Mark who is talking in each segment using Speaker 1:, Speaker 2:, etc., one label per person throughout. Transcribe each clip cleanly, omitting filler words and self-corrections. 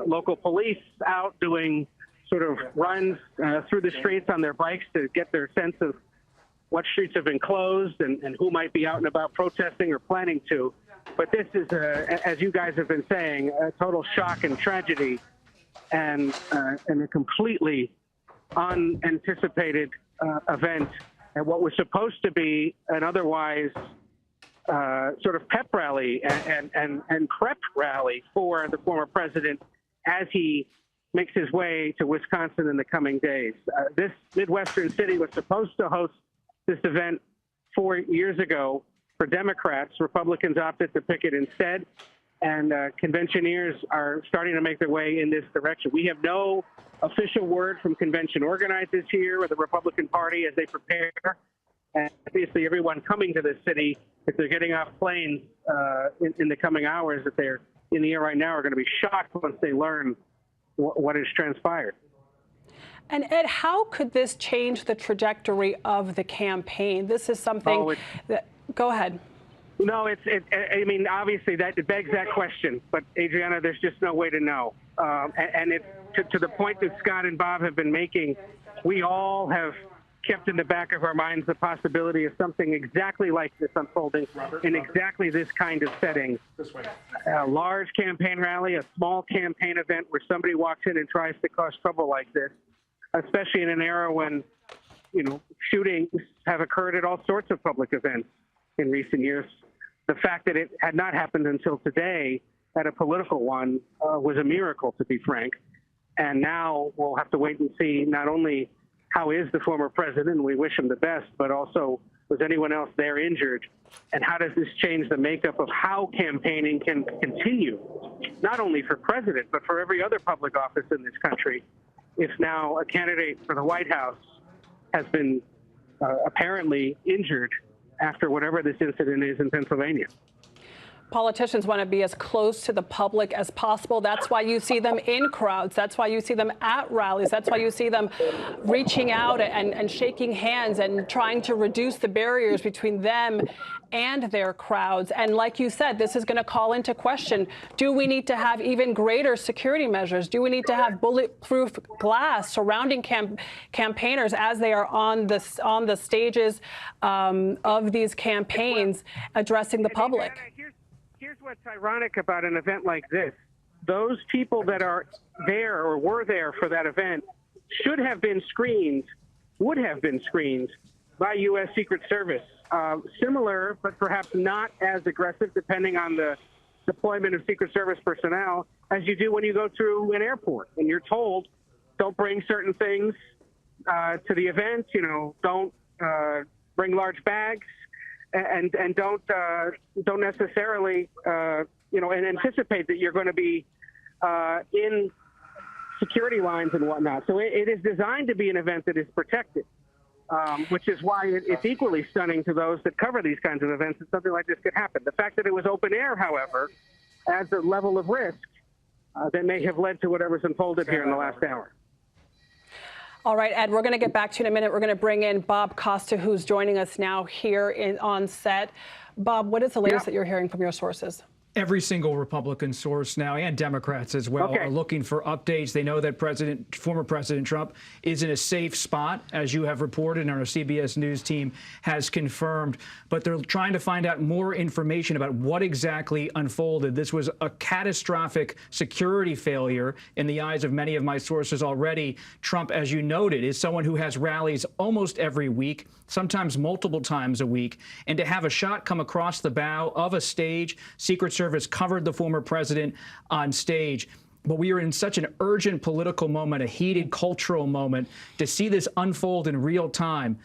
Speaker 1: local police out doing sort of runs through the streets on their bikes to get their sense of what streets have been closed and who might be out and about protesting or planning to. But this is, as you guys have been saying, a total shock and tragedy and a completely unanticipated event at what was supposed to be an otherwise sort of pep rally and prep rally for the former president as he makes his way to Wisconsin in the coming days. This Midwestern city was supposed to host this event 4 years ago for Democrats. Republicans opted to pick it instead, and conventioneers are starting to make their way in this direction. We have no official word from convention organizers here or the Republican Party as they prepare. And obviously, everyone coming to this city, if they're getting off planes in the coming hours that they're in the air right now, are going to be shocked once they learn what has transpired.
Speaker 2: And Ed, how could this change the trajectory of the campaign? This is something that, go ahead.
Speaker 1: No, I mean, obviously that begs that question, but Adriana, there's just no way to know. And it's to the point that Scott and Bob have been making, we all have kept in the back of our minds the possibility of something exactly like this unfolding in exactly this kind of setting. A large campaign rally, a small campaign event where somebody walks in and tries to cause trouble like this, especially in an era when, shootings have occurred at all sorts of public events in recent years. The fact that it had not happened until today at a political one was a miracle, to be frank. And now we'll have to wait and see not only how is the former president, we wish him the best, but also was anyone else there injured? And how does this change the makeup of how campaigning can continue, not only for president, but for every other public office in this country, if now a candidate for the White House has been apparently injured after whatever this incident is in Pennsylvania?
Speaker 2: Politicians want to be as close to the public as possible. That's why you see them in crowds. That's why you see them at rallies. That's why you see them reaching out and shaking hands and trying to reduce the barriers between them and their crowds. And like you said, this is going to call into question, do we need to have even greater security measures? Do we need to have bulletproof glass surrounding campaigners as they are on the stages of these campaigns addressing the public?
Speaker 1: Here's what's ironic about an event like this. Those people that are there or were there for that event should have been screened, would have been screened by U.S. Secret Service. Similar, but perhaps not as aggressive, depending on the deployment of Secret Service personnel, as you do when you go through an airport and you're told, don't bring certain things to the event, don't bring large bags. And don't necessarily, and anticipate that you're going to be in security lines and whatnot. So it is designed to be an event that is protected, which is why it's equally stunning to those that cover these kinds of events that something like this could happen. The fact that it was open air, however, adds a level of risk that may have led to whatever's unfolded here in the last hour.
Speaker 2: All right, Ed, we're going to get back to you in a minute. We're going to bring in Bob Costa, who's joining us now here on set. Bob, what is the latest that you're hearing from your sources?
Speaker 3: Every single Republican source now, and Democrats as well, are looking for updates. They know that former President Trump is in a safe spot, as you have reported, and our CBS News team has confirmed. But they're trying to find out more information about what exactly unfolded. This was a catastrophic security failure in the eyes of many of my sources already. Trump, as you noted, is someone who has rallies almost every week, sometimes multiple times a week. And to have a shot come across the bow of a stage, Secret Service covered the former president on stage. But we are in such an urgent political moment, a heated cultural moment, to see this unfold in real time.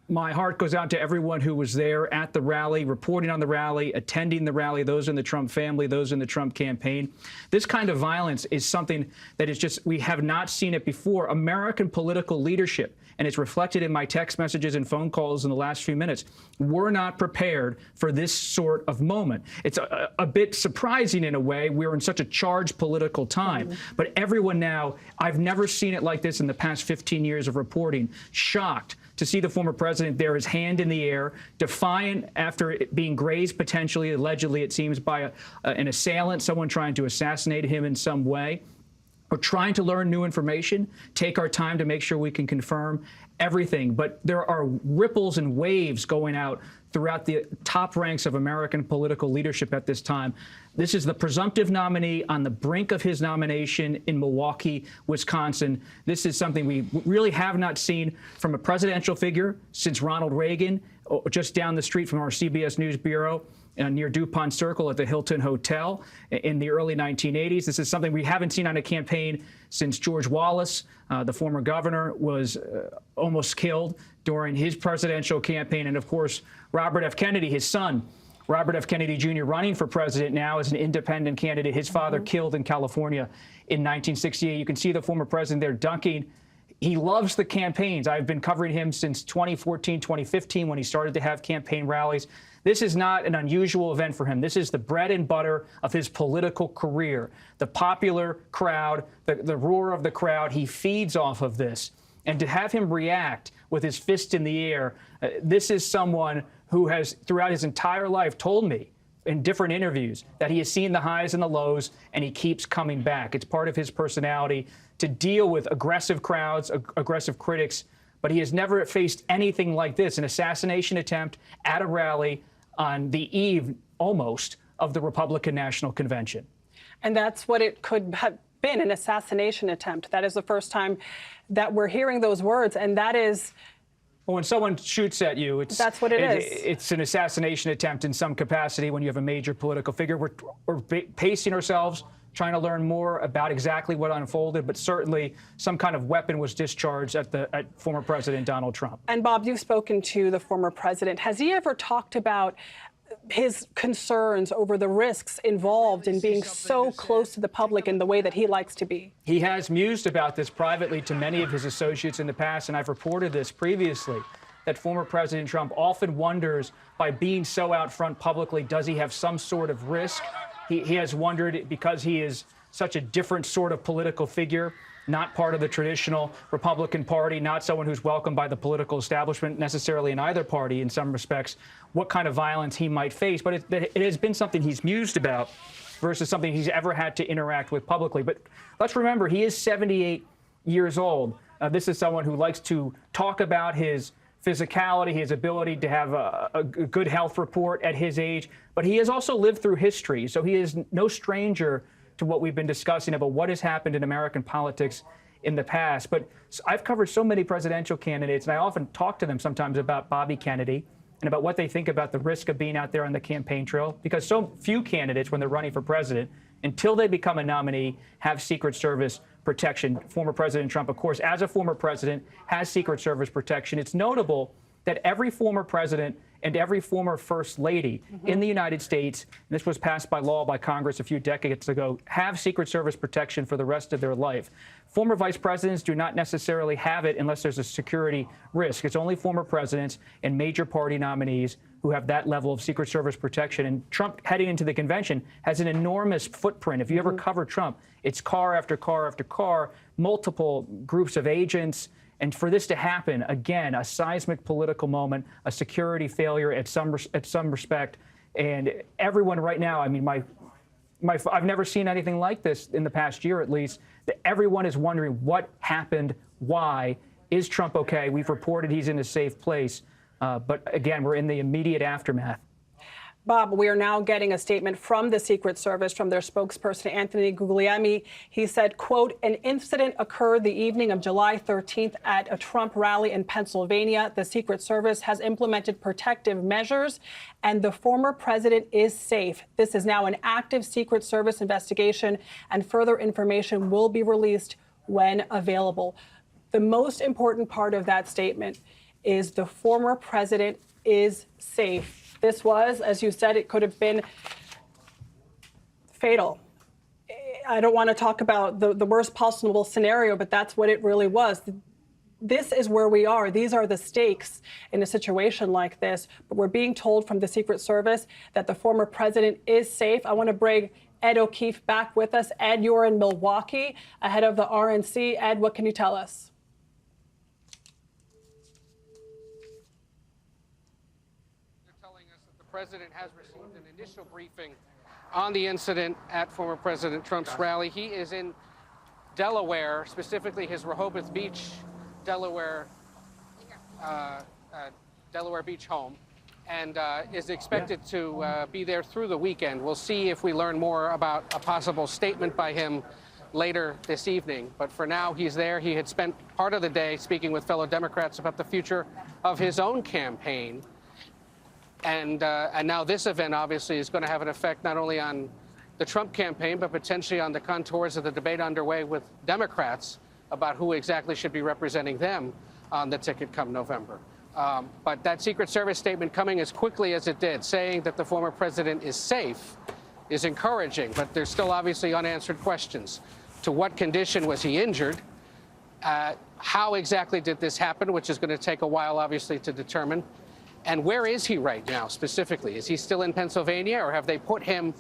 Speaker 3: My heart goes out to everyone who was there at the rally, reporting on the rally, attending the rally, those in the Trump family, those in the Trump campaign. This kind of violence is something that is just, we have not seen it before. American political leadership, and it's reflected in my text messages and phone calls in the last few minutes, we're not prepared for this sort of moment. It's a bit surprising in a way. We're in such a charged political time. But everyone now, I've never seen it like this in the past 15 years of reporting, shocked to see the former president there, his hand in the air, defiant after being grazed potentially, allegedly, it seems, by an assailant, someone trying to assassinate him in some way. We're trying to learn new information, take our time to make sure we can confirm everything. But there are ripples and waves going out throughout the top ranks of American political leadership at this time. This is the presumptive nominee on the brink of his nomination in Milwaukee, Wisconsin. This is something we really have not seen from a presidential figure since Ronald Reagan, just down the street from our CBS News Bureau, near DuPont Circle at the Hilton Hotel in the early 1980s. This is something we haven't seen on a campaign since George Wallace, the former governor, was almost killed during his presidential campaign. And of course, Robert F. Kennedy, his son, Robert F. Kennedy Jr., running for president now as an independent candidate. His father killed in California in 1968. You can see the former president there dunking. He loves the campaigns. I've been covering him since 2014, 2015, when he started to have campaign rallies. This is not an unusual event for him. This is the bread and butter of his political career. The popular crowd, the roar of the crowd, he feeds off of this. And to have him react with his fist in the air, this is someone who has, throughout his entire life, told me in different interviews that he has seen the highs and the lows, and he keeps coming back. It's part of his personality to deal with aggressive crowds, aggressive critics, but he has never faced anything like this, an assassination attempt at a rally on the eve, almost, of the Republican National Convention.
Speaker 2: And that's what it could have been, an assassination attempt. That is the first time that we're hearing those words, and that is...
Speaker 3: Well, when someone shoots at you,
Speaker 2: that's what it is.
Speaker 3: It's an assassination attempt in some capacity when you have a major political figure. We're pacing ourselves, trying to learn more about exactly what unfolded, but certainly some kind of weapon was discharged at former President Donald Trump.
Speaker 2: And Bob, you've spoken to the former president. Has he ever talked about his concerns over the risks involved in being so close to the public in the way that he likes to be?
Speaker 3: He has mused about this privately to many of his associates in the past, and I've reported this previously, that former President Trump often wonders, by being so out front publicly, does he have some sort of risk? He has wondered, because he is such a different sort of political figure, not part of the traditional Republican Party, not someone who's welcomed by the political establishment necessarily in either party in some respects, what kind of violence he might face. But it has been something he's mused about versus something he's ever had to interact with publicly. But let's remember, he is 78 years old. This is someone who likes to talk about his physicality, his ability to have a good health report at his age. But he has also lived through history, so he is no stranger to what we've been discussing about what has happened in American politics in the past. But I've covered so many presidential candidates, and I often talk to them sometimes about Bobby Kennedy and about what they think about the risk of being out there on the campaign trail, because so few candidates, when they're running for president, until they become a nominee, have Secret Service protection. Former President Trump, of course, as a former president, has Secret Service protection. It's notable that every former president and every former first lady in the United States, and this was passed by law by Congress a few decades ago, have Secret Service protection for the rest of their life. Former vice presidents do not necessarily have it unless there's a security risk. It's only former presidents and major party nominees who have that level of Secret Service protection. And Trump, heading into the convention, has an enormous footprint. If you ever cover Trump, it's car after car after car, multiple groups of agents. And for this to happen, again, a seismic political moment, a security failure at some respect, and everyone right now, I mean, I've never seen anything like this in the past year, at least. That everyone is wondering what happened, why. Is Trump okay? We've reported he's in a safe place, but again, we're in the immediate aftermath.
Speaker 2: Bob, we are now getting a statement from the Secret Service, from their spokesperson, Anthony Guglielmi. He said, quote, an incident occurred the evening of July 13th at a Trump rally in Pennsylvania. The Secret Service has implemented protective measures, and the former president is safe. This is now an active Secret Service investigation, and further information will be released when available. The most important part of that statement is the former president is safe. This was, as you said, it could have been fatal. I don't want to talk about the worst possible scenario, but that's what it really was. This is where we are. These are the stakes in a situation like this. But we're being told from the Secret Service that the former president is safe. I want to bring Ed O'Keefe back with us. Ed, you're in Milwaukee ahead of the RNC. Ed, what can you tell us?
Speaker 4: president has received an initial briefing on the incident at former President Trump's rally. He is in Delaware, specifically his Rehoboth Beach, Delaware Beach home, and is expected to be there through the weekend. We'll see if we learn more about a possible statement by him later this evening. But for now, he's there. He had spent part of the day speaking with fellow Democrats about the future of his own campaign. And now this event obviously is going to have an effect not only on the Trump campaign, but potentially on the contours of the debate underway with Democrats about who exactly should be representing them on the ticket come November. But that Secret Service statement coming as quickly as it did, saying that the former president is safe, is encouraging, but there's still obviously unanswered questions. To what condition was he injured? How exactly did this happen, which is going to take a while, obviously, to determine. And where is he right now, specifically? Is he still in Pennsylvania, or have they put him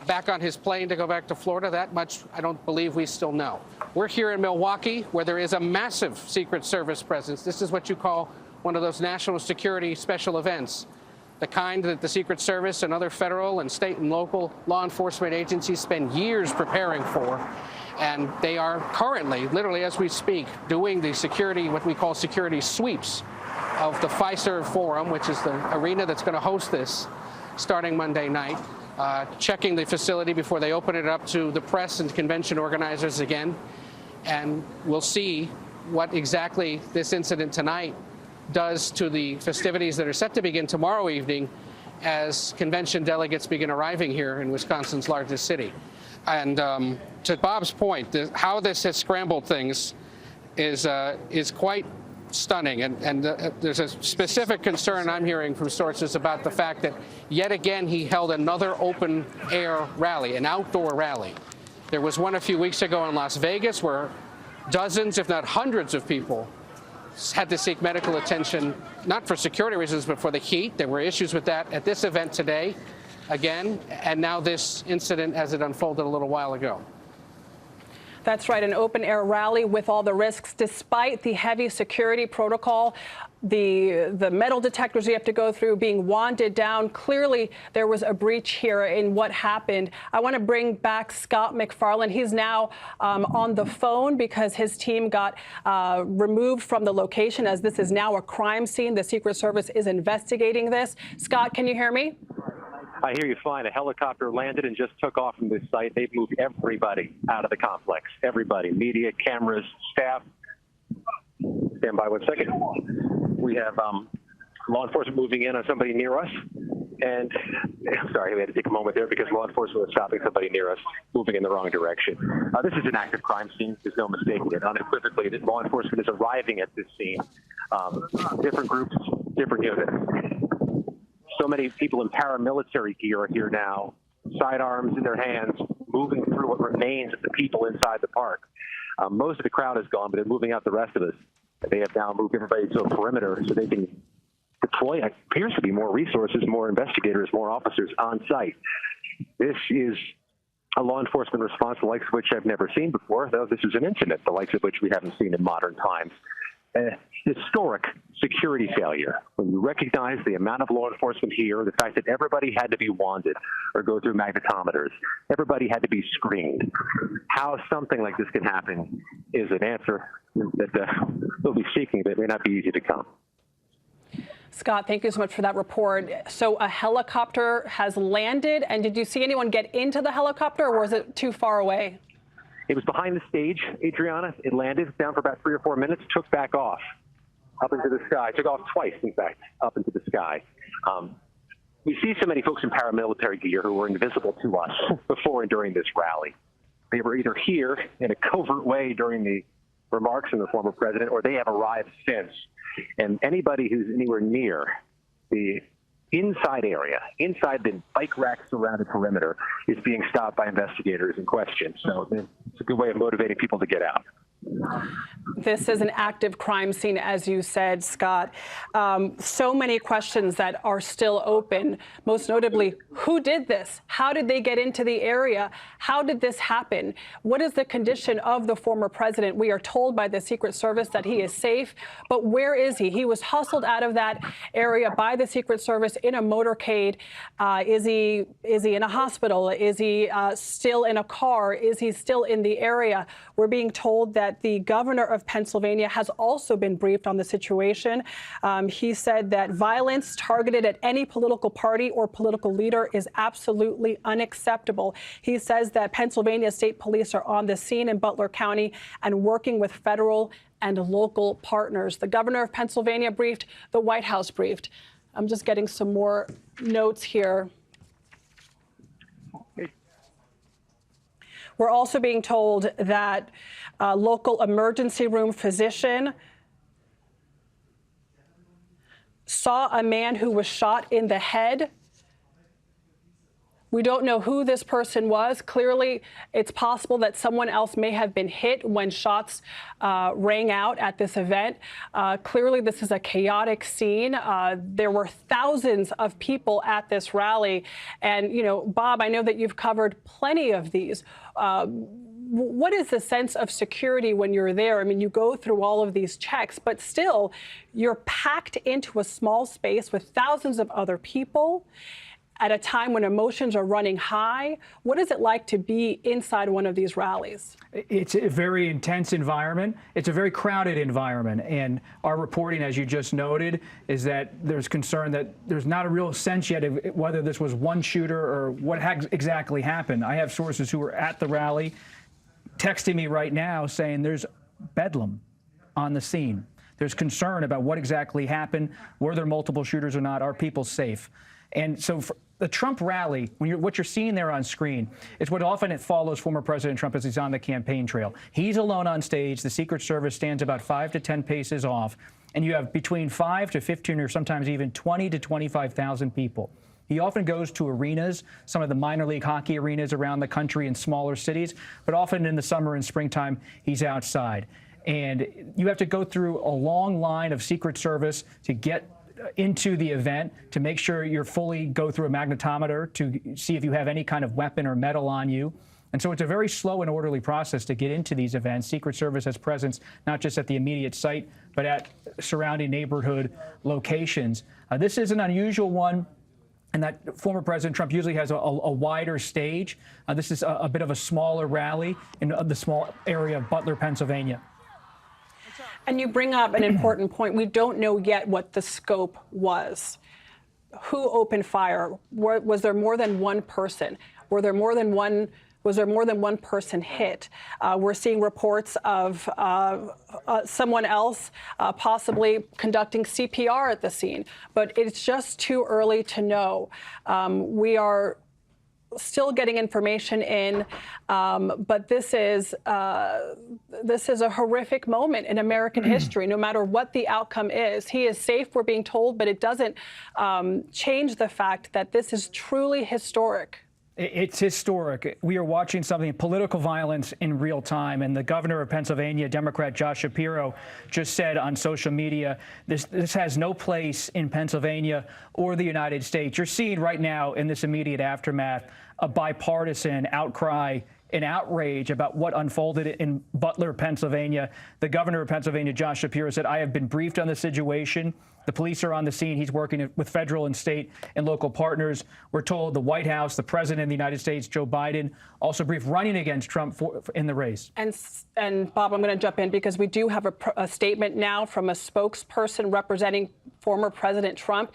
Speaker 4: back on his plane to go back to Florida? That much I don't believe we still know. We're here in Milwaukee, where there is a massive Secret Service presence. This is what you call one of those national security special events, the kind that the Secret Service and other federal and state and local law enforcement agencies spend years preparing for. And they are currently, literally as we speak, doing the security, what we call security sweeps of the Fiserv Forum, which is the arena that's going to host this starting Monday night, checking the facility before they open it up to the press and convention organizers again. And we'll see what exactly this incident tonight does to the festivities that are set to begin tomorrow evening as convention delegates begin arriving here in Wisconsin's largest city. And to Bob's point, how this has scrambled things is quite stunning. And there's a specific concern I'm hearing from sources about the fact that yet again he held another open air rally, an outdoor rally. There was one a few weeks ago in Las Vegas where dozens, if not hundreds of people had to seek medical attention, not for security reasons, but for the heat. There were issues with that at this event today, again, and now this incident as it unfolded a little while ago.
Speaker 2: That's right, an open-air rally with all the risks, despite the heavy security protocol, the metal detectors you have to go through being wanded down. Clearly, there was a breach here in what happened. I want to bring back Scott McFarland. He's now on the phone because his team got removed from the location, as this is now a crime scene. The Secret Service is investigating this. Scott, can you hear me?
Speaker 5: I hear you fine. A helicopter landed and just took off from this site. They've moved everybody out of the complex. Everybody, media, cameras, staff. Stand by 1 second. We have law enforcement moving in on somebody near us. And I'm sorry, we had to take a moment there because law enforcement was stopping somebody near us, moving in the wrong direction. This is an active crime scene. There's no mistaking it. Unequivocally, law enforcement is arriving at this scene. Different groups, different units. So many people in paramilitary gear are here now, sidearms in their hands, moving through what remains of the people inside the park. Most of the crowd is gone, but they're moving out the rest of us. They have now moved everybody to a perimeter so they can deploy, appears to be more resources, more investigators, more officers on site. This is a law enforcement response, the likes of which I've never seen before, though this is an incident, the likes of which we haven't seen in modern times. Historic security failure. When you recognize the amount of law enforcement here, the fact that everybody had to be wanded or go through magnetometers, everybody had to be screened. How something like this can happen is an answer that we'll be seeking, but it may not be easy to come.
Speaker 2: Scott, thank you so much for that report. So a helicopter has landed, and did you see anyone get into the helicopter, or was it too far away?
Speaker 5: It was behind the stage, Adriana. It landed down for about 3 or 4 minutes, took back off, up into the sky. Took off twice, in fact, up into the sky. We see so many folks in paramilitary gear who were invisible to us before and during this rally. They were either here in a covert way during the remarks from the former president, or they have arrived since. And anybody who's anywhere near the inside area, inside the bike racks around the perimeter, is being stopped by investigators and questioned. So it's a good way of motivating people to get out.
Speaker 2: This is an active crime scene, as you said, Scott. So many questions that are still open, most notably, who did this? How did they get into the area? How did this happen? What is the condition of the former president? We are told by the Secret Service that he is safe, but where is he? He was hustled out of that area by the Secret Service in a motorcade. Is he in a hospital? Is he still in a car? Is he still in the area? We're being told that the governor of Pennsylvania has also been briefed on the situation. He said that violence targeted at any political party or political leader is absolutely unacceptable. He says that Pennsylvania State Police are on the scene in Butler County and working with federal and local partners. The governor of Pennsylvania briefed, the White House briefed. I'm just getting some more notes here. We're also being told that a local emergency room physician saw a man who was shot in the head. We don't know who this person was. Clearly, it's possible that someone else may have been hit when shots rang out at this event. Clearly, this is a chaotic scene. There were thousands of people at this rally. And, you know, Bob, I know that you've covered plenty of these. What is the sense of security when you're there? I mean, you go through all of these checks, but still, you're packed into a small space with thousands of other people at a time when emotions are running high. What is it like to be inside one of these rallies?
Speaker 3: It's a very intense environment. It's a very crowded environment. And our reporting, as you just noted, is that there's concern that there's not a real sense yet of whether this was one shooter or what exactly happened. I have sources who were at the rally texting me right now saying there's bedlam on the scene. There's concern about what exactly happened. Were there multiple shooters or not? Are people safe? And so for the Trump rally, what you're seeing there on screen is what often it follows former President Trump as he's on the campaign trail. He's alone on stage. The Secret Service stands about 5 to 10 paces off, and you have between 5 to 15 or sometimes even 20 to 25,000 people. He often goes to arenas, some of the minor league hockey arenas around the country in smaller cities, but often in the summer and springtime, he's outside. And you have to go through a long line of Secret Service to get into the event, to make sure you're fully go through a magnetometer to see if you have any kind of weapon or metal on you. And so it's a very slow and orderly process to get into these events. Secret Service has presence not just at the immediate site, but at surrounding neighborhood locations. This is an unusual one, and that former President Trump usually has a wider stage. This is a bit of a smaller rally in the small area of Butler, Pennsylvania.
Speaker 2: And you bring up an important point. We don't know yet what the scope was. Who opened fire? Was there more than one person? Was there more than one person hit? We're seeing reports of someone else possibly conducting CPR at the scene, but it's just too early to know. We are still getting information in, but this is a horrific moment in American history, no matter what the outcome is. He is safe, we're being told, but it doesn't change the fact that this is truly historic.
Speaker 3: It's historic. We are watching something, political violence in real time. And the governor of Pennsylvania, Democrat Josh Shapiro, just said on social media, this has no place in Pennsylvania or the United States. You're seeing right now in this immediate aftermath a bipartisan outcry and outrage about what unfolded in Butler, Pennsylvania. The governor of Pennsylvania, Josh Shapiro, said, I have been briefed on the situation. The police are on the scene. He's working with federal and state and local partners. We're told the White House, the president of the United States, Joe Biden, also briefed running against Trump in the race.
Speaker 2: And Bob, I'm going to jump in because we do have a statement now from a spokesperson representing former President Trump.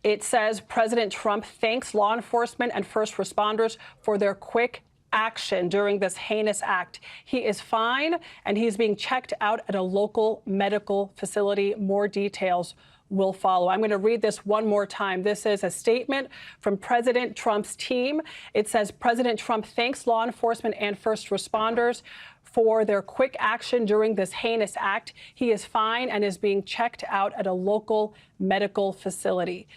Speaker 2: It says President Trump thanks law enforcement and first responders for their quick action during this heinous act. He is fine, and he's being checked out at a local medical facility. More details will follow. I'm going to read this one more time. This is a statement from President Trump's team. It says President Trump thanks law enforcement and first responders for their quick action during this heinous act. He is fine and is being checked out at a local medical facility.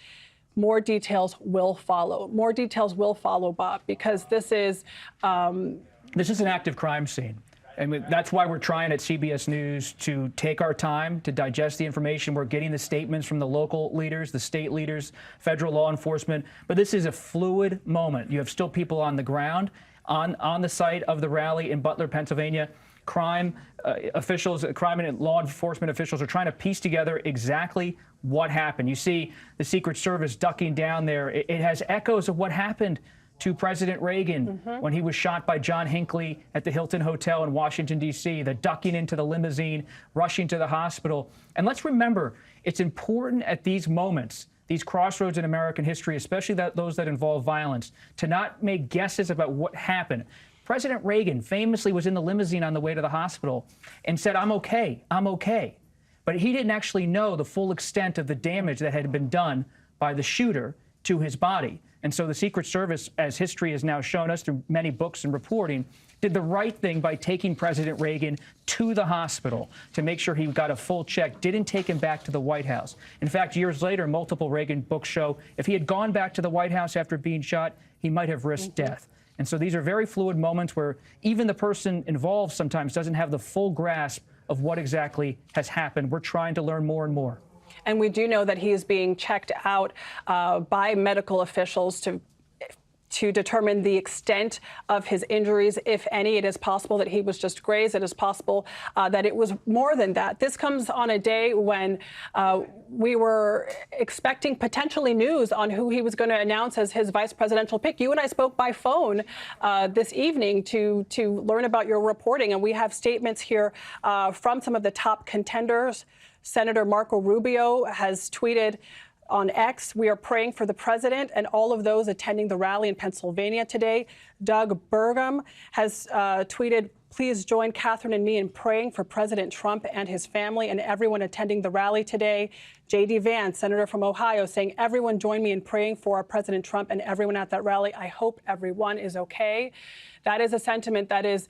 Speaker 2: More details will follow. More details will follow, Bob, because this is
Speaker 3: an active crime scene. And that's why we're trying at CBS News to take our time to digest the information. We're getting the statements from the local leaders, the state leaders, federal law enforcement. But this is a fluid moment. You have still people on the ground on the site of the rally in Butler, Pennsylvania. Crime and law enforcement officials are trying to piece together exactly what happened. You see the Secret Service ducking down there. It has echoes of what happened to President Reagan when he was shot by John Hinckley at the Hilton Hotel in Washington, D.C., the ducking into the limousine, rushing to the hospital. And let's remember, it's important at these moments, these crossroads in American history, especially those that involve violence, to not make guesses about what happened. President Reagan famously was in the limousine on the way to the hospital and said, "I'm okay, I'm okay." But he didn't actually know the full extent of the damage that had been done by the shooter to his body. And so the Secret Service, as history has now shown us through many books and reporting, did the right thing by taking President Reagan to the hospital to make sure he got a full check, didn't take him back to the White House. In fact, years later, multiple Reagan books show if he had gone back to the White House after being shot, he might have risked death. And so these are very fluid moments where even the person involved sometimes doesn't have the full grasp of what exactly has happened. We're trying to learn more and more.
Speaker 2: And we do know that he is being checked out by medical officials to determine the extent of his injuries, if any. It is possible that he was just grazed. It is possible that it was more than that. This comes on a day when we were expecting potentially news on who he was going to announce as his vice presidential pick. You and I spoke by phone this evening to learn about your reporting, and we have statements here from some of the top contenders. Senator Marco Rubio has tweeted on X, "We are praying for the president and all of those attending the rally in Pennsylvania today." Doug Burgum has tweeted, "Please join Catherine and me in praying for President Trump and his family and everyone attending the rally today." J.D. Vance, senator from Ohio, saying, "Everyone join me in praying for President Trump and everyone at that rally. I hope everyone is okay." That is a sentiment that is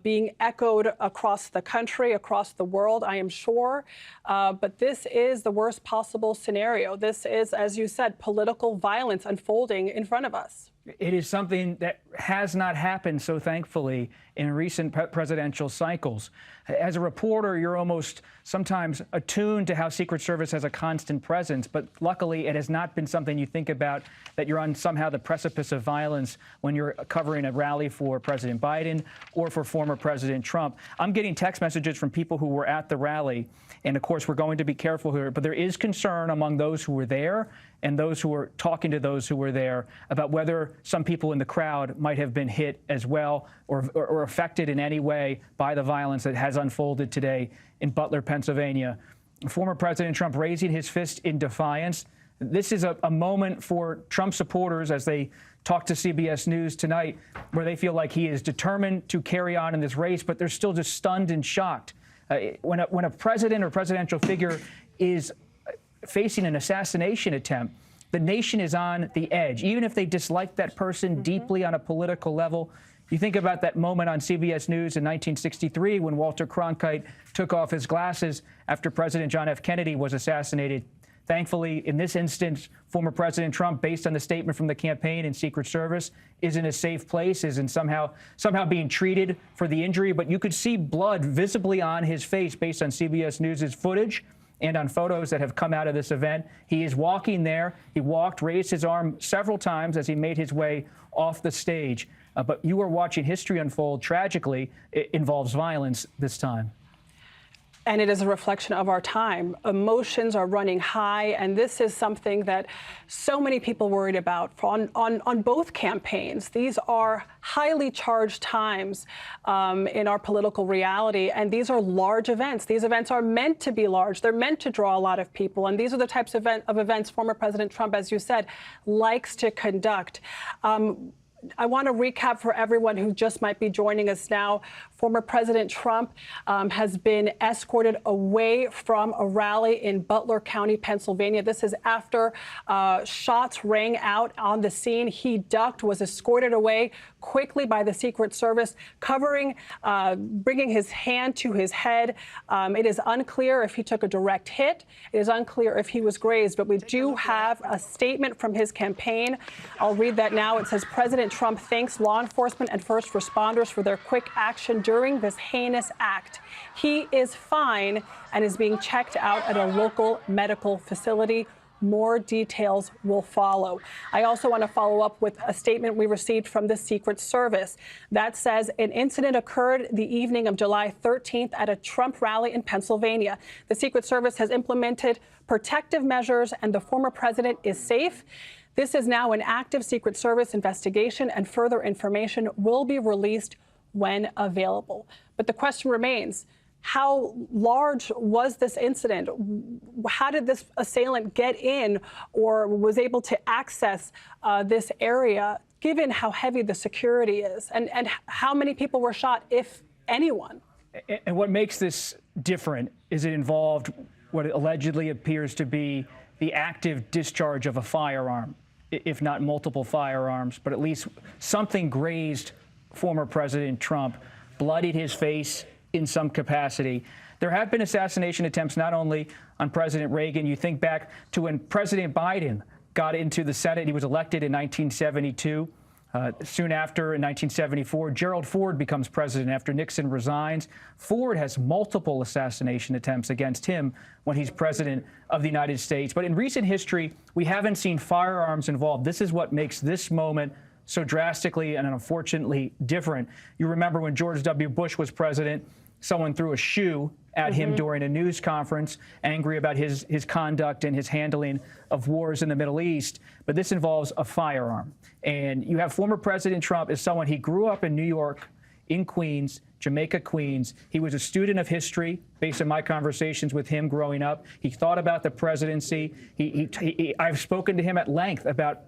Speaker 2: being echoed across the country, across the world, I am sure. But this is the worst possible scenario. This is, as you said, political violence unfolding in front of us.
Speaker 3: It is something that has not happened, so thankfully, in recent presidential cycles. As a reporter, you're almost sometimes attuned to how Secret Service has a constant presence, but luckily it has not been something you think about, that you're on somehow the precipice of violence when you're covering a rally for President Biden or for former President Trump. I'm getting text messages from people who were at the rally, and of course we're going to be careful here, but there is concern among those who were there and those who were talking to those who were there about whether some people in the crowd might have been hit as well or affected in any way by the violence that has unfolded today in Butler, Pennsylvania. Former President Trump raising his fist in defiance. This is a moment for Trump supporters as they talk to CBS News tonight, where they feel like he is determined to carry on in this race, but they're still just stunned and shocked. When a president or presidential figure is facing an assassination attempt, the nation is on the edge. Even if they dislike that person deeply on a political level, you think about that moment on CBS News in 1963 when Walter Cronkite took off his glasses after President John F. Kennedy was assassinated. Thankfully, in this instance, former President Trump, based on the statement from the campaign and Secret Service, is in a safe place, isn't somehow being treated for the injury. But you could see blood visibly on his face based on CBS News' footage and on photos that have come out of this event. He is walking there. He walked, raised his arm several times as he made his way off the stage. But you are watching history unfold. Tragically, it involves violence this time.
Speaker 2: And it is a reflection of our time. Emotions are running high, and this is something that so many people worried about on both campaigns. These are highly charged times in our political reality, and these are large events. These events are meant to be large. They're meant to draw a lot of people, and these are the types of events former President Trump, as you said, likes to conduct. I want to recap for everyone who just might be joining us now. Former President Trump has been escorted away from a rally in Butler County, Pennsylvania. This is after shots rang out on the scene. He ducked, was escorted away quickly by the Secret Service, bringing his hand to his head. It is unclear if he took a direct hit. It is unclear if he was grazed, but we do have a statement from his campaign. I'll read that now. It says, President Trump thanks law enforcement and first responders for their quick action during this heinous act. He is fine and is being checked out at a local medical facility. More details will follow. I also want to follow up with a statement we received from the Secret Service that says an incident occurred the evening of July 13th at a Trump rally in Pennsylvania. The Secret Service has implemented protective measures and the former president is safe. This is now an active Secret Service investigation and further information will be released when available. But the question remains, how large was this incident? How did this assailant get in or was able to access this area, given how heavy the security is? And how many people were shot, if anyone?
Speaker 3: And what makes this different is it involved what allegedly appears to be the active discharge of a firearm, if not multiple firearms, but at least something grazed former President Trump, bloodied his face in some capacity. There have been assassination attempts not only on President Reagan. You think back to when President Biden got into the Senate. He was elected in 1972. Soon after, in 1974, Gerald Ford becomes president after Nixon resigns. Ford has multiple assassination attempts against him when he's president of the United States. But in recent history, we haven't seen firearms involved. This is what makes this moment so drastically and unfortunately different. You remember when George W. Bush was president, someone threw a shoe at him during a news conference, angry about his conduct and his handling of wars in the Middle East. But this involves a firearm. And you have former President Trump as someone, he grew up in New York, in Queens, Jamaica, Queens. He was a student of history based on my conversations with him growing up. He thought about the presidency. I've spoken to him at length about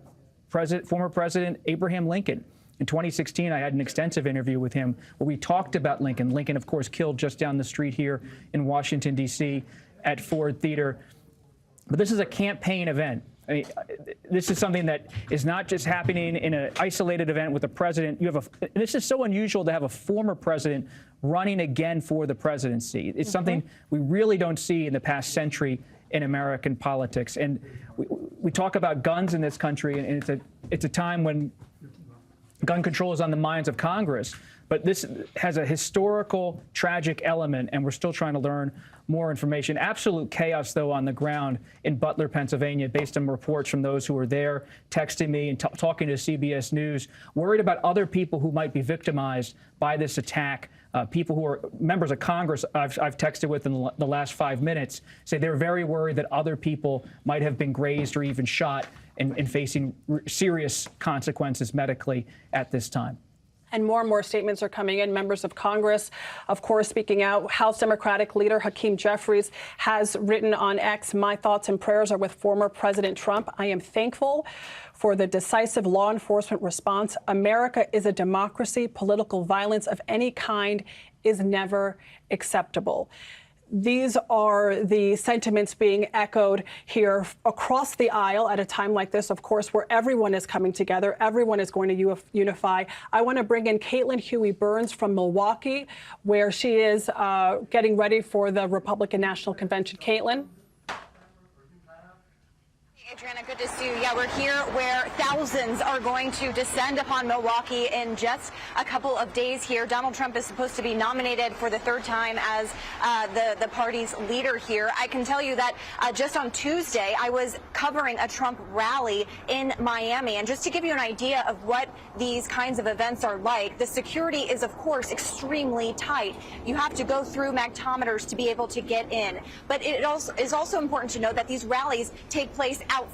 Speaker 3: former President Abraham Lincoln. In 2016, I had an extensive interview with him where we talked about Lincoln. Lincoln, of course, killed just down the street here in Washington, D.C. at Ford Theater. But this is a campaign event. I mean, this is something that is not just happening in an isolated event with the president. This is so unusual to have a former president running again for the presidency. It's something we really don't see in the past century in American politics. And we talk about guns in this country, and it's a time when gun control is on the minds of Congress, but this has a historical, tragic element, and we're still trying to learn more information. Absolute chaos, though, on the ground in Butler, Pennsylvania, based on reports from those who were there, texting me and talking to CBS News, worried about other people who might be victimized by this attack. People who are members of Congress I've texted with in the last 5 minutes say they're very worried that other people might have been grazed or even shot and facing serious consequences medically at this time.
Speaker 2: And more statements are coming in. Members of Congress, of course, speaking out. House Democratic leader Hakeem Jeffries has written on X, "My thoughts and prayers are with former President Trump. I am thankful for the decisive law enforcement response. America is a democracy. Political violence of any kind is never acceptable." These are the sentiments being echoed here across the aisle at a time like this, of course, where everyone is coming together. Everyone is going to unify. I want to bring in Caitlin Huey-Burns from Milwaukee, where she is getting ready for the Republican National Convention. Caitlin?
Speaker 6: Adriana, good to see you. Yeah, we're here where thousands are going to descend upon Milwaukee in just a couple of days here. Donald Trump is supposed to be nominated for the third time as the party's leader here. I can tell you that just on Tuesday, I was covering a Trump rally in Miami. And just to give you an idea of what these kinds of events are like, the security is, of course, extremely tight. You have to go through magnetometers to be able to get in. But it is also important to note that these rallies take place outside.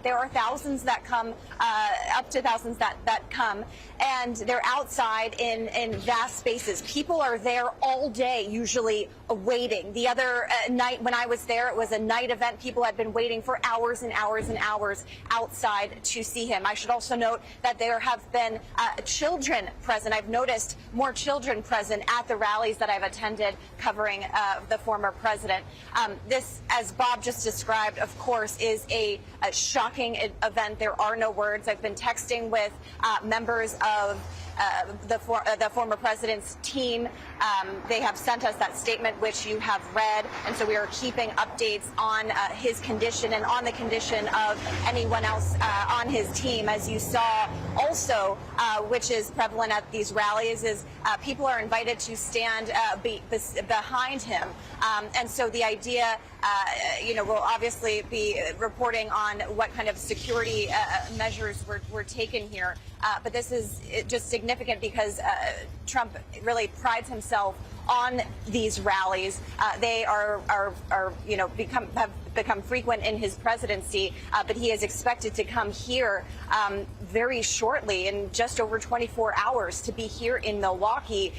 Speaker 6: There are thousands that come, up to thousands that come, and they're outside in vast spaces. People are there all day, usually waiting. The other night when I was there, it was a night event. People had been waiting for hours and hours and hours outside to see him. I should also note that there have been children present. I've noticed more children present at the rallies that I've attended covering the former president. This, as Bob just described, of course, is a shocking event. There are no words. I've been texting with members of the former president's team. They have sent us that statement, which you have read, and so we are keeping updates on his condition and on the condition of anyone else on his team. As you saw also, which is prevalent at these rallies, is people are invited to stand behind him. And so the idea, we'll obviously be reporting on what kind of security measures were taken here. But this is just significant because Trump really prides himself on these rallies. They have become frequent in his presidency, but he is expected to come here very shortly, in just over 24 hours, to be here in Milwaukee.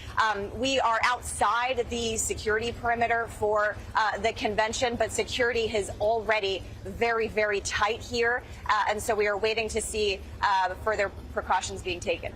Speaker 6: We are outside the security perimeter for the convention, but security is already very, very tight here, and so we are waiting to see further precautions being taken.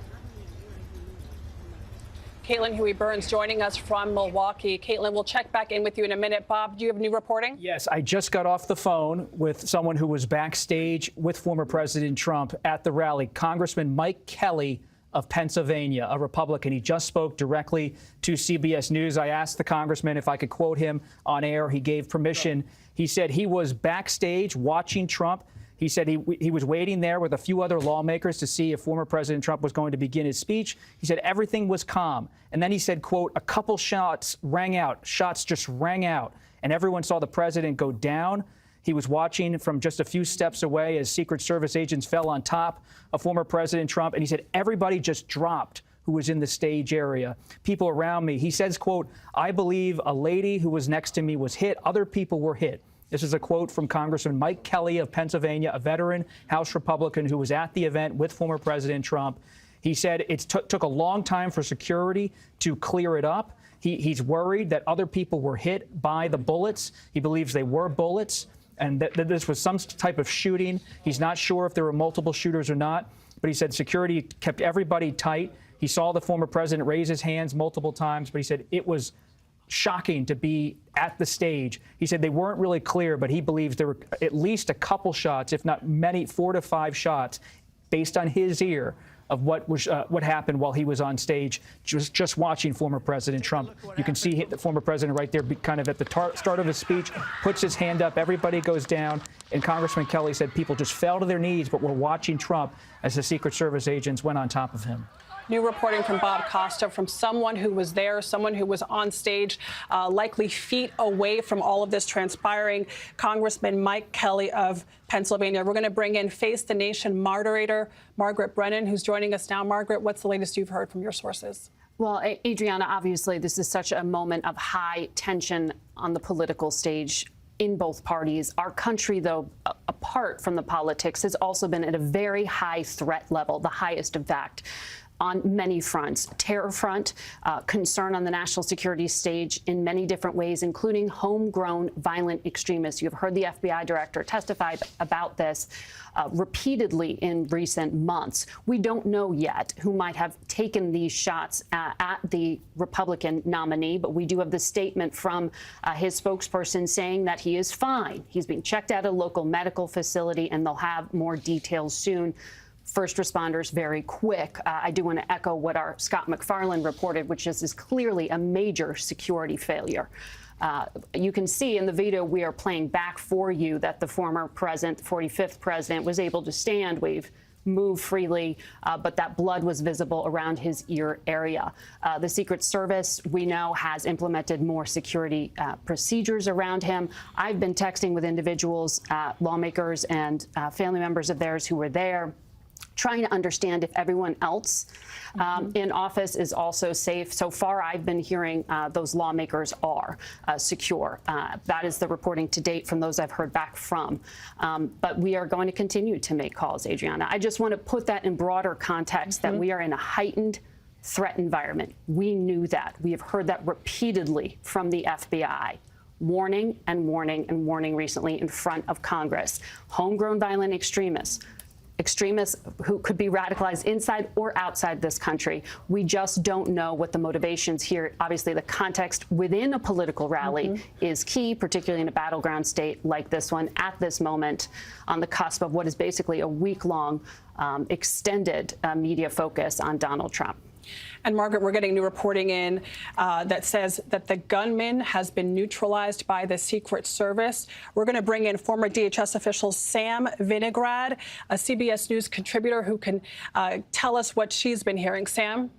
Speaker 2: Caitlin Huey-Burns joining us from Milwaukee. Caitlin, we'll check back in with you in a minute. Bob, do you have new reporting?
Speaker 3: Yes, I just got off the phone with someone who was backstage with former President Trump at the rally, Congressman Mike Kelly of Pennsylvania, a Republican. He just spoke directly to CBS News. I asked the congressman if I could quote him on air. He gave permission. He said he was backstage watching Trump. He said he was waiting there with a few other lawmakers to see if former President Trump was going to begin his speech. He said everything was calm. And then he said, quote, a couple shots rang out. Shots just rang out. And everyone saw the president go down. He was watching from just a few steps away as Secret Service agents fell on top of former President Trump. And he said everybody just dropped who was in the stage area. People around me. He says, quote, I believe a lady who was next to me was hit. Other people were hit. This is a quote from Congressman Mike Kelly of Pennsylvania, a veteran House Republican who was at the event with former President Trump. He said it took a long time for security to clear it up. He's worried that other people were hit by the bullets. He believes they were bullets and that this was some type of shooting. He's not sure if there were multiple shooters or not, but he said security kept everybody tight. He saw the former president raise his hands multiple times, but he said it was shocking to be at the stage. He said they weren't really clear, but he believes there were at least a couple shots, if not many, 4 to 5 shots, based on his ear of what happened while he was on stage, just watching former President Trump. You can see the former president right there, kind of at the start of his speech, puts his hand up, everybody goes down, and Congressman Kelly said people just fell to their knees, but were watching Trump as the Secret Service agents went on top of him.
Speaker 2: New reporting from Bob Costa, from someone who was there, someone who was on stage, likely feet away from all of this transpiring. Congressman Mike Kelly of Pennsylvania. We're going to bring in Face the Nation moderator Margaret Brennan, who's joining us now. Margaret, what's the latest you've heard from your sources?
Speaker 7: Well, Adriana, obviously, this is such a moment of high tension on the political stage in both parties. Our country, though, apart from the politics, has also been at a very high threat level, the highest, in fact, on many fronts. Terror front, concern on the national security stage in many different ways, including homegrown violent extremists. You've heard the FBI director testify about this repeatedly in recent months. We don't know yet who might have taken these shots at the Republican nominee, but we do have the statement from his spokesperson saying that he is fine. He's being checked at a local medical facility, and they'll have more details soon. First responders very quick. I do want to echo what our Scott McFarland reported, which is clearly a major security failure. You can see in the video we are playing back for you that the former president, 45th president, was able to stand, wave, move freely, but that blood was visible around his ear area. The Secret Service, we know, has implemented more security procedures around him. I've been texting with individuals, lawmakers and family members of theirs who were there, trying to understand if everyone else in office is also safe. So far, I've been hearing those lawmakers are secure. That is the reporting to date from those I've heard back from. But we are going to continue to make calls, Adriana. I just want to put that in broader context, that we are in a heightened threat environment. We knew that. We have heard that repeatedly from the FBI. Warning and warning and warning recently in front of Congress. Homegrown violent extremists who could be radicalized inside or outside this country. We just don't know what the motivations here. Obviously, the context within a political rally is key, particularly in a battleground state like this one, at this moment on the cusp of what is basically a week-long extended media focus on Donald Trump.
Speaker 2: And Margaret, we're getting new reporting in that says that the gunman has been neutralized by the Secret Service. We're going to bring in former DHS official Sam Vinograd, a CBS News contributor who can tell us what she's been hearing. Sam?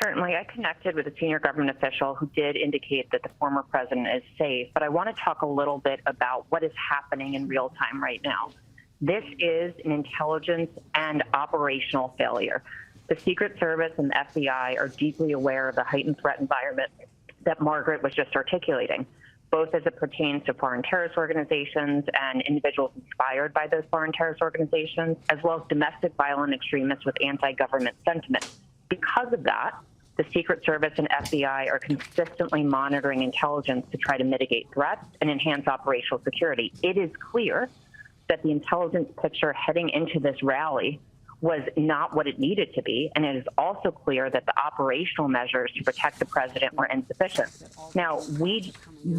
Speaker 8: Certainly. I connected with a senior government official who did indicate that the former president is safe, but I want to talk a little bit about what is happening in real time right now. This is an intelligence and operational failure. The Secret Service and the FBI are deeply aware of the heightened threat environment that Margaret was just articulating, both as it pertains to foreign terrorist organizations and individuals inspired by those foreign terrorist organizations, as well as domestic violent extremists with anti-government sentiment. Because of that, the Secret Service and FBI are consistently monitoring intelligence to try to mitigate threats and enhance operational security. It is clear that the intelligence picture heading into this rally was not what it needed to be, and it is also clear that the operational measures to protect the president were insufficient. Now, we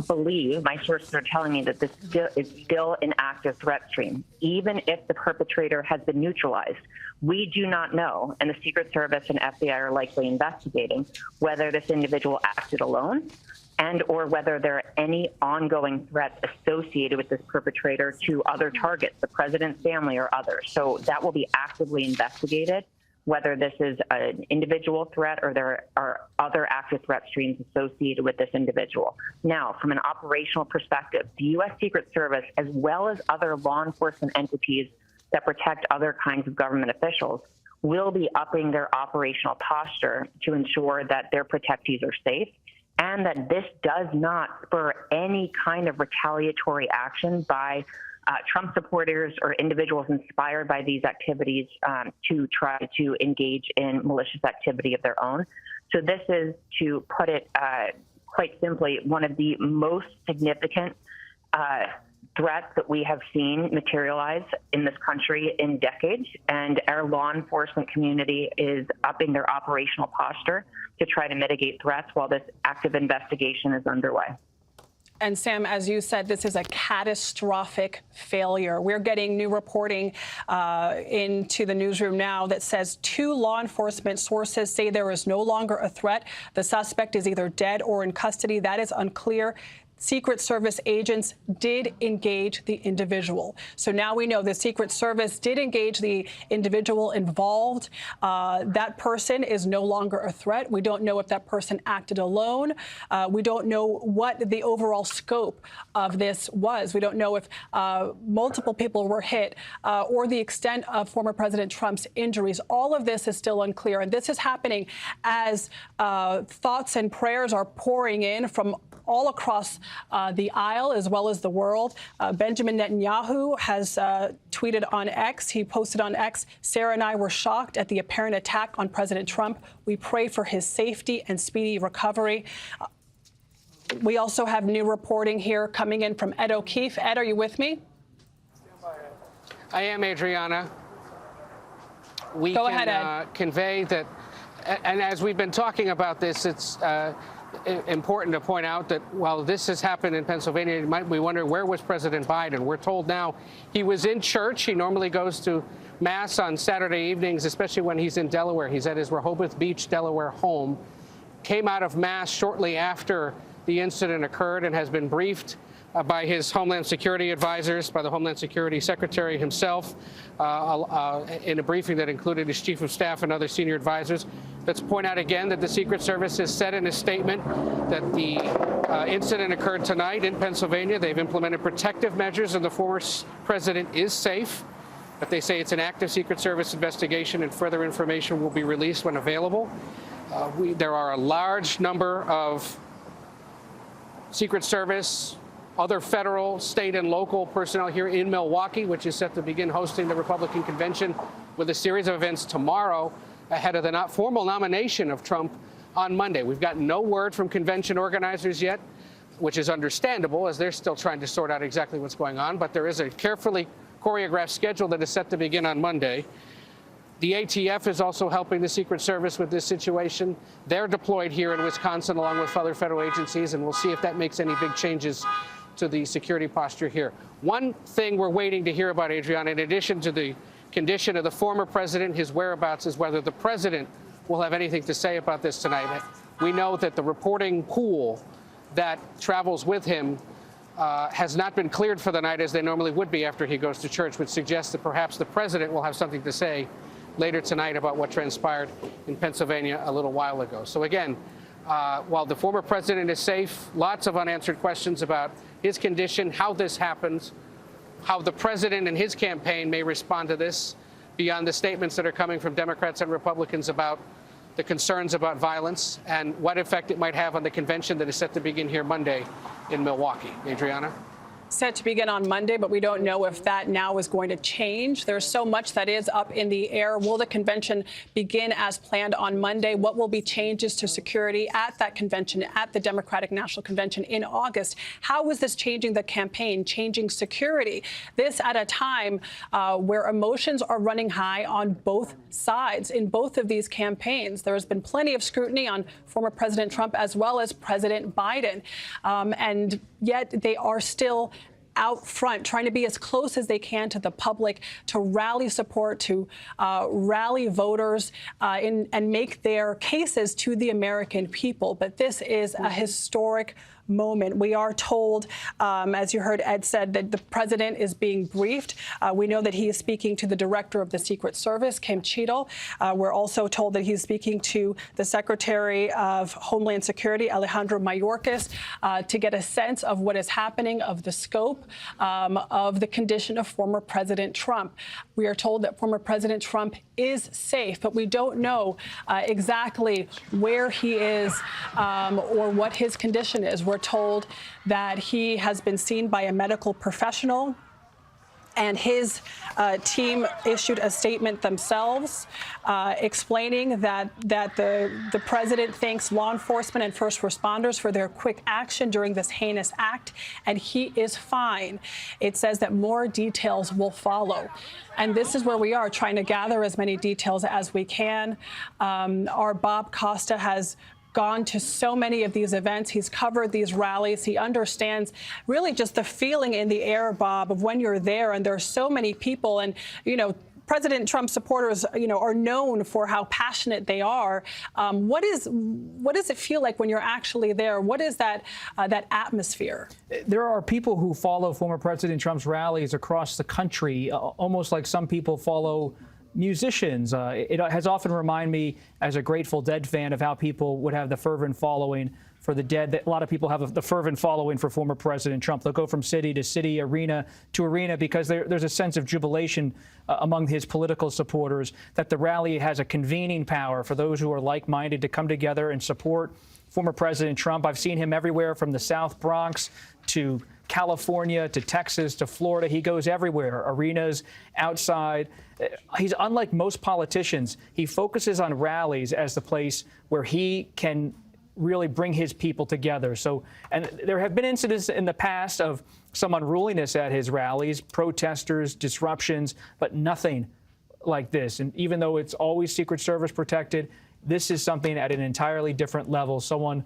Speaker 8: believe, my sources are telling me that this is still an active threat stream, even if the perpetrator has been neutralized. We do not know, and the Secret Service and FBI are likely investigating, whether this individual acted alone and or whether there are any ongoing threats associated with this perpetrator to other targets, the president's family or others. So that will be actively investigated, whether this is an individual threat or there are other active threat streams associated with this individual. Now, from an operational perspective, the U.S. Secret Service, as well as other law enforcement entities that protect other kinds of government officials, will be upping their operational posture to ensure that their protectees are safe, and that this does not spur any kind of retaliatory action by Trump supporters or individuals inspired by these activities to try to engage in malicious activity of their own. So this is, to put it quite simply, one of the most significant threats that we have seen materialize in this country in decades, and our law enforcement community is upping their operational posture to try to mitigate threats while this active investigation is underway.
Speaker 2: And Sam, as you said, this is a catastrophic failure. We're getting new reporting into the newsroom now that says 2 law enforcement sources say there is no longer a threat. The suspect is either dead or in custody. That is unclear. Secret Service agents did engage the individual. So now we know the Secret Service did engage the individual involved. That person is no longer a threat. We don't know if that person acted alone. We don't know what the overall scope of this was. We don't know if multiple people were hit or the extent of former President Trump's injuries. All of this is still unclear. And this is happening as thoughts and prayers are pouring in from all across the aisle as well as the world. Benjamin Netanyahu has tweeted on X. He posted on X, "Sarah and I were shocked at the apparent attack on President Trump. We pray for his safety and speedy recovery." We also have new reporting here coming in from Ed O'Keefe. Ed, are you with me?
Speaker 4: I am, Adriana. We
Speaker 2: Go
Speaker 4: can
Speaker 2: ahead, Ed.
Speaker 4: Convey that, and as we've been talking about this, it's important to point out that while this has happened in Pennsylvania, you might be wondering, where was President Biden? We're told now he was in church. He normally goes to Mass on Saturday evenings, especially when he's in Delaware. He's at his Rehoboth Beach, Delaware home. Came out of Mass shortly after the incident occurred and has been briefed by his Homeland Security advisors, by the Homeland Security Secretary himself, in a briefing that included his Chief of Staff and other senior advisors. Let's point out again that the Secret Service has said in a statement that the incident occurred tonight in Pennsylvania. They've implemented protective measures and the former president is safe. But they say it's an active Secret Service investigation and further information will be released when available. There are a large number of Secret Service, other federal, state, and local personnel here in Milwaukee, which is set to begin hosting the Republican convention with a series of events tomorrow ahead of the not formal nomination of Trump on Monday. We've got no word from convention organizers yet, which is understandable as they're still trying to sort out exactly what's going on. But there is a carefully choreographed schedule that is set to begin on Monday. The ATF is also helping the Secret Service with this situation. They're deployed here in Wisconsin along with other federal agencies, and we'll see if that makes any big changes to the security posture here. One thing we're waiting to hear about, Adriana, in addition to the condition of the former president, his whereabouts, is whether the president will have anything to say about this tonight. We know that the reporting pool that travels with him has not been cleared for the night as they normally would be after he goes to church, which suggests that perhaps the president will have something to say later tonight about what transpired in Pennsylvania a little while ago. So again, while the former president is safe, lots of unanswered questions about his condition, how this happens, how the president and his campaign may respond to this, beyond the statements that are coming from Democrats and Republicans about the concerns about violence and what effect it might have on the convention that is set to begin here Monday in Milwaukee. Adriana?
Speaker 2: Set to begin on Monday, but we don't know if that now is going to change. There's so much that is up in the air. Will the convention begin as planned on Monday? What will be changes to security at that convention, at the Democratic National Convention in August? How is this changing the campaign, changing security? This at a time where emotions are running high on both sides in both of these campaigns. There has been plenty of scrutiny on former President Trump as well as President Biden. And yet they are still out front, trying to be as close as they can to the public, to rally support, to rally voters and make their cases to the American people. But this is a historic moment. We are told, as you heard Ed said, that the president is being briefed. We know that he is speaking to the director of the Secret Service, Kim Cheadle. We're also told that he's speaking to the Secretary of Homeland Security, Alejandro Mayorkas, to get a sense of what is happening, of the scope of the condition of former President Trump. We are told that former President Trump is safe, but we don't know exactly where he is or what his condition is. We're told that he has been seen by a medical professional, and his team issued a statement themselves explaining that the president thanks law enforcement and first responders for their quick action during this heinous act, and he is fine. It says that more details will follow. And this is where we are, trying to gather as many details as we can. Our Bob Costa has gone to so many of these events. He's covered these rallies. He understands really just the feeling in the air, Bob, of when you're there and there are so many people. And, you know, President Trump supporters, you know, are known for how passionate they are. What does it feel like when you're actually there? What is that atmosphere?
Speaker 3: There are people who follow former President Trump's rallies across the country, almost like some people follow musicians. It has often reminded me, as a Grateful Dead fan, of how people would have the fervent following for the Dead. That a lot of people have the fervent following for former President Trump. They'll go from city to city, arena to arena, because there's a sense of jubilation among his political supporters that the rally has a convening power for those who are like-minded to come together and support former President Trump. I've seen him everywhere from the South Bronx to California to Texas to Florida. He goes everywhere, arenas, outside. He's unlike most politicians. He focuses on rallies as the place where he can really bring his people together. So, and there have been incidents in the past of some unruliness at his rallies, protesters, disruptions, but nothing like this. And even though it's always Secret Service protected, this is something at an entirely different level. Someone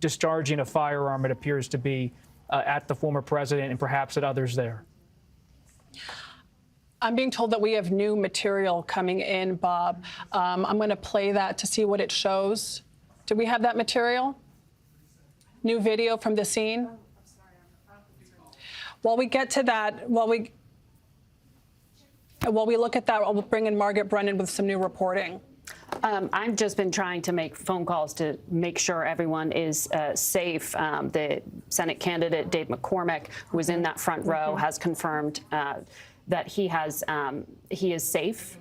Speaker 3: discharging a firearm, it appears to be, at the former president and perhaps at others there.
Speaker 2: I'm being told that we have new material coming in, Bob. I'm going to play that to see what it shows. Do we have that material? New video from the scene? While we get to that, while we look at that, I'll bring in Margaret Brennan with some new reporting.
Speaker 7: I've just been trying to make phone calls to make sure everyone is safe. The Senate candidate, Dave McCormick, who is in that front row, has confirmed that he is safe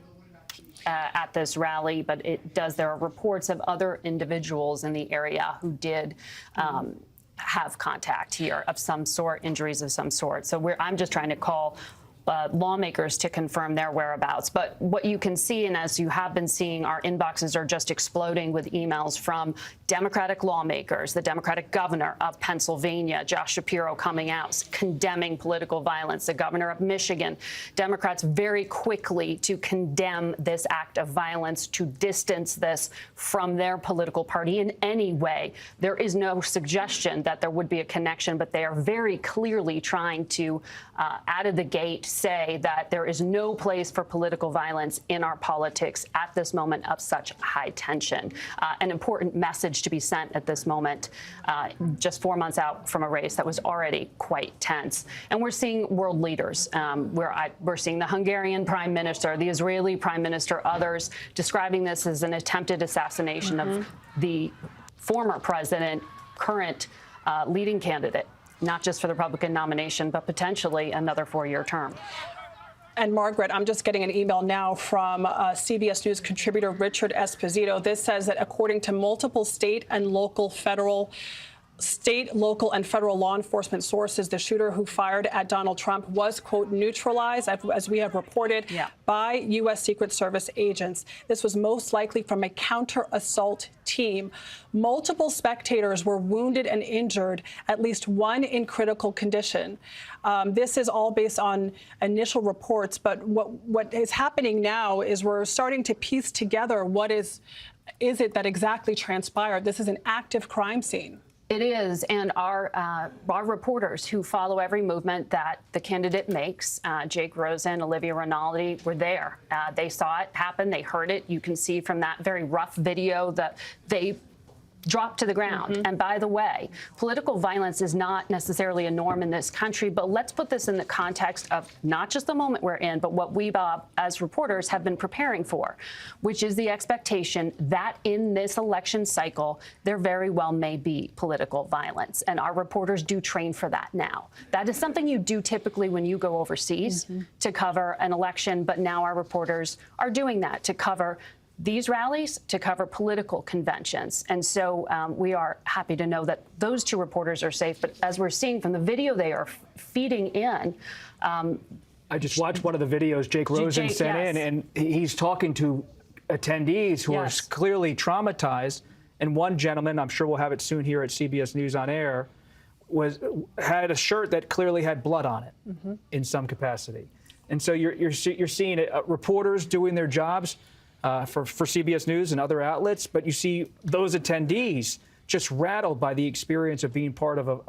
Speaker 7: at this rally, but there are reports of other individuals in the area who did have contact here of some sort, injuries of some sort. So I'm just trying to call lawmakers to confirm their whereabouts. But what you can see, and as you have been seeing, our inboxes are just exploding with emails from Democratic lawmakers, the Democratic governor of Pennsylvania, Josh Shapiro, coming out condemning political violence, the governor of Michigan, Democrats very quickly to condemn this act of violence, to distance this from their political party in any way. There is no suggestion that there would be a connection, but they are very clearly trying to, out of the gate, say that there is no place for political violence in our politics at this moment of such high tension. An important message to be sent at this moment, just 4 months out from a race that was already quite tense. And we're seeing world leaders. We're seeing the Hungarian prime minister, the Israeli prime minister, others describing this as an attempted assassination of the former president, current leading candidate, not just for the Republican nomination, but potentially another 4-year term.
Speaker 2: And Margaret, I'm just getting an email now from CBS News contributor Richard Esposito. This says that according to multiple state, local, and federal law enforcement sources, the shooter who fired at Donald Trump was, quote, neutralized, as we have reported, by U.S. Secret Service agents. This was most likely from a counter-assault team. Multiple spectators were wounded and injured, at least one in critical condition. This is all based on initial reports, but what is happening now is we're starting to piece together what is it that exactly transpired. This is an active crime scene.
Speaker 7: It is, and our reporters who follow every movement that the candidate makes, Jake Rosen, Olivia Rinaldi, were there. They saw it happen. They heard it. You can see from that very rough video that they dropped to the ground. And by the way, political violence is not necessarily a norm in this country, but let's put this in the context of not just the moment we're in, but what we, as reporters, have been preparing for, which is the expectation that in this election cycle, there very well may be political violence. And our reporters do train for that now. That is something you do typically when you go overseas to cover an election, but now our reporters are doing that to cover these rallies, to cover political conventions. And so we are happy to know that those two reporters are safe. But as we're seeing from the video they are feeding in.
Speaker 3: I just watched one of the videos Jake Rosen sent in, and he's talking to attendees who are clearly traumatized. And one gentleman, I'm sure we'll have it soon here at CBS News on Air, had a shirt that clearly had blood on it in some capacity. And so you're seeing reporters doing their jobs for CBS News and other outlets, but you see those attendees just rattled by the experience of being part of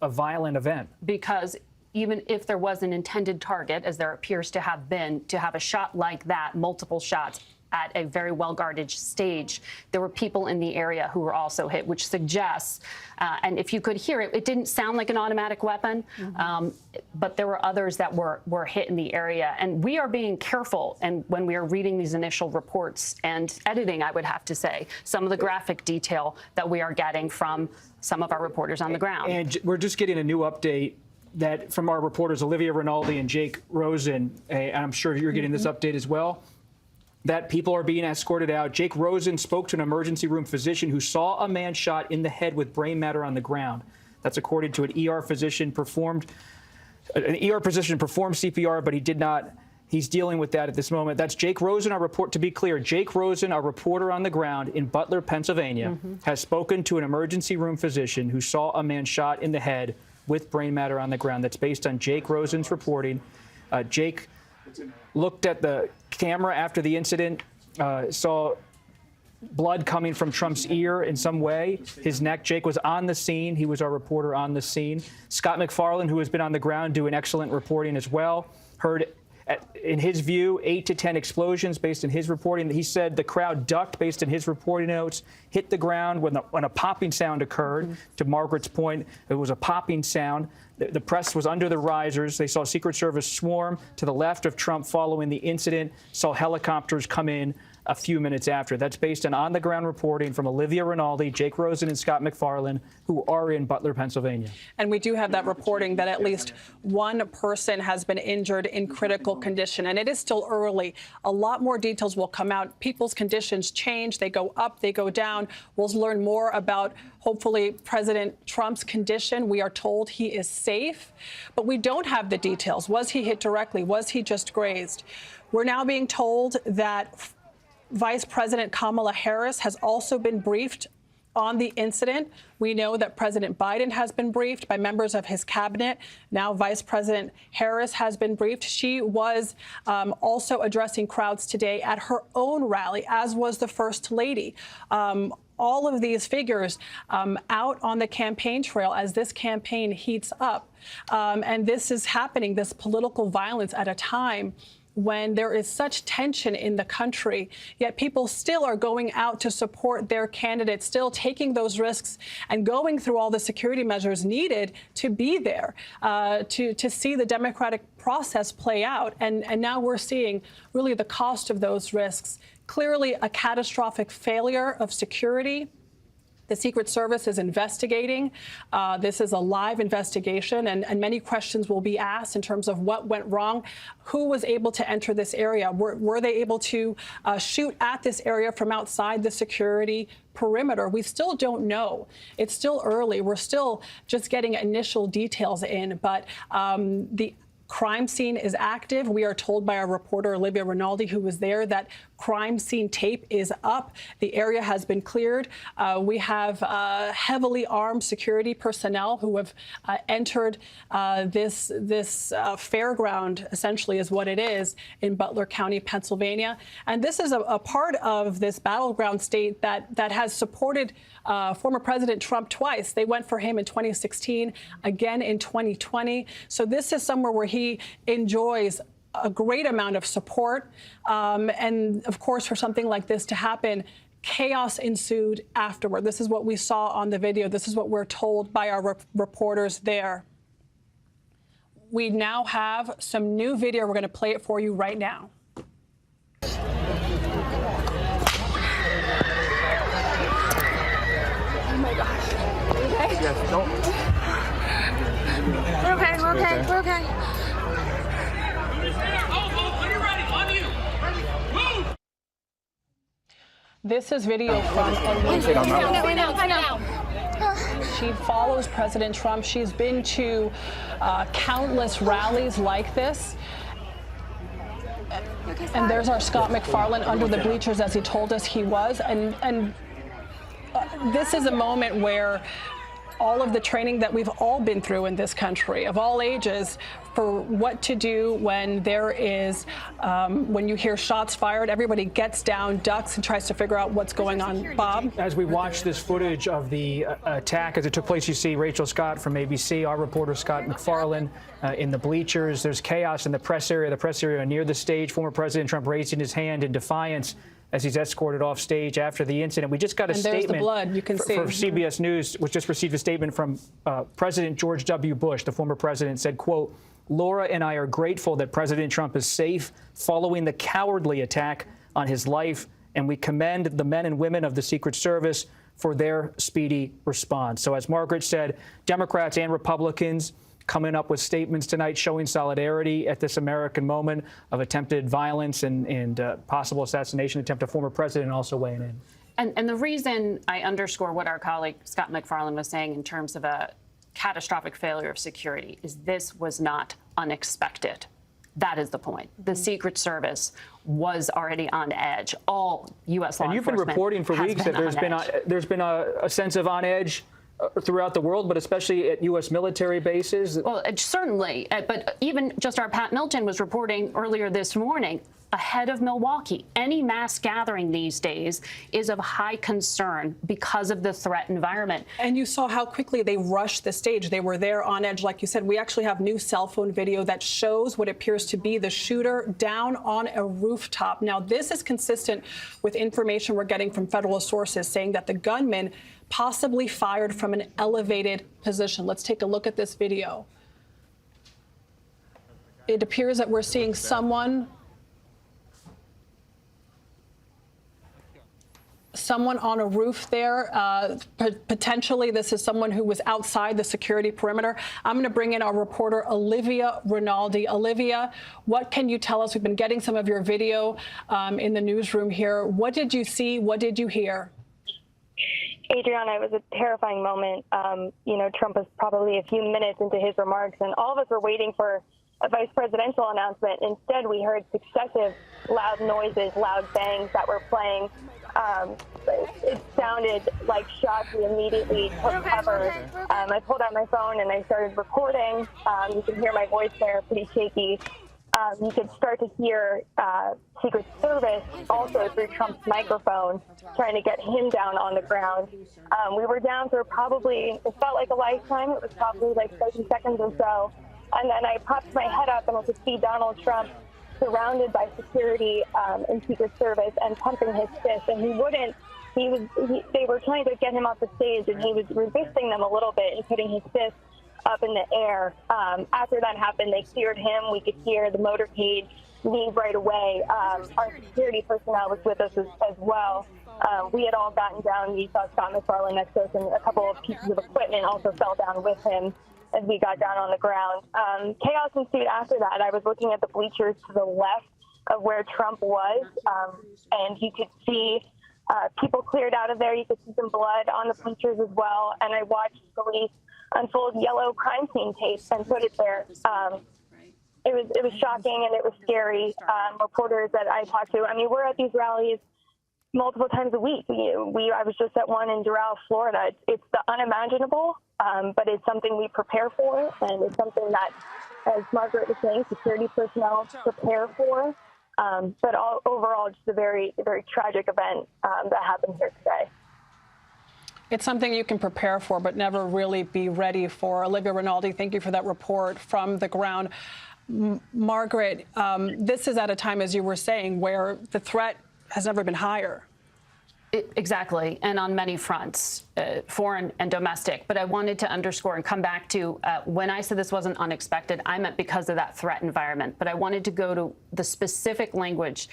Speaker 3: a violent event.
Speaker 7: Because even if there was an intended target, as there appears to have been, to have a shot like that, multiple shots at a very well-guarded stage, there were people in the area who were also hit, which suggests, and if you could hear it, it didn't sound like an automatic weapon, but there were others that were hit in the area. And we are being careful, and when we are reading these initial reports and editing, I would have to say, some of the graphic detail that we are getting from some of our reporters on the ground.
Speaker 3: And we're just getting a new update that from our reporters, Olivia Rinaldi and Jake Rosen, and I'm sure you're getting this update as well, that people are being escorted out. Jake Rosen spoke to an emergency room physician who saw a man shot in the head with brain matter on the ground. That's according to an ER physician performed CPR, but he did not. He's dealing with that at this moment. That's Jake Rosen, to be clear, Jake Rosen, our reporter on the ground in Butler, Pennsylvania, has spoken to an emergency room physician who saw a man shot in the head with brain matter on the ground. That's based on Jake Rosen's reporting. Jake looked at the camera after the incident, saw blood coming from Trump's ear in some way, his neck. Jake was on the scene. He was our reporter on the scene. Scott McFarland, who has been on the ground doing excellent reporting as well, heard, in his view, 8 to 10 explosions based on his reporting. He said the crowd ducked based on his reporting notes, hit the ground when a popping sound occurred. To Margaret's point, it was a popping sound. The press was under the risers. They saw Secret Service swarm to the left of Trump following the incident, saw helicopters come in a few minutes after. That's based on the-ground reporting from Olivia Rinaldi, Jake Rosen, and Scott McFarland, who are in Butler, Pennsylvania.
Speaker 2: And we do have that reporting that at least one person has been injured in critical condition. And it is still early. A lot more details will come out. People's conditions change. They go up, they go down. We'll learn more about, hopefully, President Trump's condition. We are told he is safe, but we don't have the details. Was he hit directly? Was he just grazed? We're now being told that Vice President Kamala Harris has also been briefed on the incident. We know that President Biden has been briefed by members of his cabinet. Now Vice President Harris has been briefed. She was also addressing crowds today at her own rally, as was the First Lady. all of these figures out on the campaign trail as this campaign heats up. And this is happening, this political violence, at a time when there is such tension in the country, yet people still are going out to support their candidates, still taking those risks and going through all the security measures needed to be there, to see the democratic process play out. And now we're seeing really the cost of those risks. Clearly a catastrophic failure of security. The Secret Service is investigating. This is a live investigation, and many questions will be asked in terms of what went wrong. Who was able to enter this area? Were they able to shoot at this area from outside the security perimeter? We still don't know. It's still early. We're still just getting initial details in, but the crime scene is active. We are told by our reporter, Olivia Rinaldi, who was there, that crime scene tape is up. The area has been cleared. We have heavily armed security personnel who have entered this fairground, essentially is what it is, in Butler County, Pennsylvania. And this is a part of this battleground state that has supported former President Trump twice. They went for him in 2016, again in 2020. So this is somewhere where he enjoys a great amount of support. And of course, for something like this to happen, chaos ensued afterward. This is what we saw on the video. This is what we're told by our reporters there. We now have some new video. We're going to play it for you right now.
Speaker 9: Oh my gosh. Okay? Yes, don't. We're okay, we're okay, we're okay.
Speaker 2: This is video from She follows President Trump. She's been to countless rallies like this. And there's our Scott McFarland under the bleachers, as he told us he was. And this is a moment where all of the training that we've all been through in this country, of all ages, for what to do when there is, when you hear shots fired, everybody gets down, ducks, and tries to figure out what's going on. Bob?
Speaker 3: As we watch this footage of the attack as it took place, you see Rachel Scott from ABC, our reporter Scott McFarland in the bleachers. There's chaos in the press area near the stage. Former President Trump raising his hand in defiance as he's escorted off stage after the incident. We just got a statement.
Speaker 2: There's the blood, you can see.
Speaker 3: For CBS News, which just received a statement from President George W. Bush. The former president said, quote, "Laura and I are grateful that President Trump is safe following the cowardly attack on his life, and we commend the men and women of the Secret Service for their speedy response." So as Margaret said, Democrats and Republicans coming up with statements tonight showing solidarity at this American moment of attempted violence and possible assassination attempt of former president also weighing in.
Speaker 7: And the reason I underscore what our colleague Scott McFarland was saying in terms of a catastrophic failure of security is this was not unexpected. That is the point. The Secret Service was already on edge. All U.S. law enforcement. And you've been reporting for weeks that
Speaker 3: there's been a sense of on edge throughout the world, but especially at U.S. military bases?
Speaker 7: Well, certainly. But even just our Pat Milton was reporting earlier this morning, ahead of Milwaukee, any mass gathering these days is of high concern because of the threat environment.
Speaker 2: And you saw how quickly they rushed the stage. They were there on edge. Like you said, we actually have new cell phone video that shows what appears to be the shooter down on a rooftop. Now, this is consistent with information we're getting from federal sources saying that the gunman possibly fired from an elevated position. Let's take a look at this video. It appears that we're seeing someone on a roof there. Potentially, this is someone who was outside the security perimeter. I'm going to bring in our reporter, Olivia Rinaldi. Olivia, what can you tell us? We've been getting some of your video in the newsroom here. What did you see? What did you hear?
Speaker 10: Adriana, it was a terrifying moment. You know, Trump was probably a few minutes into his remarks, and all of us were waiting for a vice presidential announcement. Instead, we heard successive loud noises, loud bangs that were playing. It sounded like shots. We immediately took cover. I pulled out my phone and I started recording. You can hear my voice there, pretty shaky. you could start to hear Secret Service also through Trump's microphone trying to get him down on the ground. We were down for probably, it felt like a lifetime. It was probably like 30 seconds or so. And then I popped my head up and I could see Donald Trump surrounded by security and Secret Service and pumping his fist. And he wouldn't, they were trying to get him off the stage and he was resisting them a little bit and putting his fist up in the air. After that happened, they cleared him. We could hear the motorcade leave right away. Our security personnel was with us as well. We had all gotten down. We saw Scott McFarlane next to us, and a couple of pieces of equipment also fell down with him as we got down on the ground. Chaos ensued after that. I was looking at the bleachers to the left of where Trump was, and you could see people cleared out of there. You could see some blood on the bleachers as well, and I watched police unfold yellow crime scene tape and put it there. It was shocking and it was scary. Reporters that I talked to, I mean, we're at these rallies multiple times a week. I was just at one in Doral, Florida. It's the unimaginable, but it's something we prepare for, and it's something that, as Margaret was saying, security personnel prepare for. But overall, just a very, very tragic event that happened here today.
Speaker 2: It's something you can prepare for, but never really be ready for. Olivia Rinaldi, thank you for that report from the ground. Margaret, this is at a time, as you were saying, where the threat has never been higher.
Speaker 7: Exactly, and on many fronts, foreign and domestic. But I wanted to underscore and come back to when I said this wasn't unexpected, I meant because of that threat environment. But I wanted to go to the specific language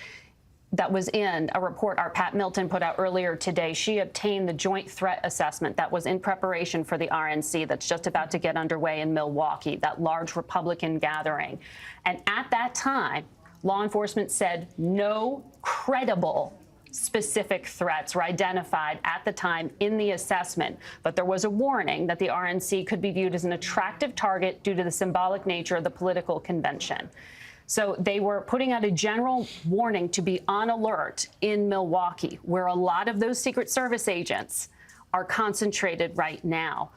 Speaker 7: that was in a report our Pat Milton put out earlier today. She obtained the joint threat assessment that was in preparation for the RNC that's just about to get underway in Milwaukee, that large Republican gathering. And at that time, law enforcement said no credible specific threats were identified at the time in the assessment, but there was a warning that the RNC could be viewed as an attractive target due to the symbolic nature of the political convention. So they were putting out a general warning to be on alert in Milwaukee, where a lot of those Secret Service agents are concentrated right now.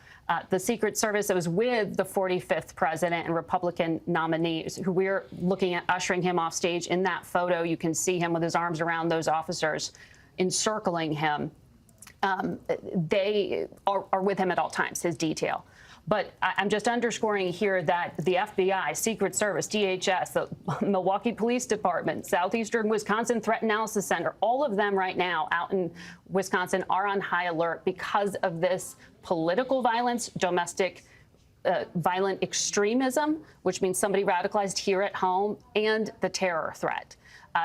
Speaker 7: The Secret Service that was with the 45th president and Republican nominees, who we're looking at ushering him off stage in that photo. You can see him with his arms around those officers encircling him. They are with him at all times, his detail. But I'm just underscoring here that the FBI, Secret Service, DHS, the Milwaukee Police Department, Southeastern Wisconsin Threat Analysis Center, all of them right now out in Wisconsin are on high alert because of this political violence, domestic violent extremism, which means somebody radicalized here at home, and the terror threat.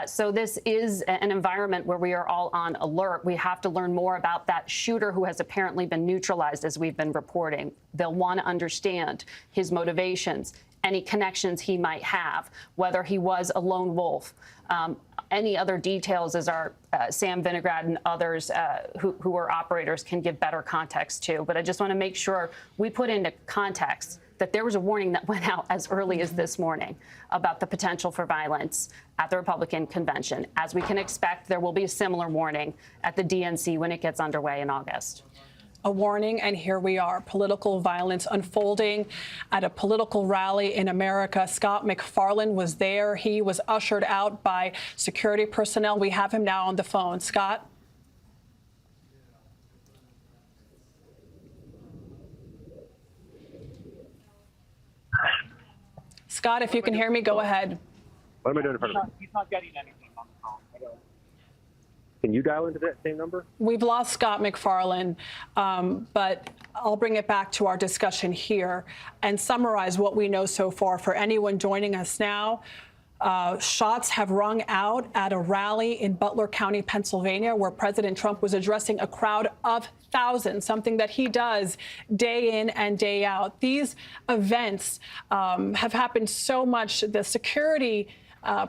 Speaker 7: So this is an environment where we are all on alert. We have to learn more about that shooter who has apparently been neutralized, as we've been reporting. They'll want to understand his motivations, any connections he might have, whether he was a lone wolf. Any other details, as our Sam Vinograd and others who are operators can give better context to. But I just want to make sure we put into context that there was a warning that went out as early as this morning about the potential for violence at the Republican convention. As we can expect, there will be a similar warning at the DNC when it gets underway in August.
Speaker 2: A warning, and here we are. Political violence unfolding at a political rally in America. Scott McFarlane was there. He was ushered out by security personnel. We have him now on the phone. Scott? Scott, if you can hear me, go ahead.
Speaker 5: What am I doing in front of him?
Speaker 1: He's not getting anything on the phone.
Speaker 5: Can you dial into that same number?
Speaker 2: We've lost Scott McFarlane, but I'll bring it back to our discussion here and summarize what we know so far for anyone joining us now. Shots have rung out at a rally in Butler County, Pennsylvania, where President Trump was addressing a crowd of thousands, something that he does day in and day out. These events have happened so much. The security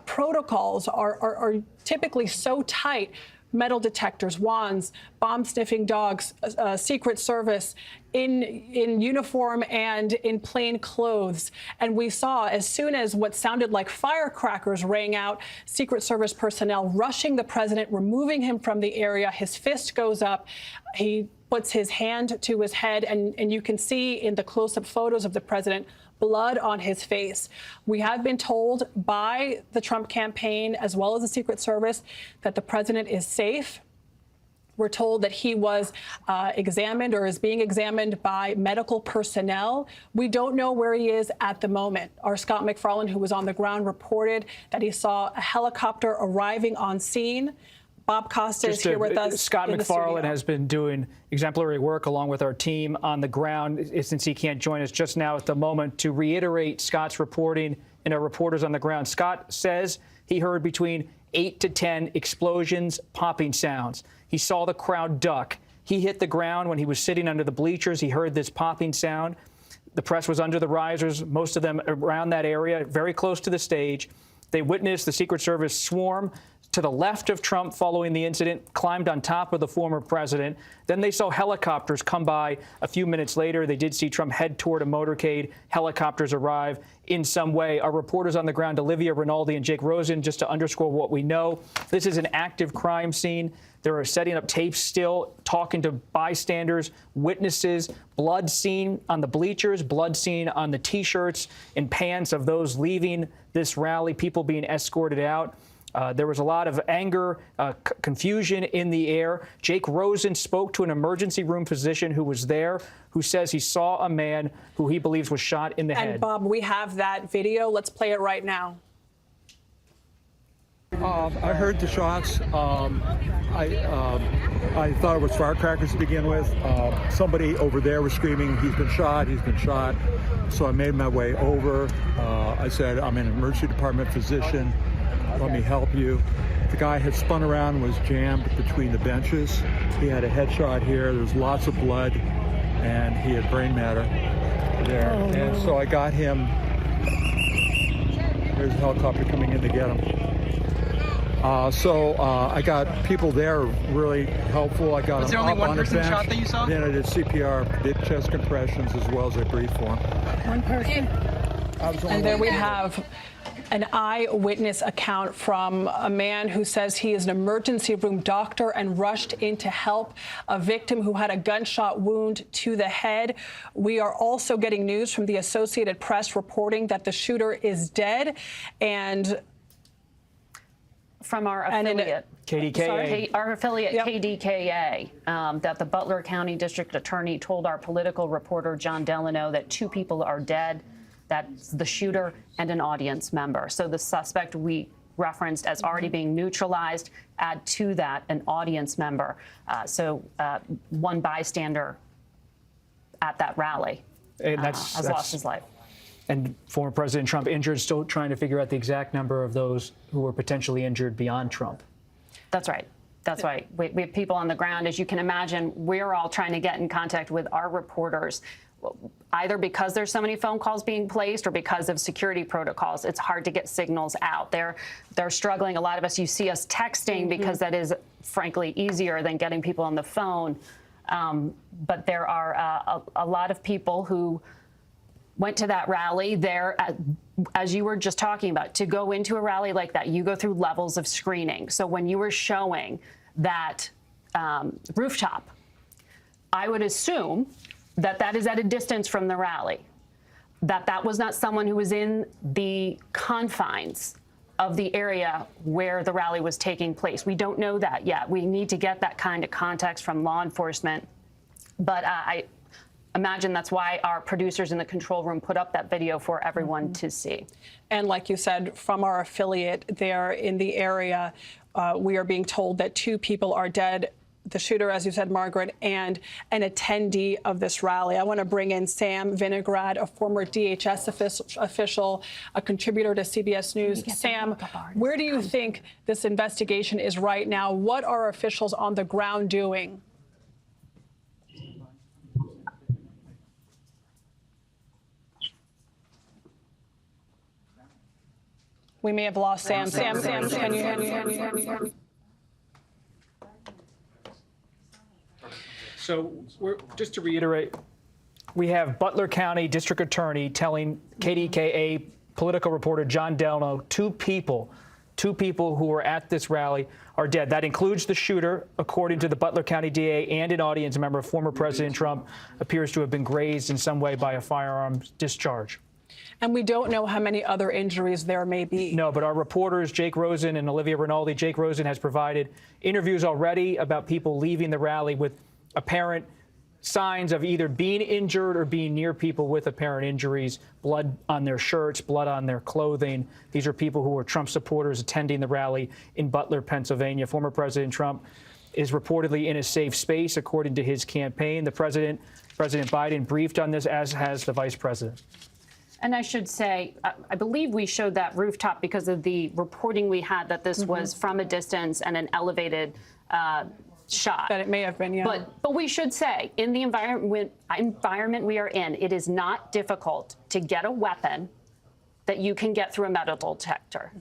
Speaker 2: protocols are typically so tight. Metal detectors, wands, bomb-sniffing dogs, Secret Service in uniform and in plain clothes. And we saw, as soon as what sounded like firecrackers rang out, Secret Service personnel rushing the president, removing him from the area. His fist goes up. He puts his hand to his head, and you can see in the close-up photos of the president blood on his face. We have been told by the Trump campaign, as well as the Secret Service, that the president is safe. We're told that he was examined or is being examined by medical personnel. We don't know where he is at the moment. Our Scott McFarland, who was on the ground, reported that he saw a helicopter arriving on scene. Bob Costa is here with us.
Speaker 3: Scott McFarland has been doing exemplary work along with our team on the ground since he can't join us just now at the moment. To reiterate Scott's reporting and our reporters on the ground, Scott says he heard between 8 to 10 explosions, popping sounds. He saw the crowd duck. He hit the ground when he was sitting under the bleachers. He heard this popping sound. The press was under the risers, most of them around that area, very close to the stage. They witnessed the Secret Service swarm to the left of Trump following the incident, climbed on top of the former president. Then they saw helicopters come by a few minutes later. They did see Trump head toward a motorcade. Helicopters arrive in some way. Our reporters on the ground, Olivia Rinaldi and Jake Rosen, just to underscore what we know, this is an active crime scene. They are setting up tapes still, talking to bystanders, witnesses, blood seen on the bleachers, blood seen on the T-shirts and pants of those leaving this rally, people being escorted out. There was a lot of anger, confusion in the air. Jake Rosen spoke to an emergency room physician who was there, who says he saw a man who he believes was shot in the head.
Speaker 2: And Bob, we have that video. Let's play it right now.
Speaker 11: I heard the shots. I thought it was firecrackers to begin with. Somebody over there was screaming, "He's been shot, he's been shot." So I made my way over. I said, "I'm an emergency department physician. Let me help you." The guy had spun around and was jammed between the benches. He had a headshot here. There was lots of blood, and he had brain matter there. And so I got him. There's a helicopter coming in to get him. I got people there really helpful. I got
Speaker 12: Was there
Speaker 11: him
Speaker 12: only
Speaker 11: up
Speaker 12: one
Speaker 11: on the
Speaker 12: person
Speaker 11: bench.
Speaker 12: shot that you saw?
Speaker 11: Then I did CPR, did chest compressions as well as I breathed for him.
Speaker 2: One person. And there we have an eyewitness account from a man who says he is an emergency room doctor and rushed in to help a victim who had a gunshot wound to the head. We are also getting news from the Associated Press reporting that the shooter is dead, and
Speaker 7: from our affiliate,
Speaker 3: KDKA.
Speaker 7: Our affiliate, KDKA, that the Butler County District Attorney told our political reporter, John Delano, that 2 people are dead. That's the shooter and an audience member. So the suspect we referenced as already being neutralized, add to that an audience member. One bystander at that rally has lost his life.
Speaker 3: And former President Trump injured, still trying to figure out the exact number of those who were potentially injured beyond Trump.
Speaker 7: That's right. That's right. We have people on the ground. As you can imagine, we're all trying to get in contact with our reporters, either because there's so many phone calls being placed or because of security protocols. It's hard to get signals out. They're struggling. A lot of us, you see us texting because that is, frankly, easier than getting people on the phone. But there are a lot of people who went to that rally there, as you were just talking about. To go into a rally like that, you go through levels of screening. So when you were showing that rooftop, I would assume that that is at a distance from the rally, that was not someone who was in the confines of the area where the rally was taking place. We don't know that yet. We need to get that kind of context from law enforcement. But I imagine that's why our producers in the control room put up that video for everyone to see.
Speaker 2: And like you said, from our affiliate there in the area, we are being told that 2 people are dead. The shooter, as you said, Margaret, and an attendee of this rally. I want to bring in Sam Vinograd, a former DHS official, a contributor to CBS News. Sam, where do you think this investigation is right now? What are officials on the ground doing? We may have lost Sam. Sam, can you hear me?
Speaker 3: So just to reiterate, we have Butler County District Attorney telling KDKA political reporter John Delano 2 2 people who were at this rally are dead. That includes the shooter, according to the Butler County DA, and an audience member. Former President Trump appears to have been grazed in some way by a firearm discharge.
Speaker 2: And we don't know how many other injuries there may be.
Speaker 3: No, but our reporters, Jake Rosen and Olivia Rinaldi, Jake Rosen has provided interviews already about people leaving the rally with apparent signs of either being injured or being near people with apparent injuries, blood on their shirts, blood on their clothing. These are people who are Trump supporters attending the rally in Butler, Pennsylvania. Former President Trump is reportedly in a safe space, according to his campaign. The President Biden, briefed on this, as has the Vice President.
Speaker 7: And I should say, I believe we showed that rooftop because of the reporting we had that this was from a distance and an elevated shot.
Speaker 2: That it may have been, yeah.
Speaker 7: But we should say, in the environment we are in, it is not difficult to get a weapon that you can get through a metal detector.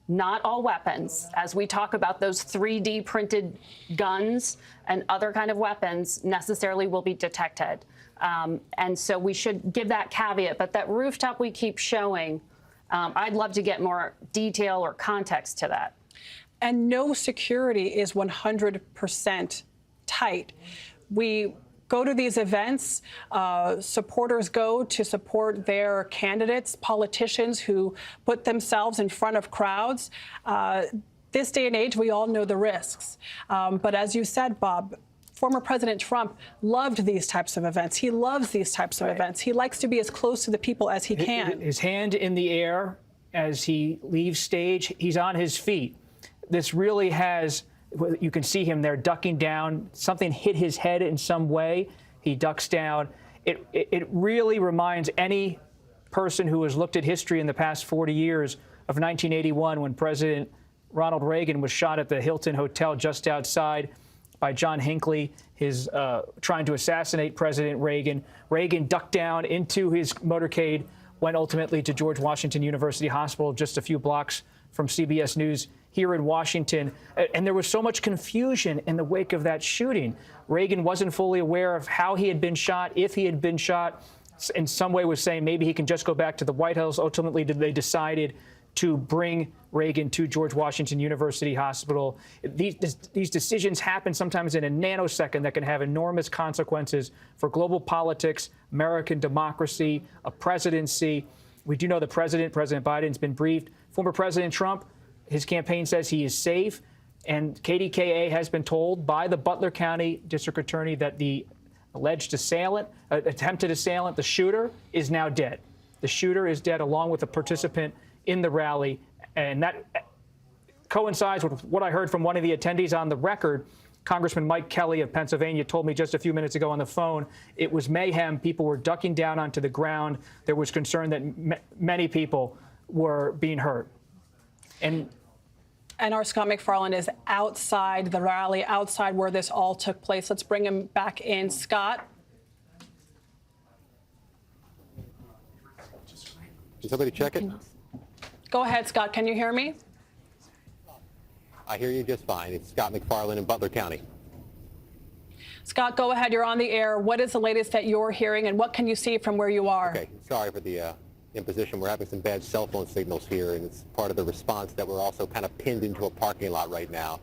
Speaker 7: Not all weapons, as we talk about those 3D printed guns and other kind of weapons, necessarily will be detected. And so we should give that caveat. But that rooftop we keep showing, I'd love to get more detail or context to that.
Speaker 2: And no security is 100% tight. We go to these events, supporters go to support their candidates, politicians who put themselves in front of crowds. This day and age, we all know the risks. But as you said, Bob, former President Trump loved these types of events. He loves these types of events. He likes to be as close to the people as he can.
Speaker 3: His hand in the air as he leaves stage. He's on his feet. This really has, you can see him there ducking down. Something hit his head in some way. He ducks down. It really reminds any person who has looked at history in the past 40 years of 1981 when President Ronald Reagan was shot at the Hilton Hotel just outside by John Hinckley, trying to assassinate President Reagan. Reagan ducked down into his motorcade, went ultimately to George Washington University Hospital, just a few blocks from CBS News here in Washington. And there was so much confusion in the wake of that shooting. Reagan wasn't fully aware of how he had been shot, if he had been shot. In some way was saying maybe he can just go back to the White House. Ultimately, they decided to bring Reagan to George Washington University Hospital. These decisions happen sometimes in a nanosecond that can have enormous consequences for global politics, American democracy, a presidency. We do know the President Biden's been briefed. Former President Trump, his campaign says he is safe. And KDKA has been told by the Butler County District Attorney that the alleged attempted assailant, the shooter, is now dead. The shooter is dead along with a participant in the rally. And that coincides with what I heard from one of the attendees on the record. Congressman Mike Kelly of Pennsylvania told me just a few minutes ago on the phone, it was mayhem. People were ducking down onto the ground. There was concern that many people were being hurt. And
Speaker 2: our Scott McFarland is outside the rally, outside where this all took place. Let's bring him back in. Scott?
Speaker 12: Can somebody check it?
Speaker 2: Go ahead, Scott. Can you hear me?
Speaker 12: I hear you just fine. It's Scott McFarland in Butler County.
Speaker 2: Scott, go ahead. You're on the air. What is the latest that you're hearing, and what can you see from where you are?
Speaker 12: Okay. Sorry for the imposition. We're having some bad cell phone signals here, and it's part of the response that we're also kind of pinned into a parking lot right now.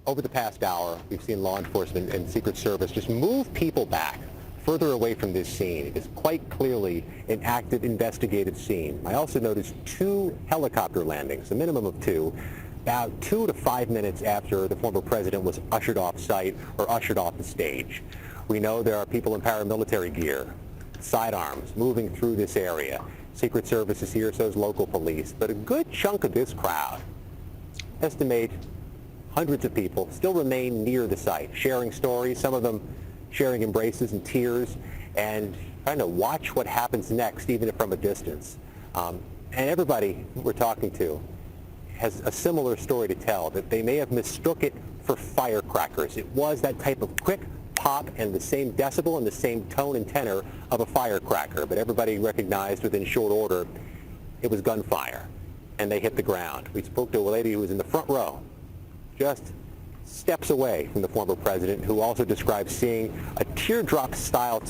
Speaker 12: Over the past hour, we've seen law enforcement and Secret Service just move people back further away from this scene. It is quite clearly an active investigative scene. I also noticed 2 helicopter landings, a minimum of 2, about 2 to 5 minutes after the former president was ushered off site or ushered off the stage. We know there are people in paramilitary gear, sidearms, moving through this area. Secret Service is here, so is local police. But a good chunk of this crowd, estimate hundreds of people, still remain near the site, sharing stories, some of them sharing embraces and tears, and trying to watch what happens next, even from a distance. And everybody we're talking to has a similar story to tell, that they may have mistook it for firecrackers. It was that type of quick pop and the same decibel and the same tone and tenor of a firecracker, but everybody recognized within short order it was gunfire, and they hit the ground. We spoke to a lady who was in the front row, just steps away from the former president, who also described seeing a teardrop-style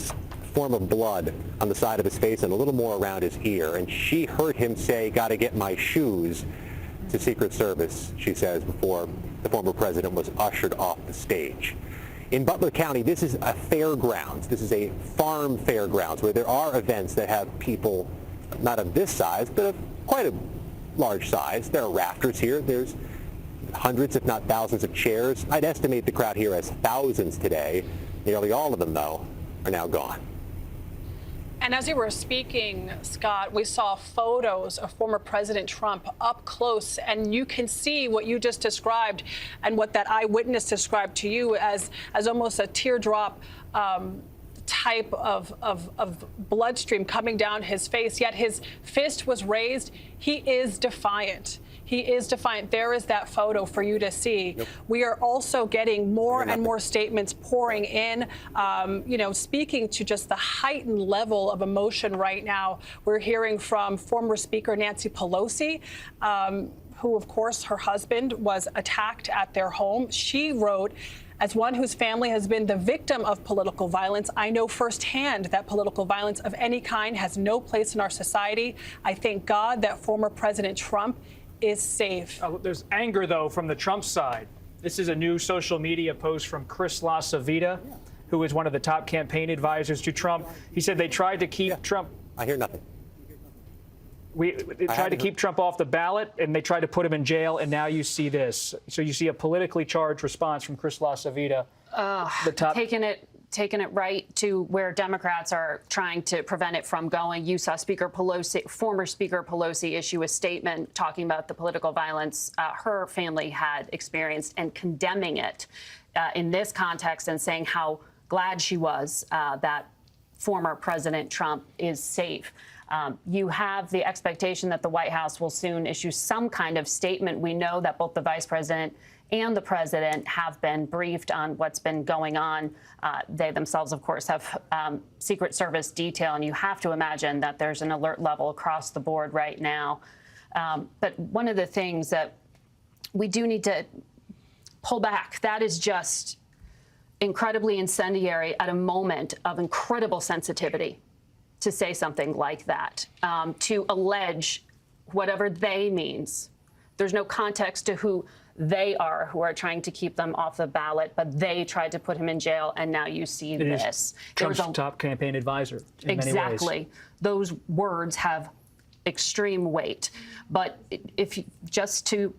Speaker 12: form of blood on the side of his face and a little more around his ear. And she heard him say, "Gotta get my shoes." to Secret Service, she says, before the former president was ushered off the stage. In Butler County, this is a fairgrounds. This is a farm fairgrounds where there are events that have people not of this size, but of quite a large size. There are rafters here. There's hundreds, if not thousands, of chairs. I'd estimate the crowd here as thousands today. Nearly all of them, though, are now gone.
Speaker 2: And as you were speaking, Scott, we saw photos of former President Trump up close, and you can see what you just described and what that eyewitness described to you as almost a teardrop type of bloodstream coming down his face, yet his fist was raised. He is defiant. He is defiant. There is that photo for you to see. Yep. We are also getting more and more statements pouring in, speaking to just the heightened level of emotion right now. We're hearing from former Speaker Nancy Pelosi, who, of course, her husband was attacked at their home. She wrote, "As one whose family has been the victim of political violence, I know firsthand that political violence of any kind has no place in our society. I thank God that former President Trump is safe."
Speaker 3: There's anger, though, from the Trump side. This is a new social media post from Chris LaCivita, who is one of the top campaign advisors to Trump. He said they tried to keep Trump.
Speaker 12: I hear nothing.
Speaker 3: They tried to keep Trump off the ballot, and they tried to put him in jail, and now you see this. So you see a politically charged response from Chris LaCivita.
Speaker 7: Taking it right to where Democrats are trying to prevent it from going. You saw former Speaker Pelosi issue a statement talking about the political violence her family had experienced and condemning it in this context and saying how glad she was that former President Trump is safe. You have the expectation that the White House will soon issue some kind of statement. We know that both the vice president and the president have been briefed on what's been going on. They themselves, of course, have Secret Service detail, and you have to imagine that there's an alert level across the board right now. But one of the things that we do need to pull back, that is just incredibly incendiary at a moment of incredible sensitivity to say something like that, to allege whatever they means. There's no context to who they are who are trying to keep them off the ballot, but they tried to put him in jail, and now you see this.
Speaker 3: Trump's top campaign advisor in many ways.
Speaker 7: Exactly. Those words have extreme weight. But if just to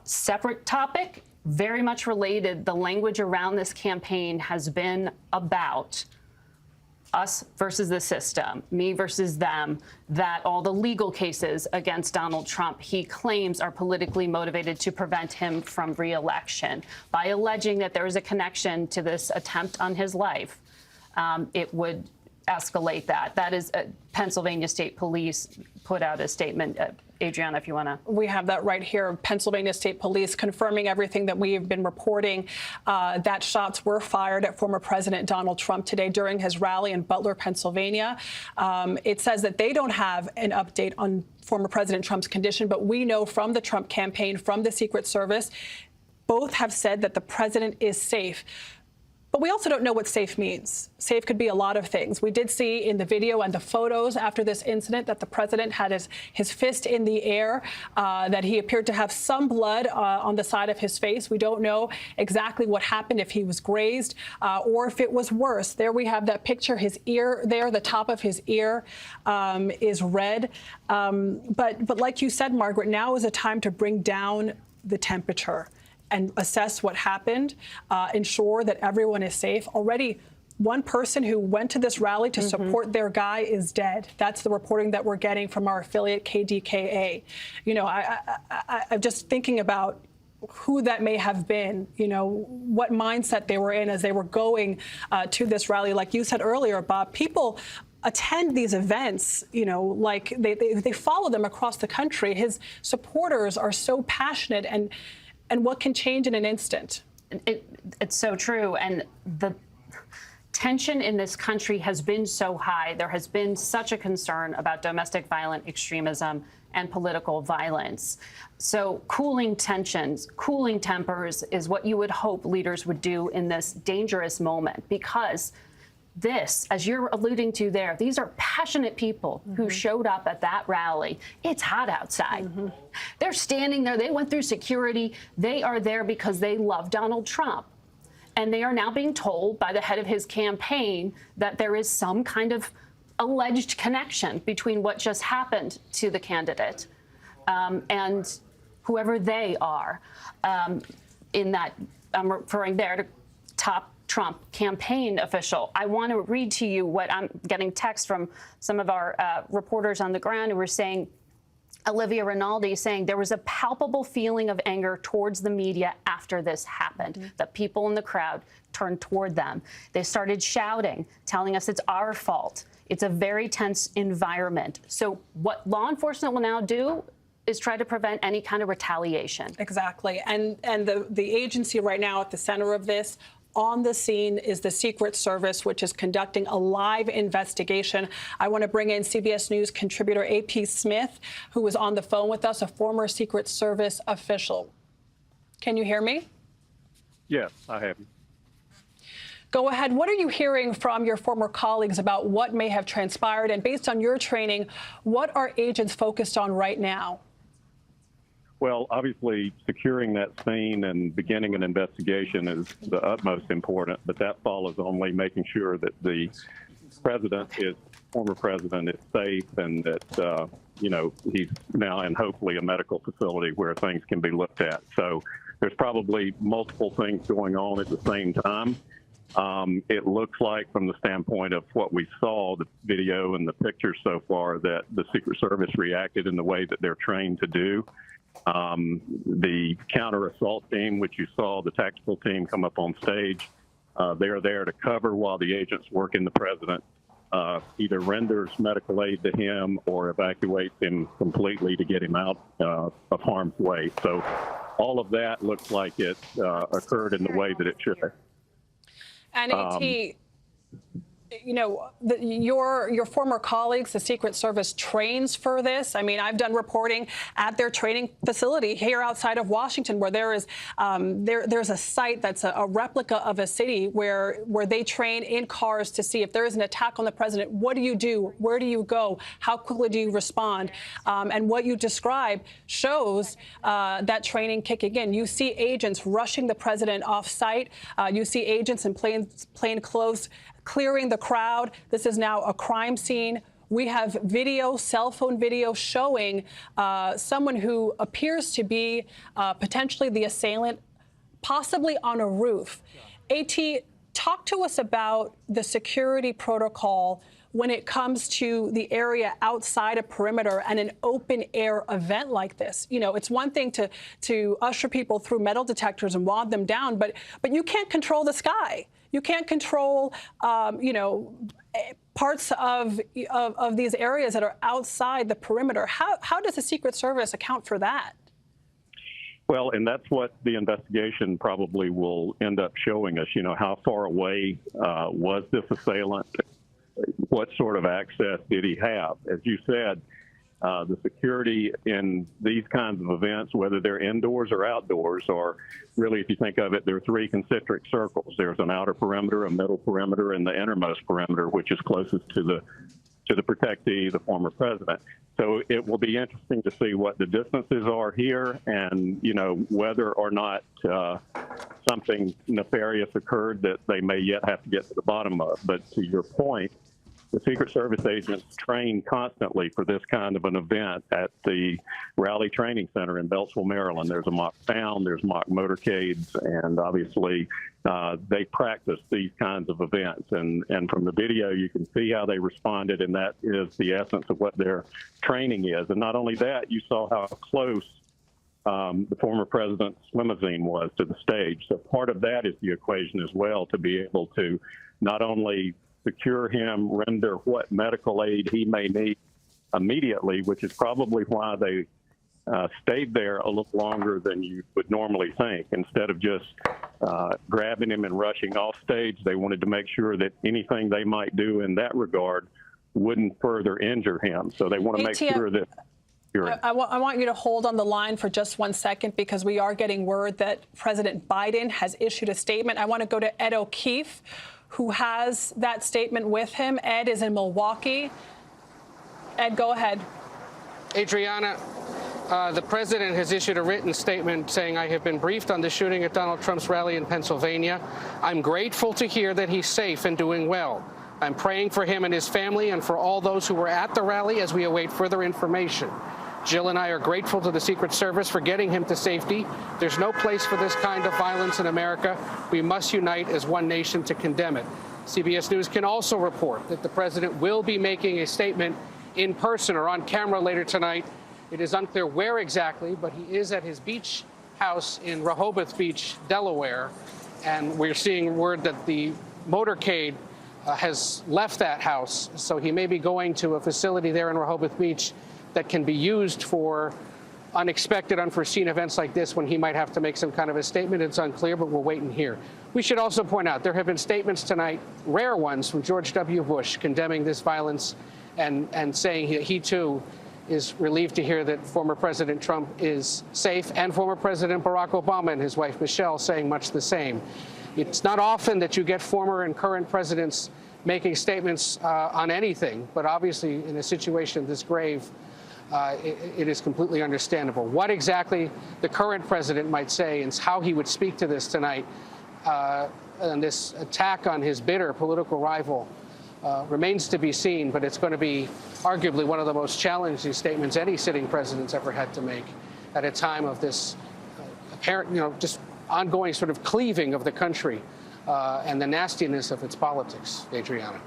Speaker 7: separate topic, very much related, the language around this campaign has been about us versus the system, me versus them, that all the legal cases against Donald Trump he claims are politically motivated to prevent him from re-election. By alleging that there is a connection to this attempt on his life, it would escalate that. That is, Pennsylvania State Police put out a statement. Adriana, if you want to.
Speaker 2: We have that right here. Pennsylvania State Police confirming everything that we have been reporting, that shots were fired at former President Donald Trump today during his rally in Butler, Pennsylvania. It says that they don't have an update on former President Trump's condition, but we know from the Trump campaign, from the Secret Service, both have said that the president is safe. But we also don't know what safe means. Safe could be a lot of things. We did see in the video and the photos after this incident that the president had his fist in the air, that he appeared to have some blood on the side of his face. We don't know exactly what happened, if he was grazed or if it was worse. There we have that picture. His ear there, the top of his ear is red. But like you said, Margaret, now is a time to bring down the temperature and assess what happened, ensure that everyone is safe. Already, one person who went to this rally to support their guy is dead. That's the reporting that we're getting from our affiliate KDKA. You know, I'm just thinking about who that may have been, you know, what mindset they were in as they were going to this rally. Like you said earlier, Bob, people attend these events, you know, like they follow them across the country. His supporters are so passionate, and what can change in an instant?
Speaker 7: It's so true. And the tension in this country has been so high. There has been such a concern about domestic violent extremism and political violence. So cooling tensions, cooling tempers is what you would hope leaders would do in this dangerous moment, because this, as you're alluding to there, these are passionate people who showed up at that rally. It's hot outside. They're standing there. They went through security. They are there because they love Donald Trump. And they are now being told by the head of his campaign that there is some kind of alleged connection between what just happened to the candidate and whoever they are. In that, I'm referring there to top Trump campaign official. I want to read to you what I'm getting text from some of our reporters on the ground who were saying, Olivia Rinaldi saying there was a palpable feeling of anger towards the media after this happened. The people in the crowd turned toward them. They started shouting, telling us it's our fault. It's a very tense environment. So what law enforcement will now do is try to prevent any kind of retaliation.
Speaker 2: Exactly. And the agency right now at the center of this, on the scene, is the Secret Service, which is conducting a live investigation. I want to bring in CBS News contributor AP Smith, who was on the phone with us, a former Secret Service official. Can you hear me?
Speaker 5: Yes, I have you.
Speaker 2: Go ahead. What are you hearing from your former colleagues about what may have transpired? And based on your training, what are agents focused on right now?
Speaker 5: Well, obviously, securing that scene and beginning an investigation is the utmost important, but that follows only making sure that the former president is safe and that, he's now in hopefully a medical facility where things can be looked at. So there's probably multiple things going on at the same time. It looks like, from the standpoint of what we saw, the video and the pictures so far, that the Secret Service reacted in the way that they're trained to do. The counter-assault team, which you saw, the tactical team come up on stage, they're there to cover while the agents working the president, either renders medical aid to him or evacuates him completely to get him out of harm's way. So all of that looks like it occurred in the way that it should.
Speaker 2: And A.T., your former colleagues, the Secret Service trains for this. I mean, I've done reporting at their training facility here outside of Washington, where there is there's a site that's a replica of a city where they train in cars to see if there is an attack on the president. What do you do? Where do you go? How quickly do you respond? And what you describe shows that training kicking in. You see agents rushing the president off site. You see agents in plain clothes clearing the crowd. This is now a crime scene. We have video, cell phone video, showing someone who appears to be potentially the assailant, possibly on a roof. A.T., talk to us about the security protocol when it comes to the area outside a perimeter and an open-air event like this. It's one thing to usher people through metal detectors and wad them down, but you can't control the sky. You can't control, parts of these areas that are outside the perimeter. How does the Secret Service account for that?
Speaker 5: Well, and that's what the investigation probably will end up showing us. How far away was this assailant? What sort of access did he have? As you said, the security in these kinds of events, whether they're indoors or outdoors, or really, if you think of it, there are three concentric circles. There's an outer perimeter, a middle perimeter, and the innermost perimeter, which is closest to the protectee, the former president. So it will be interesting to see what the distances are here, and whether or not something nefarious occurred that they may yet have to get to the bottom of. But to your point, the Secret Service agents train constantly for this kind of an event at the Rally Training Center in Beltsville, Maryland. There's a mock pound, there's mock motorcades, and obviously they practice these kinds of events. And from the video, you can see how they responded, and that is the essence of what their training is. And not only that, you saw how close the former president's limousine was to the stage. So part of that is the equation as well, to be able to not only secure him, render what medical aid he may need immediately, which is probably why they stayed there a little longer than you would normally think. Instead of just grabbing him and rushing off stage, they wanted to make sure that anything they might do in that regard wouldn't further injure him. So they want to make sure that
Speaker 2: I want you to hold on the line for just 1 second, because we are getting word that President Biden has issued a statement. I want to go to Ed O'Keefe, who has that statement with him. Ed is in Milwaukee. Ed, go ahead.
Speaker 4: Adriana, the president has issued a written statement saying, I have been briefed on the shooting at Donald Trump's rally in Pennsylvania. I'm grateful to hear that he's safe and doing well. I'm praying for him and his family and for all those who were at the rally as we await further information. Jill and I are grateful to the Secret Service for getting him to safety. There's no place for this kind of violence in America. We must unite as one nation to condemn it. CBS News can also report that the president will be making a statement in person or on camera later tonight. It is unclear where exactly, but he is at his beach house in Rehoboth Beach, Delaware. And we're seeing word that the motorcade has left that house. So he may be going to a facility there in Rehoboth Beach that can be used for unexpected, unforeseen events like this when he might have to make some kind of a statement. It's unclear, but we'll wait and hear. We should also point out there have been statements tonight, rare ones, from George W. Bush condemning this violence and saying he too is relieved to hear that former President Trump is safe, and former President Barack Obama and his wife Michelle saying much the same. It's not often that you get former and current presidents making statements on anything, but obviously in a situation this grave, it is completely understandable. What exactly the current president might say and how he would speak to this tonight and this attack on his bitter political rival remains to be seen, but it's going to be arguably one of the most challenging statements any sitting president's ever had to make at a time of this apparent, just ongoing sort of cleaving of the country and the nastiness of its politics, Adriana.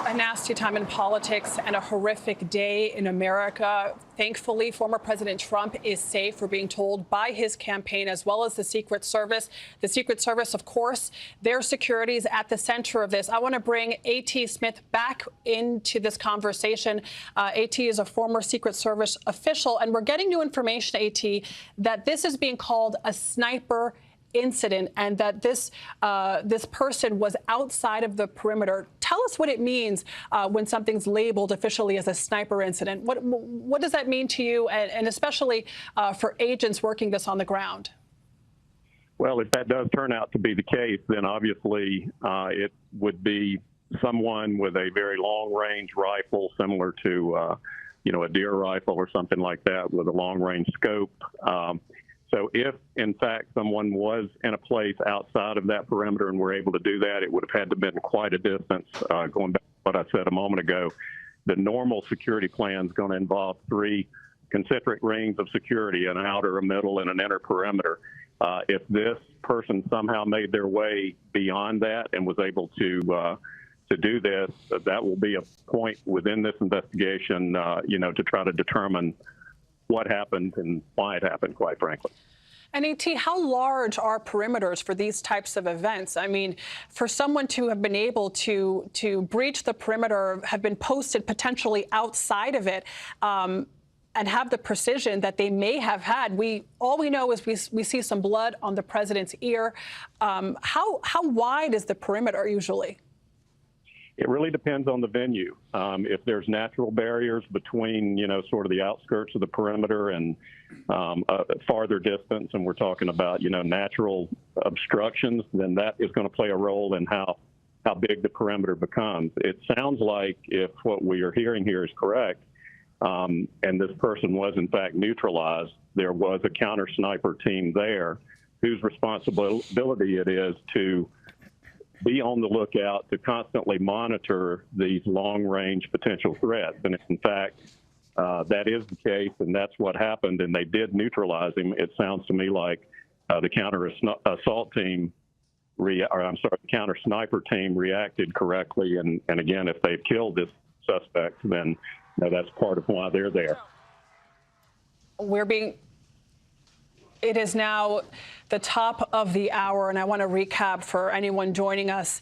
Speaker 2: A nasty time in politics and a horrific day in America. Thankfully, former President Trump is safe. We're being told by his campaign as well as the Secret Service. The Secret Service, of course, their security is at the center of this. I want to bring A.T. Smith back into this conversation. A.T. is a former Secret Service official, and we're getting new information, A.T., that this is being called a sniper incident and that this person was outside of the perimeter. Tell us what it means when something's labeled officially as a sniper incident. What does that mean to you, and especially for agents working this on the ground?
Speaker 13: Well, if that does turn out to be the case, then obviously it would be someone with a very long-range rifle, similar to a deer rifle or something like that, with a long-range scope. So if, in fact, someone was in a place outside of that perimeter and were able to do that, it would have had to have been quite a distance. Going back to what I said a moment ago, the normal security plan is going to involve 3 concentric rings of security, an outer, a middle, and an inner perimeter. If this person somehow made their way beyond that and was able to do this, that will be a point within this investigation, to try to determine what happened and why it happened, quite frankly.
Speaker 2: And A.T., how large are perimeters for these types of events? I mean, for someone to have been able to breach the perimeter, have been posted potentially outside of it, and have the precision that they may have had. All we know is we see some blood on the president's ear. How wide is the perimeter usually?
Speaker 13: It really depends on the venue. If there's natural barriers between, sort of the outskirts of the perimeter and a farther distance, and we're talking about, natural obstructions, then that is going to play a role in how big the perimeter becomes. It sounds like, if what we are hearing here is correct, and this person was in fact neutralized, there was a counter sniper team there whose responsibility it is to be on the lookout to constantly monitor these long-range potential threats. And if, in fact, that is the case, and that's what happened, and they did neutralize him, it sounds to me like the counter-assault team, the counter-sniper team reacted correctly. And again, if they've killed this suspect, then that's part of why they're there.
Speaker 2: It is now the top of the hour, and I want to recap for anyone joining us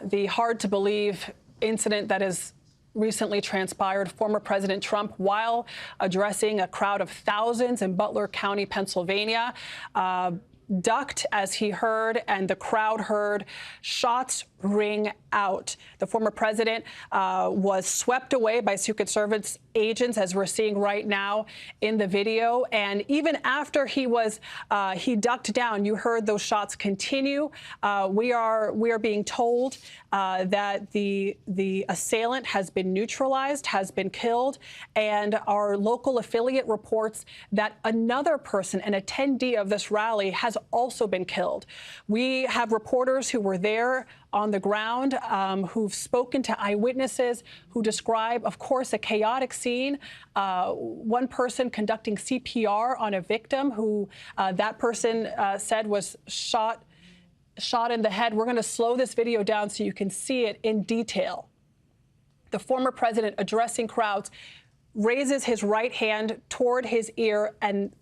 Speaker 2: the hard-to-believe incident that has recently transpired. Former President Trump, while addressing a crowd of thousands in Butler County, Pennsylvania, ducked as he heard and the crowd heard shots ring out. The former president was swept away by Secret Service agents, as we're seeing right now in the video. And even after he ducked down, you heard those shots continue. We are being told that the assailant has been neutralized, has been killed, and our local affiliate reports that another person, an attendee of this rally, has also been killed. We have reporters who were there on the ground, who've spoken to eyewitnesses who describe, of course, a chaotic scene. One person conducting CPR on a victim who that person said was shot in the head. We're going to slow this video down so you can see it in detail. The former president, addressing crowds, raises his right hand toward his ear and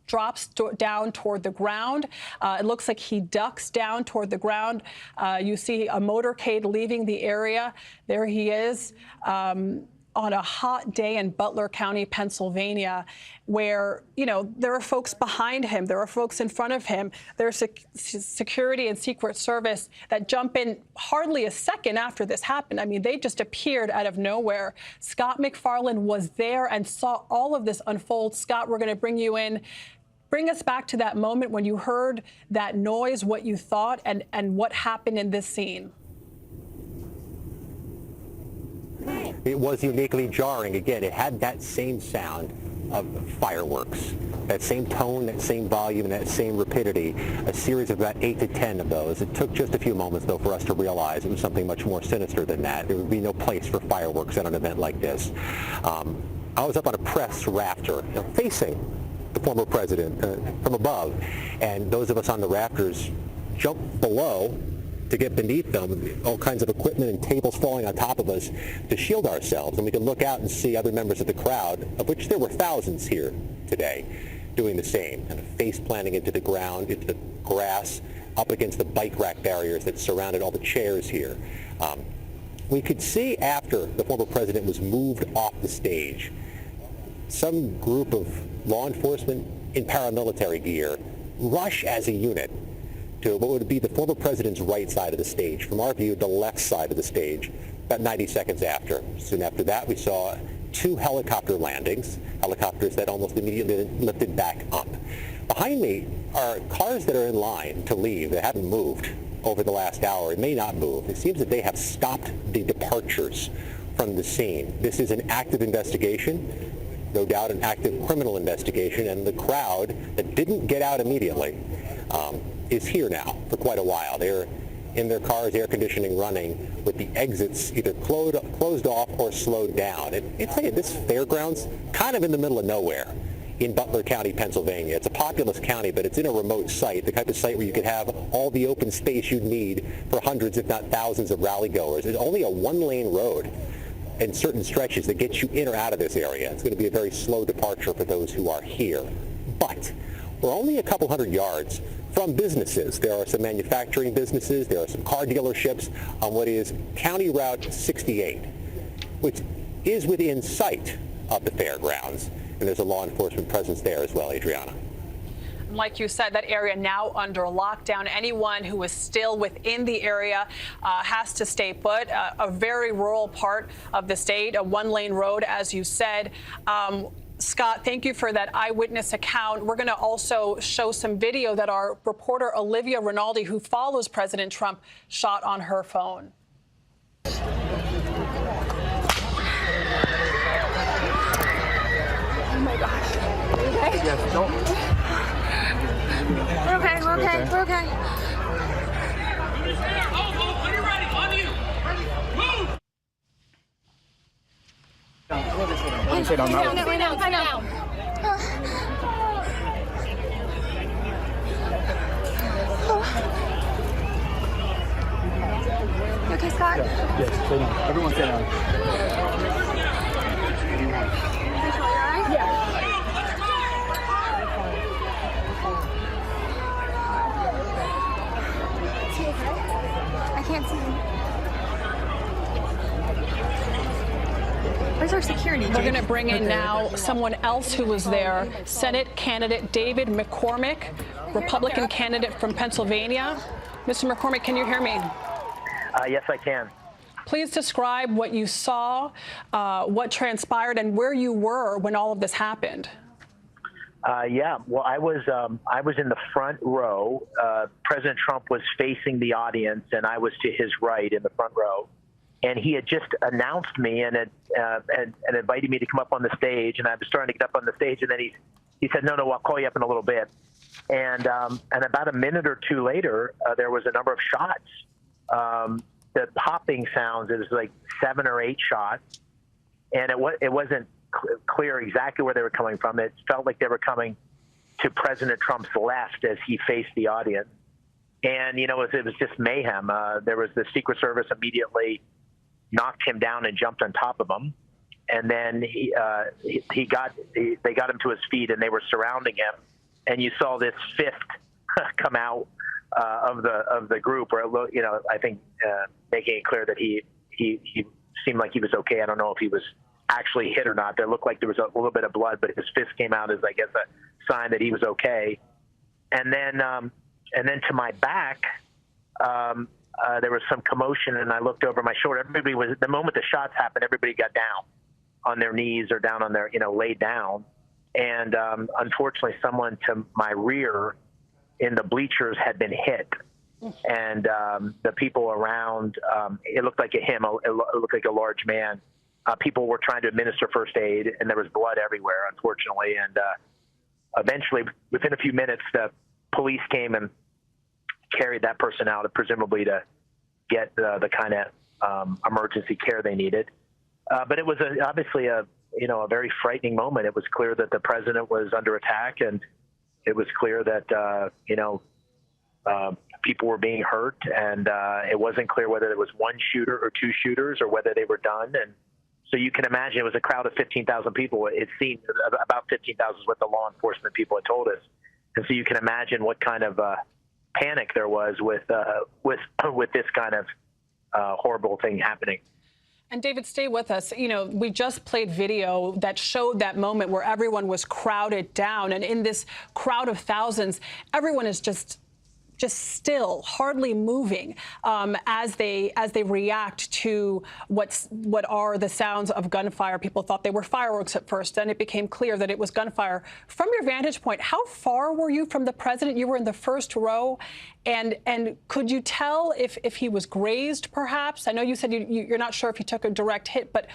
Speaker 2: drops down toward the ground. It looks like he ducks down toward the ground. You see a motorcade leaving the area. There he is on a hot day in Butler County, Pennsylvania, where, you know, there are folks behind him. There are folks in front of him. There's security and Secret Service that jump in hardly a second after this happened. I mean, they just appeared out of nowhere. Scott McFarland was there and saw all of this unfold. Scott, we're going to bring you in. Bring us back to that moment when you heard that noise, what you thought, and what happened in this scene.
Speaker 12: It was uniquely jarring. Again, it had that same sound of fireworks, that same tone, that same volume, and that same rapidity, a series of about 8 to 10 of those. It took just a few moments, though, for us to realize it was something much more sinister than that. There would be no place for fireworks at an event like this. I was up on a press rafter, facing the former president from above, and those of us on the rafters jumped below to get beneath them, with all kinds of equipment and tables falling on top of us to shield ourselves. And we could look out and see other members of the crowd, of which there were thousands here today, doing the same, kind of face planting into the ground, into the grass, up against the bike rack barriers that surrounded all the chairs here. We could see after the former president was moved off the stage, some group of law enforcement in paramilitary gear rush as a unit to what would be the former president's right side of the stage. From our view, the left side of the stage, about 90 seconds after. Soon after that, we saw 2 helicopter landings, helicopters that almost immediately lifted back up. Behind me are cars that are in line to leave that haven't moved over the last hour. It may not move. It seems that they have stopped the departures from the scene. This is an active investigation, no doubt an active criminal investigation, and the crowd that didn't get out immediately is here now for quite a while. They're in their cars, air conditioning running, with the exits either closed off or slowed down. It's like this fairgrounds kind of in the middle of nowhere in Butler County, Pennsylvania. It's a populous county, but it's in a remote site, the type of site where you could have all the open space you'd need for hundreds, if not thousands, of rally goers. There's only a 1-lane road in certain stretches that gets you in or out of this area. It's going to be a very slow departure for those who are here. But we're only a couple hundred yards from businesses. There are some manufacturing businesses, there are some car dealerships on what is County Route 68, which is within sight of the fairgrounds. And there's a law enforcement presence there as well, Adriana.
Speaker 2: Like you said, that area now under lockdown. Anyone who is still within the area has to stay put. A very rural part of the state, a 1-lane road, as you said. Scott, thank you for that eyewitness account. We're going to also show some video that our reporter Olivia Rinaldi, who follows President Trump, shot on her phone.
Speaker 9: Oh my gosh. Are you okay?
Speaker 14: Yes, don't.
Speaker 9: We're okay, we're okay, we're okay.
Speaker 14: When you're ready, on you. Move!
Speaker 9: Sit down now. Sit down. You okay, Scott?
Speaker 14: Yes, sit down. Everyone sit down.
Speaker 9: Yeah. Is he okay? I can't see him. Where's our security?
Speaker 2: We're going to bring in now someone else who was there, Senate candidate David McCormick, Republican candidate from Pennsylvania. Mr. McCormick, can you hear me?
Speaker 15: Yes, I can.
Speaker 2: Please describe what you saw, what transpired, and where you were when all of this happened.
Speaker 15: Yeah, well, I was in the front row. President Trump was facing the audience, and I was to his right in the front row. And he had just announced me and invited me to come up on the stage. And I was starting to get up on the stage, and then he said, "No, I'll call you up in a little bit." And about a minute or two later, there was a number of shots. The popping sounds, it was like 7 or 8 shots, and it wasn't clear exactly where they were coming from. It felt like they were coming to President Trump's left as he faced the audience. And, you know, it was just mayhem. There was the Secret Service immediately knocked him down and jumped on top of him. And then they got him to his feet, and they were surrounding him. And you saw this fifth come out of the group, or, you know, I think making it clear that he seemed like he was okay. I don't know if he was actually hit or not. There looked like there was a little bit of blood, but his fist came out as, I guess, a sign that he was okay. And then to my back, there was some commotion, and I looked over my shoulder. Everybody was, the moment the shots happened, everybody got down on their knees or down on their, you know, laid down. And unfortunately, someone to my rear in the bleachers had been hit. And the people around, it looked like it looked like a large man. People were trying to administer first aid, and there was blood everywhere, unfortunately. And eventually, within a few minutes, the police came and carried that person out, presumably to get the kind of emergency care they needed. But it was obviously a very frightening moment. It was clear that the president was under attack, and it was clear that people were being hurt, and it wasn't clear whether there was one shooter or two shooters or whether they were done. And so you can imagine it was a crowd of 15,000 people. It seemed about 15,000 is what the law enforcement people had told us. And so you can imagine what kind of panic there was with this kind of horrible thing happening.
Speaker 2: And David, stay with us. You know, we just played video that showed that moment where everyone was crowded down, and in this crowd of thousands, everyone is just still, hardly moving as they react to what are the sounds of gunfire. People thought they were fireworks at first, then it became clear that it was gunfire. From your vantage point, how far were you from the president? You were in the first row, and could you tell if he was grazed, perhaps? I know you said you're not sure if he took a direct hit, but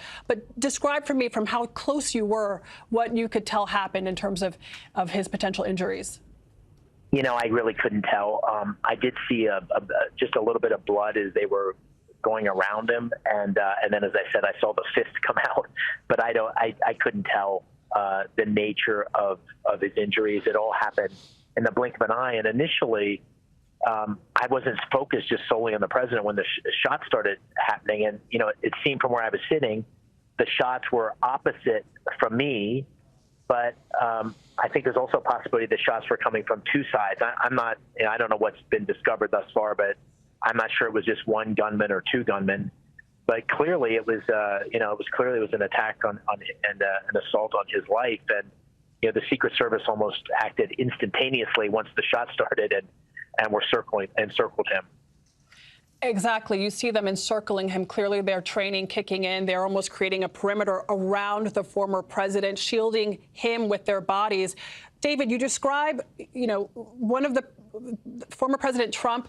Speaker 2: describe for me, from how close you were, what you could tell happened in terms of his potential injuries.
Speaker 15: You know, I really couldn't tell. I did see just a little bit of blood as they were going around him, and then, as I said, I saw the fist come out. But I couldn't tell the nature of his injuries. It all happened in the blink of an eye. And initially, I wasn't focused just solely on the president when the shots started happening. And you know, it seemed from where I was sitting, the shots were opposite from me. But I think there's also a possibility the shots were coming from two sides. I'm not, you know, I don't know what's been discovered thus far, but I'm not sure it was just one gunman or two gunmen. But clearly it was, it was an attack on and an assault on his life. And, you know, the Secret Service almost acted instantaneously once the shot started and were encircled him.
Speaker 2: Exactly. You see them encircling him. Clearly, their training kicking in. They're almost creating a perimeter around the former president, shielding him with their bodies. David, you describe, you know, one of the former President Trump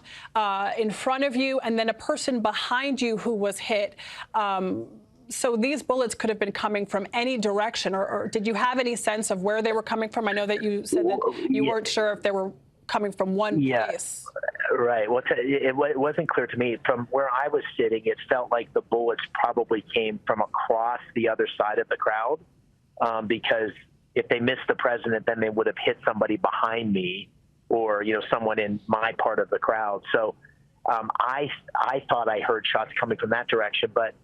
Speaker 2: in front of you, and then a person behind you who was hit. So these bullets could have been coming from any direction, or did you have any sense of where they were coming from? I know that you said that you weren't sure if they were coming from one place.
Speaker 15: Right. Well, it wasn't clear to me. From where I was sitting, it felt like the bullets probably came from across the other side of the crowd, because if they missed the president, then they would have hit somebody behind me or, you know, someone in my part of the crowd. So I thought I heard shots coming from that direction, but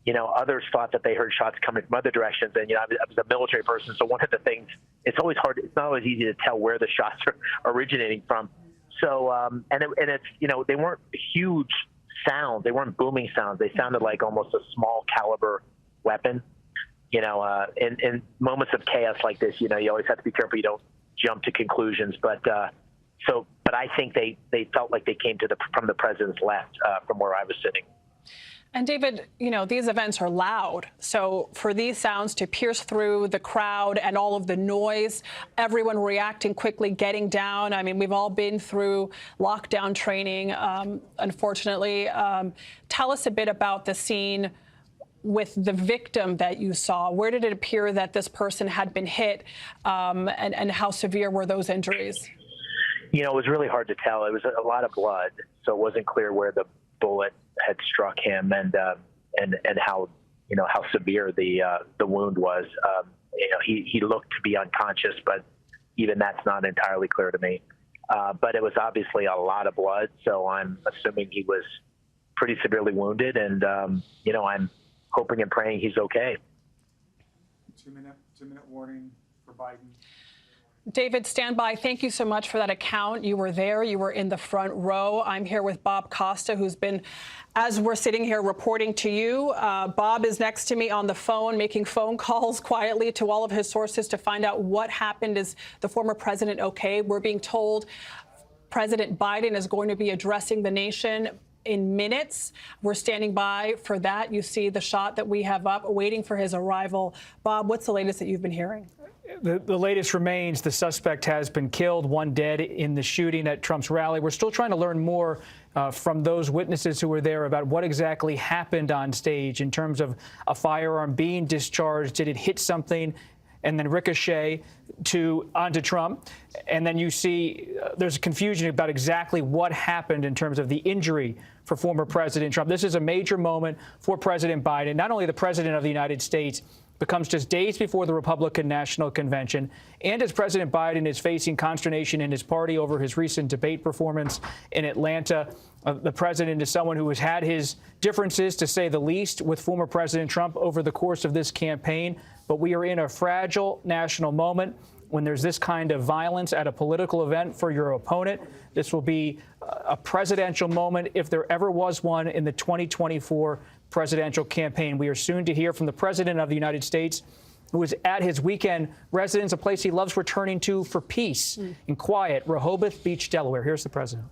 Speaker 15: you know, others thought that they heard shots coming from other directions. And, you know, I was a military person, so one of the things, it's always hard, it's not always easy to tell where the shots are originating from. So, and it's, you know, they weren't huge sounds. They weren't booming sounds. They sounded like almost a small caliber weapon. You know, in moments of chaos like this, you know, you always have to be careful you don't jump to conclusions. But But I think they felt like they came from the president's left from where I was sitting.
Speaker 2: And David, you know, these events are loud. So for these sounds to pierce through the crowd and all of the noise, everyone reacting quickly, getting down. I mean, we've all been through lockdown training, unfortunately. Tell us a bit about the scene with the victim that you saw. Where did it appear that this person had been hit, and how severe were those injuries?
Speaker 15: You know, it was really hard to tell. It was a lot of blood, so it wasn't clear where the bullet had struck him and how, you know, how severe the wound was. You know, he looked to be unconscious, but even that's not entirely clear to me. But it was obviously a lot of blood, so I'm assuming he was pretty severely wounded, and you know, I'm hoping and praying he's okay.
Speaker 16: 2-minute warning for Biden.
Speaker 2: David, stand by. Thank you so much for that account. You were there. You were in the front row. I'm here with Bob Costa, who's been, as we're sitting here, reporting to you. Bob is next to me on the phone, making phone calls quietly to all of his sources to find out what happened. Is the former president okay? We're being told President Biden is going to be addressing the nation in minutes. We're standing by for that. You see the shot that we have up, waiting for his arrival. Bob, what's the latest that you've been hearing?
Speaker 3: The latest remains the suspect has been killed, one dead in the shooting at Trump's rally. We're still trying to learn more from those witnesses who were there about what exactly happened on stage in terms of a firearm being discharged. Did it hit something and then ricochet onto Trump? And then you see there's confusion about exactly what happened in terms of the injury for former President Trump. This is a major moment for President Biden, not only the president of the United States, becomes just days before the Republican National Convention, and as President Biden is facing consternation in his party over his recent debate performance in Atlanta. The president is someone who has had his differences, to say the least, with former President Trump over the course of this campaign. But we are in a fragile national moment when there's this kind of violence at a political event for your opponent. This will be a presidential moment, if there ever was one, in the 2024 presidential campaign. We are soon to hear from the President of the United States, who is at his weekend residence, a place he loves returning to for peace and quiet, Rehoboth Beach, Delaware. Here's the president.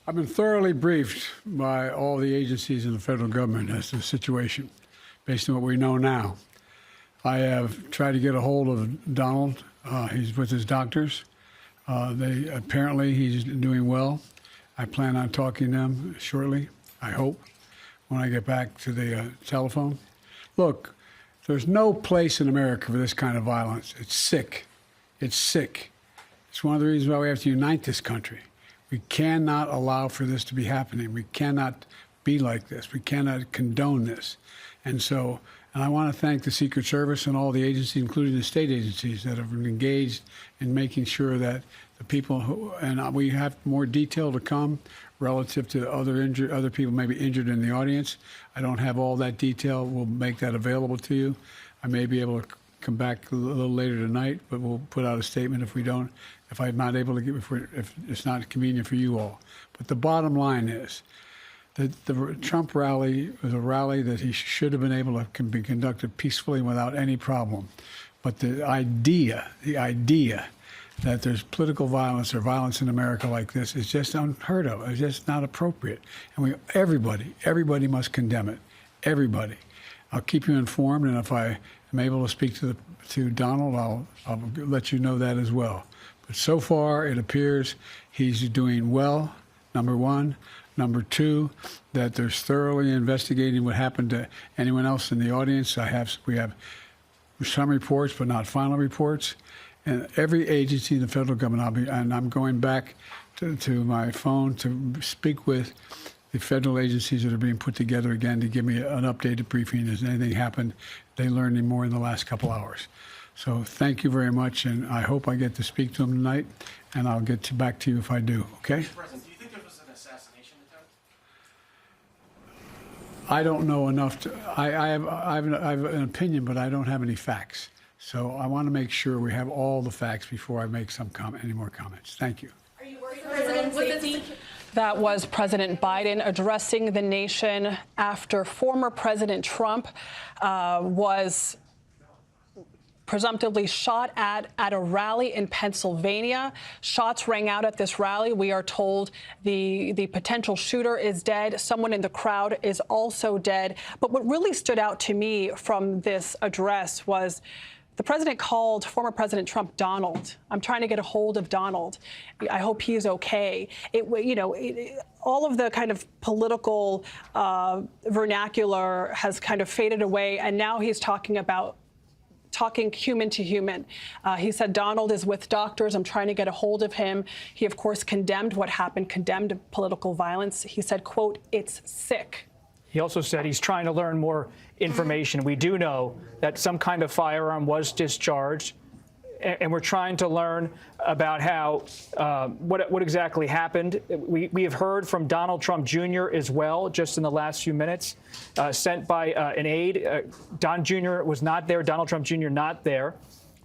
Speaker 16: I've been thoroughly briefed by all the agencies in the federal government as to the situation, based on what we know now. I have tried to get a hold of Donald. He's with his doctors. Apparently he's doing well. I plan on talking to them shortly, I hope, when I get back to the telephone. Look, there's no place in America for this kind of violence. It's sick. It's sick. It's one of the reasons why we have to unite this country. We cannot allow for this to be happening. We cannot be like this. We cannot condone this. And I want to thank the Secret Service and all the agencies, including the state agencies, that have been engaged in making sure that the people who, and we have more detail to come relative to other people maybe injured in the audience. I don't have all that detail. We'll make that available to you. I may be able to come back a little later tonight, but we'll put out a statement if I'm not able to if it's not convenient for you all. But the bottom line is that the Trump rally was a rally that he should have been able to be conducted peacefully without any problem. But the idea that there's political violence or violence in America like this is just unheard of. It's just not appropriate. And everybody must condemn it. Everybody. I'll keep you informed, and if I am able to speak to Donald, I'll let you know that as well. But so far, it appears he's doing well, number one. Number two, that they're thoroughly investigating what happened to anyone else in the audience. We have some reports, but not final reports. And every agency in the federal government, I'm going back to my phone to speak with the federal agencies that are being put together again to give me an updated briefing. Has anything happened? They learned any more in the last couple hours. So thank you very much, and I hope I get to speak to them tonight, and I'll get back to you if I do, okay?
Speaker 14: Mr. President, do you think there was an assassination attempt?
Speaker 16: I don't know enough to, I have an opinion, but I don't have any facts. So I want to make sure we have all the facts before I make any more comments. Thank you.
Speaker 2: Are you worried about President safety? That was President Biden addressing the nation after former President Trump was presumptively shot at a rally in Pennsylvania. Shots rang out at this rally. We are told the potential shooter is dead. Someone in the crowd is also dead. But what really stood out to me from this address was the president called former President Trump Donald. I'm trying to get a hold of Donald. I hope he's okay. All of the kind of political vernacular has kind of faded away, and now he's talking human to human. He said Donald is with doctors. I'm trying to get a hold of him. He, of course, condemned what happened, condemned political violence. He said, quote, "It's sick."
Speaker 3: He also said he's trying to learn more information. We do know that some kind of firearm was discharged, and we're trying to learn about how what exactly happened. We have heard from Donald Trump Jr. as well, just in the last few minutes, sent by an aide. Don Jr. was not there. Donald Trump Jr. not there.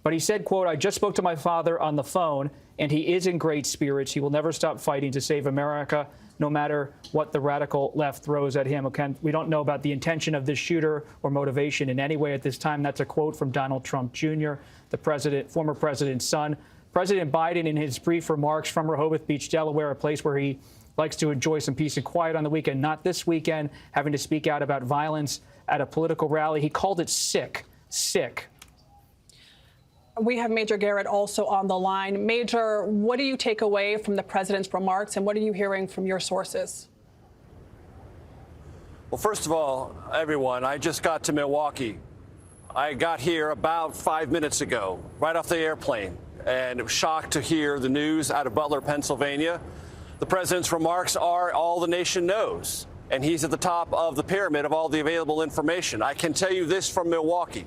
Speaker 3: But he said, quote, "I just spoke to my father on the phone, and he is in great spirits. He will never stop fighting to save America, no matter what the radical left throws at him." Okay, we don't know about the intention of this shooter or motivation in any way at this time. That's a quote from Donald Trump Jr., the former president's son. President Biden, in his brief remarks from Rehoboth Beach, Delaware, a place where he likes to enjoy some peace and quiet on the weekend, not this weekend, having to speak out about violence at a political rally. He called it sick.
Speaker 2: We have Major Garrett also on the line. Major, what do you take away from the president's remarks, and what are you hearing from your sources?
Speaker 17: Well, first of all, everyone, I just got to Milwaukee. I got here about 5 minutes ago, right off the airplane, and was shocked to hear the news out of Butler, Pennsylvania. The president's remarks are all the nation knows, and he's at the top of the pyramid of all the available information. I can tell you this from Milwaukee.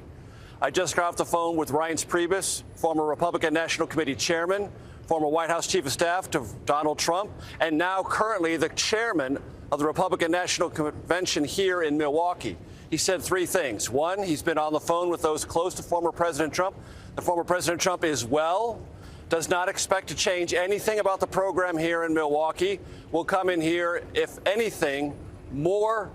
Speaker 17: I just got off the phone with Reince Priebus, former Republican National Committee chairman, former White House chief of staff to Donald Trump, and now currently the chairman of the Republican National Convention here in Milwaukee. He said three things. One, he's been on the phone with those close to former President Trump. The former President Trump is well, does not expect to change anything about the program here in Milwaukee, will come in here, if anything, more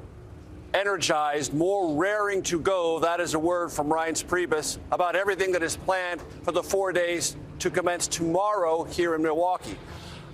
Speaker 17: energized, more raring to go. That is a word from Reince Priebus about everything that is planned for the 4 days to commence tomorrow here in Milwaukee.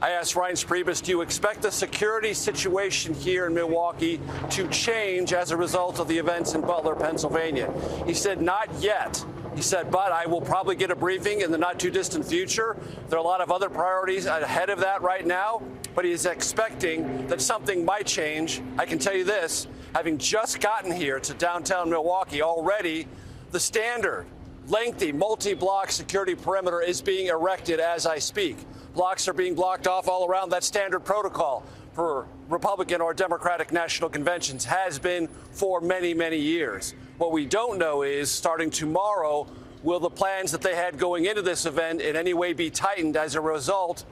Speaker 17: I asked Reince Priebus, do you expect the security situation here in Milwaukee to change as a result of the events in Butler, Pennsylvania? He said, not yet. He said, but I will probably get a briefing in the not too distant future. There are a lot of other priorities ahead of that right now, but he's expecting that something might change. I can tell you this, having just gotten here to downtown Milwaukee, already the standard lengthy multi-block security perimeter is being erected as I speak. Blocks are being blocked off all around. That standard protocol for Republican or Democratic national conventions has been for many, many years. What we don't know is, starting tomorrow, will the plans that they had going into this event in any way be tightened as a result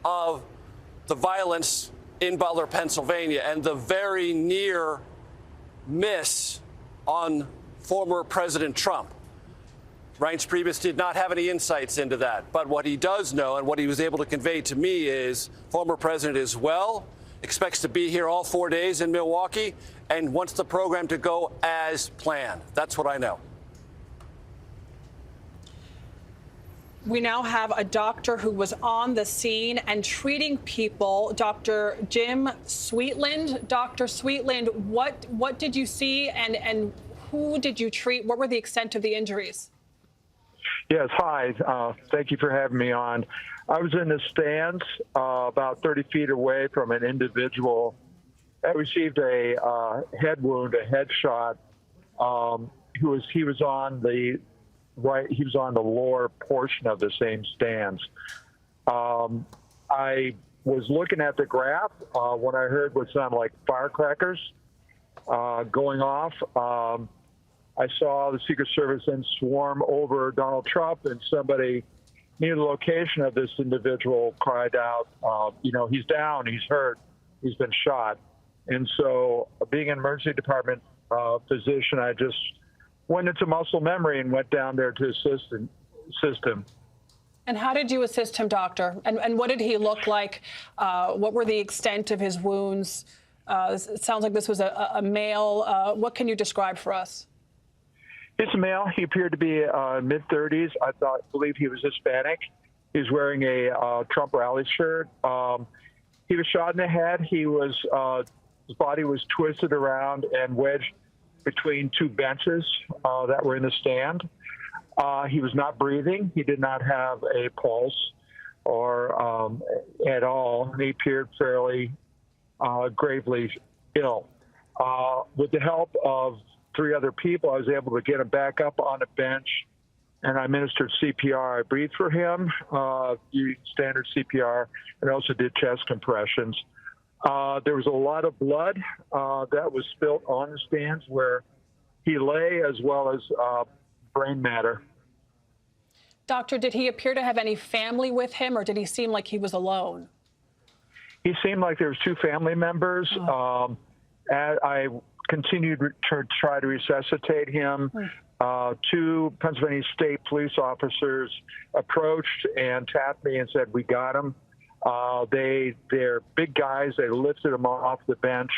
Speaker 17: of the violence in Butler, Pennsylvania, and the very near miss on former President Trump? Reince Priebus did not have any insights into that. But what he does know, and what he was able to convey to me, is former president is well, expects to be here all 4 days in Milwaukee, and wants the program to go as planned. That's what I know.
Speaker 2: We now have a doctor who was on the scene and treating people, Dr. Jim Sweetland. Dr. Sweetland, what did you see, and who did you treat? What were the extent of the injuries?
Speaker 18: Yes, hi. Thank you for having me on. I was in the stands about 30 feet away from an individual that received a head wound, a headshot. He was on the right. He was on the lower portion of the same stands. I was looking at the graph when I heard what sounded like firecrackers going off. I saw the Secret Service then swarm over Donald Trump, and somebody near the location of this individual cried out, he's down, he's hurt, he's been shot. And so, being an emergency department physician, I just went into muscle memory and went down there to assist him.
Speaker 2: And how did you assist him, doctor? And what did he look like? What were the extent of his wounds? It sounds like this was a male. What can you describe for us?
Speaker 18: He's a male. He appeared to be mid-30s. I believe he was Hispanic. He was wearing a Trump rally shirt. He was shot in the head. His body was twisted around and wedged between two benches that were in the stand. He was not breathing. He did not have a pulse or at all. He appeared fairly gravely ill. With the help of 3 other people, I was able to get him back up on a bench, and I administered CPR. I breathed for him, standard CPR, and also did chest compressions. There was a lot of blood that was spilt on the stands where he lay, as well as brain matter.
Speaker 2: Doctor, did he appear to have any family with him, or did he seem like he was alone?
Speaker 18: He seemed like there was 2 family members. I continued to try to resuscitate him. 2 Pennsylvania State police officers approached and tapped me and said, "We got him." They're big guys. They lifted him off the bench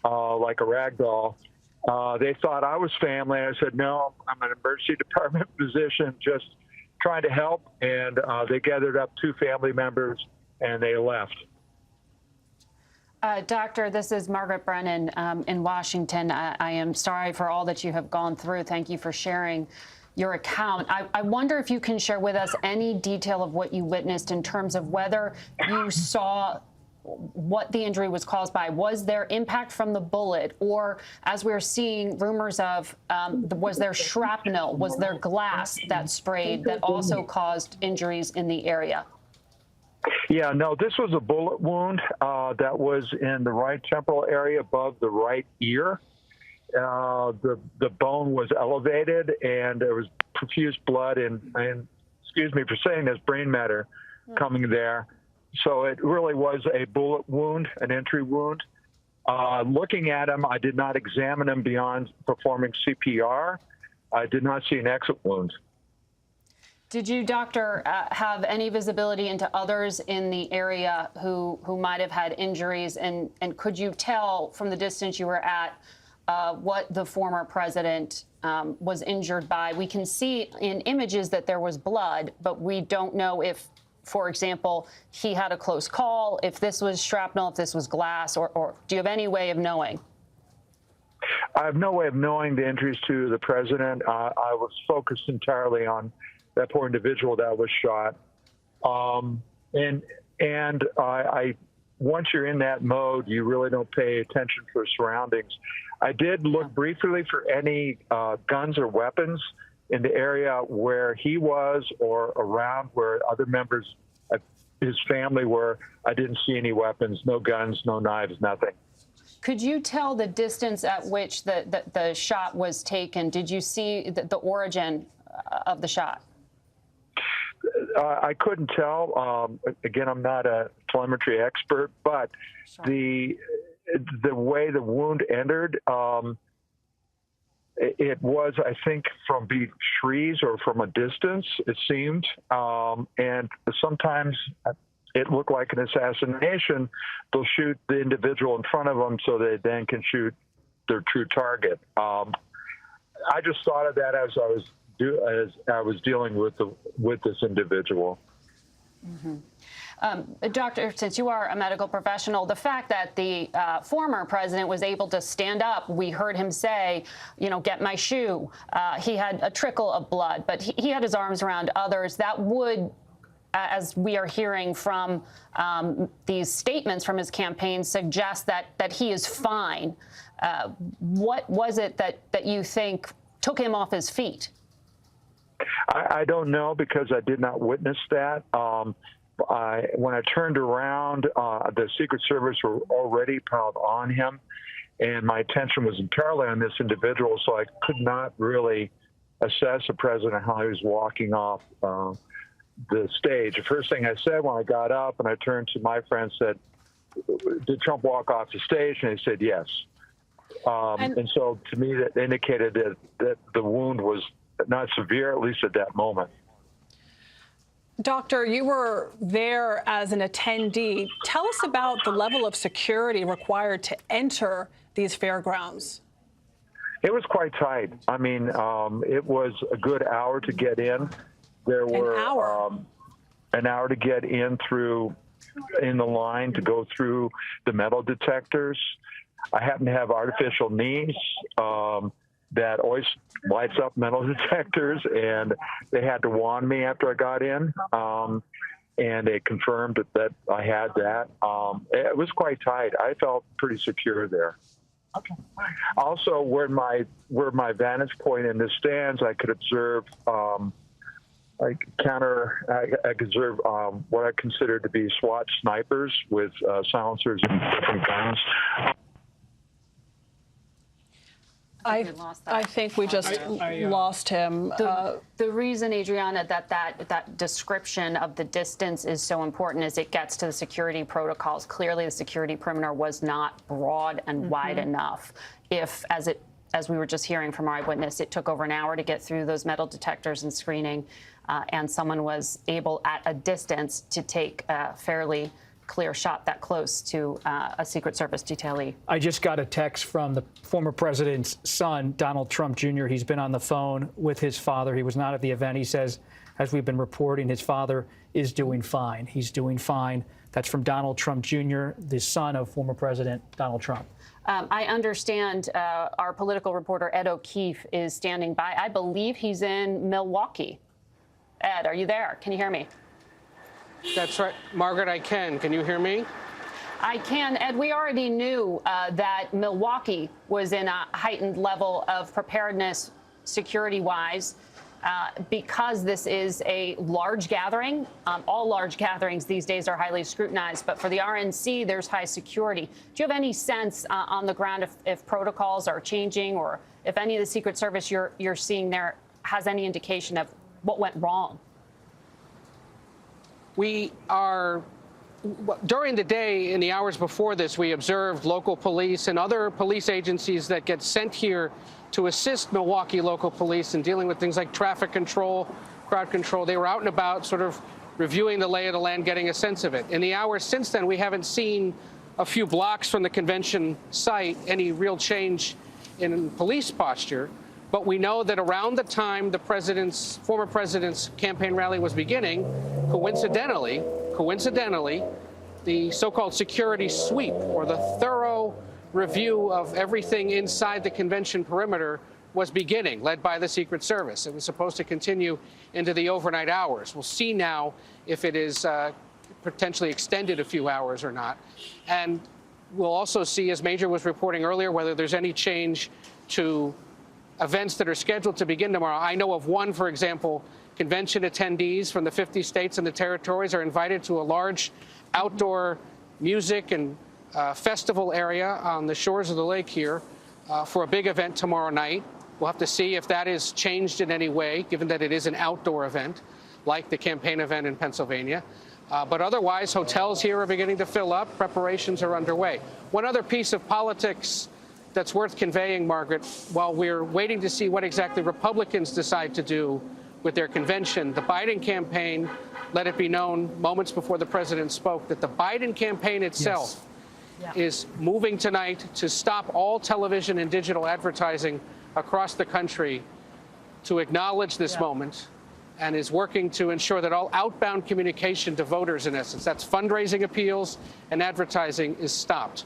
Speaker 18: like a rag doll. They thought I was family. I said, "No, I'm an emergency department physician, just trying to help." And they gathered up 2 family members and they left.
Speaker 7: Doctor, this is Margaret Brennan in Washington. I am sorry for all that you have gone through. Thank you for sharing your account. I wonder if you can share with us any detail of what you witnessed in terms of whether you saw what the injury was caused by. Was there impact from the bullet, or, as we're seeing rumors of, was there shrapnel? Was there glass that sprayed that also caused injuries in the area?
Speaker 18: Yeah, no, this was a bullet wound that was in the right temporal area above the right ear. The bone was elevated, and there was profuse blood and excuse me for saying this, brain matter coming there. So it really was a bullet wound, an entry wound. Looking at him, I did not examine him beyond performing CPR. I did not see an exit wound.
Speaker 7: Did you, Doctor, have any visibility into others in the area who might have had injuries? And could you tell from the distance you were at what the former president was injured by? We can see in images that there was blood, but we don't know if, for example, he had a close call, if this was shrapnel, if this was glass, or do you have any way of knowing?
Speaker 18: I have no way of knowing the injuries to the president. I was focused entirely on that poor individual that was shot. And I once you're in that mode, you really don't pay attention to surroundings. I did look briefly for any guns or weapons in the area where he was or around where other members of his family were. I didn't see any weapons, no guns, no knives, nothing.
Speaker 7: Could you tell the distance at which the shot was taken? Did you see the origin of the shot?
Speaker 18: I couldn't tell. Again, I'm not a telemetry expert, but the way the wound entered, it was, I think, from being trees or from a distance, it seemed. And sometimes it looked like an assassination. They'll shoot the individual in front of them so they then can shoot their true target. I just thought of that as I was dealing with this individual.
Speaker 7: Doctor, since you are a medical professional, the fact that the former president was able to stand up, we heard him say, you know, get my shoe. He had a trickle of blood, but he had his arms around others. That would, as we are hearing from these statements from his campaign, suggest that he is fine. What was it that you think took him off his feet?
Speaker 18: I don't know, because I did not witness that. When I turned around, the Secret Service were already piled on him, and my attention was entirely on this individual, so I could not really assess the president how he was walking off the stage. The first thing I said when I got up and I turned to my friend said, "Did Trump walk off the stage?" And he said, "Yes." And so to me, that indicated that the wound was not severe, at least at that moment.
Speaker 2: Doctor, you were there as an attendee. Tell us about the level of security required to enter these fairgrounds.
Speaker 18: It was quite tight. I mean, it was a good hour to get in. There were an hour to get in the line to go through the metal detectors. I happen to have artificial knees that always lights up metal detectors, and they had to wand me after I got in, and they confirmed that I had that. It was quite tight. I felt pretty secure there. Okay. Also, where my vantage point in the stands, I could observe I could observe what I consider to be SWAT snipers with silencers and different guns.
Speaker 2: I think we just lost him.
Speaker 7: The reason, Adriana, that description of the distance is so important is it gets to the security protocols. Clearly, the security perimeter was not broad and wide enough. If, as we were just hearing from our eyewitness, it took over an hour to get through those metal detectors and screening, and someone was able at a distance to take a fairly clear shot that close to a Secret Service detailee.
Speaker 3: I just got a text from the former president's son, Donald Trump Jr. He's been on the phone with his father. He was not at the event. He says, as we've been reporting, his father is doing fine. He's doing fine. That's from Donald Trump Jr., the son of former President Donald Trump.
Speaker 7: I understand our political reporter, Ed O'Keefe, is standing by. I believe he's in Milwaukee. Ed, are you there? Can you hear me?
Speaker 4: That's right. Margaret, I can. Can you hear me?
Speaker 7: I can. Ed, we already knew that Milwaukee was in a heightened level of preparedness security-wise because this is a large gathering. All large gatherings these days are highly scrutinized, but for the RNC, there's high security. Do you have any sense on the ground if protocols are changing or if any of the Secret Service you're seeing there has any indication of what went wrong?
Speaker 4: We are, during the day, in the hours before this, we observed local police and other police agencies that get sent here to assist Milwaukee local police in dealing with things like traffic control, crowd control. They were out and about sort of reviewing the lay of the land, getting a sense of it. In the hours since then, we haven't seen a few blocks from the convention site any real change in police posture. But we know that around the time the former president's campaign rally was beginning, coincidentally, the so-called security sweep, or the thorough review of everything inside the convention perimeter, was beginning, led by the Secret Service. It was supposed to continue into the overnight hours. We'll see now if it is potentially extended a few hours or not. And we'll also see, as Major was reporting earlier, whether there's any change to events that are scheduled to begin tomorrow. I know of one, for example, convention attendees from the 50 states and the territories are invited to a large outdoor music and festival area on the shores of the lake here for a big event tomorrow night. We'll have to see if that is changed in any way, given that it is an outdoor event, like the campaign event in Pennsylvania. But otherwise, hotels here are beginning to fill up. Preparations are underway. One other piece of politics that's worth conveying, Margaret, while we're waiting to see what exactly Republicans decide to do with their convention, the Biden campaign let it be known moments before the president spoke that the Biden campaign itself is moving tonight to stop all television and digital advertising across the country to acknowledge this moment, and is working to ensure that all outbound communication to voters, in essence, that's fundraising appeals and advertising, is stopped.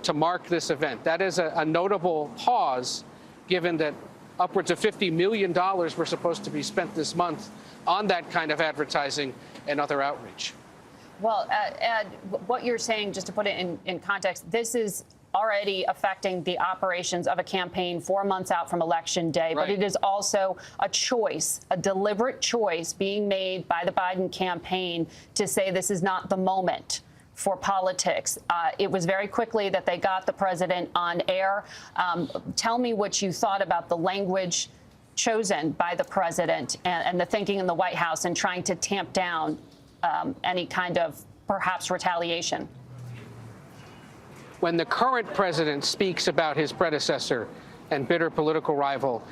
Speaker 4: To mark this event. That is a notable pause, given that upwards of $50 million were supposed to be spent this month on that kind of advertising and other outreach.
Speaker 7: Well, Ed, what you're saying, just to put it in context, this is already affecting the operations of a campaign 4 months out from Election Day, but it is also a choice, a deliberate choice being made by the Biden campaign to say this is not the moment for politics. It was very quickly that they got the president on air. Tell me what you thought about the language chosen by the president and the thinking in the White House in trying to tamp down any kind of perhaps retaliation.
Speaker 4: When the current president speaks about his predecessor and bitter political rival,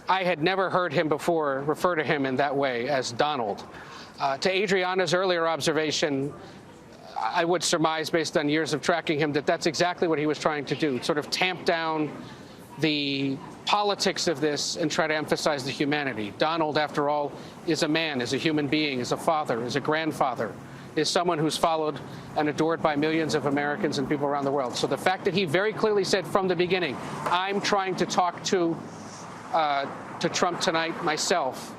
Speaker 4: I had never heard him before refer to him in that way, as Donald. To Adriana's earlier observation, I would surmise, based on years of tracking him, that that's exactly what he was trying to do, sort of tamp down the politics of this and try to emphasize the humanity. Donald, after all, is a man, is a human being, is a father, is a grandfather, is someone who's followed and adored by millions of Americans and people around the world. So the fact that he very clearly said from the beginning, I'm trying to talk to Trump tonight myself,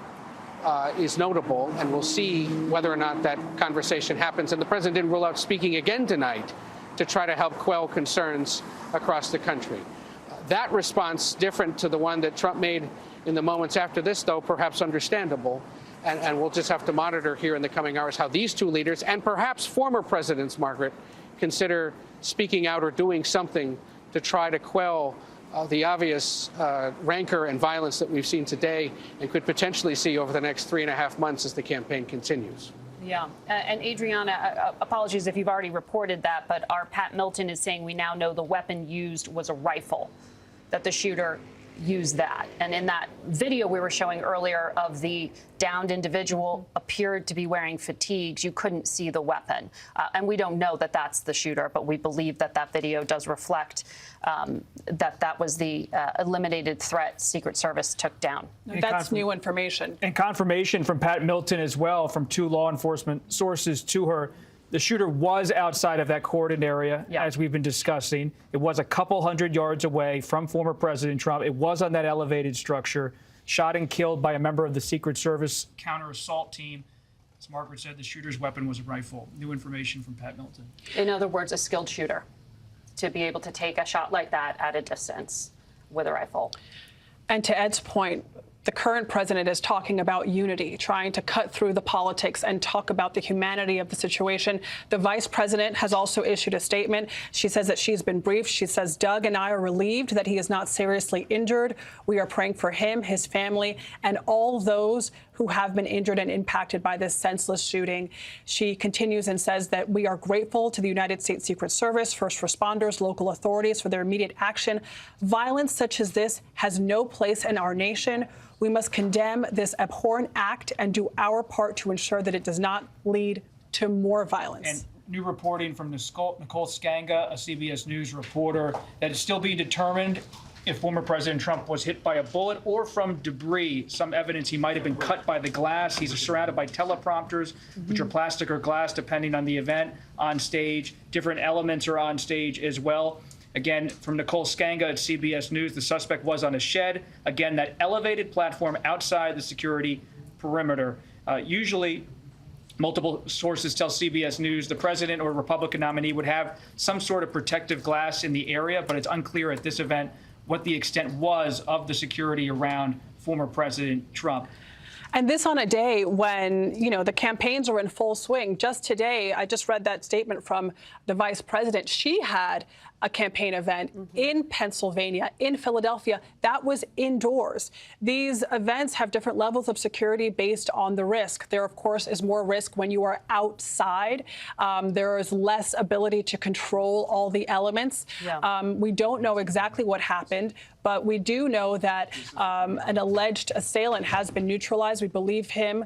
Speaker 4: is notable, and we'll see whether or not that conversation happens. And the president didn't rule out speaking again tonight to try to help quell concerns across the country. That response, different to the one that Trump made in the moments after this, though perhaps understandable. And we'll just have to monitor here in the coming hours how these two leaders, and perhaps former presidents, Margaret, consider speaking out or doing something to try to quell the obvious rancor and violence that we've seen today and could potentially see over the next 3.5 months as the campaign continues.
Speaker 7: Yeah. And Adriana, apologies if you've already reported that, but our Pat Milton is saying we now know the weapon used was a rifle, that the shooter used that. And in that video we were showing earlier of the downed individual appeared to be wearing fatigues. You couldn't see the weapon. And we don't know that that's the shooter, but we believe that that video does reflect that was the eliminated threat Secret Service took down.
Speaker 2: That's new information.
Speaker 3: And confirmation from Pat Milton as well, from 2 law enforcement sources to her. The shooter was outside of that cordoned area, as we've been discussing. It was a couple hundred yards away from former President Trump. It was on that elevated structure, shot and killed by a member of the Secret Service counter-assault team. As Margaret said, the shooter's weapon was a rifle. New information from Pat Milton.
Speaker 7: In other words, a skilled shooter to be able to take a shot like that at a distance with a rifle.
Speaker 2: And to Ed's point, the current president is talking about unity, trying to cut through the politics and talk about the humanity of the situation. The vice president has also issued a statement. She says that she's been briefed. She says, Doug and I are relieved that he is not seriously injured. We are praying for him, his family, and all those who have been injured and impacted by this senseless shooting. She continues and says that we are grateful to the United States Secret Service, first responders, local authorities for their immediate action. Violence such as this has no place in our nation. We must condemn this abhorrent act and do our part to ensure that it does not lead to more violence.
Speaker 3: And new reporting from Nicole Skanga, a CBS News reporter, that it's still being determined if former President Trump was hit by a bullet or from debris. Some evidence he might have been cut by the glass. He's surrounded by teleprompters, which are plastic or glass, depending on the event, on stage. Different elements are on stage as well. Again, from Nicole Skanga at CBS News, the suspect was on a shed. Again, that elevated platform outside the security perimeter. Usually, multiple sources tell CBS News the president or Republican nominee would have some sort of protective glass in the area, but it's unclear at this event what the extent was of the security around former President Trump.
Speaker 2: And this on a day when, you know, the campaigns are in full swing. Just today, I just read that statement from the vice president. She had a campaign event in Pennsylvania, in Philadelphia, that was indoors. These events have different levels of security based on the risk. There, of course, is more risk when you are outside. There is less ability to control all the elements. We don't know exactly what happened, but we do know that an alleged assailant has been neutralized. We believe him,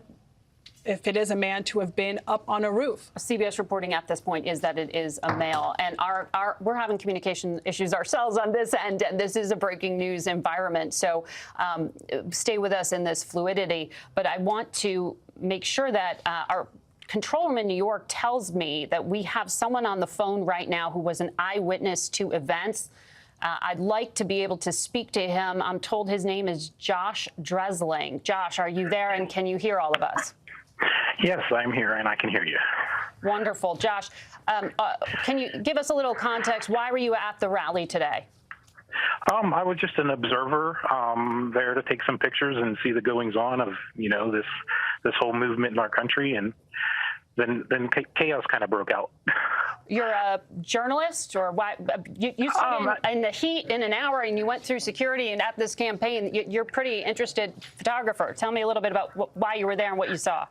Speaker 2: if it is a man, to have been up on a roof.
Speaker 7: CBS reporting at this point is that it is a male. And we're having communication issues ourselves on this end, and this is a breaking news environment. So stay with us in this fluidity. But I want to make sure that our control room in New York tells me that we have someone on the phone right now who was an eyewitness to events. I'd like to be able to speak to him. I'm told his name is Josh Dresling. Josh, are you there, and can you hear all of us?
Speaker 19: Yes, I'm here, and I can hear you.
Speaker 7: Wonderful. Josh, can you give us a little context? Why were you at the rally today?
Speaker 19: I was just an observer there to take some pictures and see the goings-on of, you know, this whole movement in our country, and then chaos kind of broke out.
Speaker 7: You're a journalist, or why? You stood in the heat in an hour, and you went through security and at this campaign. You're a pretty interested photographer. Tell me a little bit about why you were there and what you saw.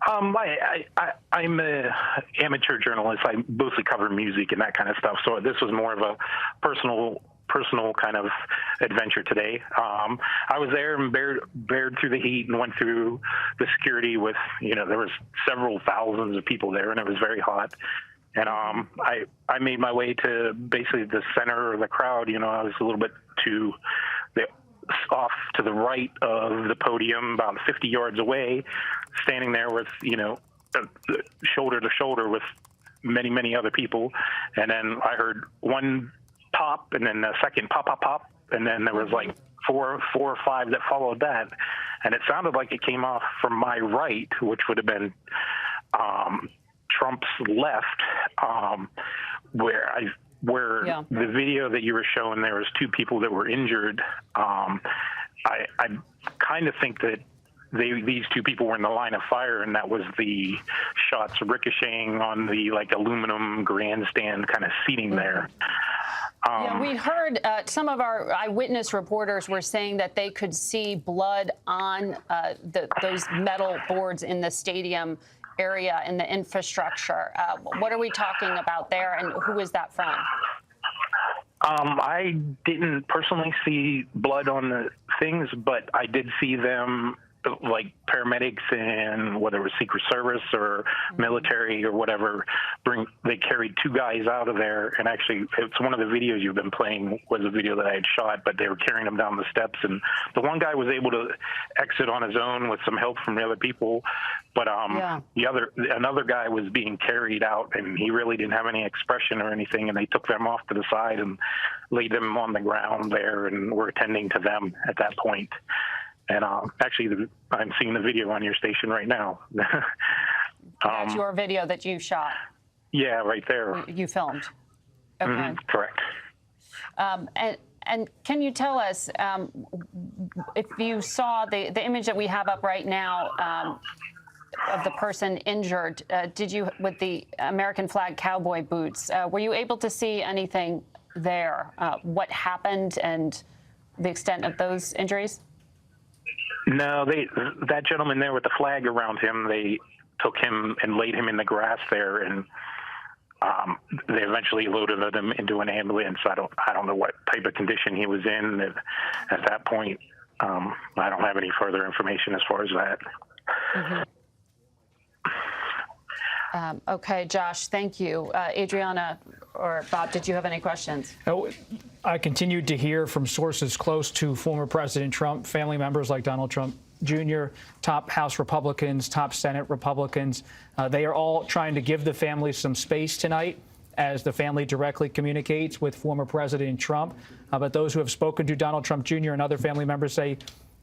Speaker 19: I'm an amateur journalist. I mostly cover music and that kind of stuff. So this was more of a personal kind of adventure today. I was there and bared through the heat and went through the security with, you know, there was several thousands of people there, and it was very hot. And I made my way to basically the center of the crowd. You know, I was a little bit off to the right of the podium, about 50 yards away, standing there with, you know, shoulder to shoulder with many, many other people. And then I heard one pop, and then a second pop, pop, pop. And then there was like four or five that followed that. And it sounded like it came off from my right, which would have been Trump's left, where the video that you were showing, there was two people that were injured. I kind of think that these two people were in the line of fire, and that was the shots ricocheting on the like aluminum grandstand kind of seating there.
Speaker 7: Yeah, we heard some of our eyewitness reporters were saying that they could see blood on those metal boards in the stadium area in the infrastructure. What are we talking about there, and who is that from?
Speaker 19: I didn't personally see blood on the things, but I did see them, like paramedics and whether it was Secret Service or military or whatever, they carried two guys out of there. And actually, it's one of the videos you've been playing was a video that I had shot, but they were carrying him down the steps. And the one guy was able to exit on his own with some help from the other people. But another guy was being carried out, and he really didn't have any expression or anything. And they took them off to the side and laid them on the ground there, and were attending to them at that point. And actually, I'm seeing the video on your station right now.
Speaker 7: That's your video that you shot?
Speaker 19: Yeah, right there.
Speaker 7: You filmed? Okay.
Speaker 19: Correct.
Speaker 7: And can you tell us if you saw the image that we have up right now of the person injured, did you, with the American flag cowboy boots, were you able to see anything there? What happened and the extent of those injuries?
Speaker 19: No, that gentleman there with the flag around him, they took him and laid him in the grass there, and they eventually loaded him into an ambulance. I don't know what type of condition he was in at that point. I don't have any further information as far as that.
Speaker 7: Okay, Josh, thank you. Adriana or Bob, did you have any questions?
Speaker 3: I continued to hear from sources close to former President Trump, family members like Donald Trump Jr., top House Republicans, top Senate Republicans. They are all trying to give the family some space tonight as the family directly communicates with former President Trump. But those who have spoken to Donald Trump Jr. and other family members say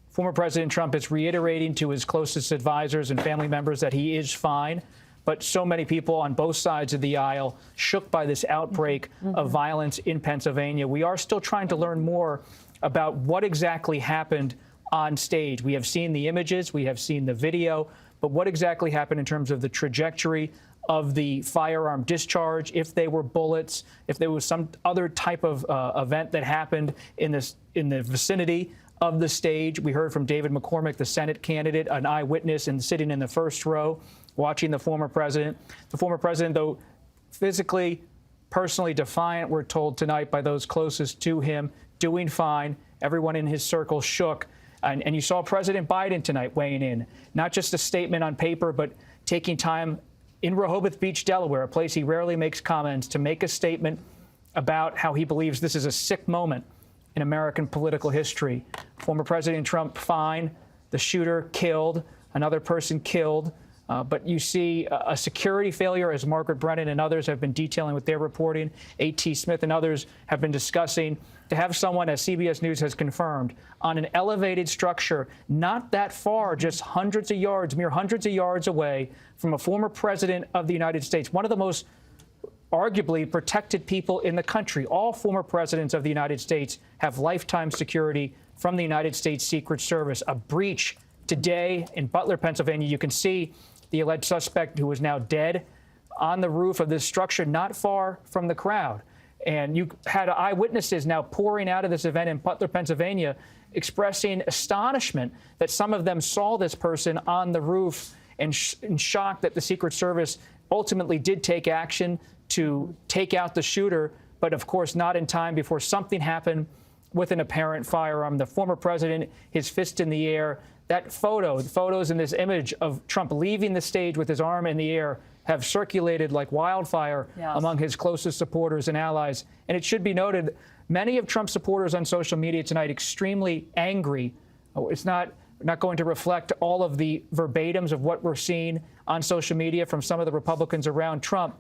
Speaker 3: former President Trump is reiterating to his closest advisors and family members that he is fine. But so many people on both sides of the aisle shook by this outbreak of violence in Pennsylvania. We are still trying to learn more about what exactly happened on stage. We have seen the images, we have seen the video, but what exactly happened in terms of the trajectory of the firearm discharge, if they were bullets, if there was some other type of event that happened in the vicinity of the stage. We heard from David McCormick, the Senate candidate, an eyewitness and sitting in the first row, watching the former president. The former president, though physically, personally defiant, we're told tonight by those closest to him, doing fine. Everyone in his circle shook. And you saw President Biden tonight weighing in, not just a statement on paper, but taking time in Rehoboth Beach, Delaware, a place he rarely makes comments, to make a statement about how he believes this is a sick moment in American political history. Former President Trump fine, the shooter killed, another person killed. But you see a security failure, as Margaret Brennan and others have been detailing with their reporting. A.T. Smith and others have been discussing, to have someone, as CBS News has confirmed, on an elevated structure not that far, just hundreds of yards, mere hundreds of yards away from a former president of the United States, one of the most arguably protected people in the country. All former presidents of the United States have lifetime security from the United States Secret Service. A breach today in Butler, Pennsylvania. You can see the alleged suspect, who is now dead, on the roof of this structure not far from the crowd. And you had eyewitnesses now pouring out of this event in Butler, Pennsylvania, expressing astonishment that some of them saw this person on the roof, and shocked that the Secret Service ultimately did take action to take out the shooter, but of course not in time before something happened with an apparent firearm. The former president, his fist in the air. That photo, the photos in this image of Trump leaving the stage with his arm in the air, have circulated like wildfire among his closest supporters and allies. And it should be noted, many of Trump's supporters on social media tonight extremely angry. It's not going to reflect all of the verbatims of what we're seeing on social media from some of the Republicans around Trump.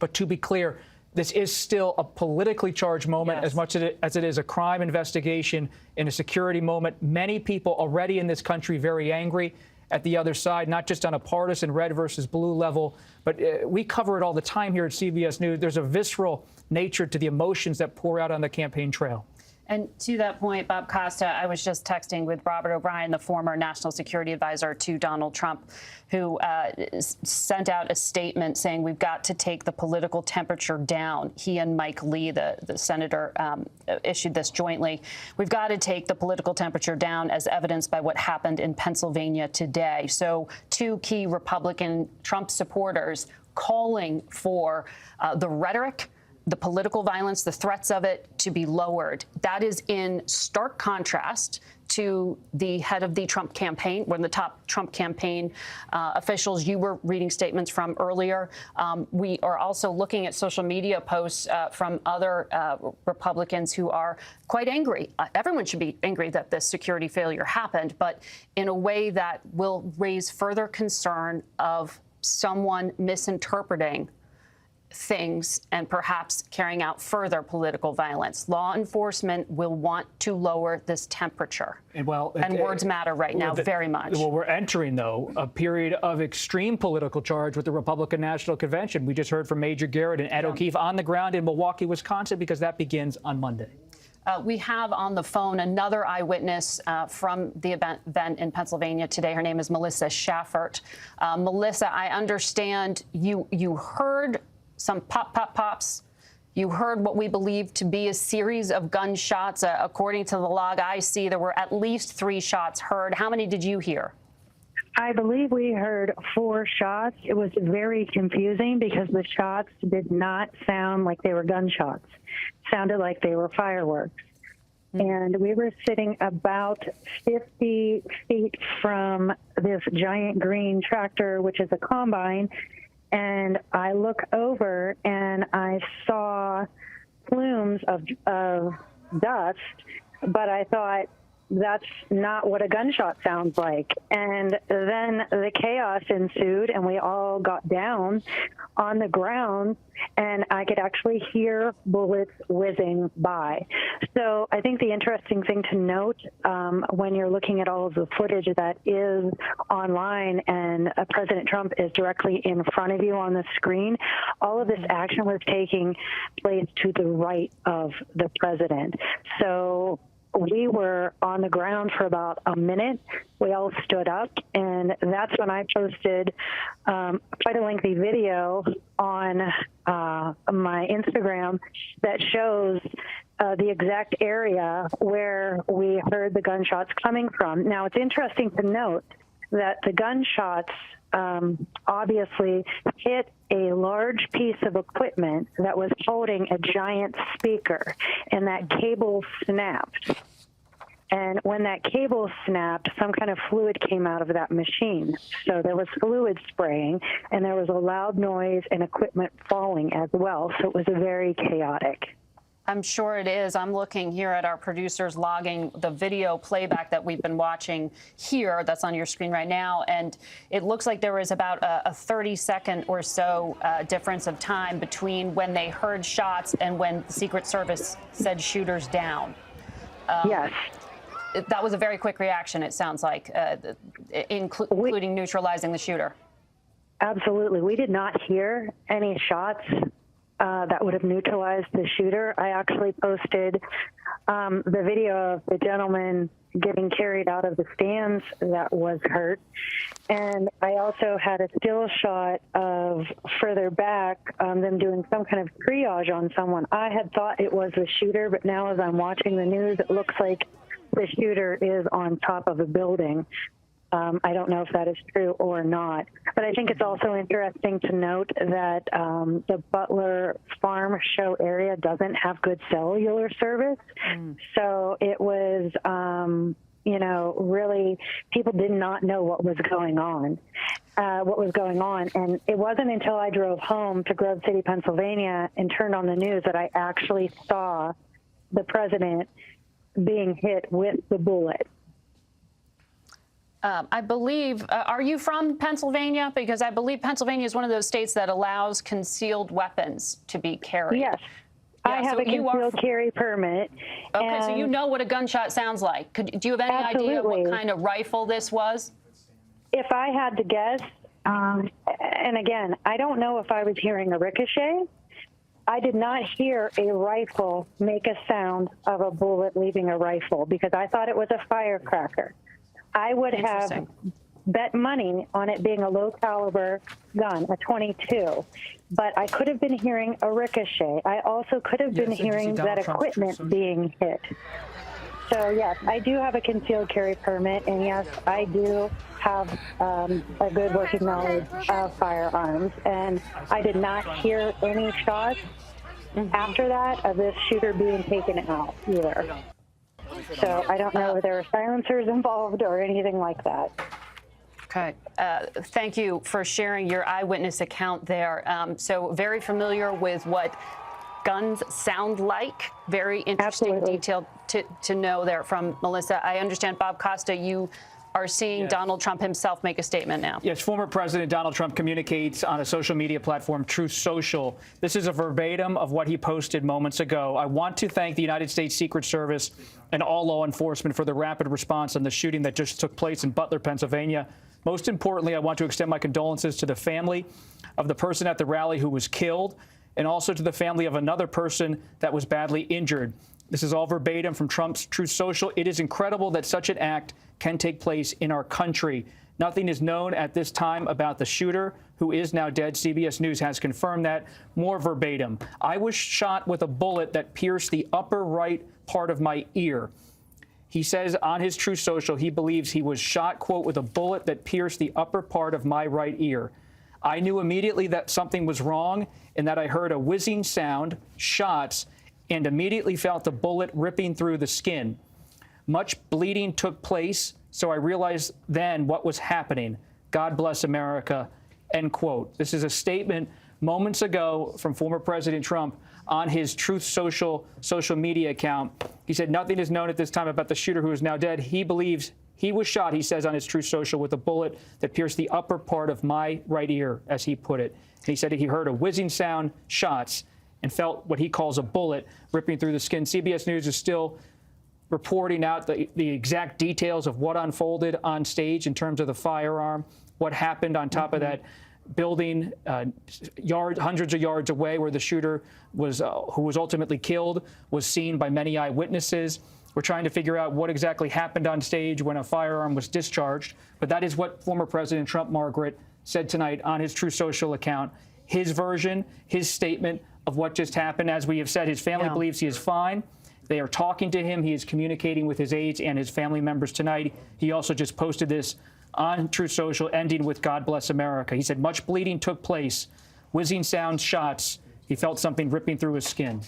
Speaker 3: But to be clear, this is still a politically charged moment as much as it is a crime investigation and a security moment. Many people already in this country very angry at the other side, not just on a partisan red versus blue level, but we cover it all the time here at CBS News. There's a visceral nature to the emotions that pour out on the campaign trail.
Speaker 7: And to that point, Bob Costa, I was just texting with Robert O'Brien, the former national security advisor to Donald Trump, who sent out a statement saying we've got to take the political temperature down. He and Mike Lee, the senator, issued this jointly. We've got to take the political temperature down as evidenced by what happened in Pennsylvania today. So two key Republican Trump supporters calling for the rhetoric, the political violence, the threats of it to be lowered. That is in stark contrast to the head of the Trump campaign, one of the top Trump campaign officials you were reading statements from earlier. We are also looking at social media posts from other Republicans who are quite angry. Everyone should be angry that this security failure happened, but in a way that will raise further concern of someone misinterpreting things and perhaps carrying out further political violence. Law enforcement will want to lower this temperature. And words matter right now very much.
Speaker 3: Well, we're entering, though, a period of extreme political charge with the Republican National Convention. We just heard from Major Garrett and Ed O'Keefe on the ground in Milwaukee, Wisconsin, because that begins on Monday.
Speaker 7: We have on the phone another eyewitness from the event in Pennsylvania today. Her name is Melissa Schaffert. Melissa, I understand you heard some pops. You heard what we believe to be a series of gunshots. According to the log I see, there were at least 3 shots heard. How many did you hear?
Speaker 20: I believe we heard 4 shots. It was very confusing because the shots did not sound like they were gunshots. It sounded like they were fireworks. And we were sitting about 50 feet from this giant green tractor, which is a combine. And I look over and I saw plumes of dust, but I thought that's not what a gunshot sounds like. And then the chaos ensued and we all got down on the ground and I could actually hear bullets whizzing by. So I think the interesting thing to note when you're looking at all of the footage that is online and President Trump is directly in front of you on the screen, all of this action was taking place to the right of the president. So we were on the ground for about a minute. We all stood up, and that's when I posted quite a lengthy video on my Instagram that shows the exact area where we heard the gunshots coming from. Now, it's interesting to note that the gunshots obviously hit a large piece of equipment that was holding a giant speaker, and that cable snapped. And when that cable snapped, some kind of fluid came out of that machine. So there was fluid spraying, and there was a loud noise and equipment falling as well. So it was very chaotic.
Speaker 7: I'm sure it is. I'm looking here at our producers logging the video playback that we've been watching here that's on your screen right now. And it looks like there was about a 30-second or so difference of time between when they heard shots and when the Secret Service said shooters down.
Speaker 20: Yes.
Speaker 7: That was a very quick reaction, it sounds like, including neutralizing the shooter.
Speaker 20: Absolutely. We did not hear any shots that would have neutralized the shooter. I actually posted the video of the gentleman getting carried out of the stands that was hurt. And I also had a still shot of further back, them doing some kind of triage on someone. I had thought it was the shooter, but now as I'm watching the news, it looks like the shooter is on top of a building. I don't know if that is true or not. But I think it's also interesting to note that the Butler Farm Show area doesn't have good cellular service. So it was really, people did not know what was going on. And it wasn't until I drove home to Grove City, Pennsylvania, and turned on the news that I actually saw the president being hit with the bullet.
Speaker 7: I believe, are you from Pennsylvania? Because I believe Pennsylvania is one of those states that allows concealed weapons to be carried.
Speaker 20: Yes.
Speaker 7: Yeah,
Speaker 20: I have a concealed carry permit.
Speaker 7: Okay, so you know what a gunshot sounds like. Do you have any idea what kind of rifle this was?
Speaker 20: If I had to guess, and again, I don't know if I was hearing a ricochet. I did not hear a rifle make a sound of a bullet leaving a rifle because I thought it was a firecracker. I would have bet money on it being a low caliber gun, a .22, but I could have been hearing a ricochet. I also could have been hearing that equipment being hit. So yes, I do have a concealed carry permit, and yes, I do have a good working knowledge of firearms, and I did not hear any shots after that of this shooter being taken out either. So I don't know if there were silencers involved or anything like that.
Speaker 7: Okay. Thank you for sharing your eyewitness account there. So very familiar with what guns sound like. Very interesting detail to know there from Melissa. I understand, Bob Costa, you are seeing Donald Trump himself make a statement now.
Speaker 3: Yes, former President Donald Trump communicates on a social media platform, Truth Social. This is a verbatim of what he posted moments ago. I want to thank the United States Secret Service and all law enforcement for the rapid response on the shooting that just took place in Butler, Pennsylvania. Most importantly, I want to extend my condolences to the family of the person at the rally who was killed, and also to the family of another person that was badly injured. This is all verbatim from Trump's Truth Social. It is incredible that such an act can take place in our country. Nothing is known at this time about the shooter, who is now dead. CBS News has confirmed that. More verbatim. I was shot with a bullet that pierced the upper right part of my ear. He says on his Truth Social he believes he was shot, quote, with a bullet that pierced the upper part of my right ear. I knew immediately that something was wrong and that I heard a whizzing sound, shots, and immediately felt the bullet ripping through the skin. Much bleeding took place, so I realized then what was happening. God bless America, end quote. This is a statement moments ago from former President Trump on his Truth Social media account. He said nothing is known at this time about the shooter who is now dead. He believes he was shot, he says on his Truth Social, with a bullet that pierced the upper part of my right ear, as he put it. And he said he heard a whizzing sound, shots, and felt what he calls a bullet ripping through the skin. CBS News is still reporting out the exact details of what unfolded on stage in terms of the firearm, what happened on top of that building, hundreds of yards away where the shooter was, who was ultimately killed, was seen by many eyewitnesses. We're trying to figure out what exactly happened on stage when a firearm was discharged. But that is what former President Trump, Margaret, said tonight on his Truth Social account. His version, his statement of what just happened. As we have said, his family believes he is fine. They are talking to him. He is communicating with his aides and his family members tonight. He also just posted this on Truth Social, ending with God bless America. He said much bleeding took place, whizzing sounds, shots. He felt something ripping through his skin.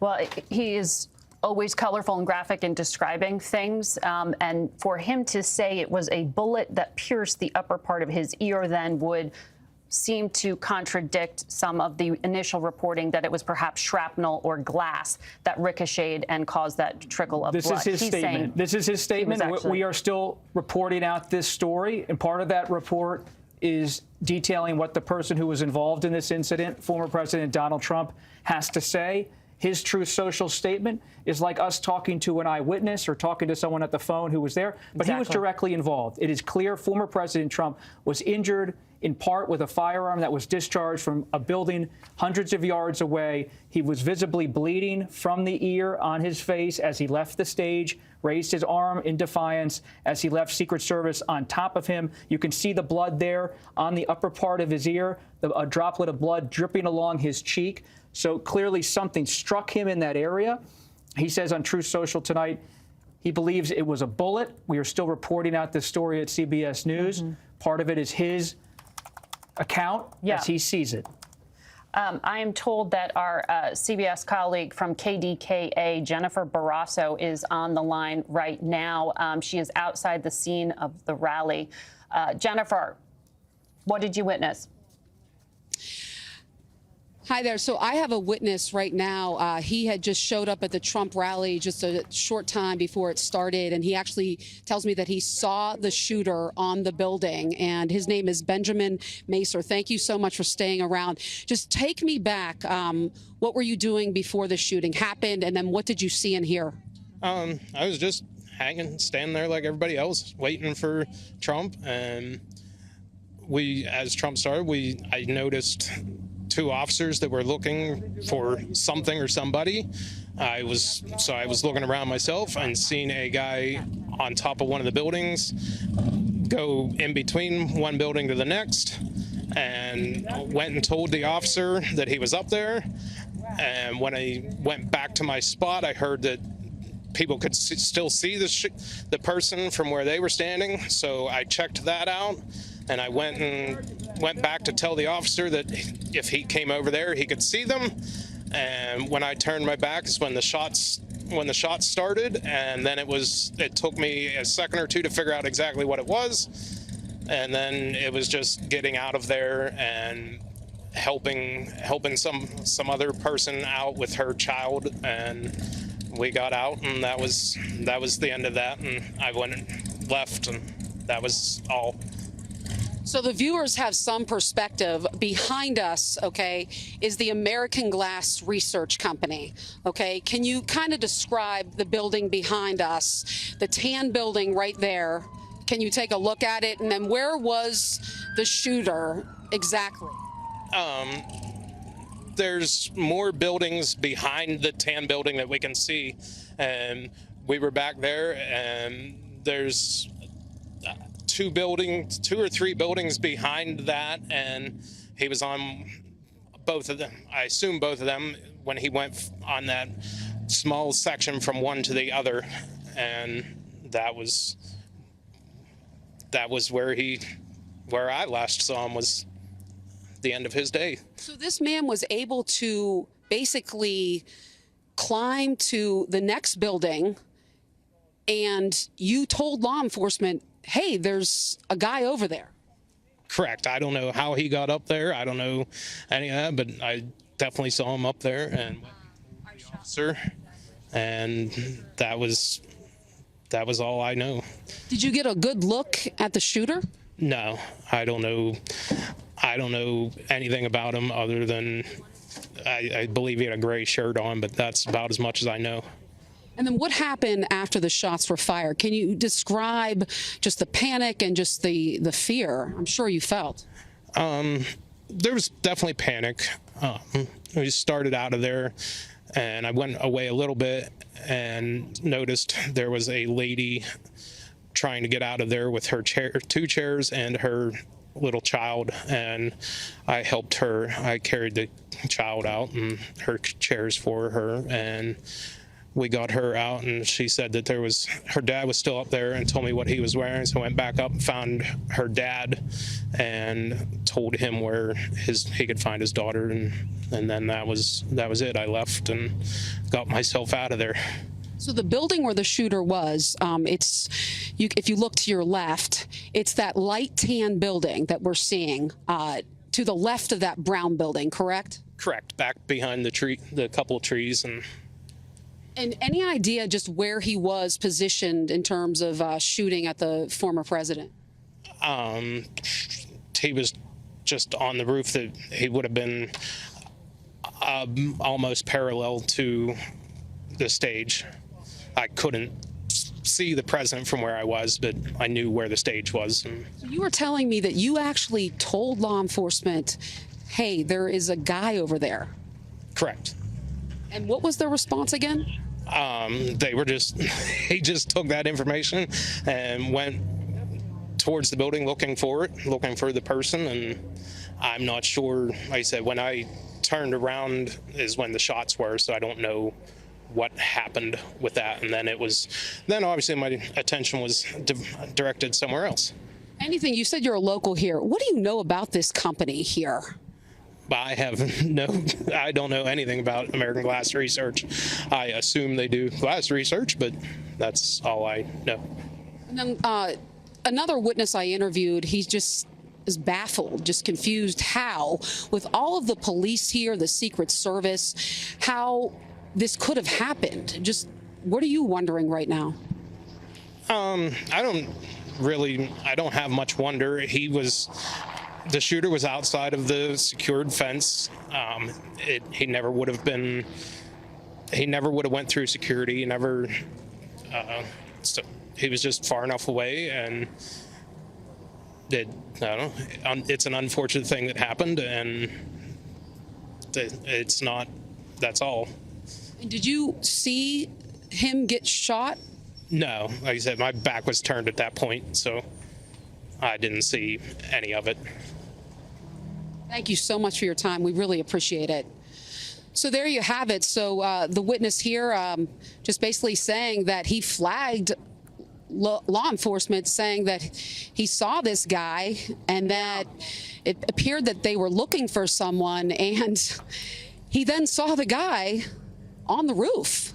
Speaker 7: Well, he is always colorful and graphic in describing things. And for him to say it was a bullet that pierced the upper part of his ear then would seem to contradict some of the initial reporting that it was perhaps shrapnel or glass that ricocheted and caused that trickle of blood.
Speaker 3: This is his statement. This is his statement. We are still reporting out this story, and part of that report is detailing what the person who was involved in this incident, former President Donald Trump, has to say. His Truth Social statement is like us talking to an eyewitness or talking to someone at the phone who was there, but he was directly involved. It is clear former President Trump was injured in part with a firearm that was discharged from a building hundreds of yards away. He was visibly bleeding from the ear on his face as he left the stage, raised his arm in defiance as he left Secret Service on top of him. You can see the blood there on the upper part of his ear, a droplet of blood dripping along his cheek. So clearly something struck him in that area. He says on Truth Social tonight, he believes it was a bullet. We are still reporting out this story at CBS News. Part of it is his account as he sees it.
Speaker 7: I am told that our CBS colleague from KDKA, Jennifer Barrasso, is on the line right now. She is outside the scene of the rally. Jennifer, what did you witness?
Speaker 21: Hi there. So I have a witness right now. He had just showed up at the Trump rally just a short time before it started, and he actually tells me that he saw the shooter on the building, and his name is Benjamin Macer. Thank you so much for staying around. Just take me back. What were you doing before the shooting happened, and then what did you see and hear?
Speaker 22: I was just standing there like everybody else, waiting for Trump, and as Trump started, I noticed two officers that were looking for something or somebody. I was looking around myself and seeing a guy on top of one of the buildings go in between one building to the next, and went and told the officer that he was up there. And when I went back to my spot, I heard that people could still see the person from where they were standing. So I checked that out, and I went back to tell the officer that if he came over there, he could see them. And when I turned my back is when the shots started, and then it took me a second or two to figure out exactly what it was. And then it was just getting out of there and helping some other person out with her child, and we got out, and that was the end of that. And I went and left, and that was all.
Speaker 21: So the viewers have some perspective. Behind us, okay, is the American Glass Research Company, okay? Can you kind of describe the building behind us, the tan building right there? Can you take a look at it? And then where was the shooter exactly?
Speaker 22: There's more buildings behind the tan building that we can see, and we were back there, and there's two or three buildings behind that, and he was on both of them. I assume both of them when he went on that small section from one to the other, and that was where I last saw him, was the end of his day.
Speaker 21: So this man was able to basically climb to the next building, and you told law enforcement, hey, there's a guy over there.
Speaker 22: Correct. I don't know how he got up there. I don't know any of that, but I definitely saw him up there and the officer, and that was all I know.
Speaker 21: Did you get a good look at the shooter?
Speaker 22: No, I don't know anything about him other than I believe he had a gray shirt on, but that's about as much as I know.
Speaker 21: And then what happened after the shots were fired? Can you describe just the panic and just the fear I'm sure you felt?
Speaker 22: There was definitely panic. We started out of there, and I went away a little bit and noticed there was a lady trying to get out of there with her two chairs and her little child, and I helped her. I carried the child out and her chairs for her, and we got her out, and she said that her dad was still up there, and told me what he was wearing. So I went back up and found her dad and told him where he could find his daughter, and then that was it. I left and got myself out of there.
Speaker 21: So the building where the shooter was, if you look to your left, it's that light tan building that we're seeing to the left of that brown building, correct?
Speaker 22: Correct. Back behind the couple of trees.
Speaker 21: And any idea just where he was positioned in terms of shooting at the former president?
Speaker 22: He was just on the roof. That he would have been almost parallel to the stage. I couldn't see the president from where I was, but I knew where the stage was.
Speaker 21: So you were telling me that you actually told law enforcement, hey, there is a guy over there.
Speaker 22: Correct.
Speaker 21: And what was their response again?
Speaker 22: He just took that information and went towards the building looking for the person. And I'm not sure, like I said, when I turned around is when the shots were, so I don't know what happened with that. And then obviously my attention was directed somewhere else.
Speaker 21: You said you're a local here. What do you know about this company here?
Speaker 22: but I don't know anything about American Glass Research. I assume they do glass research, but that's all I know.
Speaker 21: And then another witness I interviewed, he just is baffled, just confused how, with all of the police here, the Secret Service, how this could have happened. Just what are you wondering right now?
Speaker 22: I don't have much wonder. The shooter was outside of the secured fence. He never would have went through security. He was just far enough away, and it's an unfortunate thing that happened, and that's all.
Speaker 21: And did you see him get shot?
Speaker 22: No, like I said, my back was turned at that point, so I didn't see any of it.
Speaker 21: Thank you so much for your time. We really appreciate it. So there you have it. So the witness here just basically saying that he flagged law enforcement, saying that he saw this guy and that it appeared that they were looking for someone, and he then saw the guy on the roof.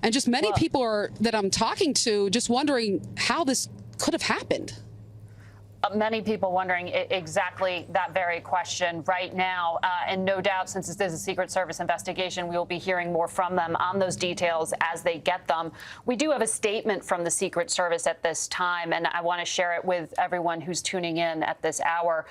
Speaker 21: And just many people that I'm talking to just wondering how this could have happened.
Speaker 7: Many people wondering exactly that very question right now. And no doubt, since this is a Secret Service investigation, we will be hearing more from them on those details as they get them. We do have a statement from the Secret Service at this time, and I want to share it with everyone who's tuning in at this hour.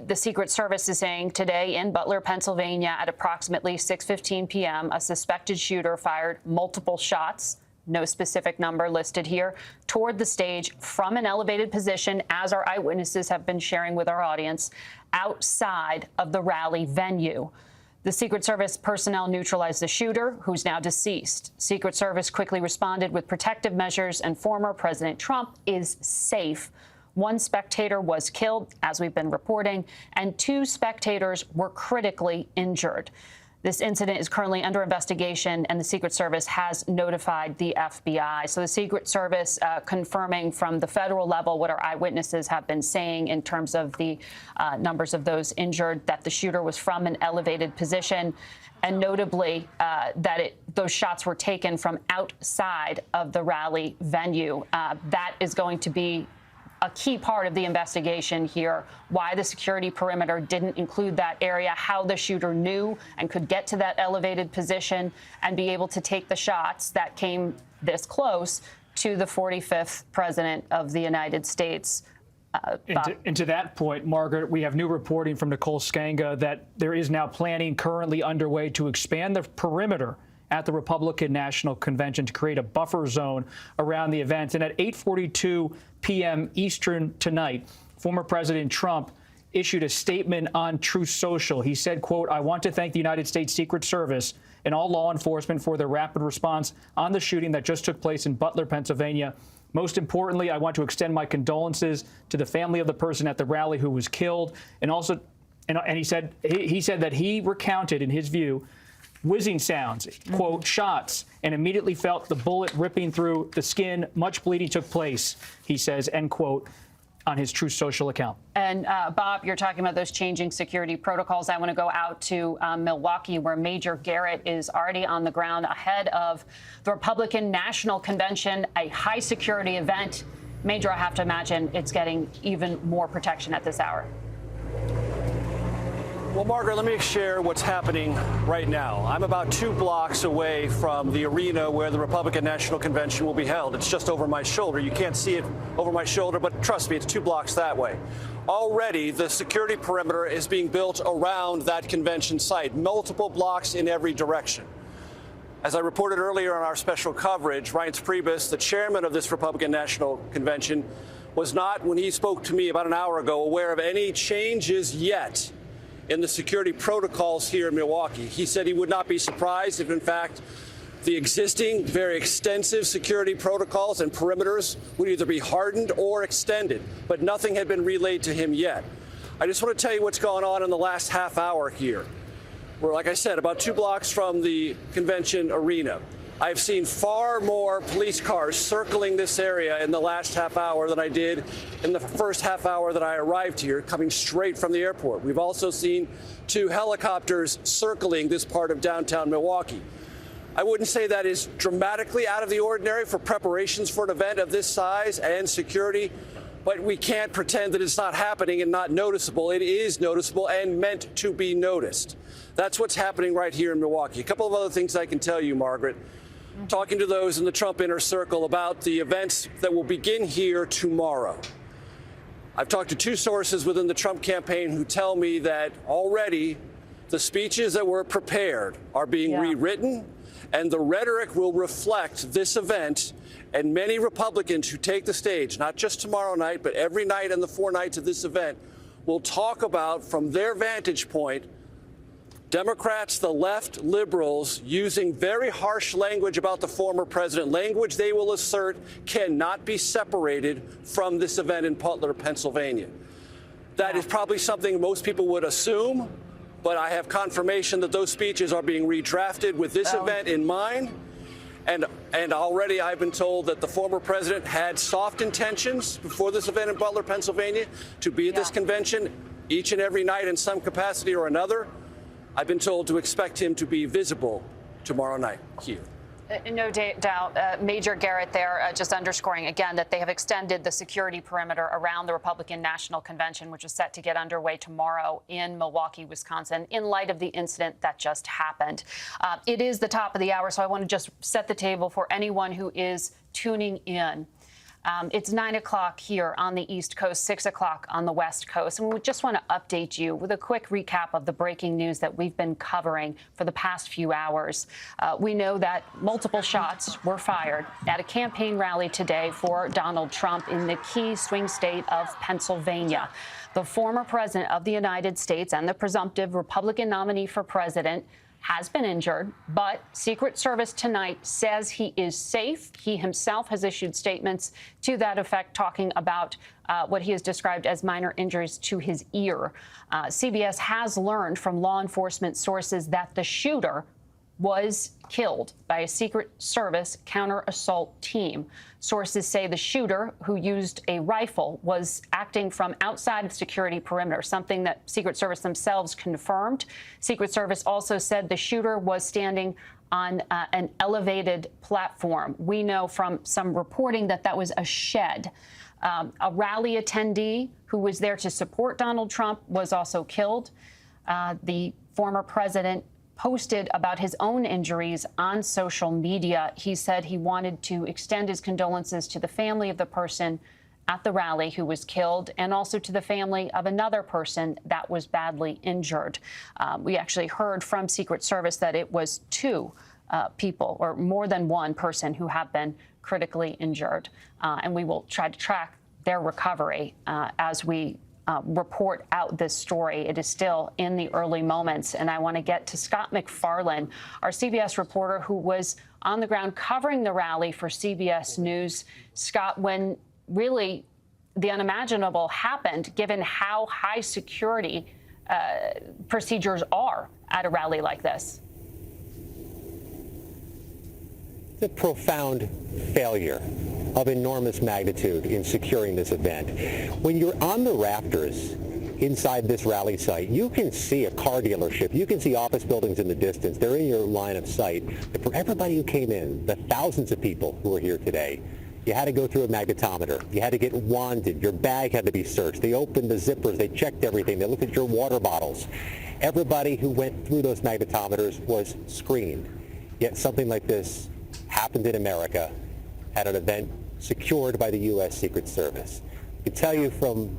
Speaker 7: The Secret Service is saying today in Butler, Pennsylvania, at approximately 6:15 p.m., a suspected shooter fired multiple shots, no specific number listed here, toward the stage from an elevated position, as our eyewitnesses have been sharing with our audience, outside of the rally venue. The Secret Service personnel neutralized the shooter, who's now deceased. Secret Service quickly responded with protective measures, and former President Trump is safe. One spectator was killed, as we've been reporting, and 2 spectators were critically injured. This incident is currently under investigation, and the Secret Service has notified the FBI. So the Secret Service confirming from the federal level what our eyewitnesses have been saying in terms of the numbers of those injured, that the shooter was from an elevated position, and notably that those shots were taken from outside of the rally venue. That is going to be a key part of the investigation here, why the security perimeter didn't include that area, how the shooter knew and could get to that elevated position and be able to take the shots that came this close to the 45th president of the United States.
Speaker 3: And to that point, Margaret, we have new reporting from Nicole Skanga that there is now planning currently underway to expand the perimeter at the Republican National Convention to create a buffer zone around the event. And at 8:42 p.m. Eastern tonight, former President Trump issued a statement on Truth Social. He said, quote, "I want to thank the United States Secret Service and all law enforcement for their rapid response on the shooting that just took place in Butler, Pennsylvania. Most importantly, I want to extend my condolences to the family of the person at the rally who was killed." And also, and he said that he recounted, in his view, whizzing sounds, quote, shots, and immediately felt the bullet ripping through the skin. Much bleeding took place, he says, end quote, on his Truth Social account.
Speaker 7: And Bob, you're talking about those changing security protocols. I want to go out to Milwaukee, where Major Garrett is already on the ground ahead of the Republican National Convention, a high security event. Major, I have to imagine it's getting even more protection at this hour.
Speaker 17: Well, Margaret, let me share what's happening right now. I'm about 2 blocks away from the arena where the Republican National Convention will be held. It's just over my shoulder. You can't see it over my shoulder, but trust me, it's 2 blocks that way. Already, the security perimeter is being built around that convention site, multiple blocks in every direction. As I reported earlier on our special coverage, Reince Priebus, the chairman of this Republican National Convention, was not, when he spoke to me about an hour ago, aware of any changes yet in the security protocols here in Milwaukee. He said he would not be surprised if, in fact, the existing very extensive security protocols and perimeters would either be hardened or extended, but nothing had been relayed to him yet. I just want to tell you what's gone on in the last half hour here. We're, like I said, about 2 blocks from the convention arena. I've seen far more police cars circling this area in the last half hour than I did in the first half hour that I arrived here, coming straight from the airport. We've also seen 2 helicopters circling this part of downtown Milwaukee. I wouldn't say that is dramatically out of the ordinary for preparations for an event of this size and security, but we can't pretend that it's not happening and not noticeable. It is noticeable and meant to be noticed. That's what's happening right here in Milwaukee. A couple of other things I can tell you, Margaret. Talking to those in the Trump inner circle about the events that will begin here tomorrow. I've talked to 2 sources within the Trump campaign who tell me that already the speeches that were prepared are being rewritten, and the rhetoric will reflect this event. And many Republicans who take the stage, not just tomorrow night, but every night and the 4 nights of this event, will talk about, from their vantage point, Democrats, the left, liberals, using very harsh language about the former president, language they will assert cannot be separated from this event in Butler, Pennsylvania. That is probably something most people would assume, but I have confirmation that those speeches are being redrafted with this event in mind. And already I've been told that the former president had soft intentions before this event in Butler, Pennsylvania, to be at this convention each and every night in some capacity or another. I've been told to expect him to be visible tomorrow night here.
Speaker 7: No doubt. Major Garrett there just underscoring again that they have extended the security perimeter around the Republican National Convention, which is set to get underway tomorrow in Milwaukee, Wisconsin, in light of the incident that just happened. It is the top of the hour, so I want to just set the table for anyone who is tuning in. It's 9 o'clock here on the East Coast, 6 o'clock on the West Coast. And we just want to update you with a quick recap of the breaking news that we've been covering for the past few hours. We know that multiple shots were fired at a campaign rally today for Donald Trump in the key swing state of Pennsylvania. The former president of the United States and the presumptive Republican nominee for president has been injured, but Secret Service tonight says he is safe. He himself has issued statements to that effect, talking about what he has described as minor injuries to his ear. CBS has learned from law enforcement sources that the shooter was killed by a Secret Service counter-assault team. Sources say the shooter, who used a rifle, was acting from outside of security perimeter, something that Secret Service themselves confirmed. Secret Service also said the shooter was standing on an elevated platform. We know from some reporting that that was a shed. A rally attendee who was there to support Donald Trump was also killed. The former president posted about his own injuries on social media. He said he wanted to extend his condolences to the family of the person at the rally who was killed, and also to the family of another person that was badly injured. We actually heard from Secret Service that it was 2 people, or more than 1 person, who have been critically injured. And we will try to track their recovery as we report out this story. It is still in the early moments, and I want to get to Scott McFarlane, our CBS reporter who was on the ground covering the rally for CBS News. Scott, when really the unimaginable happened, given how high security procedures are at a rally like this?
Speaker 12: It's a profound failure of enormous magnitude in securing this event. When you're on the rafters inside this rally site, you can see a car dealership, you can see office buildings in the distance. They're in your line of sight. But for everybody who came in, the thousands of people who are here today, you had to go through a magnetometer. You had to get wanded. Your bag had to be searched. They opened the zippers. They checked everything. They looked at your water bottles. Everybody who went through those magnetometers was screened. Yet something like this happened in America at an event secured by the U.S. Secret Service. I can tell you from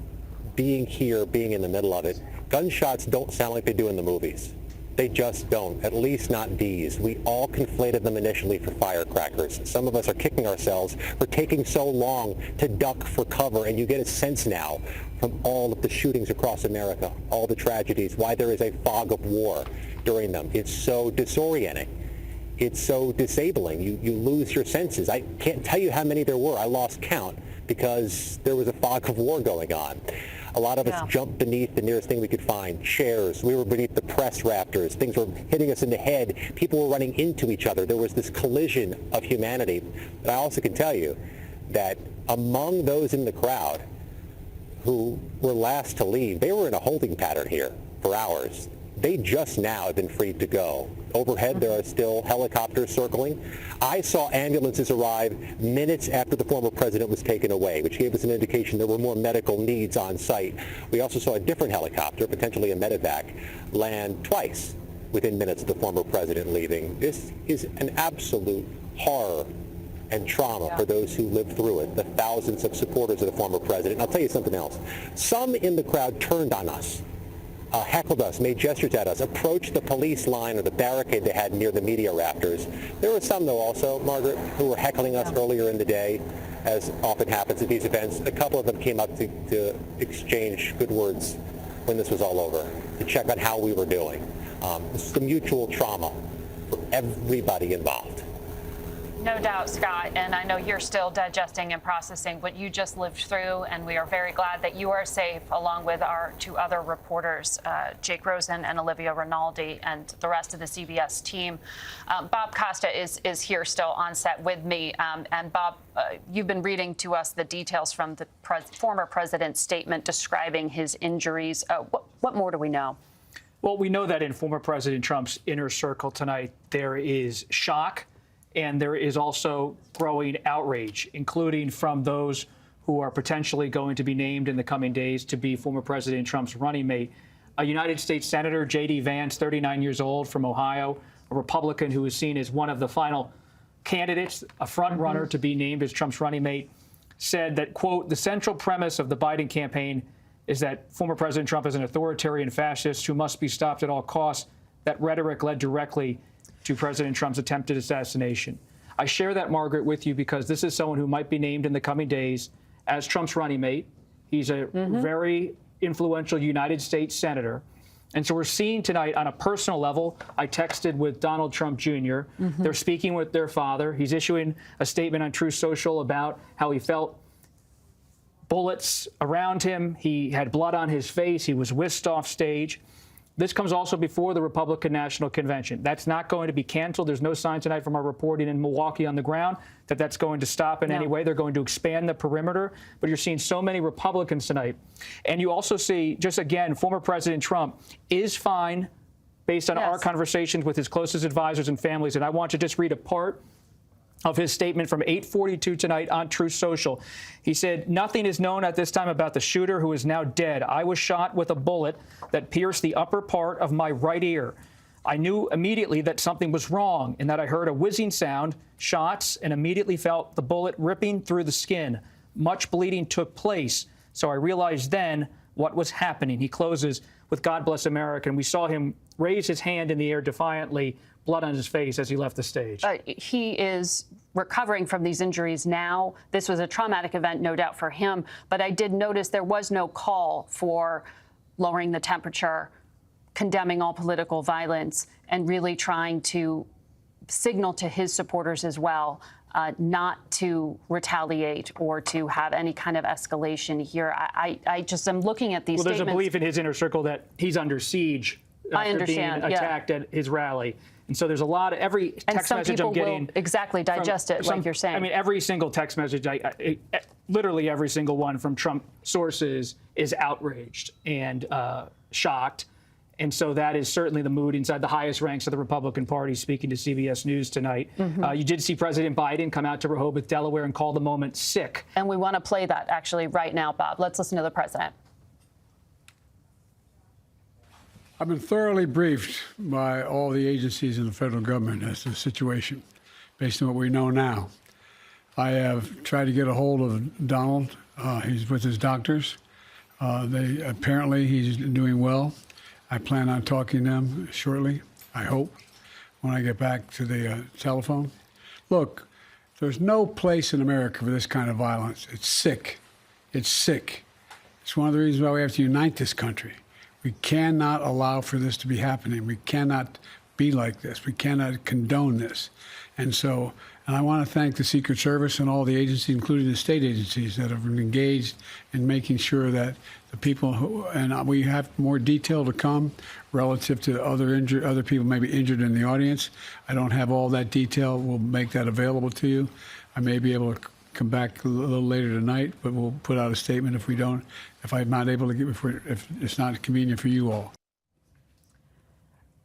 Speaker 12: being here, being in the middle of it, gunshots don't sound like they do in the movies. They just don't, at least not these. We all conflated them initially for firecrackers. Some of us are kicking ourselves for taking so long to duck for cover, and you get a sense now from all of the shootings across America, all the tragedies, why there is a fog of war during them. It's so disorienting. It's so disabling. You lose your senses. I can't tell you how many there were. I lost count because there was a fog of war going on. A lot of us jumped beneath the nearest thing we could find, chairs. We were beneath the press rafters. Things were hitting us in the head. People were running into each other. There was this collision of humanity. But I also can tell you that among those in the crowd who were last to leave, they were in a holding pattern here for hours. They just now have been freed to go. Overhead, there are still helicopters circling. I saw ambulances arrive minutes after the former president was taken away, which gave us an indication there were more medical needs on site. We also saw a different helicopter, potentially a medevac, land twice within minutes of the former president leaving. This is an absolute horror and trauma for those who lived through it, the thousands of supporters of the former president. I'll tell you something else. Some in the crowd turned on us, heckled us, made gestures at us, approached the police line or the barricade they had near the media rafters. There were some, though, also, Margaret, who were heckling us earlier in the day, as often happens at these events. A couple of them came up to exchange good words when this was all over, to check on how we were doing. This is the mutual trauma for everybody involved.
Speaker 7: No doubt, Scott, and I know you're still digesting and processing what you just lived through, and we are very glad that you are safe, along with our two other reporters, Jake Rosen and Olivia Rinaldi, and the rest of the CBS team. Bob Costa is here still on set with me. And Bob, you've been reading to us the details from the former president's statement describing his injuries. What more do we know?
Speaker 3: Well, we know that in former President Trump's inner circle tonight, there is shock. And there is also growing outrage, including from those who are potentially going to be named in the coming days to be former President Trump's running mate. A United States Senator, J.D. Vance, 39 years old, from Ohio, a Republican who is seen as one of the final candidates, a front runner to be named as Trump's running mate, said that, quote, the central premise of the Biden campaign is that former President Trump is an authoritarian fascist who must be stopped at all costs. That rhetoric led directly to President Trump's attempted assassination. I share that, Margaret, with you because this is someone who might be named in the coming days as Trump's running mate. He's a very influential United States senator. And so we're seeing tonight on a personal level, I texted with Donald Trump Jr. They're speaking with their father. He's issuing a statement on Truth Social about how he felt bullets around him. He had blood on his face. He was whisked off stage. This comes also before the Republican National Convention. That's not going to be canceled. There's no sign tonight from our reporting in Milwaukee on the ground that that's going to stop in any way. They're going to expand the perimeter. But you're seeing so many Republicans tonight. And you also see, just again, former President Trump is fine based on our conversations with his closest advisors and families. And I want to just read a part of his statement from 8:42 tonight on Truth Social. He said, nothing is known at this time about the shooter, who is now dead. I was shot with a bullet that pierced the upper part of my right ear. I knew immediately that something was wrong and that I heard a whizzing sound, shots, and immediately felt the bullet ripping through the skin. Much bleeding took place, so I realized then what was happening. He closes with God Bless America, and we saw him raise his hand in the air defiantly, blood on his face as he left the stage.
Speaker 7: He is recovering from these injuries now. This was a traumatic event, no doubt, for him. But I did notice there was no call for lowering the temperature, condemning all political violence, and really trying to signal to his supporters as well not to retaliate or to have any kind of escalation here. I just am looking at these statements.
Speaker 3: There's a belief in his inner circle that he's under siege after being attacked at his rally. And so there's a lot of every text message I'm getting.
Speaker 7: Will exactly digest it, like you're saying.
Speaker 3: I mean, every single text message, literally every single one from Trump sources is outraged and shocked. And so that is certainly the mood inside the highest ranks of the Republican Party, speaking to CBS News tonight. You did see President Biden come out to Rehoboth, Delaware, and call the moment sick.
Speaker 7: And we want to play that actually right now, Bob. Let's listen to the president.
Speaker 16: I've been thoroughly briefed by all the agencies in the federal government as to the situation, based on what we know now. I have tried to get a hold of Donald. He's with his doctors. Apparently he's doing well. I plan on talking to them shortly, I hope, when I get back to the telephone. Look, there's no place in America for this kind of violence. It's sick. It's sick. It's one of the reasons why we have to unite this country. We cannot allow for this to be happening. We cannot be like this. We cannot condone this. And so And I want to thank the Secret Service and all the agencies, including the state agencies, that have been engaged in making sure that the people who, and we have more detail to come relative to other people maybe injured in the audience. I don't have all that detail. We'll make that available to you. I may be able to come back a little later tonight, but we'll put out a statement if I'm not able to if it's not convenient for you all.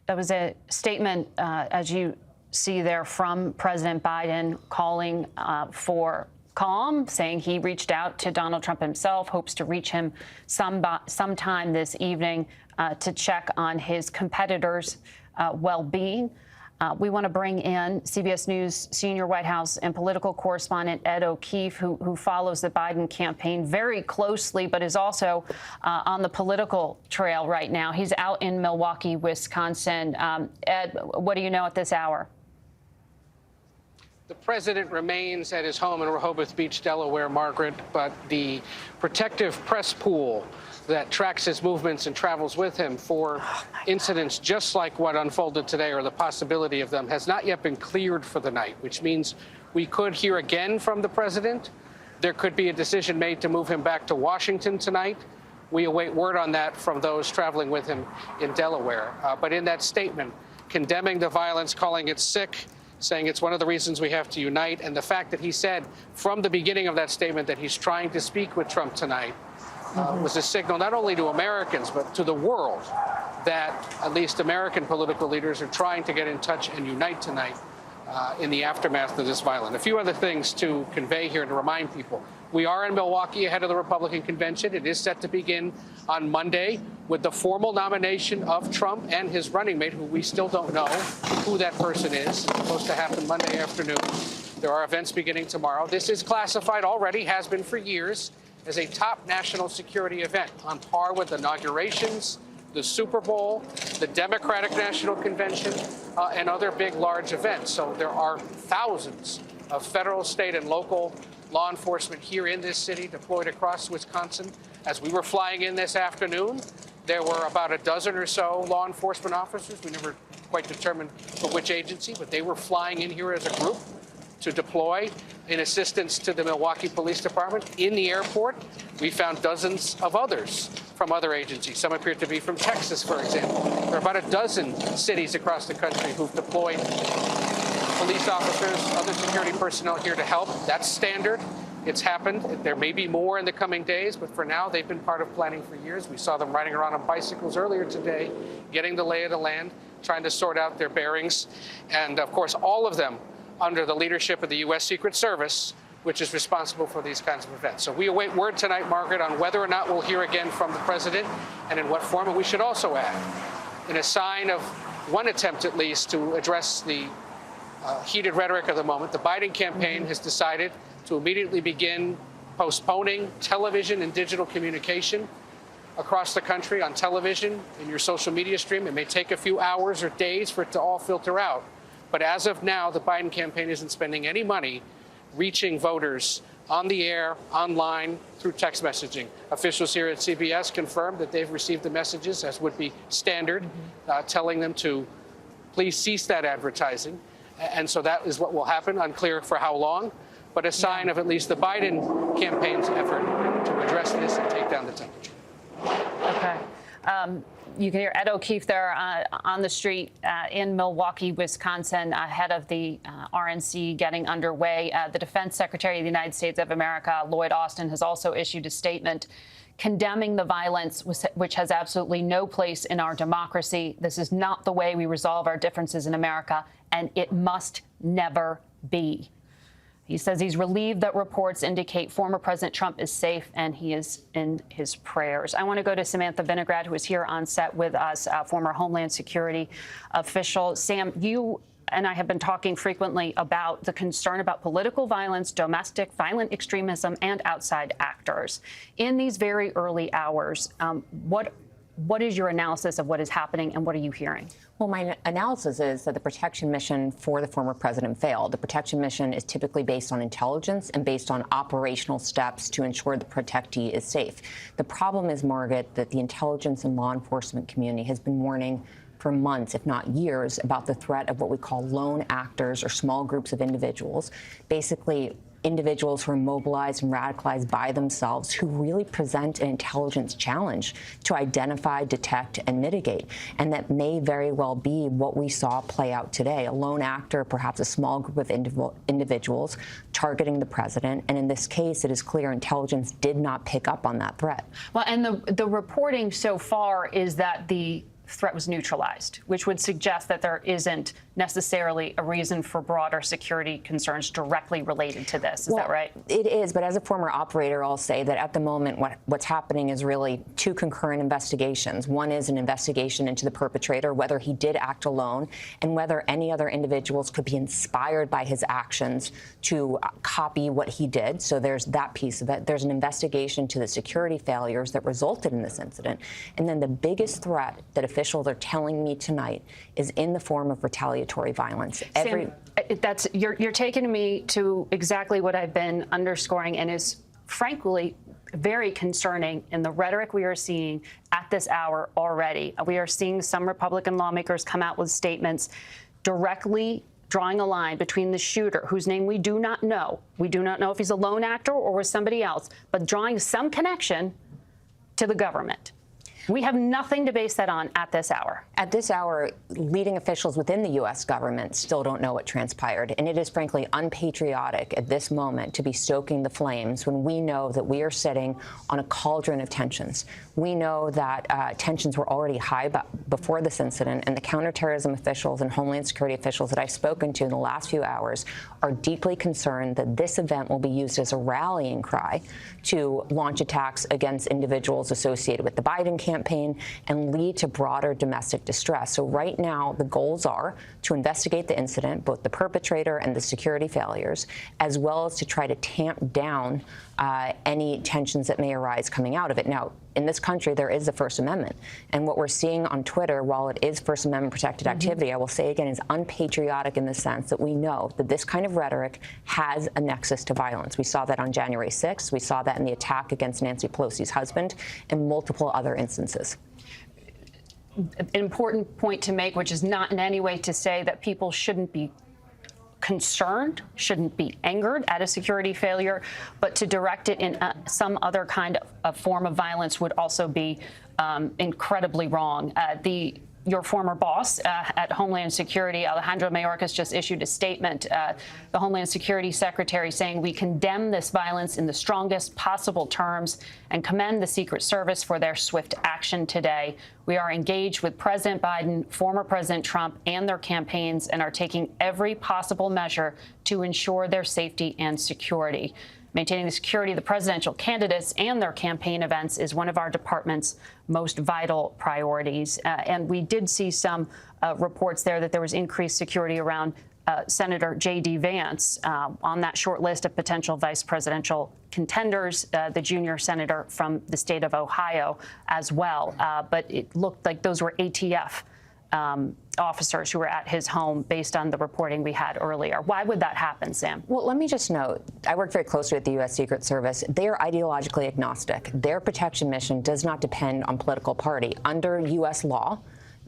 Speaker 7: That was a statement, as you see there, from President Biden calling for calm, saying he reached out to Donald Trump himself, hopes to reach him sometime this evening to check on his competitors' well-being. We want to bring in CBS News senior White House and political correspondent Ed O'Keefe, who follows the Biden campaign very closely, but is also on the political trail right now. He's out in Milwaukee, Wisconsin. Ed, what do you know at this hour?
Speaker 4: The president remains at his home in Rehoboth Beach, Delaware, Margaret, but the protective press pool that tracks his movements and travels with him for incidents just like what unfolded today, or the possibility of them, has not yet been cleared for the night, which means we could hear again from the president. There could be a decision made to move him back to Washington tonight. We await word on that from those traveling with him in Delaware. But in that statement, condemning the violence, calling it sick, saying it's one of the reasons we have to unite, and the fact that he said from the beginning of that statement that he's trying to speak with Trump tonight was a signal not only to Americans but to the world that at least American political leaders are trying to get in touch and unite tonight in the aftermath of this violence. A few other things to convey here and to remind people. We are in Milwaukee ahead of the Republican convention. It is set to begin on Monday with the formal nomination of Trump and his running mate, who we still don't know who that person is. It's supposed to happen Monday afternoon. There are events beginning tomorrow. This is classified already, has been for years, as a top national security event on par with inaugurations, the Super Bowl, the Democratic National Convention, and other big, large events. So there are thousands of federal, state, and local law enforcement here in this city deployed across Wisconsin. As we were flying in this afternoon, there were about a dozen or so law enforcement officers. We never quite determined for which agency, but they were flying in here as a group to deploy in assistance to the Milwaukee Police Department. In the airport, we found dozens of others from other agencies. Some appear to be from Texas, for example. There are about a dozen cities across the country who've deployed police officers, other security personnel here to help. That's standard. It's happened. There may be more in the coming days, but for now, they've been part of planning for years. We saw them riding around on bicycles earlier today, getting the lay of the land, trying to sort out their bearings. And of course, all of them under the leadership of the U.S. Secret Service, which is responsible for these kinds of events. So we await word tonight, Margaret, on whether or not we'll hear again from the president and in what form. And we should also add, in a sign of one attempt at least to address the heated rhetoric of the moment, the Biden campaign has decided to immediately begin postponing television and digital communication across the country on television, in your social media stream. It may take a few hours or days for it to all filter out. But as of now, the Biden campaign isn't spending any money reaching voters on the air, online, through text messaging. Officials here at CBS confirmed that they've received the messages, as would be standard, telling them to please cease that advertising. And so that is what will happen, unclear for how long, but a sign of at least the Biden campaign's effort to address this and take down the temperature.
Speaker 7: Okay. You can hear Ed O'Keefe there on the street in Milwaukee, Wisconsin, ahead of the RNC getting underway. The Defense Secretary of the United States of America, Lloyd Austin, has also issued a statement condemning the violence, which has absolutely no place in our democracy. This is not the way we resolve our differences in America, and it must never be. He says he's relieved that reports indicate former President Trump is safe and he is in his prayers. I want to go to Samantha Vinograd, who is here on set with us, former Homeland Security official. Sam, you and I have been talking frequently about the concern about political violence, domestic violent extremism, and outside actors. In these very early hours, what is your analysis of what is happening and what are you hearing?
Speaker 6: Well, my analysis is that the protection mission for the former president failed. The protection mission is typically based on intelligence and based on operational steps to ensure the protectee is safe. The problem is, Margaret, that the intelligence and law enforcement community has been warning for months, if not years, about the threat of what we call lone actors or small groups of individuals, basically individuals who are mobilized and radicalized by themselves, who really present an intelligence challenge to identify, detect, and mitigate. And that may very well be what we saw play out today. A lone actor, perhaps a small group of individuals targeting the president. And in this case, it is clear intelligence did not pick up on that threat.
Speaker 7: Well, and the reporting so far is that the threat was neutralized, which would suggest that there isn't necessarily a reason for broader security concerns directly related to this. Is that right?
Speaker 6: It is, but as a former operator, I'll say that at the moment what's happening is really two concurrent investigations. One is an investigation into the perpetrator, whether he did act alone, and whether any other individuals could be inspired by his actions to copy what he did. So there's that piece of it. There's an investigation to the security failures that resulted in this incident. And then the biggest threat that officials are telling me tonight is in the form of retaliatory violence.
Speaker 7: Sam, you're taking me to exactly what I've been underscoring and is frankly very concerning in the rhetoric we are seeing at this hour already. We are seeing some Republican lawmakers come out with statements directly drawing a line between the shooter, whose name we do not know. We do not know if he's a lone actor or was somebody else, but drawing some connection to the government. We have nothing to base that on at this hour.
Speaker 6: At this hour, leading officials within the U.S. government still don't know what transpired. And it is frankly unpatriotic at this moment to be stoking the flames when we know that we are sitting on a cauldron of tensions. We know that tensions were already high before this incident, and the counterterrorism officials and Homeland Security officials that I've spoken to in the last few hours are deeply concerned that this event will be used as a rallying cry to launch attacks against individuals associated with the Biden campaign and lead to broader domestic distress. So right now, the goals are to investigate the incident, both the perpetrator and the security failures, as well as to try to tamp down any tensions that may arise coming out of it. Now, in this country, there is the First Amendment. And what we're seeing on Twitter, while it is First Amendment protected activity, I will say again, is unpatriotic in the sense that we know that this kind of rhetoric has a nexus to violence. We saw that on January 6th. We saw that in the attack against Nancy Pelosi's husband and multiple other instances.
Speaker 7: An important point to make, which is not in any way to say that people shouldn't be concerned, shouldn't be angered at a security failure, but to direct it in some other kind of form of violence would also be incredibly wrong. Your former boss at Homeland Security, Alejandro Mayorkas, just issued a statement, the Homeland Security Secretary, saying we condemn this violence in the strongest possible terms and commend the Secret Service for their swift action today. We are engaged with President Biden, former President Trump, and their campaigns and are taking every possible measure to ensure their safety and security. Maintaining the security of the presidential candidates and their campaign events is one of our department's most vital priorities. And we did see some reports there that there was increased security around Senator J.D. Vance on that short list of potential vice presidential contenders, the junior senator from the state of Ohio as well. But it looked like those were ATF officers who were at his home based on the reporting we had earlier. Why would that happen, Sam?
Speaker 6: Well, let me just note, I work very closely with the U.S. Secret Service. They are ideologically agnostic. Their protection mission does not depend on political party. Under U.S. law,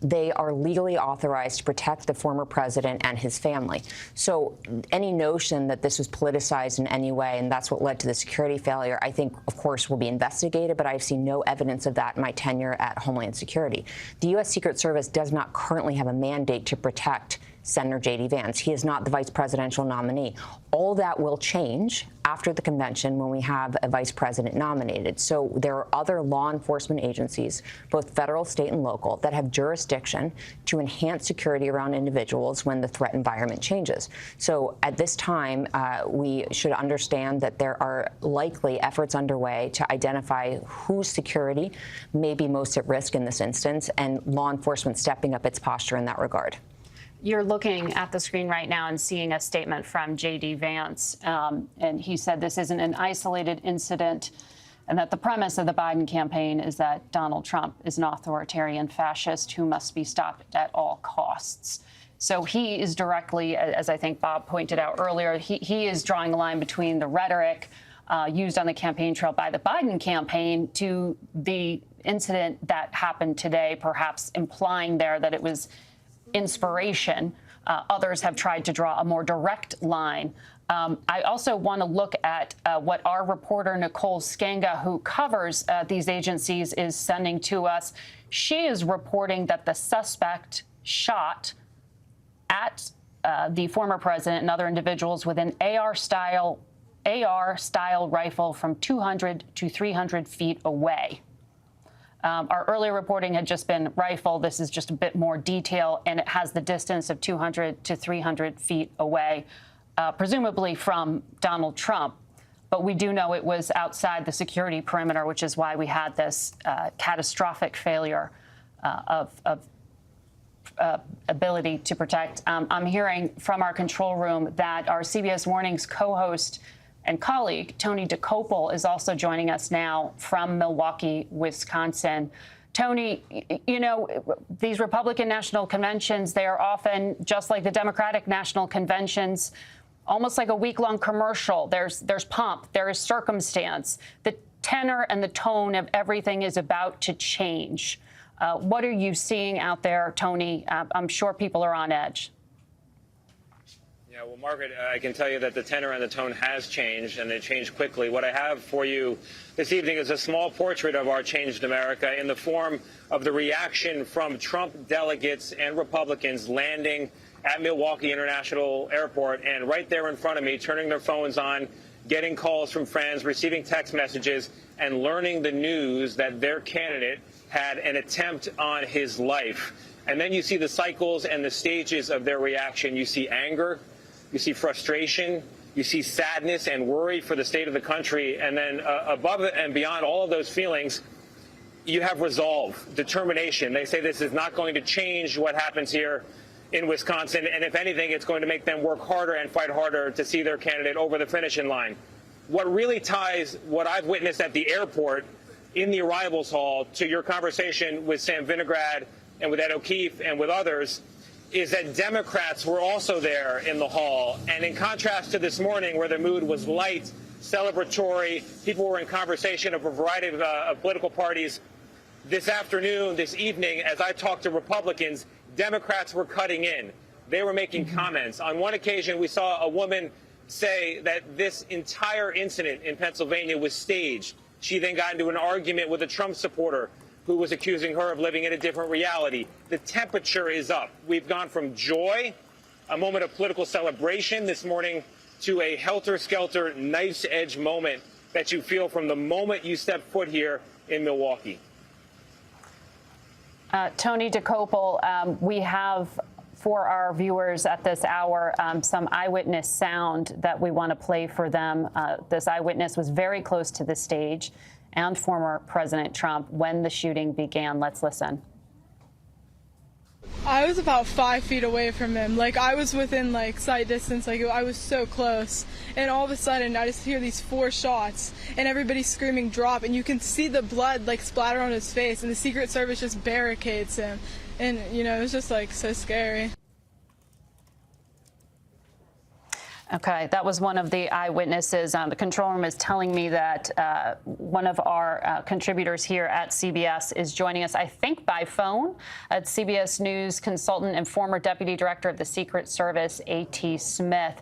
Speaker 6: they are legally authorized to protect the former president and his family. So any notion that this was politicized in any way and that's what led to the security failure, I think, of course, will be investigated, but I've seen no evidence of that in my tenure at Homeland Security. The U.S. Secret Service does not currently have a mandate to protect Senator J.D. Vance. He is not the vice presidential nominee. All that will change after the convention when we have a vice president nominated. So there are other law enforcement agencies, both federal, state, and local, that have jurisdiction to enhance security around individuals when the threat environment changes. So at this time, we should understand that there are likely efforts underway to identify whose security may be most at risk in this instance, and law enforcement stepping up its posture in that regard.
Speaker 7: You're looking at the screen right now and seeing a statement from J.D. Vance, and he said this isn't an isolated incident and that the premise of the Biden campaign is that Donald Trump is an authoritarian fascist who must be stopped at all costs. So he is directly, as I think Bob pointed out earlier, he is drawing a line between the rhetoric used on the campaign trail by the Biden campaign to the incident that happened today, perhaps implying there that it was inspiration. Others have tried to draw a more direct line. I also want to look at what our reporter, Nicole Skenga, who covers these agencies, is sending to us. She is reporting that the suspect shot at the former president and other individuals with an AR-style rifle from 200 to 300 feet away. Our earlier reporting had just been rifle. This is just a bit more detail, and it has the distance of 200 to 300 feet away, presumably from Donald Trump. But we do know it was outside the security perimeter, which is why we had this catastrophic failure of ability to protect. I'm hearing from our control room that our CBS Mornings co-host and colleague, Tony DeCopel, is also joining us now from Milwaukee, Wisconsin. Tony, you know, these Republican national conventions, they are often, just like the Democratic national conventions, almost like a week-long commercial. There's pomp, there is circumstance. The tenor and the tone of everything is about to change. What are you seeing out there, Tony? I'm sure people are on edge.
Speaker 8: Yeah, well, Margaret, I can tell you that the tenor and the tone has changed, and it changed quickly. What I have for you this evening is a small portrait of our changed America in the form of the reaction from Trump delegates and Republicans landing at Milwaukee International Airport, and right there in front of me, turning their phones on, getting calls from friends, receiving text messages, and learning the news that their candidate had an attempt on his life. And then you see the cycles and the stages of their reaction. You see anger. You see frustration, you see sadness and worry for the state of the country, and then above and beyond all of those feelings, you have resolve, determination. They say this is not going to change what happens here in Wisconsin, and if anything, it's going to make them work harder and fight harder to see their candidate over the finishing line. What really ties what I've witnessed at the airport in the arrivals hall to your conversation with Sam Vinograd and with Ed O'Keefe and with others is that Democrats were also there in the hall. And in contrast to this morning, where the mood was light, celebratory, people were in conversation of a variety of political parties, this afternoon, this evening, as I talked to Republicans, Democrats were cutting in. They were making comments. On one occasion, we saw a woman say that this entire incident in Pennsylvania was staged. She then got into an argument with a Trump supporter who was accusing her of living in a different reality. The temperature is up. We've gone from joy, a moment of political celebration this morning, to a helter-skelter, knife's-edge moment that you feel from the moment you step foot here in Milwaukee.
Speaker 7: Tony DeCopel, we have for our viewers at this hour some eyewitness sound that we want to play for them. This eyewitness was very close to the stage and former President Trump when the shooting began. Let's listen.
Speaker 10: I was about 5 feet away from him. Like, I was within, like, sight distance. Like, I was so close. And all of a sudden, I just hear these 4 shots, and everybody's screaming, drop, and you can see the blood, like, splatter on his face, and the Secret Service just barricades him. And, you know, it was just, like, so scary.
Speaker 7: Okay, that was one of the eyewitnesses. The control room is telling me that one of our contributors here at CBS is joining us, I think, by phone. It's CBS News consultant and former deputy director of the Secret Service, A.T. Smith.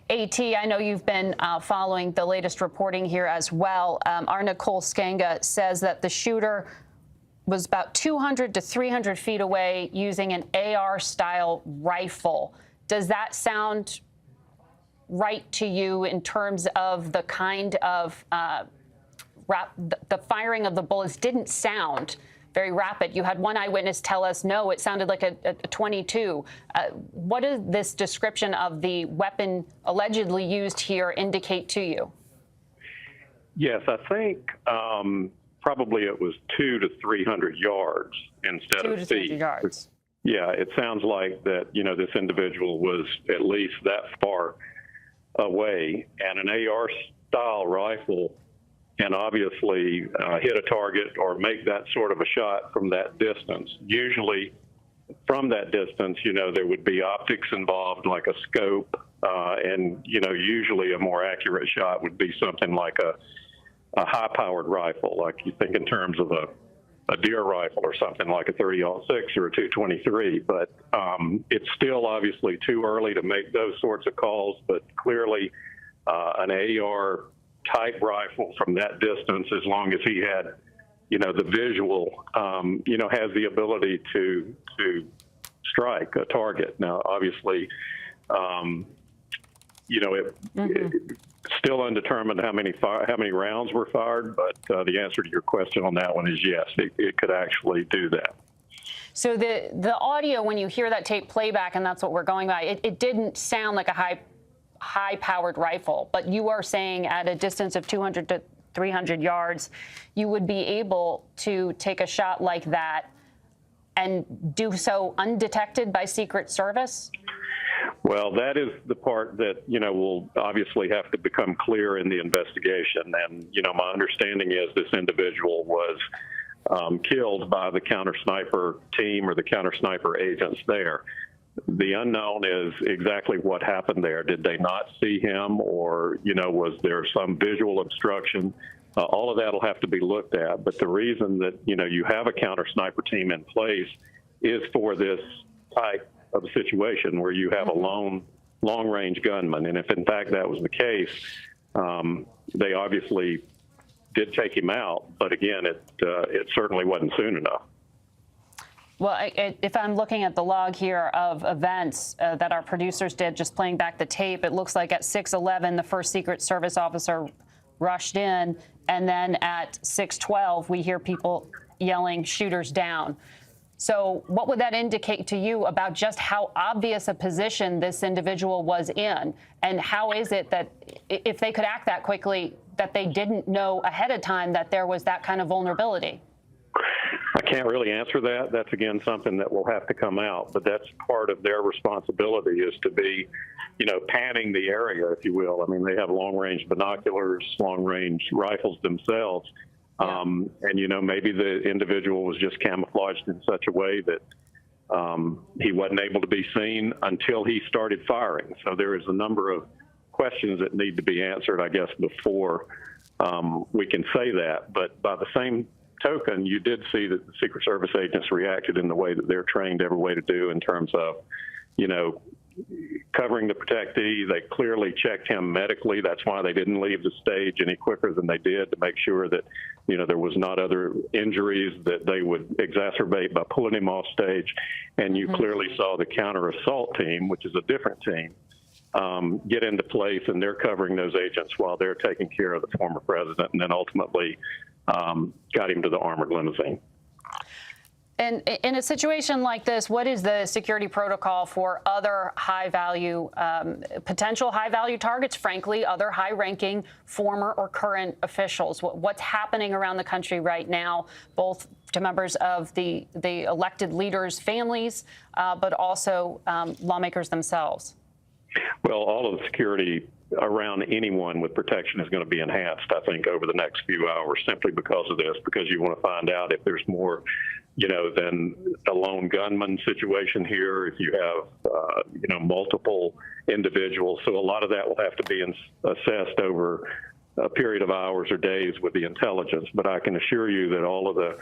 Speaker 7: A.T., I know you've been following the latest reporting here as well. Our Nicole Skenga says that the shooter was about 200 to 300 feet away using an AR-style rifle. Does that sound right to you in terms of the kind of the firing of the bullets? Didn't sound very rapid. You had one eyewitness tell us, no, it sounded like a 22. What does this description of the weapon allegedly used here indicate to you?
Speaker 13: Yes, I think probably it was 200 to 300 yards instead of feet. 200 to 300 yards. Yeah, it sounds like that, you know, this individual was at least that far away, and an AR-style rifle can obviously hit a target or make that sort of a shot from that distance. Usually from that distance, you know, there would be optics involved, like a scope And, you know, usually a more accurate shot would be something like a high-powered rifle, like you think in terms of a deer rifle or something like a 30-06 or a 223. But it's still obviously too early to make those sorts of calls, but clearly an AR-type rifle from that distance, as long as he had, you know, the visual, you know, has the ability to strike a target. Now, obviously, you know, it's still undetermined how many rounds were fired, but the answer to your question on that one is yes, it could actually do that.
Speaker 7: So the audio, when you hear that tape playback, and that's what we're going by, it didn't sound like a high-powered rifle, but you are saying at a distance of 200 to 300 yards, you would be able to take a shot like that and do so undetected by Secret Service?
Speaker 13: Well, that is the part that, you know, will obviously have to become clear in the investigation. And, you know, my understanding is this individual was killed by the counter-sniper team or the counter-sniper agents there. The unknown is exactly what happened there. Did they not see him, or, you know, was there some visual obstruction? All of that will have to be looked at. But the reason that, you know, you have a counter-sniper team in place is for this type of a situation where you have a long-range gunman. And if, in fact, that was the case, they obviously did take him out. But, again, it certainly wasn't soon enough.
Speaker 7: Well, if I'm looking at the log here of events that our producers did, just playing back the tape, it looks like at 6:11, the first Secret Service officer rushed in, and then at 6:12, we hear people yelling, "Shooters down." So what would that indicate to you about just how obvious a position this individual was in? And how is it that if they could act that quickly, that they didn't know ahead of time that there was that kind of vulnerability?
Speaker 13: I can't really answer that. That's, again, something that will have to come out. But that's part of their responsibility, is to be, you know, panning the area, if you will. I mean, they have long-range binoculars, long-range rifles themselves. And, you know, maybe the individual was just camouflaged in such a way that he wasn't able to be seen until he started firing. So there is a number of questions that need to be answered, I guess, before we can say that. But by the same token, you did see that the Secret Service agents reacted in the way that they're trained every way to do, in terms of, you know, covering the protectee. They clearly checked him medically. That's why they didn't leave the stage any quicker than they did, to make sure that, you know, there was not other injuries that they would exacerbate by pulling him off stage. And you clearly saw the counter-assault team, which is a different team, get into place, and they're covering those agents while they're taking care of the former president, and then ultimately got him to the armored limousine.
Speaker 7: And in a situation like this, what is the security protocol for other high-value, potential high-value targets, frankly, other high-ranking former or current officials? What's happening around the country right now, both to members of the elected leaders' families, but also lawmakers themselves?
Speaker 13: Well, all of the security around anyone with protection is going to be enhanced, I think, over the next few hours, simply because of this, because you want to find out if there's more, you know, than a lone gunman situation here, if you have, you know, multiple individuals. So a lot of that will have to be assessed over a period of hours or days with the intelligence. But I can assure you that all of the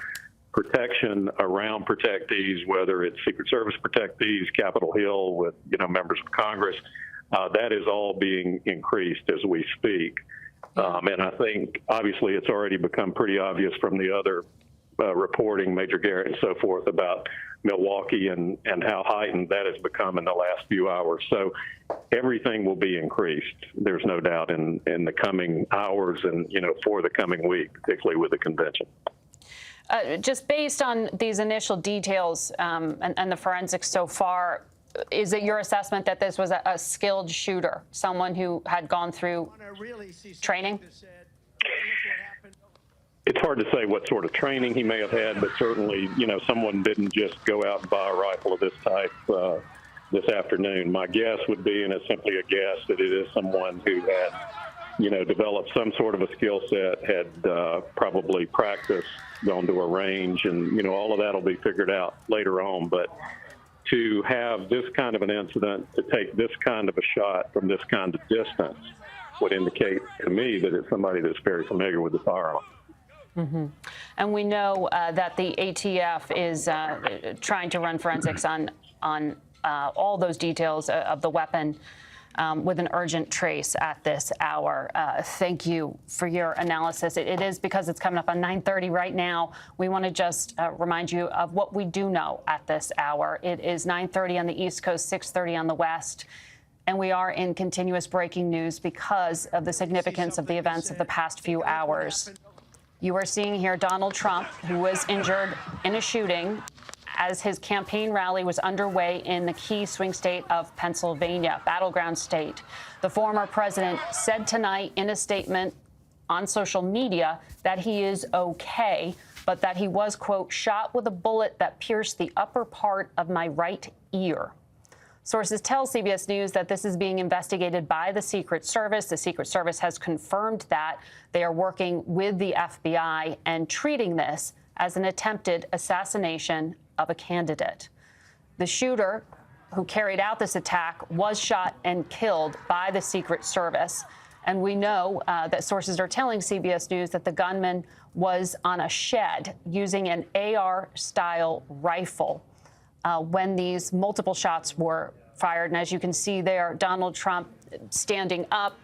Speaker 13: protection around protectees, whether it's Secret Service protectees, Capitol Hill with, you know, members of Congress, that is all being increased as we speak. And I think, obviously, it's already become pretty obvious from the other reporting, Major Garrett and so forth, about Milwaukee and how heightened that has become in the last few hours. So everything will be increased, there's no doubt, in the coming hours and, you know, for the coming week, particularly with the convention.
Speaker 7: Just based on these initial details and the forensics so far, is it your assessment that this was a skilled shooter, someone who had gone through training?
Speaker 13: It's hard to say what sort of training he may have had, but certainly, you know, someone didn't just go out and buy a rifle of this type this afternoon. My guess would be, and it's simply a guess, that it is someone who had, you know, developed some sort of a skill set, had probably practiced, gone to a range, and, you know, all of that will be figured out later on. But to have this kind of an incident, to take this kind of a shot from this kind of distance, would indicate to me that it's somebody that's very familiar with the firearm.
Speaker 7: Mm-hmm. And we know that the ATF is trying to run forensics on all those details of the weapon with an urgent trace at this hour. Thank you for your analysis. It is because it's coming up on 9:30 right now. We want to just remind you of what we do know at this hour. It is 9:30 on the East Coast, 6:30 on the West. And we are in continuous breaking news because of the significance of the events of the past few hours. You are seeing here Donald Trump, who was injured in a shooting as his campaign rally was underway in the key swing state of Pennsylvania, battleground state. The former president said tonight in a statement on social media that he is okay, but that he was, quote, shot with a bullet that pierced the upper part of my right ear. Sources tell CBS News that this is being investigated by the Secret Service. The Secret Service has confirmed that they are working with the FBI and treating this as an attempted assassination of a candidate. The shooter who carried out this attack was shot and killed by the Secret Service. And we know that sources are telling CBS News that the gunman was on a shed using an AR-style rifle when these multiple shots were fired. And as you can see there, Donald Trump standing up,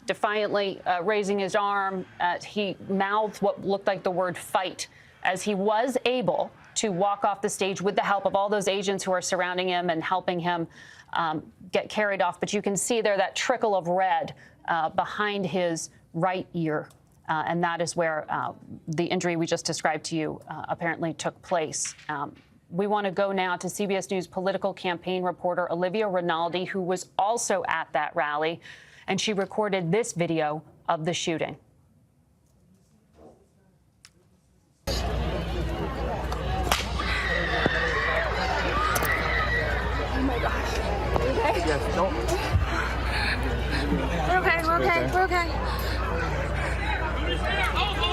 Speaker 7: defiantly raising his arm. He mouthed what looked like the word fight as he was able to walk off the stage with the help of all those agents who are surrounding him and helping him get carried off. But you can see there that trickle of red behind his right ear. And that is where the injury we just described to you apparently took place. We want to go now to CBS News political campaign reporter Olivia Rinaldi, who was also at that rally, and she recorded this video of the shooting.
Speaker 9: Oh my gosh. Are you okay?
Speaker 14: Yes, no.
Speaker 9: We're okay, we're okay, we're okay.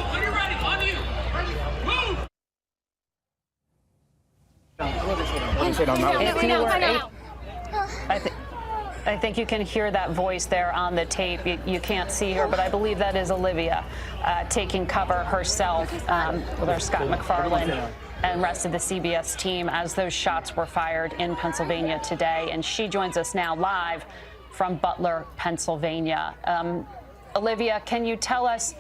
Speaker 14: When you're ready, on you. Move!
Speaker 7: I think you can hear that voice there on the tape. You can't see her, but I believe that is Olivia taking cover herself with our Scott McFarland and rest of the CBS team as those shots were fired in Pennsylvania today. And she joins us now live from Butler, Pennsylvania. Olivia, can you tell us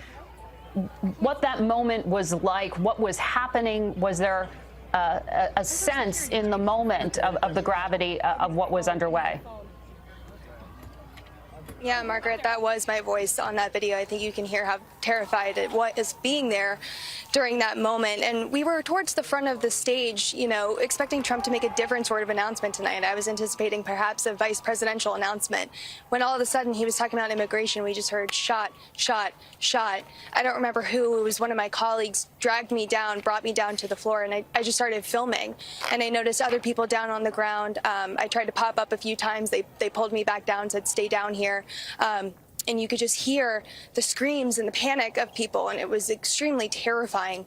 Speaker 7: what that moment was like? What was happening? Was there a sense in the moment of the gravity of what was underway?
Speaker 1: Yeah, Margaret, that was my voice on that video. I think you can hear how terrified it was being there during that moment. And we were towards the front of the stage, you know, expecting Trump to make a different sort of announcement tonight. I was anticipating perhaps a vice presidential announcement. When all of a sudden he was talking about immigration, we just heard shot, shot, shot. I don't remember who. It was one of my colleagues dragged me down, brought me down to the floor, and I just started filming. And I noticed other people down on the ground. I tried to pop up a few times. They pulled me back down, said, stay down here. And you could just hear the screams and the panic of people, and it was extremely terrifying.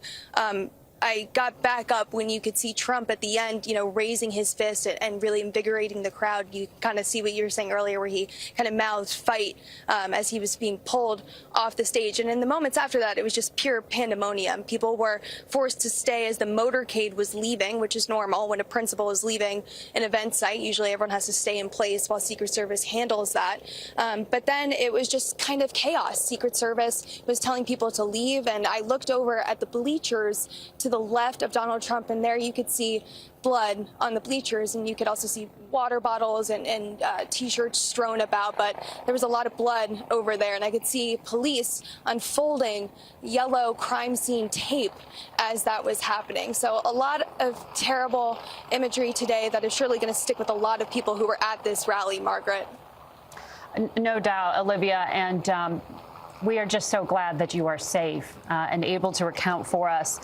Speaker 1: I got back up when you could see Trump at the end, you know, raising his fist and really invigorating the crowd. You kind of see what you were saying earlier, where he kind of mouthed fight as he was being pulled off the stage. And in the moments after that, it was just pure pandemonium. People were forced to stay as the motorcade was leaving, which is normal when a principal is leaving an event site. Usually everyone has to stay in place while Secret Service handles that. But then it was just kind of chaos. Secret Service was telling people to leave, and I looked over at the bleachers to the left of Donald Trump, and there you could see blood on the bleachers, and you could also see water bottles and T-shirts strewn about, but there was a lot of blood over there, and I could see police unfolding yellow crime scene tape as that was happening. So a lot of terrible imagery today that is surely going to stick with a lot of people who were at this rally, Margaret.
Speaker 7: No doubt, Olivia, and we are just so glad that you are safe and able to recount for us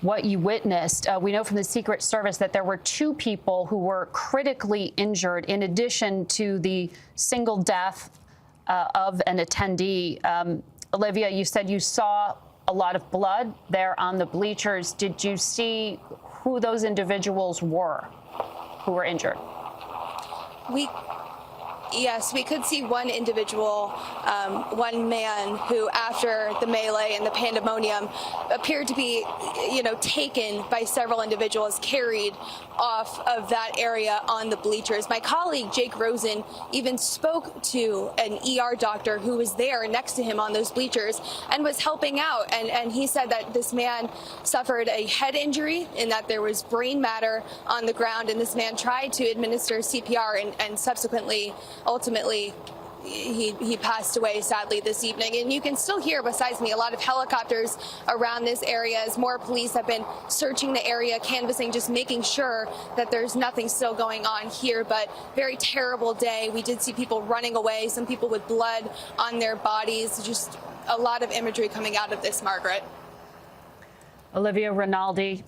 Speaker 7: what you witnessed. We know from the Secret Service that there were 2 people who were critically injured in addition to the single death of an attendee. Olivia, you said you saw a lot of blood there on the bleachers. Did you see who those individuals were? who were injured?
Speaker 1: Yes, we could see one individual, one man who, after the melee and the pandemonium, appeared to be, taken by several individuals, carried off of that area on the bleachers. My colleague, Jake Rosen, even spoke to an ER doctor who was there next to him on those bleachers and was helping out. And he said that this man suffered a head injury and that there was brain matter on the ground. And this man tried to administer CPR and subsequently, ultimately, he passed away, sadly, this evening. And you can still hear, besides me, a lot of helicopters around this area as more police have been searching the area, canvassing, just making sure that there's nothing still going on here. But very terrible day. We did see people running away, some people with blood on their bodies. Just a lot of imagery coming out of this, Margaret.
Speaker 7: Olivia Rinaldi,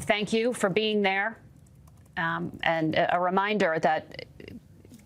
Speaker 7: thank you for being there. And a reminder that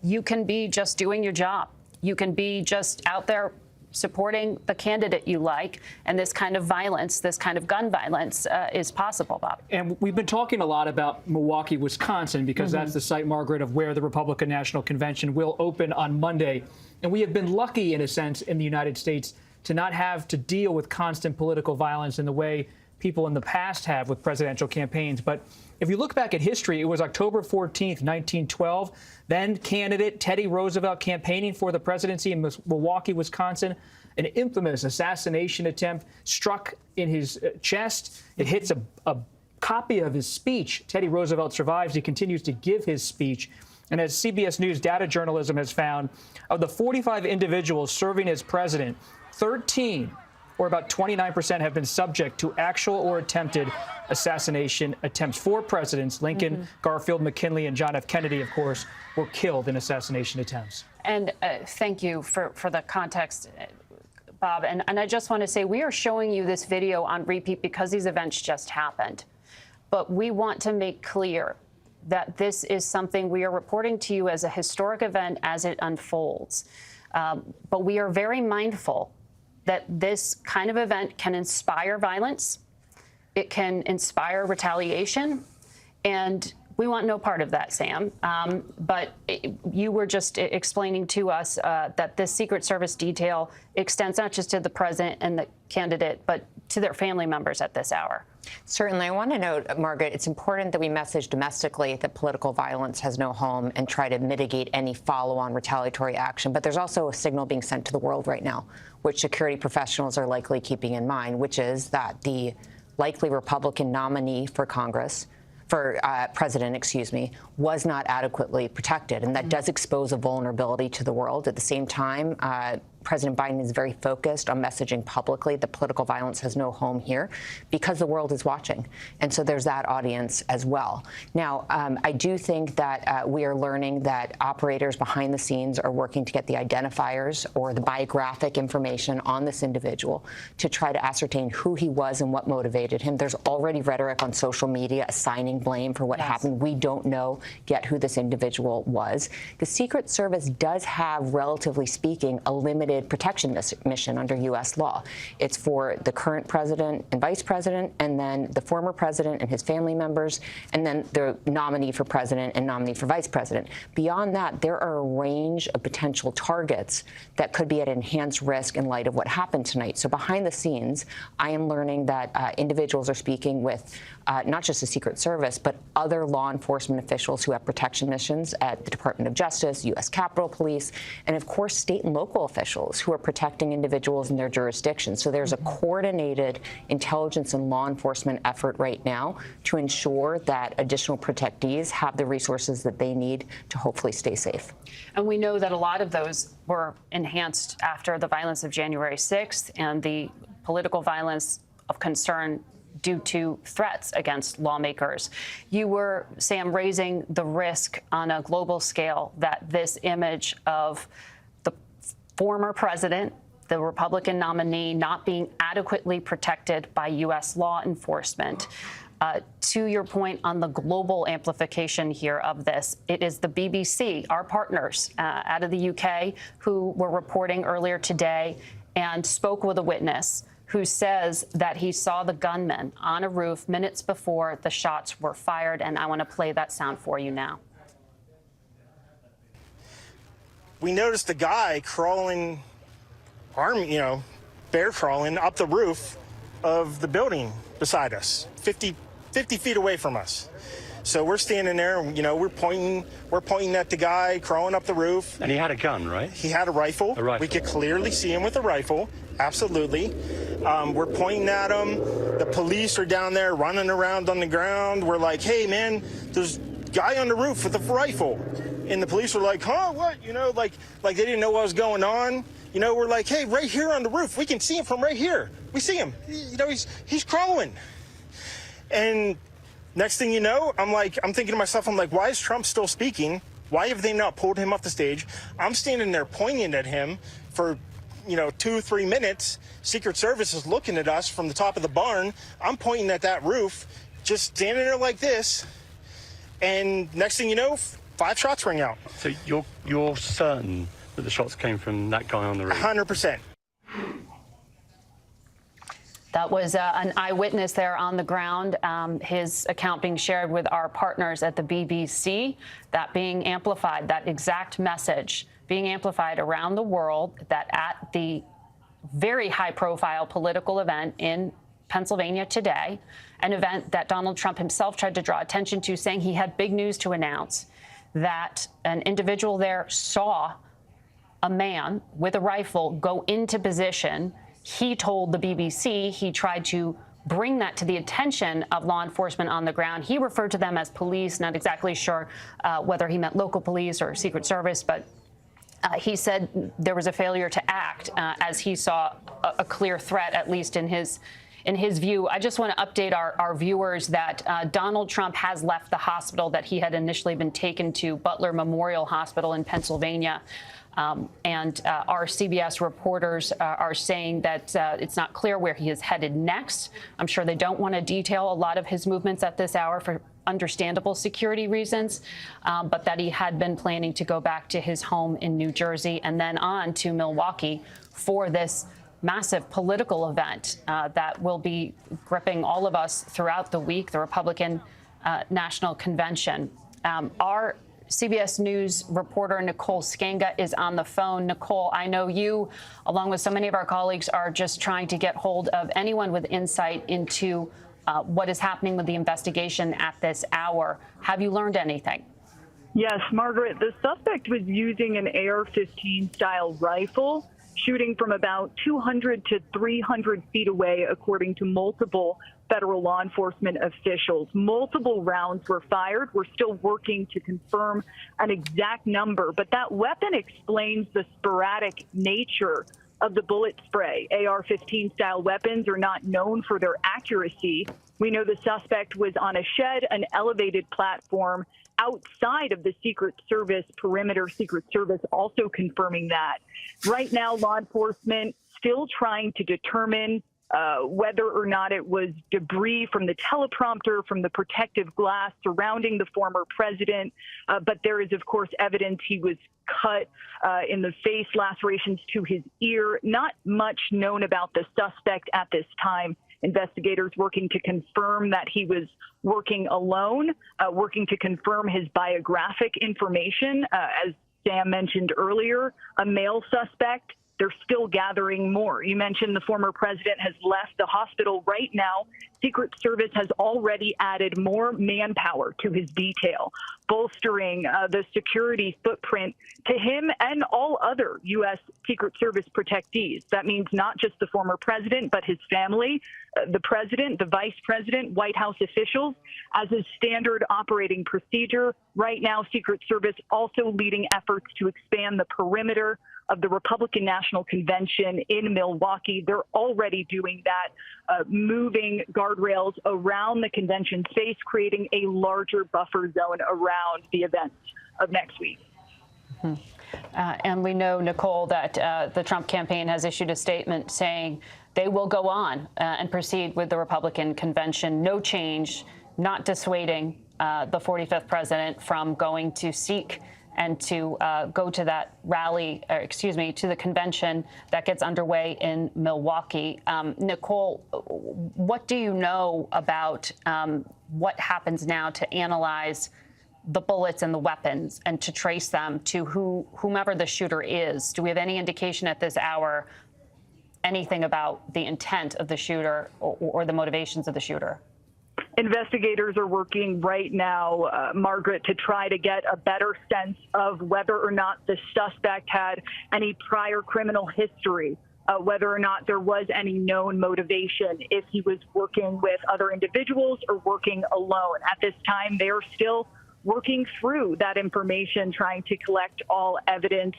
Speaker 7: you can be just doing your job. You can be just out there supporting the candidate you like, and this kind of violence, this kind of gun violence is possible, Bob.
Speaker 3: And we've been talking a lot about Milwaukee, Wisconsin, because that's the site, Margaret, of where the Republican National Convention will open on Monday. And we have been lucky, in a sense, in the United States to not have to deal with constant political violence in the way people in the past have with presidential campaigns. But if you look back at history, it was October 14th, 1912. Then candidate Teddy Roosevelt campaigning for the presidency in Milwaukee, Wisconsin. An infamous assassination attempt struck in his chest. It hits a copy of his speech. Teddy Roosevelt survives. He continues to give his speech. And as CBS News data journalism has found, of the 45 individuals serving as president, 13, or about 29%, have been subject to actual or attempted assassination attempts. 4 presidents, Lincoln, Garfield, McKinley, and John F. Kennedy, of course, were killed in assassination attempts.
Speaker 7: And thank you for the context, Bob. And I just want to say we are showing you this video on repeat because these events just happened. But we want to make clear that this is something we are reporting to you as a historic event as it unfolds. But we are very mindful that this kind of event can inspire violence, it can inspire retaliation, and we want no part of that, Sam. But you were just explaining to us that this Secret Service detail extends not just to the president and the candidate, but to their family members at this hour.
Speaker 6: Certainly. I want to note, Margaret, it's important that we message domestically that political violence has no home and try to mitigate any follow-on retaliatory action. But there's also a signal being sent to the world right now, which security professionals are likely keeping in mind, which is that the likely Republican nominee for president, was not adequately protected. And that does expose a vulnerability to the world. At the same time, President Biden is very focused on messaging publicly that political violence has no home here because the world is watching. And so there's that audience as well. Now, I do think that we are learning that operators behind the scenes are working to get the identifiers or the biographic information on this individual to try to ascertain who he was and what motivated him. There's already rhetoric on social media assigning blame for what happened. We don't know yet who this individual was. The Secret Service does have, relatively speaking, a limited protection mission under U.S. law. It's for the current president and vice president, and then the former president and his family members, and then the nominee for president and nominee for vice president. Beyond that, there are a range of potential targets that could be at enhanced risk in light of what happened tonight. So behind the scenes, I am learning that individuals are speaking with not just the Secret Service, but other law enforcement officials who have protection missions at the Department of Justice, U.S. Capitol Police, and of course, state and local officials who are protecting individuals in their jurisdictions. So there's a coordinated intelligence and law enforcement effort right now to ensure that additional protectees have the resources that they need to hopefully stay safe.
Speaker 7: And we know that a lot of those were enhanced after the violence of January 6th and the political violence of concern due to threats against lawmakers. You were, Sam, raising the risk on a global scale that this image of the former president, the Republican nominee, not being adequately protected by U.S. law enforcement. To your point on the global amplification here of this, it is the BBC, our partners out of the UK, who were reporting earlier today and spoke with a witness who says that he saw the gunman on a roof minutes before the shots were fired. And I want to play that sound for you now.
Speaker 5: We noticed a guy crawling, bear crawling up the roof of the building beside us, 50 feet away from us. So we're standing there, we're pointing at the guy crawling up the roof.
Speaker 11: And he had a gun, right?
Speaker 5: He had a rifle. We could clearly see him with a rifle. Absolutely. We're pointing at him. The police are down there running around on the ground. We're like, hey, man, there's a guy on the roof with a rifle. And the police were like, huh, what? Like they didn't know what was going on. We're like, hey, right here on the roof. We can see him from right here. We see him. He's crawling. And next thing you know, I'm thinking to myself, why is Trump still speaking? Why have they not pulled him off the stage? I'm standing there pointing at him for 2-3 minutes. Secret Service is looking at us from the top of the barn. I'm pointing at that roof, just standing there like this. And next thing you know, 5 shots ring out.
Speaker 11: So you're certain that the shots came from that guy on the roof?
Speaker 5: 100%.
Speaker 7: That was an eyewitness there on the ground, his account being shared with our partners at the BBC, that being amplified, that exact message being amplified around the world, that at the very high-profile political event in Pennsylvania today, an event that Donald Trump himself tried to draw attention to, saying he had big news to announce, that an individual there saw a man with a rifle go into position. He told the BBC he tried to bring that to the attention of law enforcement on the ground. He referred to them as police, not exactly sure whether he meant local police or Secret Service, but he said there was a failure to act as he saw a clear threat, at least in his view. I just want to update our viewers that Donald Trump has left the hospital that he had initially been taken to, Butler Memorial Hospital in Pennsylvania. And our CBS reporters are saying that it's not clear where he is headed next. I'm sure they don't want to detail a lot of his movements at this hour for understandable security reasons, but that he had been planning to go back to his home in New Jersey and then on to Milwaukee for this massive political event that will be gripping all of us throughout the week, the Republican National Convention. Our CBS News reporter Nicole Skenga is on the phone. Nicole, I know you, along with so many of our colleagues, are just trying to get hold of anyone with insight into what is happening with the investigation at this hour. Have you learned anything?
Speaker 23: Yes, Margaret, the suspect was using an AR-15 style rifle, shooting from about 200 to 300 feet away, according to multiple federal law enforcement officials. Multiple rounds were fired. We're still working to confirm an exact number, but that weapon explains the sporadic nature of the bullet spray. AR-15 style weapons are not known for their accuracy. We know the suspect was on a shed, an elevated platform outside of the Secret Service perimeter. Secret Service also confirming that. Right now, law enforcement still trying to determine whether or not it was debris from the teleprompter, from the protective glass surrounding the former president. But there is, of course, evidence he was cut in the face, lacerations to his ear. Not much known about the suspect at this time. Investigators working to confirm that he was working alone, working to confirm his biographic information. As Sam mentioned earlier, a male suspect. They're still gathering more. You mentioned the former president has left the hospital. Right now, Secret Service has already added more manpower to his detail, bolstering the security footprint to him and all other U.S. Secret Service protectees. That means not just the former president, but his family, the president, the vice president, White House officials. As is standard operating procedure, right now, Secret Service also leading efforts to expand the perimeter of the Republican National Convention in Milwaukee. They're already doing that, moving guardrails around the convention space, creating a larger buffer zone around the events of next week.
Speaker 7: And we know, Nicole, that the Trump campaign has issued a statement saying they will go on and proceed with the Republican convention. No change, not dissuading the 45th president from going to seek and to go to that rally, or excuse me, to the convention that gets underway in Milwaukee. Nicole, what do you know about what happens now to analyze the bullets and the weapons and to trace them to whomever the shooter is? Do we have any indication at this hour anything about the intent of the shooter or the motivations of the shooter?
Speaker 23: Investigators are working right now, Margaret, to try to get a better sense of whether or not the suspect had any prior criminal history, whether or not there was any known motivation, if he was working with other individuals or working alone. At this time, they are still working through that information, trying to collect all evidence.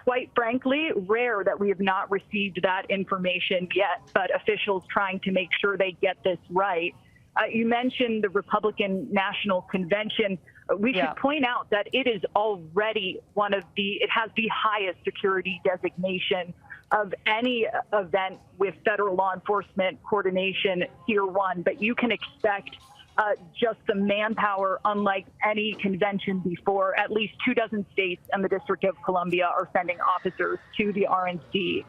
Speaker 23: Quite frankly, rare that we have not received that information yet, but officials trying to make sure they get this right. You mentioned the Republican National Convention. We should point out that it is already it has the highest security designation of any event with federal law enforcement coordination, Tier 1, but you can expect just the manpower unlike any convention before. At least 24 states and the District of Columbia are sending officers to the RNC.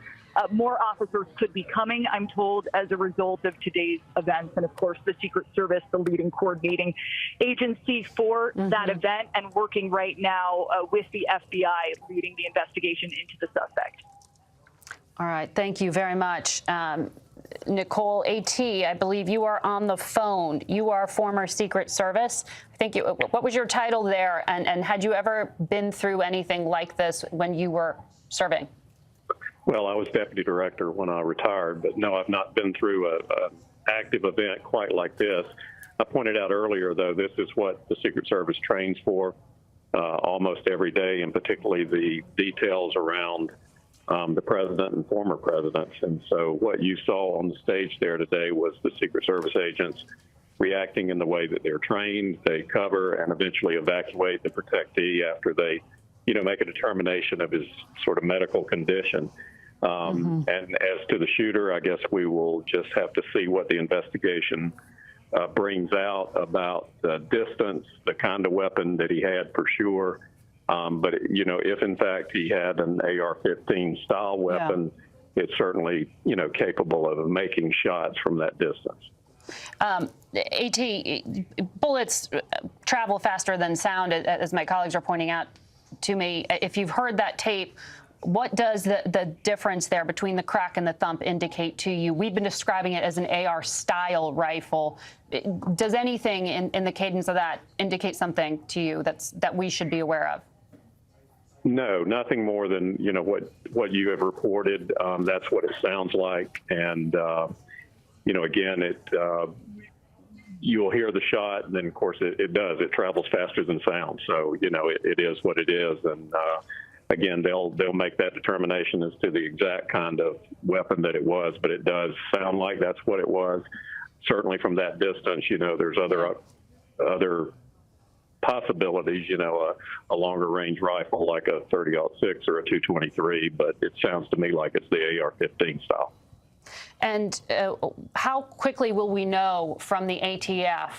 Speaker 23: More officers could be coming, I'm told, as a result of today's events. And of course, the Secret Service, the leading coordinating agency for that event, and working right now with the FBI leading the investigation into the suspect.
Speaker 7: All right. Thank you very much. Nicole, AT, I believe you are on the phone. You are former Secret Service. I think what was your title there? And had you ever been through anything like this when you were serving?
Speaker 13: Well, I was deputy director when I retired, but no, I've not been through an active event quite like this. I pointed out earlier, though, this is what the Secret Service trains for almost every day, and particularly the details around the president and former presidents. And so what you saw on the stage there today was the Secret Service agents reacting in the way that they're trained. They cover and eventually evacuate the protectee after they, make a determination of his sort of medical condition. And as to the shooter, I guess we will just have to see what the investigation brings out about the distance, the kind of weapon that he had for sure. But, if in fact he had an AR-15 style weapon, it's certainly, capable of making shots from that distance.
Speaker 7: AT, bullets travel faster than sound, as my colleagues are pointing out to me. If you've heard that tape, what does the difference there between the crack and the thump indicate to you? We've been describing it as an AR-style rifle. Does anything in the cadence of that indicate something to you that we should be aware of?
Speaker 13: No, nothing more than, what you have reported. That's what it sounds like. And, again, you'll hear the shot, and then, of course, it does. It travels faster than sound. So, it is what it is. And, again, they'll make that determination as to the exact kind of weapon that it was, but it does sound like that's what it was. Certainly from that distance, there's other possibilities, a longer range rifle like a 30-06 or a 223, but it sounds to me like it's the AR-15 style.
Speaker 7: And how quickly will we know from the ATF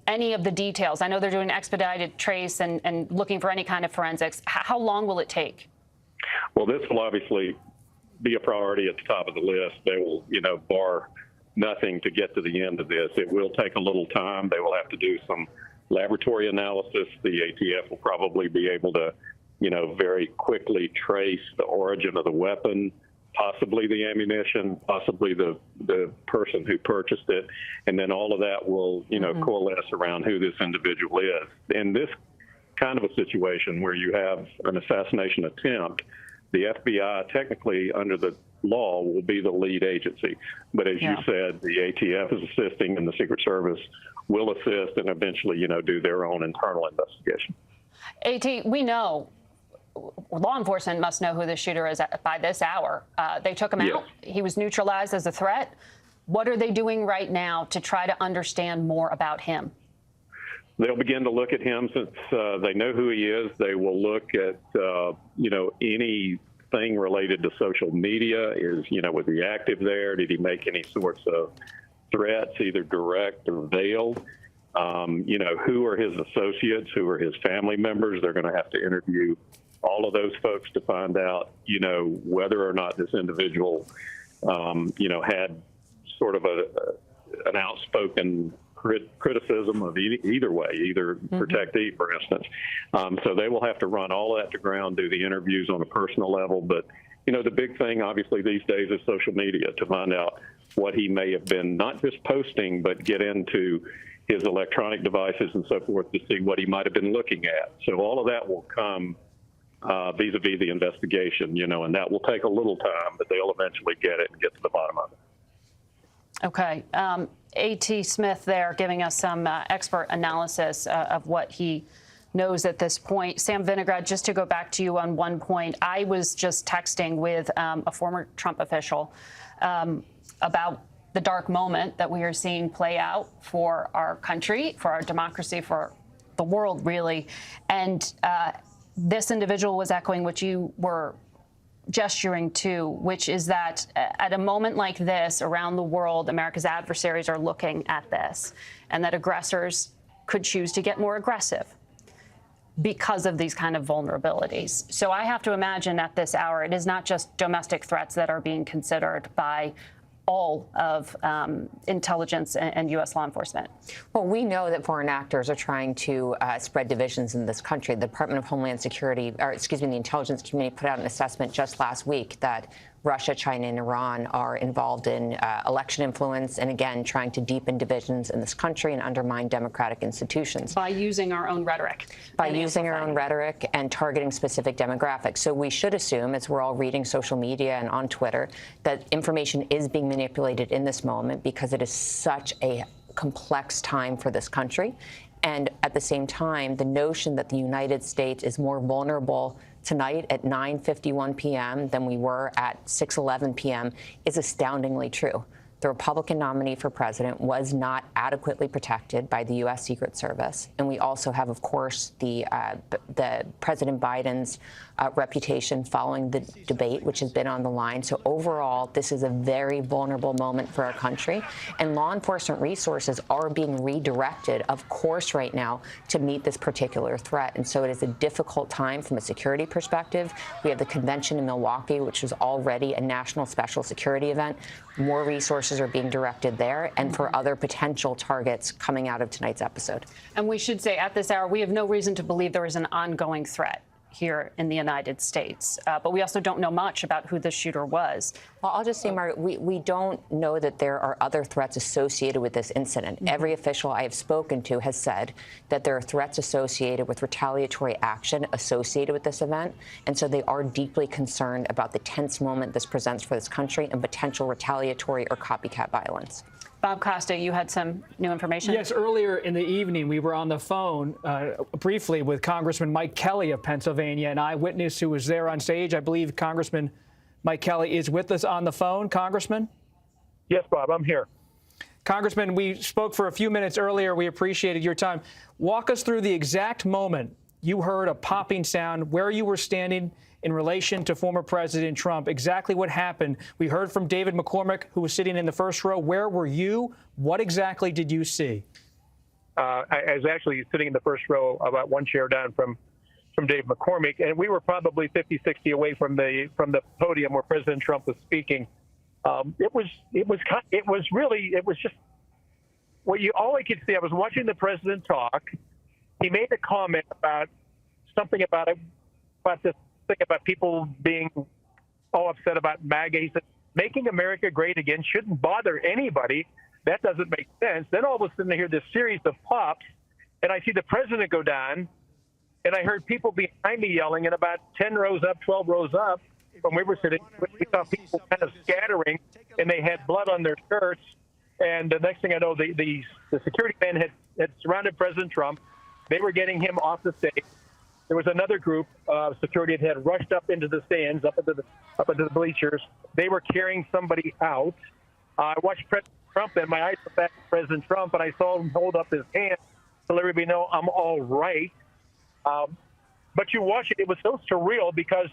Speaker 7: any of the details? I know they're doing expedited trace and looking for any kind of forensics. How long will it take?
Speaker 13: Well, this will obviously be a priority at the top of the list. They will, bar nothing to get to the end of this. It will take a little time. They will have to do some laboratory analysis. The ATF will probably be able to, very quickly trace the origin of the weapon, possibly the ammunition, possibly the person who purchased it, and then all of that will, coalesce around who this individual is. In this kind of a situation where you have an assassination attempt, the FBI, technically under the law, will be the lead agency. But as you said, the ATF is assisting, and the Secret Service will assist and eventually, do their own internal investigation.
Speaker 7: AT, we know law enforcement must know who the shooter is by this hour. They took him out. He was neutralized as a threat. What are they doing right now to try to understand more about him?
Speaker 13: They'll begin to look at him since they know who he is. They will look at, anything related to social media. Was he active there? Did he make any sorts of threats, either direct or veiled? Who are his associates? Who are his family members? They're going to have to interview all of those folks to find out, whether or not this individual, had sort of an outspoken criticism of either way, either protectee, for instance. So they will have to run all that to ground, do the interviews on a personal level. But, the big thing, obviously, these days is social media to find out what he may have been not just posting, but get into his electronic devices and so forth to see what he might have been looking at. So all of that will come vis-a-vis the investigation, and that will take a little time, but they'll eventually get it and get to the bottom of it.
Speaker 7: Okay. A.T. Smith there giving us some expert analysis of what he knows at this point. Sam Vinograd, just to go back to you on one point, I was just texting with a former Trump official about the dark moment that we are seeing play out for our country, for our democracy, for the world, really. And this individual was echoing what you were gesturing to, which is that at a moment like this around the world, America's adversaries are looking at this, and that aggressors could choose to get more aggressive because of these kind of vulnerabilities. So I have to imagine at this hour, it is not just domestic threats that are being considered by all of intelligence and U.S. law enforcement.
Speaker 6: Well, we know that foreign actors are trying to spread divisions in this country. The Department of Homeland Security, the intelligence community put out an assessment just last week that Russia, China, and Iran are involved in election influence and, again, trying to deepen divisions in this country and undermine democratic institutions.
Speaker 7: By using our own rhetoric.
Speaker 6: By using our own rhetoric and targeting specific demographics. So we should assume, as we're all reading social media and on Twitter, that information is being manipulated in this moment because it is such a complex time for this country. And at the same time, the notion that the United States is more vulnerable tonight at 9:51 p.m. than we were at 6:11 p.m. is astoundingly true. The Republican nominee for president was not adequately protected by the U.S. Secret Service. And we also have, of course, the President Biden's reputation following the debate, which has been on the line. So overall, this is a very vulnerable moment for our country. And law enforcement resources are being redirected, of course, right now to meet this particular threat. And so it is a difficult time from a security perspective. We have the convention in Milwaukee, which was already a national special security event. More resources are being directed there and for other potential targets coming out of tonight's episode.
Speaker 7: And we should say at this hour, we have no reason to believe there is an ongoing threat here in the United States. But we also don't know much about who the shooter was.
Speaker 6: Well, I'll just say, Margaret, we don't know that there are other threats associated with this incident. Every official I have spoken to has said that there are threats associated with retaliatory action associated with this event. And so they are deeply concerned about the tense moment this presents for this country and potential retaliatory or copycat violence.
Speaker 7: Bob Costa, you had some new information?
Speaker 3: Yes, earlier in the evening, we were on the phone briefly with Congressman Mike Kelly of Pennsylvania, an eyewitness who was there on stage. I believe Congressman Mike Kelly is with us on the phone. Congressman?
Speaker 2: Yes, Bob, I'm here.
Speaker 3: Congressman, we spoke for a few minutes earlier. We appreciated your time. Walk us through the exact moment you heard a popping sound, where you were standing in relation to former President Trump, exactly what happened. We heard from David McCormick, who was sitting in the first row. Where were you? What exactly did you see?
Speaker 2: I was actually sitting in the first row, about one chair down from Dave McCormick, and we were probably 50, 60 away from the podium where President Trump was speaking. It was just all I could see. I was watching the president talk. He made a comment about something about this thing about people being all upset about MAGA. He said, making America great again shouldn't bother anybody. That doesn't make sense. Then all of a sudden I hear this series of pops, and I see the president go down, and I heard people behind me yelling, and about 10 rows up, 12 rows up from where we were sitting, we saw people kind of scattering, and they had blood on their shirts. And the next thing I know, the security men had surrounded President Trump. They were getting him off the stage. There was another group of security that had rushed up into the stands, up into the bleachers. They were carrying somebody out. I watched President Trump, and my eyes went back to President Trump, and I saw him hold up his hand to let everybody know I'm all right. But you watch it, it was so surreal because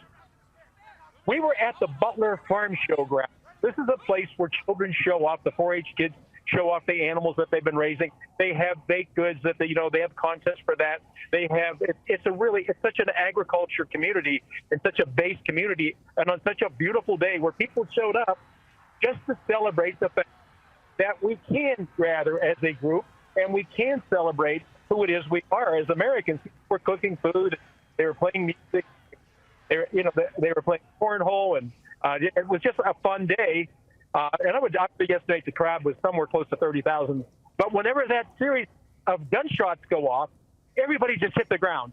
Speaker 2: we were at the Butler Farm Show ground. This is a place where children show off, the 4-H kids show off the animals that they've been raising. They have baked goods that they have contests for that. They have it's such an agriculture community and such a base community, and on such a beautiful day where people showed up just to celebrate the fact that we can gather as a group and we can celebrate who it is we are as Americans. We're cooking food. They were playing music. They were playing cornhole, and it was just a fun day. And I would say yesterday the crowd was somewhere close to 30,000. But whenever that series of gunshots go off, everybody just hit the ground.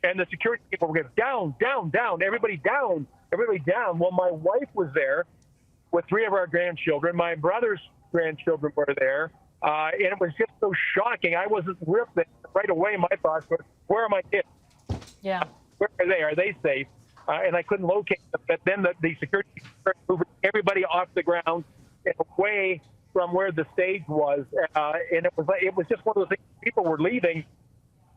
Speaker 2: And the security people were going down, down, down, everybody down, everybody down. Well, my wife was there with 3 of our grandchildren. My brother's grandchildren were there. And it was just so shocking. I wasn't with them. Right away, my thoughts were, where are my kids?
Speaker 7: Yeah.
Speaker 2: Where are they? Are they safe? And I couldn't locate them. But then the security started moving everybody off the ground and away from where the stage was. And it was just one of those things. People were leaving.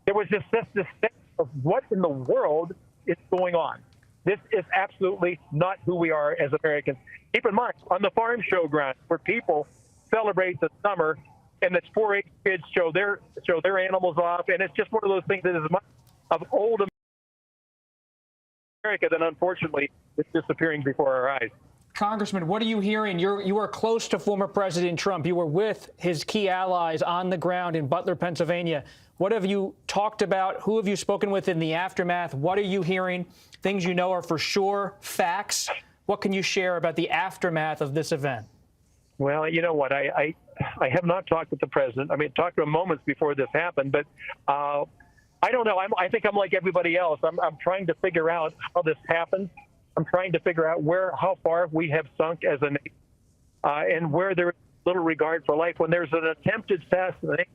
Speaker 2: There was just this sense of what in the world is going on. This is absolutely not who we are as Americans. Keep in mind, on the farm show ground, where people celebrate the summer, and the 4-H kids show their animals off, and it's just one of those things that is much of old America that unfortunately is disappearing before our eyes.
Speaker 3: Congressman, what are you hearing? You are close to former President Trump. You were with his key allies on the ground in Butler, Pennsylvania. What have you talked about? Who have you spoken with in the aftermath? What are you hearing? Things you know are for sure facts. What can you share about the aftermath of this event?
Speaker 2: Well, you know what? I have not talked with the president. I mean, talked to him moments before this happened, but I don't know. I think I'm like everybody else. I'm trying to figure out how this happened. I'm trying to figure out how far we have sunk as a nation, and where there is little regard for life. When there's an attempted assassination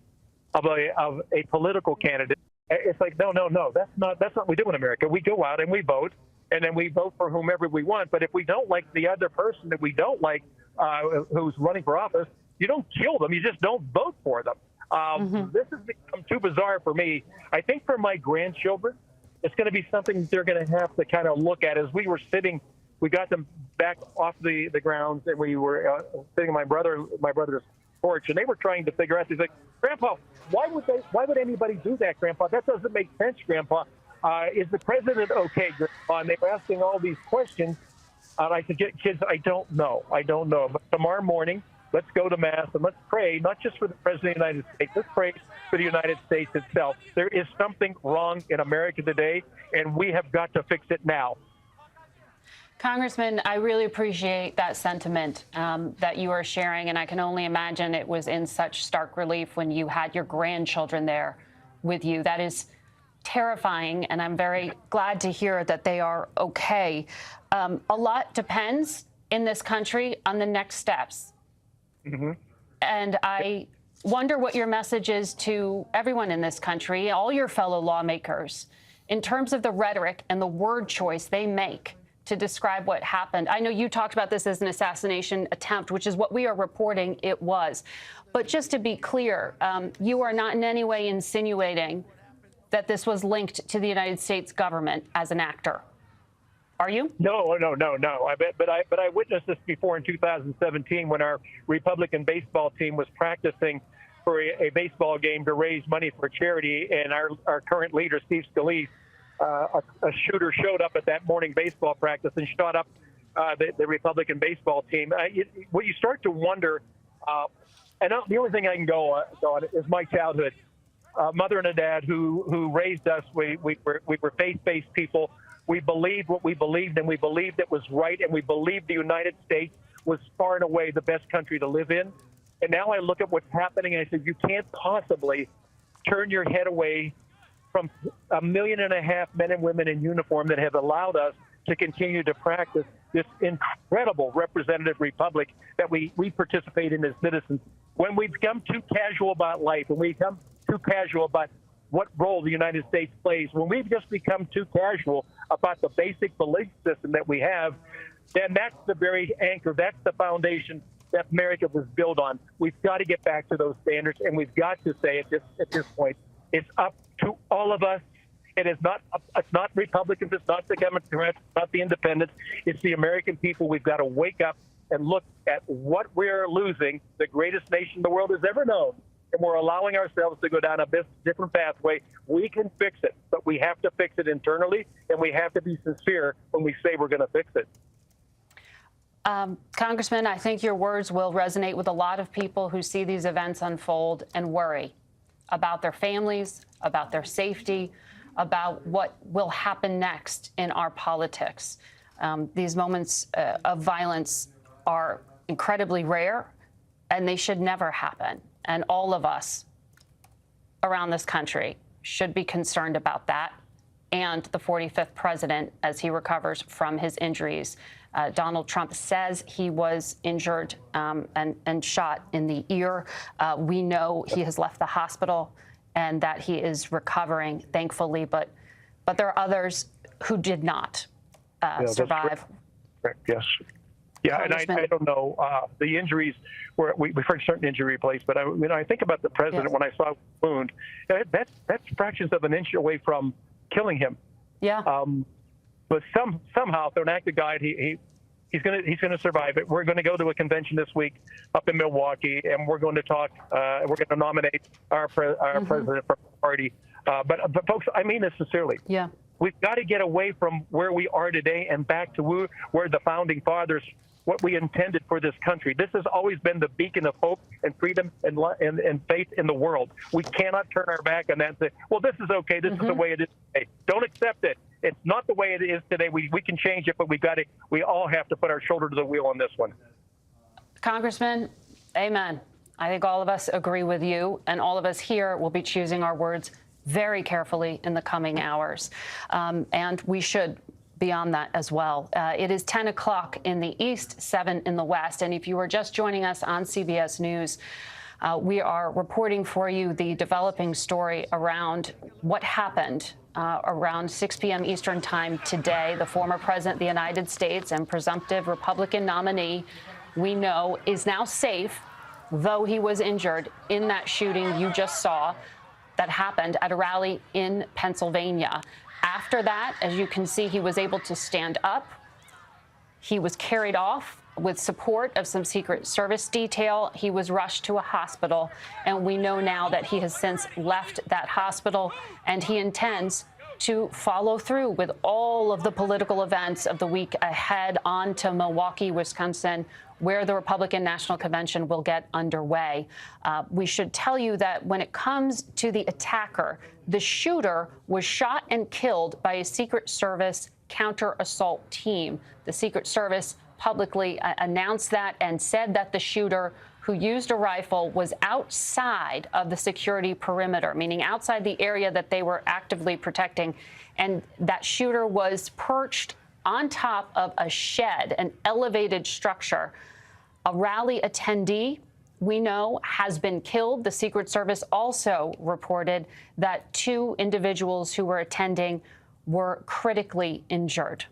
Speaker 2: of a political candidate, it's like, no. That's not what we do in America. We go out and we vote, and then we vote for whomever we want. But if we don't like the other person that we don't like, who's running for office, you don't kill them. You just don't vote for them. This has become too bizarre for me. I think for my grandchildren, it's going to be something they're going to have to kind of look at. As we were sitting, we got them back off the grounds, and we were sitting on my brother's porch, and they were trying to figure out. They're like, Grandpa, why would anybody do that, Grandpa? That doesn't make sense, Grandpa. Is the president okay, Grandpa? And they were asking all these questions. And I said, kids, I don't know. But tomorrow morning, let's go to Mass and let's pray, not just for the President of the United States. Let's pray for the United States itself. There is something wrong in America today, and we have got to fix it now.
Speaker 7: Congressman, I really appreciate that sentiment that you are sharing, and I can only imagine it was in such stark relief when you had your grandchildren there with you. That is terrifying, and I'm very glad to hear that they are okay. A lot depends in this country on the next steps. And I wonder what your message is to everyone in this country, all your fellow lawmakers, in terms of the rhetoric and the word choice they make to describe what happened. I know you talked about this as an assassination attempt, which is what we are reporting it was. But just to be clear, you are not in any way insinuating that this was linked to the United States government as an actor. Are you?
Speaker 2: No. But I witnessed this before in 2017 when our Republican baseball team was practicing for a baseball game to raise money for charity, and our current leader, Steve Scalise, a shooter showed up at that morning baseball practice and shot up the Republican baseball team. What you start to wonder, and the only thing I can go on is my childhood. Mother and a dad who raised us. We were faith-based people. We believed what we believed, and we believed it was right, and we believed the United States was far and away the best country to live in. And now I look at what's happening, and I said, you can't possibly turn your head away from 1.5 million men and women in uniform that have allowed us to continue to practice this incredible representative republic that we participate in as citizens. When we become too casual about life, when we become too casual about what role the United States plays, when we've just become too casual about the basic belief system that we have, then that's the very anchor, that's the foundation that America was built on. We've got to get back to those standards, and we've got to say at this point, it's up to all of us. It's not Republicans, it's not the Democrats, it's not the independents, it's the American people. We've got to wake up and look at what we're losing, the greatest nation the world has ever known, and we're allowing ourselves to go down a different pathway, we can fix it. But we have to fix it internally, and we have to be sincere when we say we're going to fix it.
Speaker 7: Congressman, I think your words will resonate with a lot of people who see these events unfold and worry about their families, about their safety, about what will happen next in our politics. These moments of violence are incredibly rare, and they should never happen. And all of us around this country should be concerned about that and the 45th president as he recovers from his injuries. Donald Trump says he was injured and shot in the ear. We know he has left the hospital and that he is recovering, thankfully, but there are others who did not survive.
Speaker 2: Correct. Yes. Yeah, and I don't know the injuries. We've heard certain injury replays, but I think about the president when I saw the wound. That's fractions of an inch away from killing him.
Speaker 7: Yeah.
Speaker 2: But somehow, through an act of God, he's gonna survive it. We're going to go to a convention this week up in Milwaukee, and we're going to talk. We're going to nominate our president for the party. But folks, I mean this sincerely.
Speaker 7: Yeah.
Speaker 2: We've got to get away from where we are today and back to where the founding fathers, what we intended for this country. This has always been the beacon of hope and freedom and faith in the world. We cannot turn our back on that and say, well, this is okay. This is the way it is today. Don't accept it. It's not the way it is today. We can change it, but we all have to put our shoulder to the wheel on this one.
Speaker 7: Congressman, amen. I think all of us agree with you, and all of us here will be choosing our words very carefully in the coming hours. And we should be on that as well. It is 10 o'clock in the East, 7 in the West. And if you are just joining us on CBS News, we are reporting for you the developing story around what happened around 6 p.m. Eastern time today. The former president of the United States and presumptive Republican nominee, we know, is now safe, though he was injured in that shooting you just saw that happened at a rally in Pennsylvania. After that, as you can see, he was able to stand up. He was carried off with support of some Secret Service detail. He was rushed to a hospital, and we know now that he has since left that hospital, and he intends to follow through with all of the political events of the week ahead on to Milwaukee, Wisconsin, where the Republican National Convention will get underway. We should tell you that when it comes to the attacker, the shooter was shot and killed by a Secret Service counter-assault team. The Secret Service publicly announced that and said that the shooter, who used a rifle, was outside of the security perimeter, meaning outside the area that they were actively protecting. And that shooter was perched on top of a shed, an elevated structure. A rally attendee, we know, has been killed. The Secret Service also reported that 2 individuals who were attending were critically injured.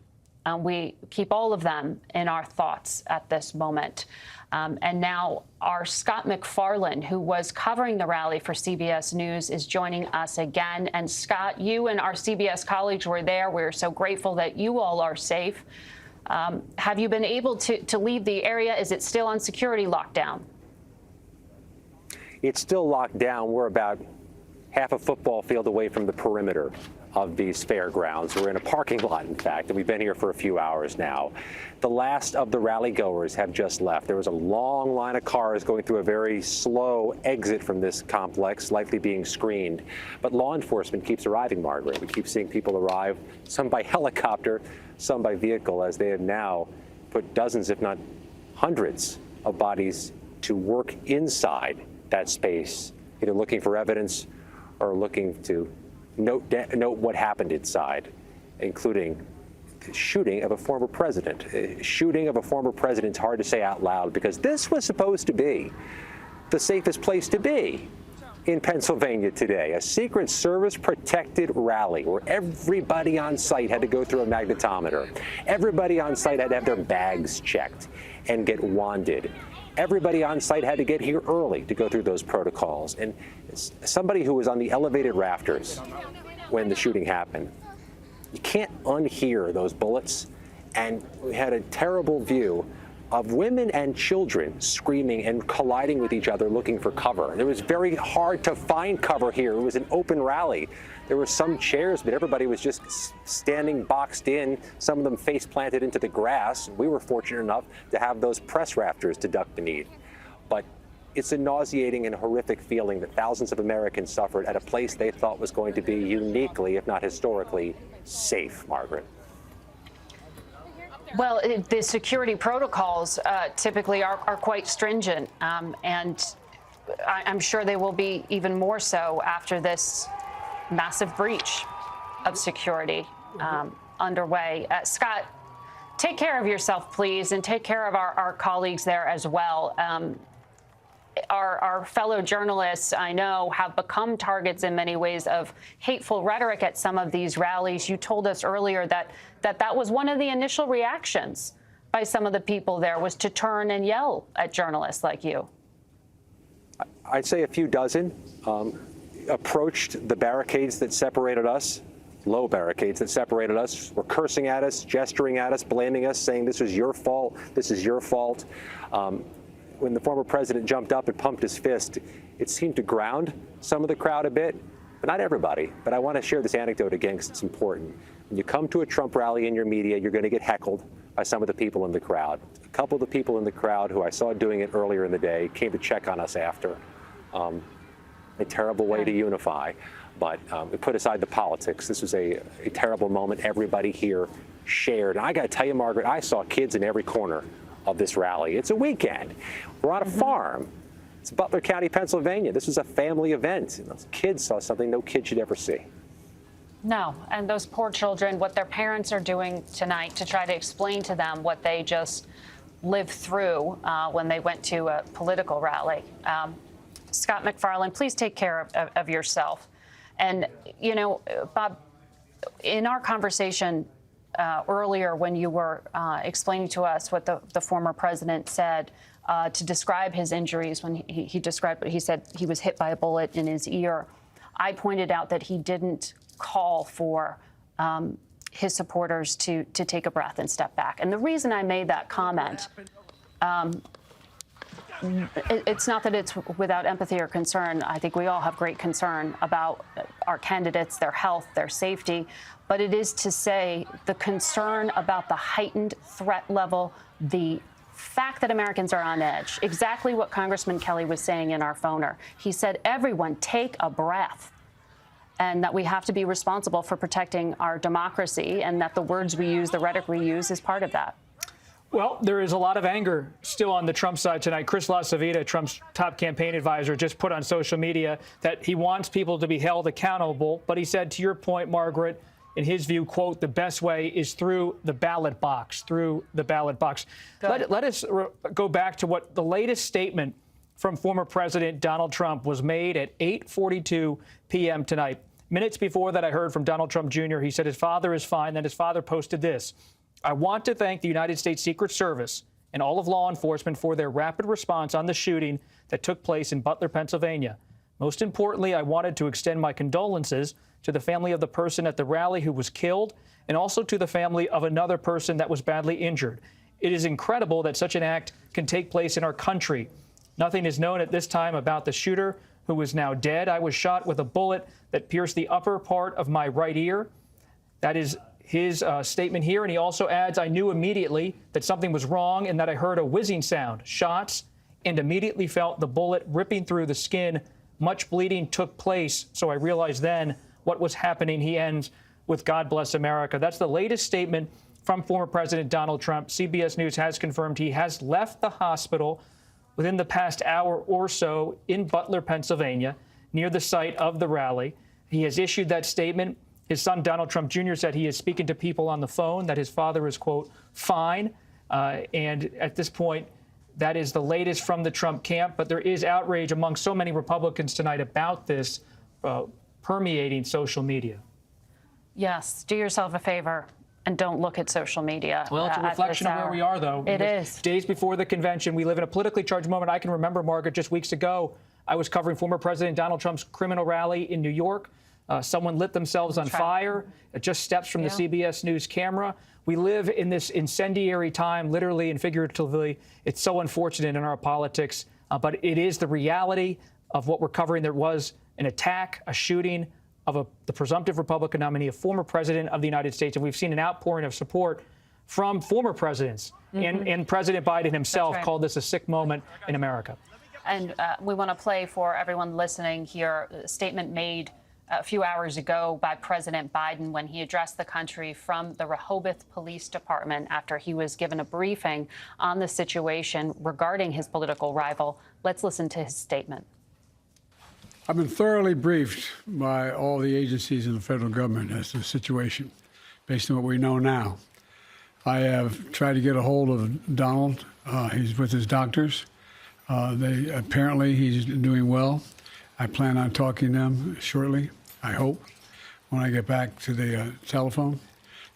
Speaker 7: We keep all of them in our thoughts at this moment. And now our Scott McFarland, who was covering the rally for CBS News, is joining us again. And Scott, you and our CBS colleagues were there. We're so grateful that you all are safe. Have you been able to leave the area? Is it still on security lockdown?
Speaker 15: It's still locked down. We're about half a football field away from the perimeter of these fairgrounds. We're in a parking lot, in fact, and we've been here for a few hours now. The last of the rally goers have just left. There was a long line of cars going through a very slow exit from this complex, likely being screened. But law enforcement keeps arriving, Margaret. We keep seeing people arrive, some by helicopter, some by vehicle, as they have now put dozens, if not hundreds, of bodies to work inside that space, either looking for evidence or looking to note what happened inside, including the shooting of a former president. Shooting of a former president's hard to say out loud because this was supposed to be the safest place to be in Pennsylvania today, a Secret Service protected rally where everybody on site had to go through a magnetometer. Everybody on site had to have their bags checked and get wanded. Everybody on site had to get here early to go through those protocols. And somebody who was on the elevated rafters when the shooting happened, you can't unhear those bullets. And we had a terrible view of women and children screaming and colliding with each other looking for cover. It was very hard to find cover here. It was an open rally. There were some chairs, but everybody was just standing boxed in, some of them face planted into the grass. We were fortunate enough to have those press rafters to duck beneath. But it's a nauseating and horrific feeling that thousands of Americans suffered at a place they thought was going to be uniquely, if not historically, safe, Margaret.
Speaker 7: Well, the security protocols typically are quite stringent, and I'm sure they will be even more so after this massive breach of security underway. Scott, take care of yourself, please, and take care of our colleagues there as well. Our fellow journalists, I know, have become targets in many ways of hateful rhetoric at some of these rallies. You told us earlier that was one of the initial reactions by some of the people there, was to turn and yell at journalists like you.
Speaker 15: I'd say a few dozen approached the barricades that separated us, low barricades that separated us, were cursing at us, gesturing at us, blaming us, saying this was your fault, this is your fault. When the former president jumped up and pumped his fist, it seemed to ground some of the crowd a bit, but not everybody. But I want to share this anecdote again because it's important. When you come to a Trump rally in your media, you're going to get heckled by some of the people in the crowd. A couple of the people in the crowd who I saw doing it earlier in the day came to check on us after. A terrible way to unify, but we put aside the politics. This was a terrible moment everybody here shared. And I got to tell you, Margaret, I saw kids in every corner of this rally. It's a weekend. We're on a farm. It's Butler County, Pennsylvania. This was a family event. And those kids saw something no kid should ever see.
Speaker 7: No, and those poor children, what their parents are doing tonight to try to explain to them what they just lived through when they went to a political rally. Scott McFarland, please take care of yourself. And, you know, Bob, in our conversation earlier when you were explaining to us what the former president said to describe his injuries, when he described what he said, he was hit by a bullet in his ear. I pointed out that he didn't call for his supporters to take a breath and step back. And the reason I made that comment, it's not that it's without empathy or concern. I think we all have great concern about our candidates, their health, their safety. But it is to say the concern about the heightened threat level, the fact that Americans are on edge, exactly what Congressman Kelly was saying in our phoner. He said, everyone take a breath, and that we have to be responsible for protecting our democracy, and that the words we use, the rhetoric we use, is part of that.
Speaker 3: Well, there is a lot of anger still on the Trump side tonight. Chris LaCivita, Trump's top campaign advisor, just put on social media that he wants people to be held accountable. But he said, to your point, Margaret, in his view, quote, the best way is through the ballot box, Let us go back to what the latest statement from former President Donald Trump was made at 8:42 p.m. tonight. Minutes before that, I heard from Donald Trump Jr. He said his father is fine. Then his father posted this. I want to thank the United States Secret Service and all of law enforcement for their rapid response on the shooting that took place in Butler, Pennsylvania. Most importantly, I wanted to extend my condolences to the family of the person at the rally who was killed, and also to the family of another person that was badly injured. It is incredible that such an act can take place in our country. Nothing is known at this time about the shooter, who is now dead. I was shot with a bullet that pierced the upper part of my right ear. That is his statement here. And he also adds, I knew immediately that something was wrong and that I heard a whizzing sound, shots, and immediately felt the bullet ripping through the skin. Much bleeding took place, so I realized then what was happening. He ends with God bless America. That's the latest statement from former President Donald Trump. CBS News has confirmed he has left the hospital within the past hour or so in Butler, Pennsylvania, near the site of the rally. He has issued that statement. His son, Donald Trump Jr., said he is speaking to people on the phone, that his father is, quote, fine. And at this point, that is the latest from the Trump camp. But there is outrage among so many Republicans tonight about this permeating social media.
Speaker 7: Yes. Do yourself a favor and don't look at social media.
Speaker 3: Well, it's a reflection of where we are, though.
Speaker 7: It is.
Speaker 3: Days before the convention, we live in a politically charged moment. I can remember, Margaret, just weeks ago, I was covering former President Donald Trump's criminal rally in New York. Someone lit themselves on fire just steps from the CBS News camera. We live in this incendiary time, literally and figuratively. It's so unfortunate in our politics, but it is the reality of what we're covering. There was an attack, a shooting of the presumptive Republican nominee, a former president of the United States, and we've seen an outpouring of support from former presidents. And President Biden himself called this a sick moment in America.
Speaker 7: And we want to play for everyone listening here a statement made a few hours ago by President Biden when he addressed the country from the Rehoboth Police Department after he was given a briefing on the situation regarding his political rival. Let's listen to his statement.
Speaker 16: I've been thoroughly briefed by all the agencies in the federal government as to the situation, based on what we know now. I have tried to get a hold of Donald. He's with his doctors. Apparently he's doing well. I plan on talking to them shortly, I hope, when I get back to the telephone.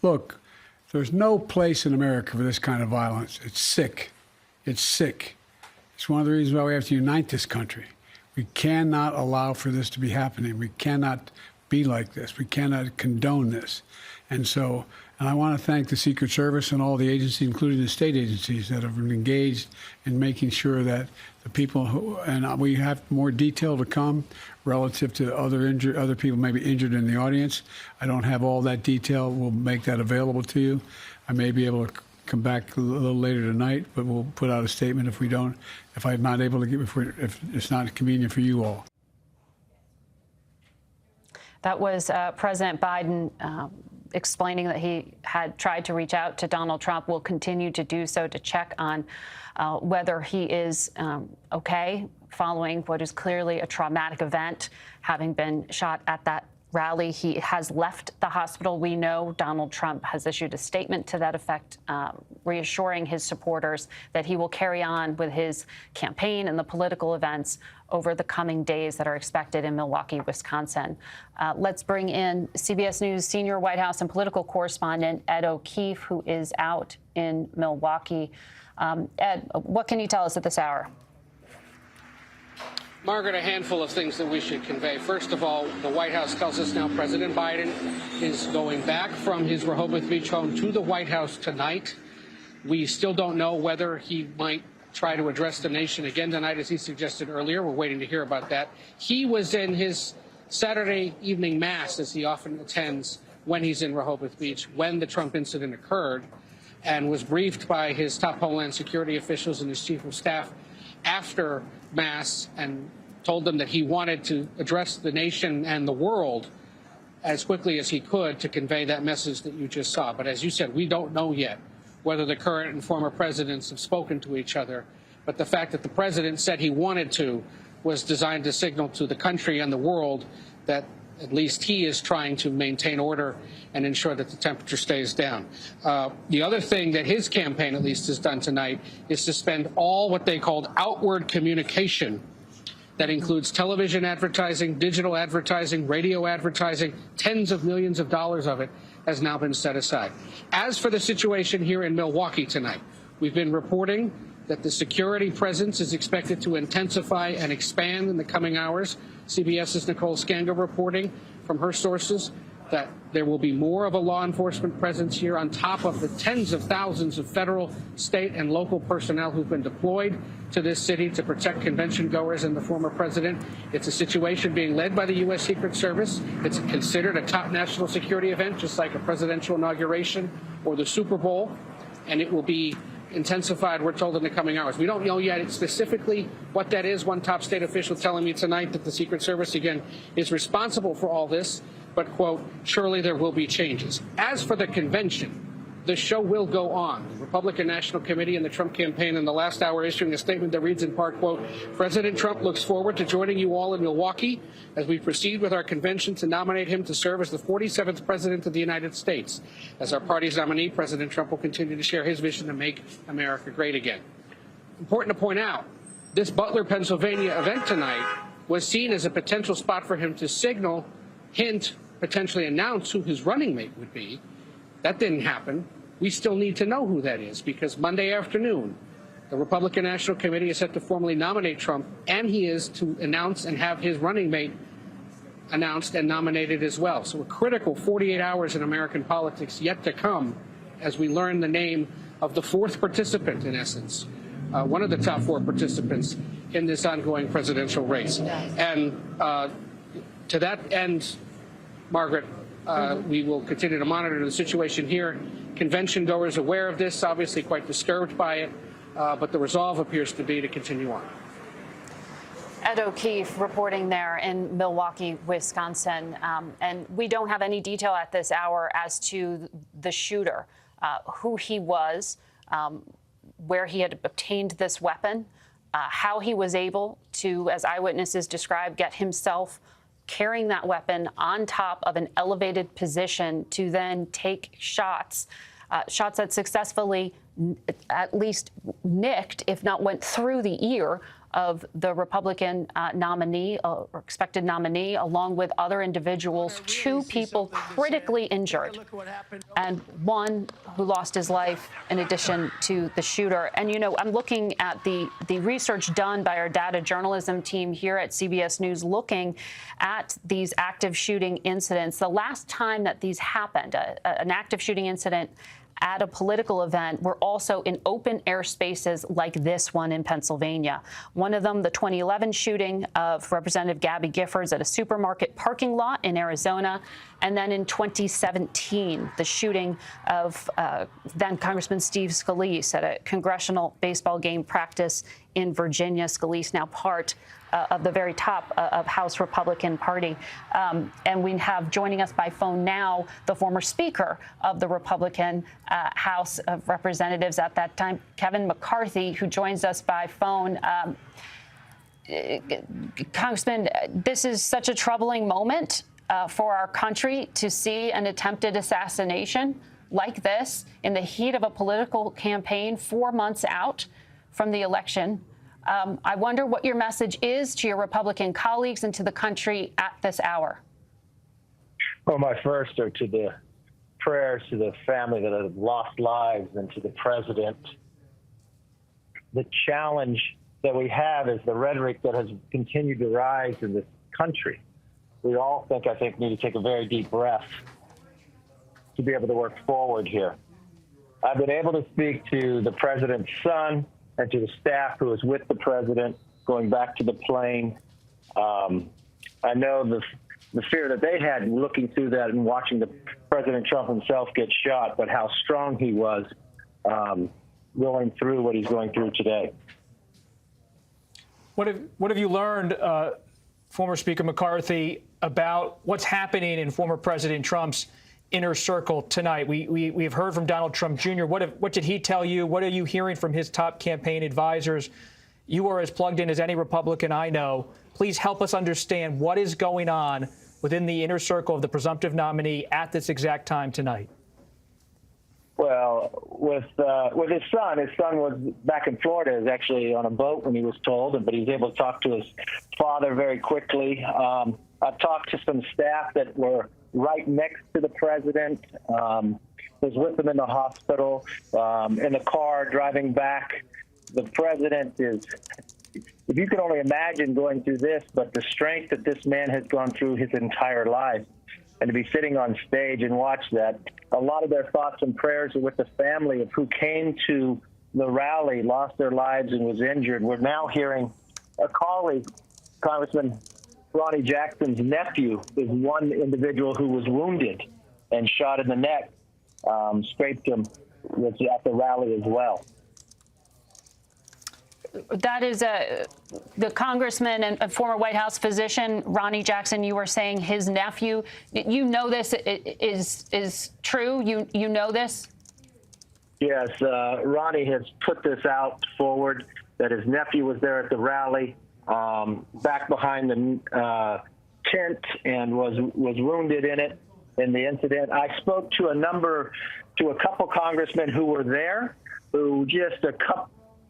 Speaker 16: Look, there's no place in America for this kind of violence. It's sick. It's sick. It's one of the reasons why we have to unite this country. We cannot allow for this to be happening. We cannot be like this. We cannot condone this. And I want to thank the Secret Service and all the agencies, including the state agencies, that have been engaged in making sure that the people and we have more detail to come relative to other people maybe injured in the audience. I don't have all that detail. We'll make that available to you. I may be able to come back a little later tonight, but we'll put out a statement if I'm not able to if it's not convenient for you all.
Speaker 7: That was President Biden explaining that he had tried to reach out to Donald Trump, will continue to do so to check on whether he is okay following what is clearly a traumatic event, having been shot at that rally. He has left the hospital. We know Donald Trump has issued a statement to that effect, reassuring his supporters that he will carry on with his campaign and the political events over the coming days that are expected in Milwaukee, Wisconsin. Let's bring in CBS News senior White House and political correspondent Ed O'Keefe, who is out in Milwaukee. Ed, what can you tell us at this hour?
Speaker 4: Margaret, a handful of things that we should convey. First of all, the White House tells us now President Biden is going back from his Rehoboth Beach home to the White House tonight. We still don't know whether he might try to address the nation again tonight, as he suggested earlier. We're waiting to hear about that. He was in his Saturday evening mass, as he often attends when he's in Rehoboth Beach, when the Trump incident occurred, and was briefed by his top Homeland Security officials and his chief of staff after mass, and told them that he wanted to address the nation and the world as quickly as he could to convey that message that you just saw. But as you said, we don't know yet whether the current and former presidents have spoken to each other. But the fact that the president said he wanted to was designed to signal to the country and the world that at least he is trying to maintain order and ensure that the temperature stays down. The other thing that his campaign at least has done tonight is suspend all what they called outward communication. That includes television advertising, digital advertising, radio advertising. Tens of millions of dollars of it has now been set aside. As for the situation here in Milwaukee tonight, we've been reporting that the security presence is expected to intensify and expand in the coming hours. CBS's Nicole Scango reporting from her sources that there will be more of a law enforcement presence here on top of the tens of thousands of federal, state, and local personnel who've been deployed to this city to protect convention goers and the former president. It's a situation being led by the U.S. Secret Service. It's considered a top national security event, just like a presidential inauguration or the Super Bowl, and it will be intensified, we're told, in the coming hours. We don't know yet specifically what that is. One top state official telling me tonight that the Secret Service, again, is responsible for all this, but, quote, surely there will be changes. As for the convention, the show will go on. The Republican National Committee and the Trump campaign in the last hour issuing a statement that reads in part, quote, President Trump looks forward to joining you all in Milwaukee as we proceed with our convention to nominate him to serve as the 47th President of the United States. As our party's nominee, President Trump will continue to share his vision to make America great again. Important to point out, this Butler, Pennsylvania event tonight was seen as a potential spot for him to signal, hint, potentially announce who his running mate would be. That didn't happen. We still need to know who that is, because Monday afternoon, the Republican National Committee is set to formally nominate Trump, and he is to announce and have his running mate announced and nominated as well. So a critical 48 hours in American politics yet to come as we learn the name of the fourth participant, in essence, one of the top four participants in this ongoing presidential race. And to that end, Margaret, we will continue to monitor the situation here. Convention goers aware of this, obviously quite disturbed by it, but the resolve appears to be to continue on.
Speaker 7: Ed O'Keefe reporting there in Milwaukee, Wisconsin. And we don't have any detail at this hour as to the shooter, who he was, where he had obtained this weapon, how he was able to, as eyewitnesses described, get himself carrying that weapon on top of an elevated position to then take shots, shots that successfully at least nicked, if not went through the ear of the Republican nominee or expected nominee, along with other individuals, two people critically injured, and one who lost his life in addition to the shooter. And, you know, I'm looking at the research done by our data journalism team here at CBS News, looking at these active shooting incidents. The last time that these happened, an active shooting incident at a political event, were also in open air spaces like this one in Pennsylvania. One of them, the 2011 shooting of Representative Gabby Giffords at a supermarket parking lot in Arizona. And then in 2017, the shooting of then Congressman Steve Scalise at a congressional baseball game practice in Virginia. Scalise now part of the very top of House Republican Party. And we have joining us by phone now the former Speaker of the Republican House of Representatives at that time, Kevin McCarthy, who joins us by phone. Congressman, this is such a troubling moment for our country to see an attempted assassination like this in the heat of a political campaign 4 months out from the election. I wonder what your message is to your Republican colleagues and to the country at this hour.
Speaker 18: Well, my first are to the prayers to the family that have lost lives and to the president. The challenge that we have is the rhetoric that has continued to rise in this country. We all I think, need to take a very deep breath to be able to work forward here. I've been able to speak to the president's son and to the staff who was with the president going back to the plane. I know the fear that they had looking through that and watching the President Trump himself get shot, but how strong he was going through what he's going through today.
Speaker 3: What have you learned, former Speaker McCarthy, about what's happening in former President Trump's inner circle tonight? We've heard from Donald Trump Jr. What did he tell you? What are you hearing from his top campaign advisors? You are as plugged in as any Republican I know. Please help us understand what is going on within the inner circle of the presumptive nominee at this exact time tonight.
Speaker 18: Well, with his son was back in Florida, is actually on a boat when he was told, but he was able to talk to his father very quickly. I've talked to some staff that were right next to the president, was with him in the hospital, in the car driving back. The president is, if you can only imagine going through this, but the strength that this man has gone through his entire life, and to be sitting on stage and watch that, a lot of their thoughts and prayers are with the family of who came to the rally, lost their lives, and was injured. We're now hearing a colleague, Congressman Ronnie Jackson's nephew, is one individual who was wounded and shot in the neck, scraped him, was at the rally as well.
Speaker 7: That is the congressman and former White House physician, Ronnie Jackson. You were saying his nephew. You know this is true? You know this?
Speaker 18: Yes, Ronnie has put this out forward that his nephew was there at the rally, back behind the tent, and was wounded in the incident. I spoke to a couple congressmen who were there, who just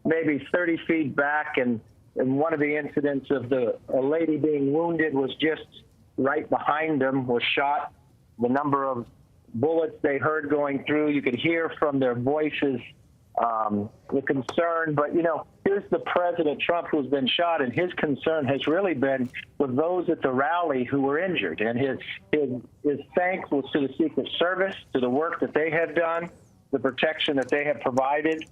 Speaker 18: maybe 30 feet back, and one of the incidents of a lady being wounded was just right behind them, was shot. The number of bullets they heard going through, you could hear from their voices the concern. But, here's the President Trump who's been shot, and his concern has really been with those at the rally who were injured. And his thanks was to the Secret Service, to the work that they have done, the protection that they have provided.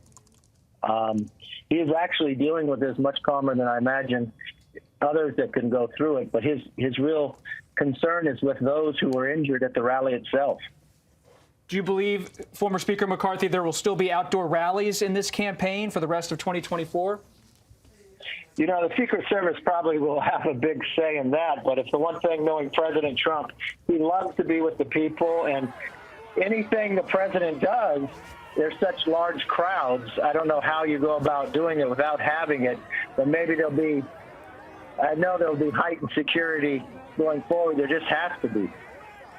Speaker 18: He is actually dealing with this much calmer than I imagine others that can go through it. But his real concern is with those who were injured at the rally itself.
Speaker 3: Do you believe, former Speaker McCarthy, there will still be outdoor rallies in this campaign for the rest of 2024?
Speaker 18: The Secret Service probably will have a big say in that. But it's the one thing, knowing President Trump, he loves to be with the people. And anything the president does, there's such large crowds. I don't know how you go about doing it without having it. But maybe I know there'll be heightened security going forward. There just has to be.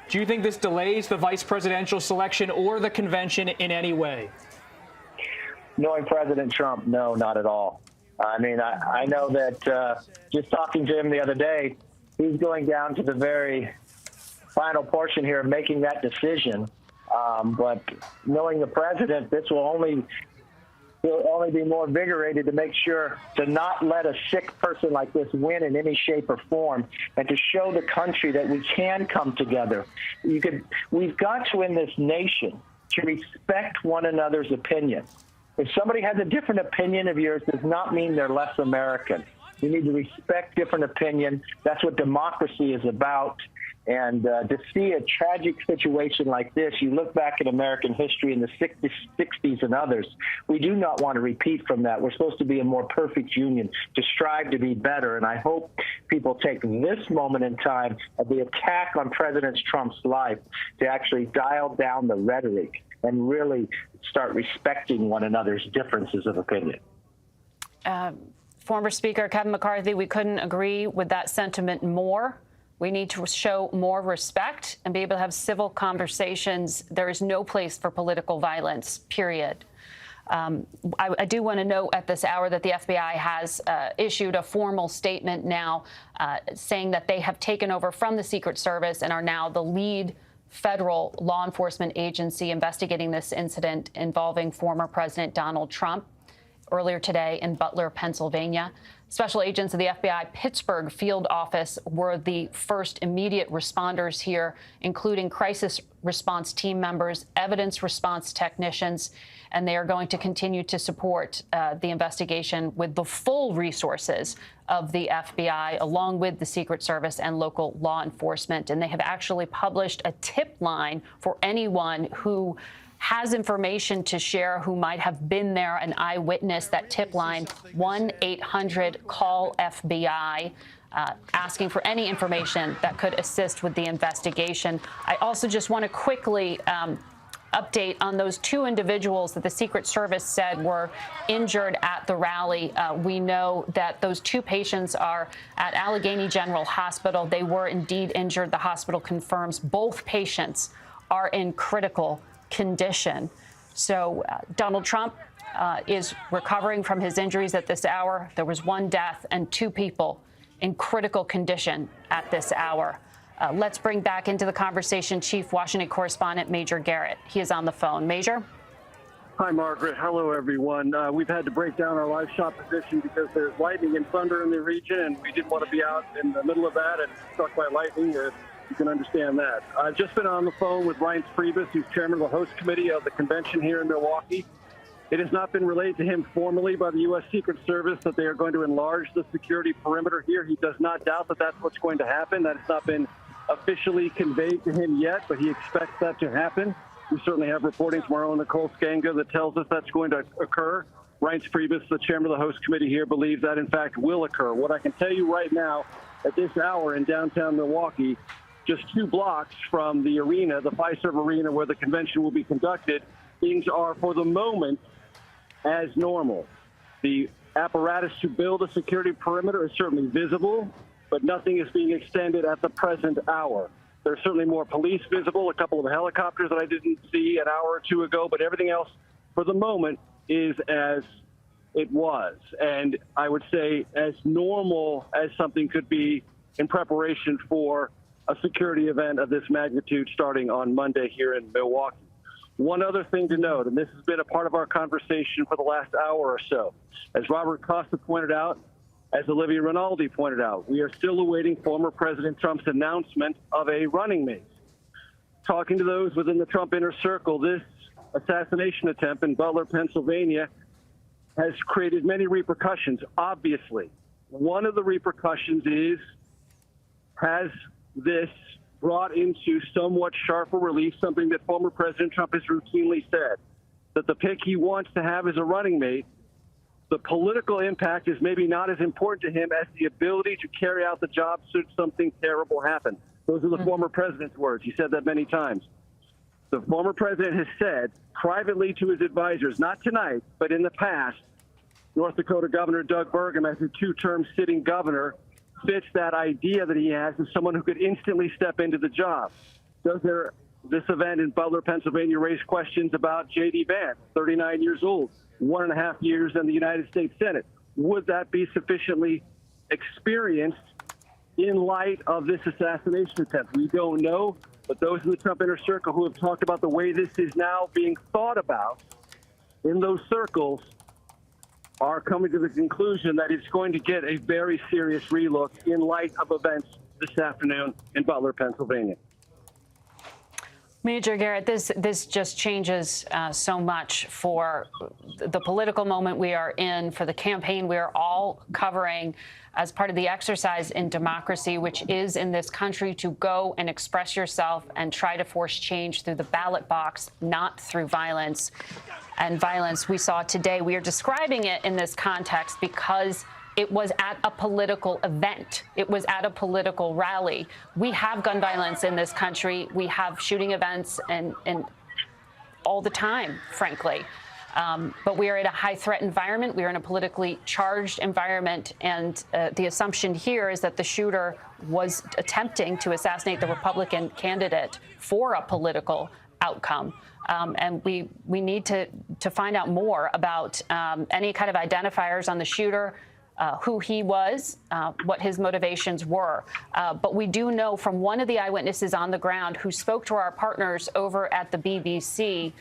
Speaker 3: Do you think this delays the vice presidential selection or the convention in any way?
Speaker 18: Knowing President Trump, no, not at all. I mean, I know that just talking to him the other day, he's going down to the very final portion here of making that decision. But knowing the president, this will only be more invigorated to make sure to not let a sick person like this win in any shape or form, and to show the country that we can come together. We've got to, in this nation, to respect one another's opinion. If somebody has a different opinion of yours, does not mean they're less American. You need to respect different opinion. That's what democracy is about. And to see a tragic situation like this, you look back at American history in the 60s and others, we do not want to repeat from that. We're supposed to be a more perfect union, to strive to be better. And I hope people take this moment in time of the attack on President Trump's life to actually dial down the rhetoric and really start respecting one another's differences of opinion.
Speaker 7: Former Speaker Kevin McCarthy, we couldn't agree with that sentiment more. We need to show more respect and be able to have civil conversations. There is no place for political violence, period. I do want to note at this hour that the FBI has issued a formal statement now saying that they have taken over from the Secret Service and are now the lead federal law enforcement agency investigating this incident involving former President Donald Trump. Earlier today in Butler, Pennsylvania, special agents of the FBI Pittsburgh field office were the first immediate responders here, including crisis response team members, evidence response technicians, and they are going to continue to support the investigation with the full resources of the FBI, along with the Secret Service and local law enforcement. And they have actually published a tip line for anyone who has information to share, who might have been there, an eyewitness. That tip line, 1-800-CALL-FBI, asking for any information that could assist with the investigation. I also just want to quickly update on those two individuals that the Secret Service said were injured at the rally. We know that those two patients are at Allegheny General Hospital. They were indeed injured. The hospital confirms both patients are in critical condition. So Donald Trump is recovering from his injuries at this hour. There was one death and two people in critical condition at this hour. Let's bring back into the conversation Chief Washington Correspondent Major Garrett. He is on the phone. Major?
Speaker 19: Hi, Margaret. Hello, everyone. We've had to break down our live shot position because there's lightning and thunder in the region, and we didn't want to be out in the middle of that and struck by lightning. You can understand that. I've just been on the phone with Reince Priebus, who's chairman of the host committee of the convention here in Milwaukee. It has not been relayed to him formally by the U.S. Secret Service that they are going to enlarge the security perimeter here. He does not doubt that that's what's going to happen. That has not been officially conveyed to him yet, but he expects that to happen. We certainly have reporting from our own Nicole Skanga that tells us that's going to occur. Reince Priebus, the chairman of the host committee here, believes that, in fact, will occur. What I can tell you right now, at this hour in downtown Milwaukee, just 2 blocks from the arena, the Fiserv Arena, where the convention will be conducted, things are, for the moment, as normal. The apparatus to build a security perimeter is certainly visible, but nothing is being extended at the present hour. There's certainly more police visible, a couple of helicopters that I didn't see an hour or two ago, but everything else, for the moment, is as it was. And I would say as normal as something could be in preparation for a security event of this magnitude starting on Monday here in Milwaukee. One other thing to note, and this has been a part of our conversation for the last hour or so, as Robert Costa pointed out, as Olivia Rinaldi pointed out, we are still awaiting former President Trump's announcement of a running mate. Talking to those within the Trump inner circle, this assassination attempt in Butler, Pennsylvania, has created many repercussions, obviously. One of the repercussions is, has this brought into somewhat sharper relief something that former President Trump has routinely said, that the pick he wants to have as a running mate, the political impact is maybe not as important to him as the ability to carry out the job should something terrible happen. Those are the former president's words. He said that many times. The former president has said privately to his advisors, not tonight, but in the past, North Dakota Governor Doug Burgum, as a two-term sitting governor, fits that idea that he has as someone who could instantly step into the job. Does this event in Butler, Pennsylvania, raise questions about J.D. Vance, 39 years old, 1.5 years in the United States Senate? Would that be sufficiently experienced in light of this assassination attempt? We don't know, but those in the Trump inner circle who have talked about the way this is now being thought about in those circles are coming to the conclusion that it's going to get a very serious relook in light of events this afternoon in Butler, Pennsylvania.
Speaker 7: Major Garrett, this just changes so much for the political moment we are in, for the campaign we are all covering as part of the exercise in democracy, which is in this country to go and express yourself and try to force change through the ballot box, not through violence. And violence we saw today, we are describing it in this context because it was at a political event. It was at a political rally. We have gun violence in this country. We have shooting events and all the time, frankly. But we are in a high-threat environment. We are in a politically charged environment. And the assumption here is that the shooter was attempting to assassinate the Republican candidate for a political outcome. And we need to find out more about any kind of identifiers on the shooter, who he was, what his motivations were. But we do know from one of the eyewitnesses on the ground who spoke to our partners over at the BBC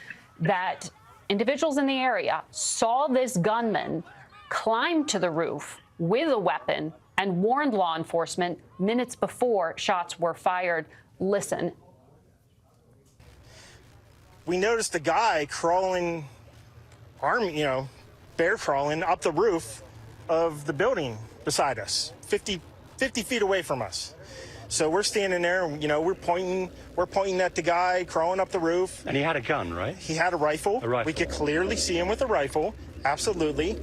Speaker 7: that individuals in the area saw this gunman climb to the roof with a weapon and warned law enforcement minutes before shots were fired. Listen.
Speaker 5: We noticed a guy crawling, bear crawling up the roof of the building beside us, 50 feet away from us. So we're standing there, we're pointing at the guy crawling up the roof.
Speaker 11: And he had a gun, right?
Speaker 5: He had a rifle. We could clearly see him with a rifle, absolutely.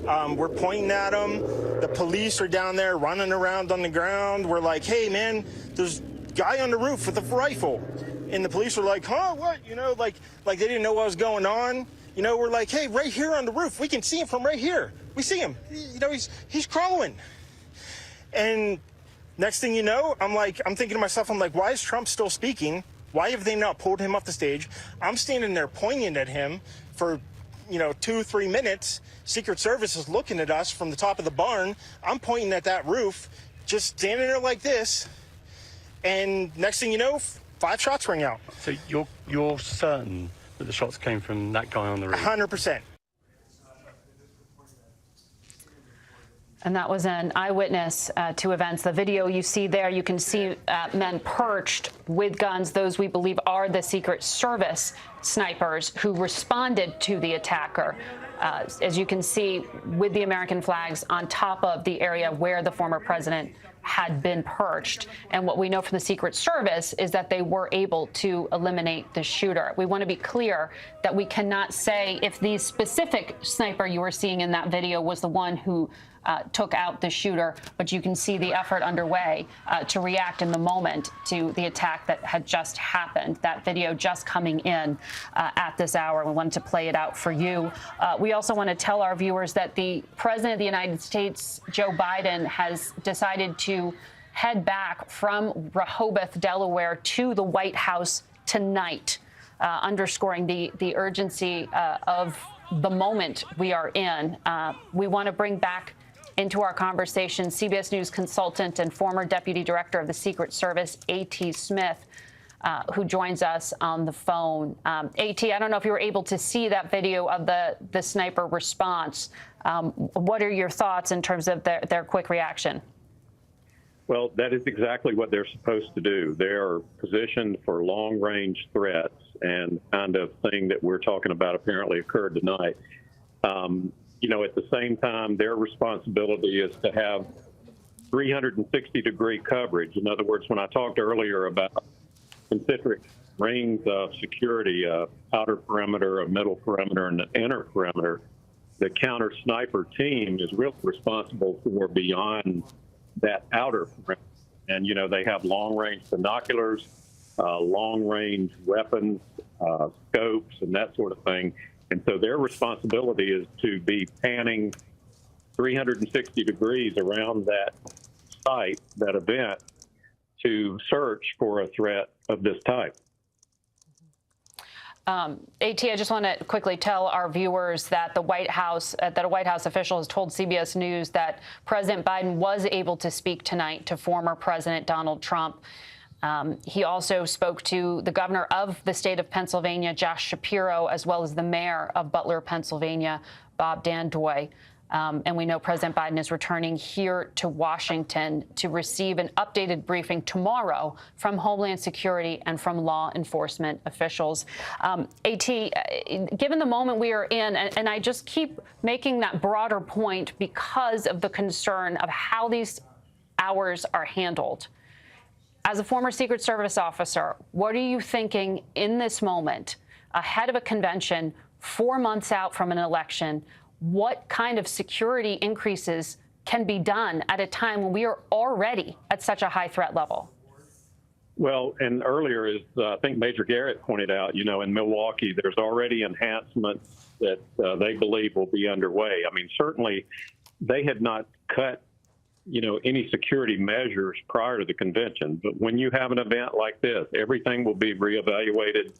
Speaker 5: We're pointing at him. The police are down there running around on the ground. We're like, hey, man, there's a guy on the roof with a rifle. And the police were like, huh, what? Like they didn't know what was going on. We're like, hey, right here on the roof, we can see him from right here. We see him. He's crawling. And next thing you know, I'm thinking to myself, why is Trump still speaking? Why have they not pulled him off the stage? I'm standing there pointing at him for, 2-3 minutes. Secret Service is looking at us from the top of the barn. I'm pointing at that roof, just standing there like this. And next thing you know, 5 shots ring out.
Speaker 11: So you're certain that the shots came from that guy on the roof?
Speaker 5: 100%.
Speaker 7: And that was an eyewitness to events. The video you see there, you can see men perched with guns. Those we believe are the Secret Service snipers who responded to the attacker. As you can see, with the American flags on top of the area where the former president had been perched. And what we know from the Secret Service is that they were able to eliminate the shooter. We want to be clear that we cannot say if the specific sniper you were seeing in that video was the one who took out the shooter, but you can see the effort underway to react in the moment to the attack that had just happened. That video just coming in at this hour. We wanted to play it out for you. We also want to tell our viewers that the President of the United States, Joe Biden, has decided to head back from Rehoboth, Delaware, to the White House tonight, underscoring the urgency of the moment we are in. We want to bring back into our conversation CBS News consultant and former deputy director of the Secret Service, A.T. Smith. who joins us on the phone. AT, I don't know if you were able to see that video of the sniper response. What are your thoughts in terms of their quick reaction?
Speaker 13: Well, that is exactly what they're supposed to do. They are positioned for long-range threats, and kind of thing that we're talking about apparently occurred tonight. You know, at the same time, their responsibility is to have 360-degree coverage. In other words, when I talked earlier about concentric rings of security, outer perimeter, a middle perimeter, and an inner perimeter, the counter sniper team is really responsible for beyond that outer perimeter. And, you know, they have long-range binoculars, long-range weapons, scopes, and that sort of thing. And so their responsibility is to be panning 360 degrees around that site, that event, to search for a threat of this type.
Speaker 7: AT, I just want to quickly tell our viewers that a White House official has told CBS News that President Biden was able to speak tonight to former President Donald Trump. He also spoke to the governor of the state of Pennsylvania, Josh Shapiro, as well as the mayor of Butler, Pennsylvania, Bob Dandoy. And we know President Biden is returning here to Washington to receive an updated briefing tomorrow from Homeland Security and from law enforcement officials. AT, given the moment we are in, and I just keep making that broader point because of the concern of how these hours are handled. As a former Secret Service officer, what are you thinking in this moment ahead of a convention 4 months out from an election? What kind of security increases can be done at a time when we are already at such a high threat level?
Speaker 13: Well, and earlier, as I think Major Garrett pointed out, you know, in Milwaukee, there's already enhancements that they believe will be underway. I mean, certainly they had not cut, you know, any security measures prior to the convention. But when you have an event like this, everything will be reevaluated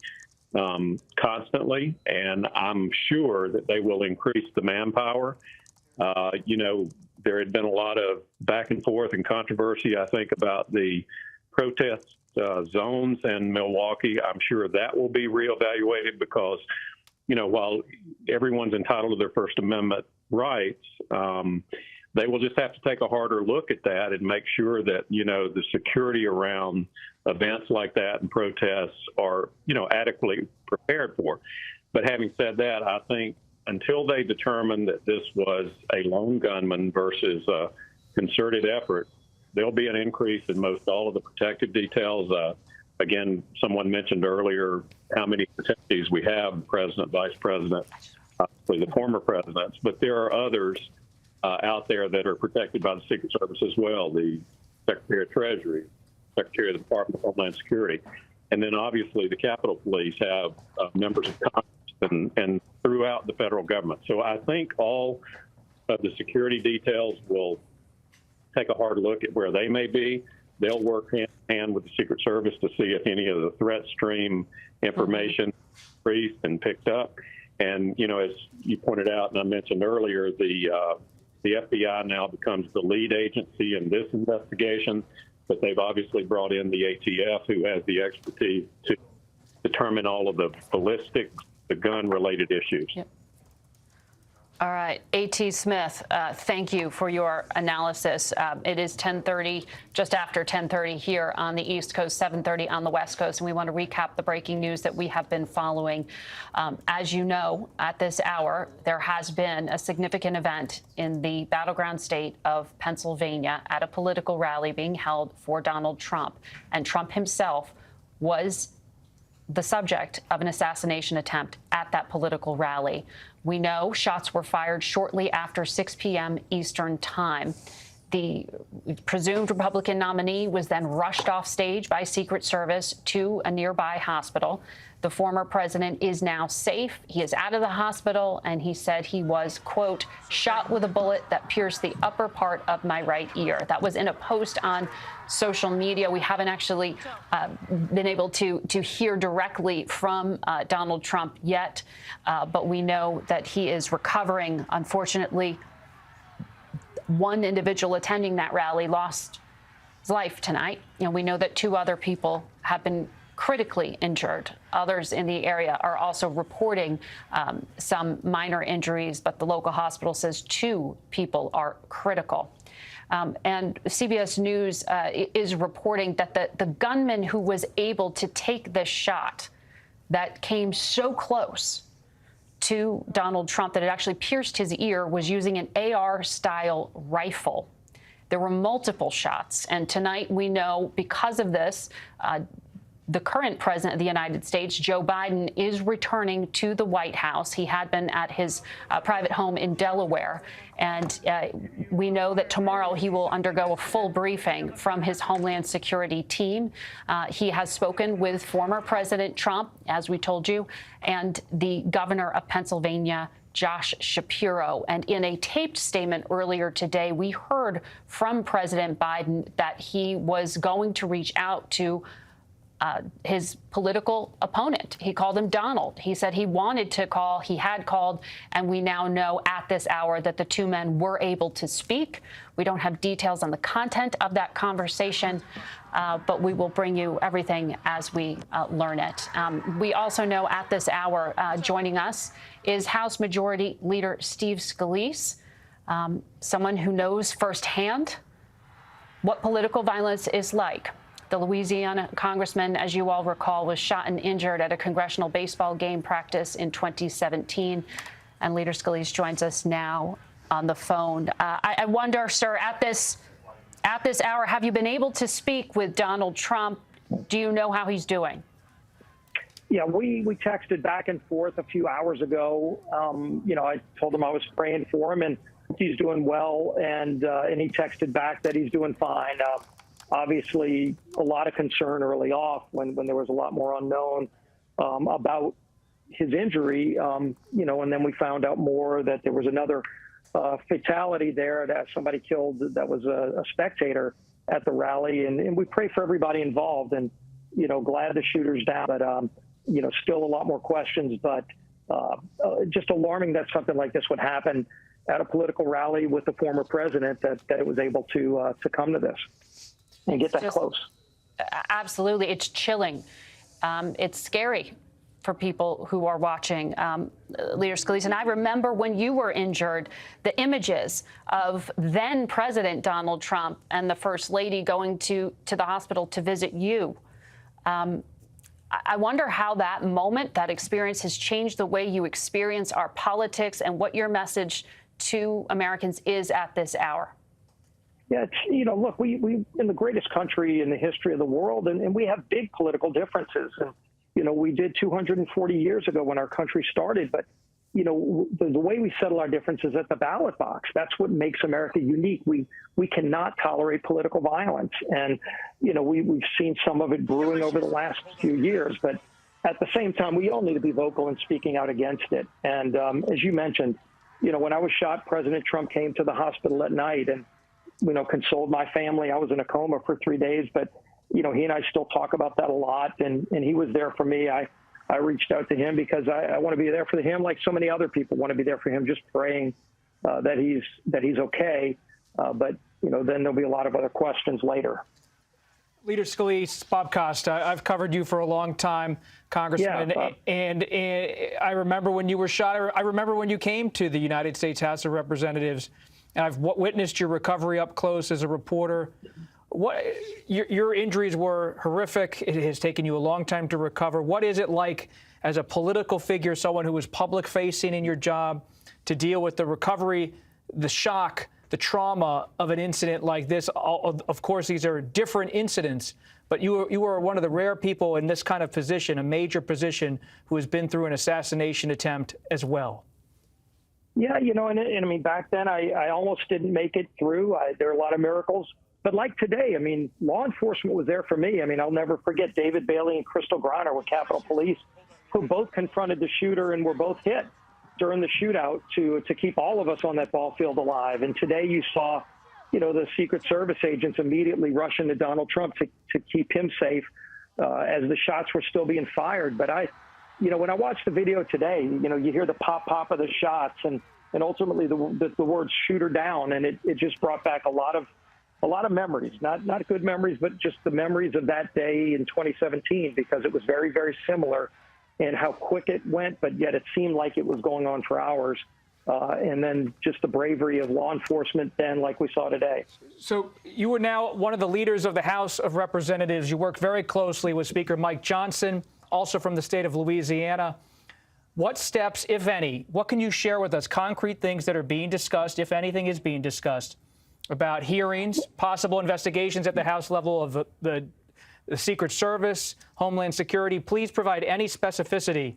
Speaker 13: constantly, and I'm sure that they will increase the manpower. You know, there had been a lot of back and forth and controversy, I think, about the protest zones in Milwaukee. I'm sure that will be reevaluated because, you know, while everyone's entitled to their First Amendment rights, they will just have to take a harder look at that and make sure that, you know, the security around events like that and protests are, you know, adequately prepared for. But having said that, I think until they determine that this was a lone gunman versus a concerted effort, there'll be an increase in most all of the protective details. Again, someone mentioned earlier how many protectees we have, president, vice president, obviously the former presidents, but there are others out there that are protected by the Secret Service as well, the Secretary of Treasury, Secretary of the Department of Homeland Security. And then obviously the Capitol Police have members of Congress and throughout the federal government. So I think all of the security details will take a hard look at where they may be. They'll work hand in hand with the Secret Service to see if any of the threat stream information increased and picked up. And, you know, as you pointed out and I mentioned earlier, the FBI now becomes the lead agency in this investigation, but they've obviously brought in the ATF, who has the expertise to determine all of the ballistics, the gun-related issues.
Speaker 7: Yep. All right, A.T. Smith, thank you for your analysis. It is 10:30, just after 10:30 here on the East Coast, 7:30 on the West Coast, and we want to recap the breaking news that we have been following. As you know, at this hour, there has been a significant event in the battleground state of Pennsylvania at a political rally being held for Donald Trump, and Trump himself was the subject of an assassination attempt at that political rally. We know shots were fired shortly after 6 p.m. Eastern time. The presumed Republican nominee was then rushed off stage by Secret Service to a nearby hospital. The former president is now safe. He is out of the hospital, and he said he was, quote, shot with a bullet that pierced the upper part of my right ear. That was in a post on social media. We haven't actually been able to hear directly from Donald Trump yet, but we know that he is recovering. Unfortunately, one individual attending that rally lost his life tonight. And we know that 2 other people have been critically injured. Others in the area are also reporting some minor injuries, but the local hospital says 2 people are critical. And CBS News is reporting that the gunman who was able to take this shot that came so close to Donald Trump that it actually pierced his ear was using an AR-style rifle. There were multiple shots, and tonight we know because of this, the current president of the United States, Joe Biden, is returning to the White House. He had been at his private home in Delaware, and we know that tomorrow he will undergo a full briefing from his Homeland Security team. He has spoken with former President Trump, as we told you, and the governor of Pennsylvania, Josh Shapiro. And in a taped statement earlier today, we heard from President Biden that he was going to reach out to his political opponent. He called him Donald. He said he wanted to call, he had called, and we now know at this hour that the 2 men were able to speak. We don't have details on the content of that conversation, but we will bring you everything as we learn it. We also know at this hour, joining us is House Majority Leader Steve Scalise, someone who knows firsthand what political violence is like. The Louisiana congressman, as you all recall, was shot and injured at a congressional baseball game practice in 2017. And Leader Scalise joins us now on the phone. I wonder, sir, at this hour, have you been able to speak with Donald Trump? Do you know how he's doing?
Speaker 20: Yeah, we texted back and forth a few hours ago. I told him I was praying for him, and he's doing well. And he texted back that he's doing fine. Obviously, a lot of concern early off when there was a lot more unknown about his injury, and then we found out more that there was another fatality there, that somebody killed that was a spectator at the rally. And we pray for everybody involved, and, glad the shooter's down, but, still a lot more questions, but just alarming that something like this would happen at a political rally with the former president, that it was able to come to this and get that close.
Speaker 7: Absolutely. It's chilling. It's scary for people who are watching, Leader Scalise. And I remember when you were injured, the images of then President Donald Trump and the First Lady going to the hospital to visit you. I wonder how that moment, that experience, has changed the way you experience our politics and what your message to Americans is at this hour.
Speaker 20: Yeah, look, we in the greatest country in the history of the world, and we have big political differences. And, we did 240 years ago when our country started. But, the way we settle our differences at the ballot box, that's what makes America unique. We cannot tolerate political violence. And, we've seen some of it brewing over the last few years. But at the same time, we all need to be vocal in speaking out against it. And as you mentioned, when I was shot, President Trump came to the hospital at night and, consoled my family. I was in a coma for 3 days, but, he and I still talk about that a lot. And he was there for me. I reached out to him because I want to be there for him, like so many other people want to be there for him, just praying that he's okay. But, then there'll be a lot of other questions later.
Speaker 3: Leader Scalise, Bob Costa, I've covered you for a long time, Congressman, and I remember when you were shot. I remember when you came to the United States House of Representatives, and I've witnessed your recovery up close as a reporter. Your injuries were horrific. It has taken you a long time to recover. What is it like as a political figure, someone who is public-facing in your job, to deal with the recovery, the shock, the trauma of an incident like this? Of course, these are different incidents, but you are one of the rare people in this kind of position, a major position, who has been through an assassination attempt as well.
Speaker 20: Yeah, and I mean, back then I almost didn't make it through. There are a lot of miracles. But like today, I mean, law enforcement was there for me. I mean, I'll never forget David Bailey and Crystal Griner with Capitol Police, who both confronted the shooter and were both hit during the shootout to keep all of us on that ball field alive. And today you saw, the Secret Service agents immediately rush into Donald Trump to keep him safe as the shots were still being fired. But when I watched the video today, you hear the pop of the shots and ultimately the words "shooter down," and it just brought back a lot of a lot of memories, not good memories, but just the memories of that day in 2017, because it was very, very similar in how quick it went, but yet it seemed like it was going on for hours. And then just the bravery of law enforcement then, like we saw today.
Speaker 3: So you are now one of the leaders of the House of Representatives. You work very closely with Speaker Mike Johnson, also from the state of Louisiana. What steps, if any, what can you share with us, concrete things that are being discussed, if anything is being discussed, about hearings, possible investigations at the House level of the Secret Service, Homeland Security? Please provide any specificity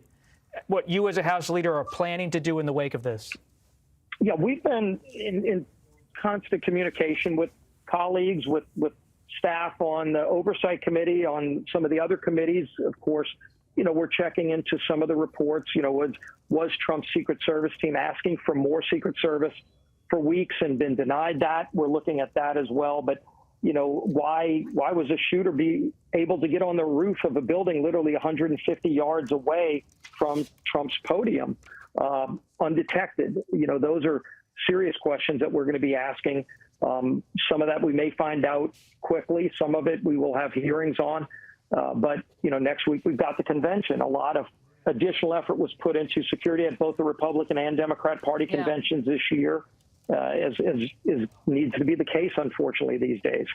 Speaker 3: what you as a House leader are planning to do in the wake of this.
Speaker 20: Yeah, we've been in constant communication with colleagues, with staff on the Oversight Committee, on some of the other committees. Of course, you know, we're checking into some of the reports. You know, was Trump's Secret Service team asking for more Secret Service for weeks and been denied that? We're looking at that as well. But, you know, why was a shooter be able to get on the roof of a building literally 150 yards away from Trump's podium undetected? You know, those are serious questions that we're going to be asking. Some of that we may find out quickly. Some of it we will have hearings on. But, you know, next week we've got the convention. A lot of additional effort was put into security at both the Republican and Democrat Party conventions this year, as needs to be the case, unfortunately, these days.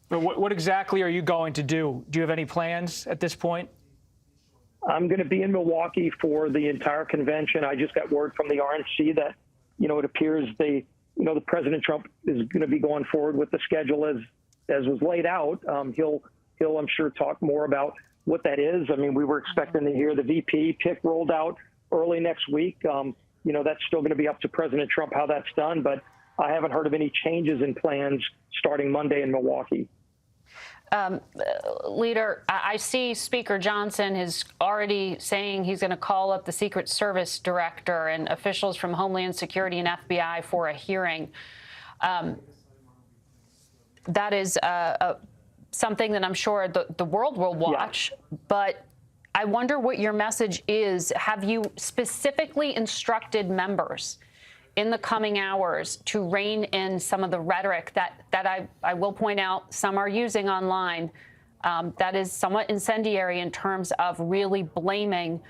Speaker 3: But what exactly are you going to do? Do you have any plans at this point?
Speaker 20: I'm going to be in Milwaukee for the entire convention. I just got word from the RNC that, you know, it appears the President Trump is going to be going forward with the schedule as was laid out. He'll, I'm sure, talk more about what that is. I mean, we were expecting to hear the VP pick rolled out early next week. You know, that's still going to be up to President Trump how that's done, but I haven't heard of any changes in plans starting Monday in Milwaukee.
Speaker 7: Leader, I see Speaker Johnson is already saying he's going to call up the Secret Service director and officials from Homeland Security and FBI for a hearing. That is something that I'm sure the world will watch, but I wonder what your message is. Have you specifically instructed members in the coming hours to rein in some of the rhetoric that I will point out some are using online that is somewhat incendiary in terms of really blaming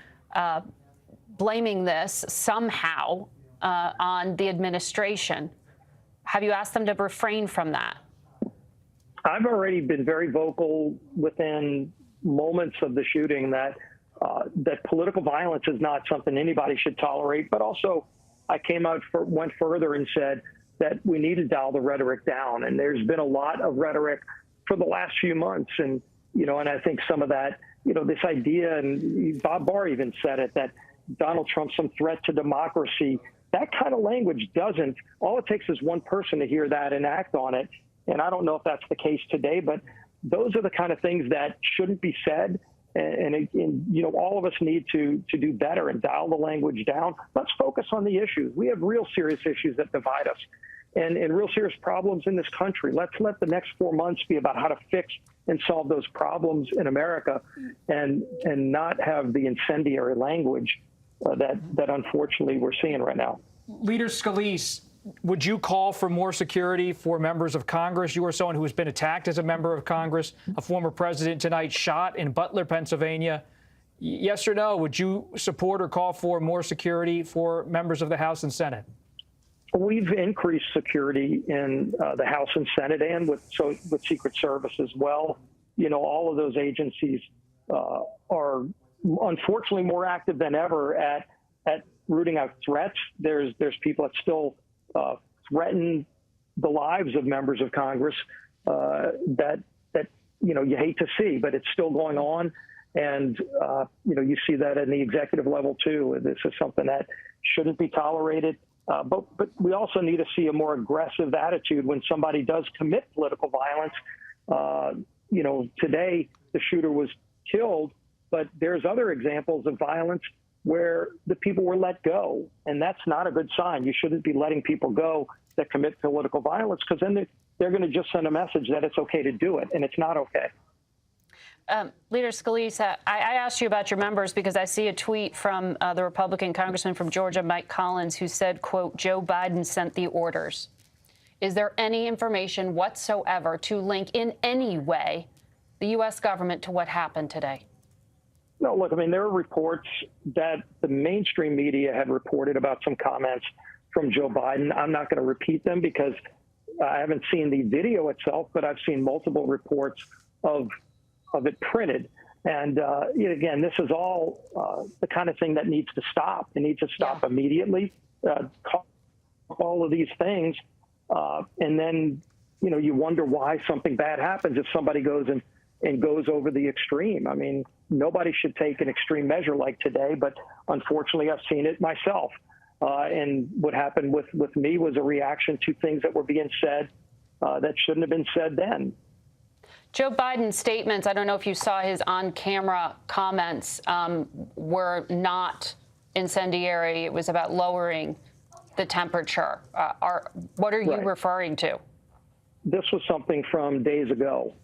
Speaker 7: this somehow on the administration? Have you asked them to refrain from that?
Speaker 20: I've already been very vocal within moments of the shooting that political violence is not something anybody should tolerate, but also I went further and said that we need to dial the rhetoric down. And there's been a lot of rhetoric for the last few months. And, you know, and I think some of that, you know, this idea, and Bob Barr even said it, that Donald Trump's some threat to democracy. That kind of language doesn't, all it takes is one person to hear that and act on it. And I don't know if that's the case today, but those are the kind of things that shouldn't be said. And you know, all of us need to do better and dial the language down. Let's focus on the issues. We have real serious issues that divide us and real serious problems in this country. Let's let the next 4 months be about how to fix and solve those problems in America and not have the incendiary language that unfortunately we're seeing right now.
Speaker 3: Leader Scalise, would you call for more security for members of Congress? You are someone who has been attacked as a member of Congress, a former president tonight shot in Butler, Pennsylvania. Yes or no? Would you support or call for more security for members of the House and Senate?
Speaker 20: We've increased security in the House and Senate and with Secret Service as well. You know, all of those agencies are unfortunately more active than ever at rooting out threats. There's people that still threaten the lives of members of Congress that you know you hate to see, but it's still going on, and you know you see that in the executive level too. This is something that shouldn't be tolerated. But we also need to see a more aggressive attitude when somebody does commit political violence. You know, today the shooter was killed, but there's other examples of violence where the people were let go, and that's not a good sign. You shouldn't be letting people go that commit political violence, because then they're going to just send a message that it's okay to do it, and it's not okay.
Speaker 7: Leader Scalise, I asked you about your members because I see a tweet from the Republican congressman from Georgia, Mike Collins, who said, quote, Joe Biden sent the orders. Is there any information whatsoever to link in any way the U.S. government to what happened today?
Speaker 20: No, look, I mean, there are reports that the mainstream media had reported about some comments from Joe Biden. I'm not going to repeat them because I haven't seen the video itself, but I've seen multiple reports of it printed. And again, this is all the kind of thing that needs to stop. It needs to stop immediately. All of these things, and then you wonder why something bad happens if somebody goes and goes over the extreme. I mean, nobody should take an extreme measure like today, but unfortunately, I've seen it myself. And what happened with me was a reaction to things that were being said that shouldn't have been said then.
Speaker 7: Joe Biden's statements, I don't know if you saw his on-camera comments, were not incendiary. It was about lowering the temperature. What are you referring to?
Speaker 20: This was something from days ago.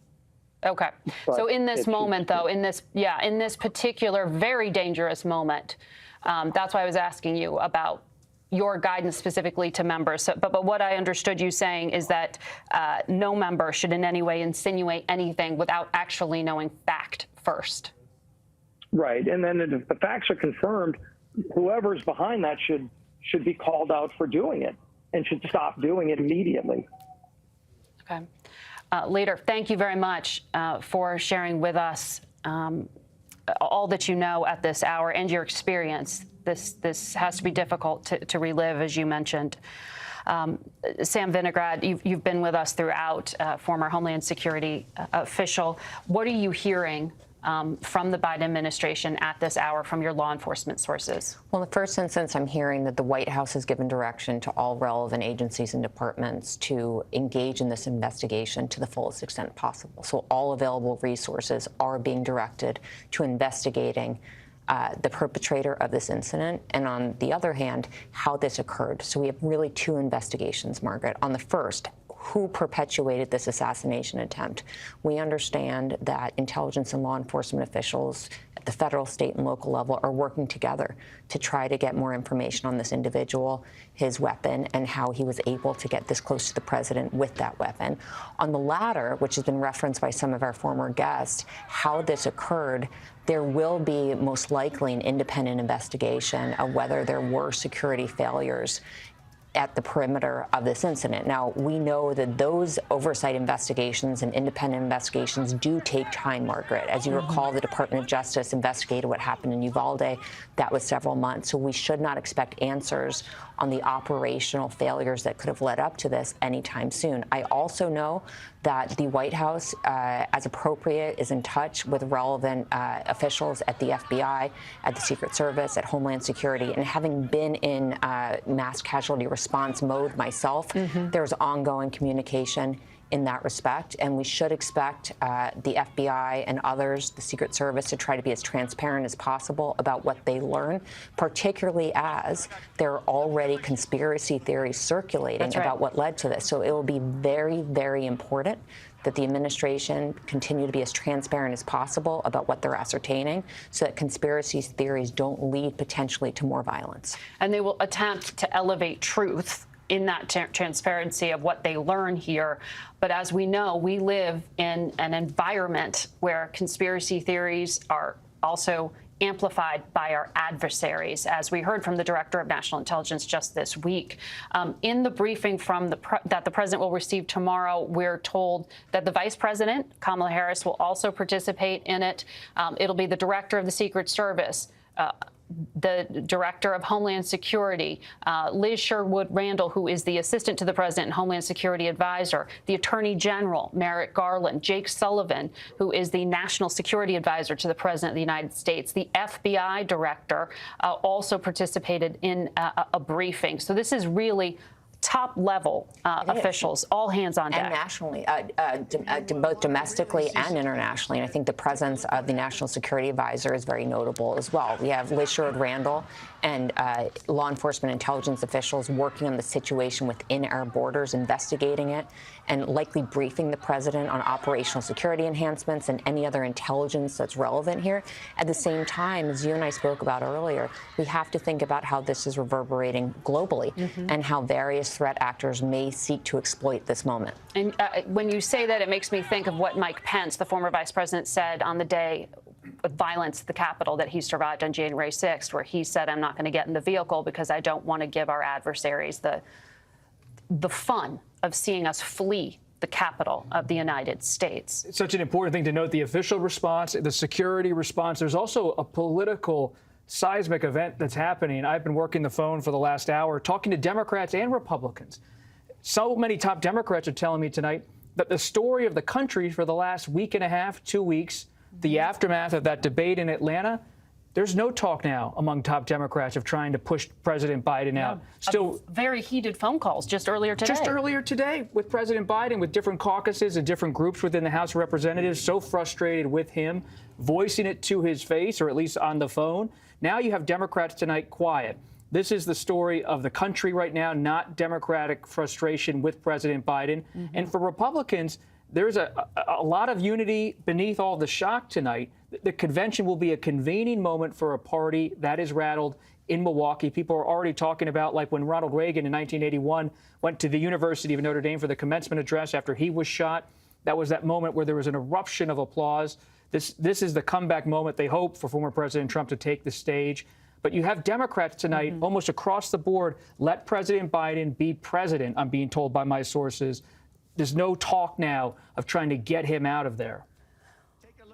Speaker 7: Okay. So in this moment, though, in this particular very dangerous moment, that's why I was asking you about your guidance specifically to members. So, but what I understood you saying is that no member should in any way insinuate anything without actually knowing fact first.
Speaker 20: Right. And then if the facts are confirmed, whoever's behind that should be called out for doing it and should stop doing it immediately.
Speaker 7: Okay. Leader, thank you very much for sharing with us all that you know at this hour and your experience. This has to be difficult to relive, as you mentioned. Sam Vinograd, you've been with us throughout, former Homeland Security official. What are you hearing from the Biden administration at this hour from your law enforcement sources?
Speaker 6: Well, in the first instance, I'm hearing that the White House has given direction to all relevant agencies and departments to engage in this investigation to the fullest extent possible. So all available resources are being directed to investigating the perpetrator of this incident, and on the other hand, how this occurred. So we have really two investigations, Margaret. On the first, who perpetuated this assassination attempt? We understand that intelligence and law enforcement officials at the federal, state, and local level are working together to try to get more information on this individual, his weapon, and how he was able to get this close to the president with that weapon. On the latter, which has been referenced by some of our former guests, how this occurred, there will be most likely an independent investigation of whether there were security failures at the perimeter of this incident. Now, we know that those oversight investigations and independent investigations do take time, Margaret. As you recall, the Department of Justice investigated what happened in Uvalde. That was several months. So we should not expect answers on the operational failures that could have led up to this anytime soon. I also know that the White House, as appropriate, is in touch with relevant officials at the FBI, at the Secret Service, at Homeland Security. And having been in mass casualty response mode myself, there's ongoing communication in that respect, and we should expect the FBI and others, the Secret Service, to try to be as transparent as possible about what they learn, particularly as there are already conspiracy theories circulating about what led to this. So it will be very, very important that the administration continue to be as transparent as possible about what they're ascertaining so that conspiracy theories don't lead potentially to more violence.
Speaker 7: And they will attempt to elevate truth in that transparency of what they learn here. But as we know, we live in an environment where conspiracy theories are also amplified by our adversaries, as we heard from the Director of National Intelligence just this week. In the briefing from that the president will receive tomorrow, we're told that the Vice President, Kamala Harris, will also participate in it. It'll be the Director of the Secret Service, the Director of Homeland Security, Liz Sherwood Randall, who is the Assistant to the President and Homeland Security Advisor, the Attorney General, Merrick Garland, Jake Sullivan, who is the National Security Advisor to the President of the United States. The FBI Director also participated in a briefing. So this is really top-level officials, all hands on deck.
Speaker 6: And nationally, both domestically and internationally. And I think the presence of the National Security Advisor is very notable as well. We have Liz Sherwood Randall and law enforcement intelligence officials working on the situation within our borders, investigating it, and likely briefing the president on operational security enhancements and any other intelligence that's relevant here. At the same time, as you and I spoke about earlier, we have to think about how this is reverberating globally and how various threat actors may seek to exploit this moment.
Speaker 7: And when you say that, it makes me think of what Mike Pence, the former vice president, said on the day of violence at the Capitol that he survived on January 6th, where he said, I'm not going to get in the vehicle because I don't want to give our adversaries the fun of seeing us flee the capital of the United States.
Speaker 3: It's such an important thing to note, the official response, the security response. There's also a political seismic event that's happening. I've been working the phone for the last hour, talking to Democrats and Republicans. So many top Democrats are telling me tonight that the story of the country for the last week and a half, 2 weeks, the aftermath of that debate in Atlanta, there's no talk now among top Democrats of trying to push President Biden out. Still
Speaker 7: very heated phone calls just earlier today.
Speaker 3: Just earlier today with President Biden, with different caucuses and different groups within the House of Representatives, so frustrated with him, voicing it to his face, or at least on the phone. Now you have Democrats tonight quiet. This is the story of the country right now, not Democratic frustration with President Biden. And for Republicans, there's a lot of unity beneath all the shock tonight. The convention will be a convening moment for a party that is rattled in Milwaukee. People are already talking about, like when Ronald Reagan in 1981 went to the University of Notre Dame for the commencement address after he was shot. That was that moment where there was an eruption of applause. This is the comeback moment they hope for former President Trump to take the stage. But you have Democrats tonight, almost across the board, let President Biden be president, I'm being told by my sources. There's no talk now of trying to get him out of there.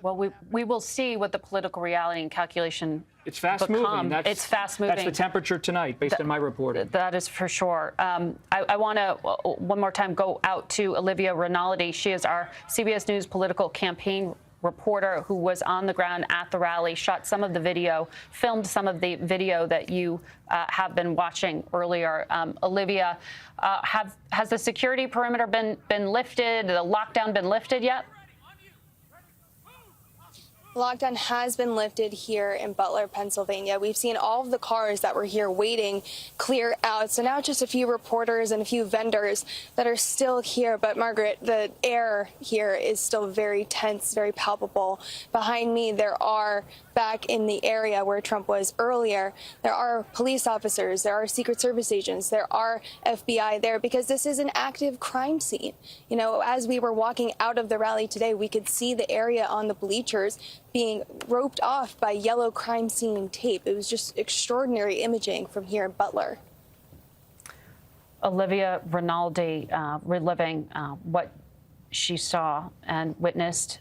Speaker 7: Well, we will see what the political reality and calculation
Speaker 3: It's fast moving.
Speaker 7: It's fast moving.
Speaker 3: That's the temperature tonight, based on my reporting.
Speaker 7: That is for sure. I want to, one more time, go out to Olivia Rinaldi. She is our CBS News political campaign reporter who was on the ground at the rally, shot some of the video, filmed some of the video that you have been watching earlier. Olivia, has the security perimeter been lifted, the lockdown been lifted yet?
Speaker 1: Lockdown has been lifted here in Butler, Pennsylvania. We've seen all of the cars that were here waiting clear out. So now just a few reporters and a few vendors that are still here. But Margaret, the air here is still very tense, very palpable. Behind me, there are, back in the area where Trump was earlier, there are police officers, there are Secret Service agents, there are FBI there, because this is an active crime scene. You know, as we were walking out of the rally today, we could see the area on the bleachers being roped off by yellow crime scene tape. It was just extraordinary imaging from here in Butler.
Speaker 7: Olivia Rinaldi reliving what she saw and witnessed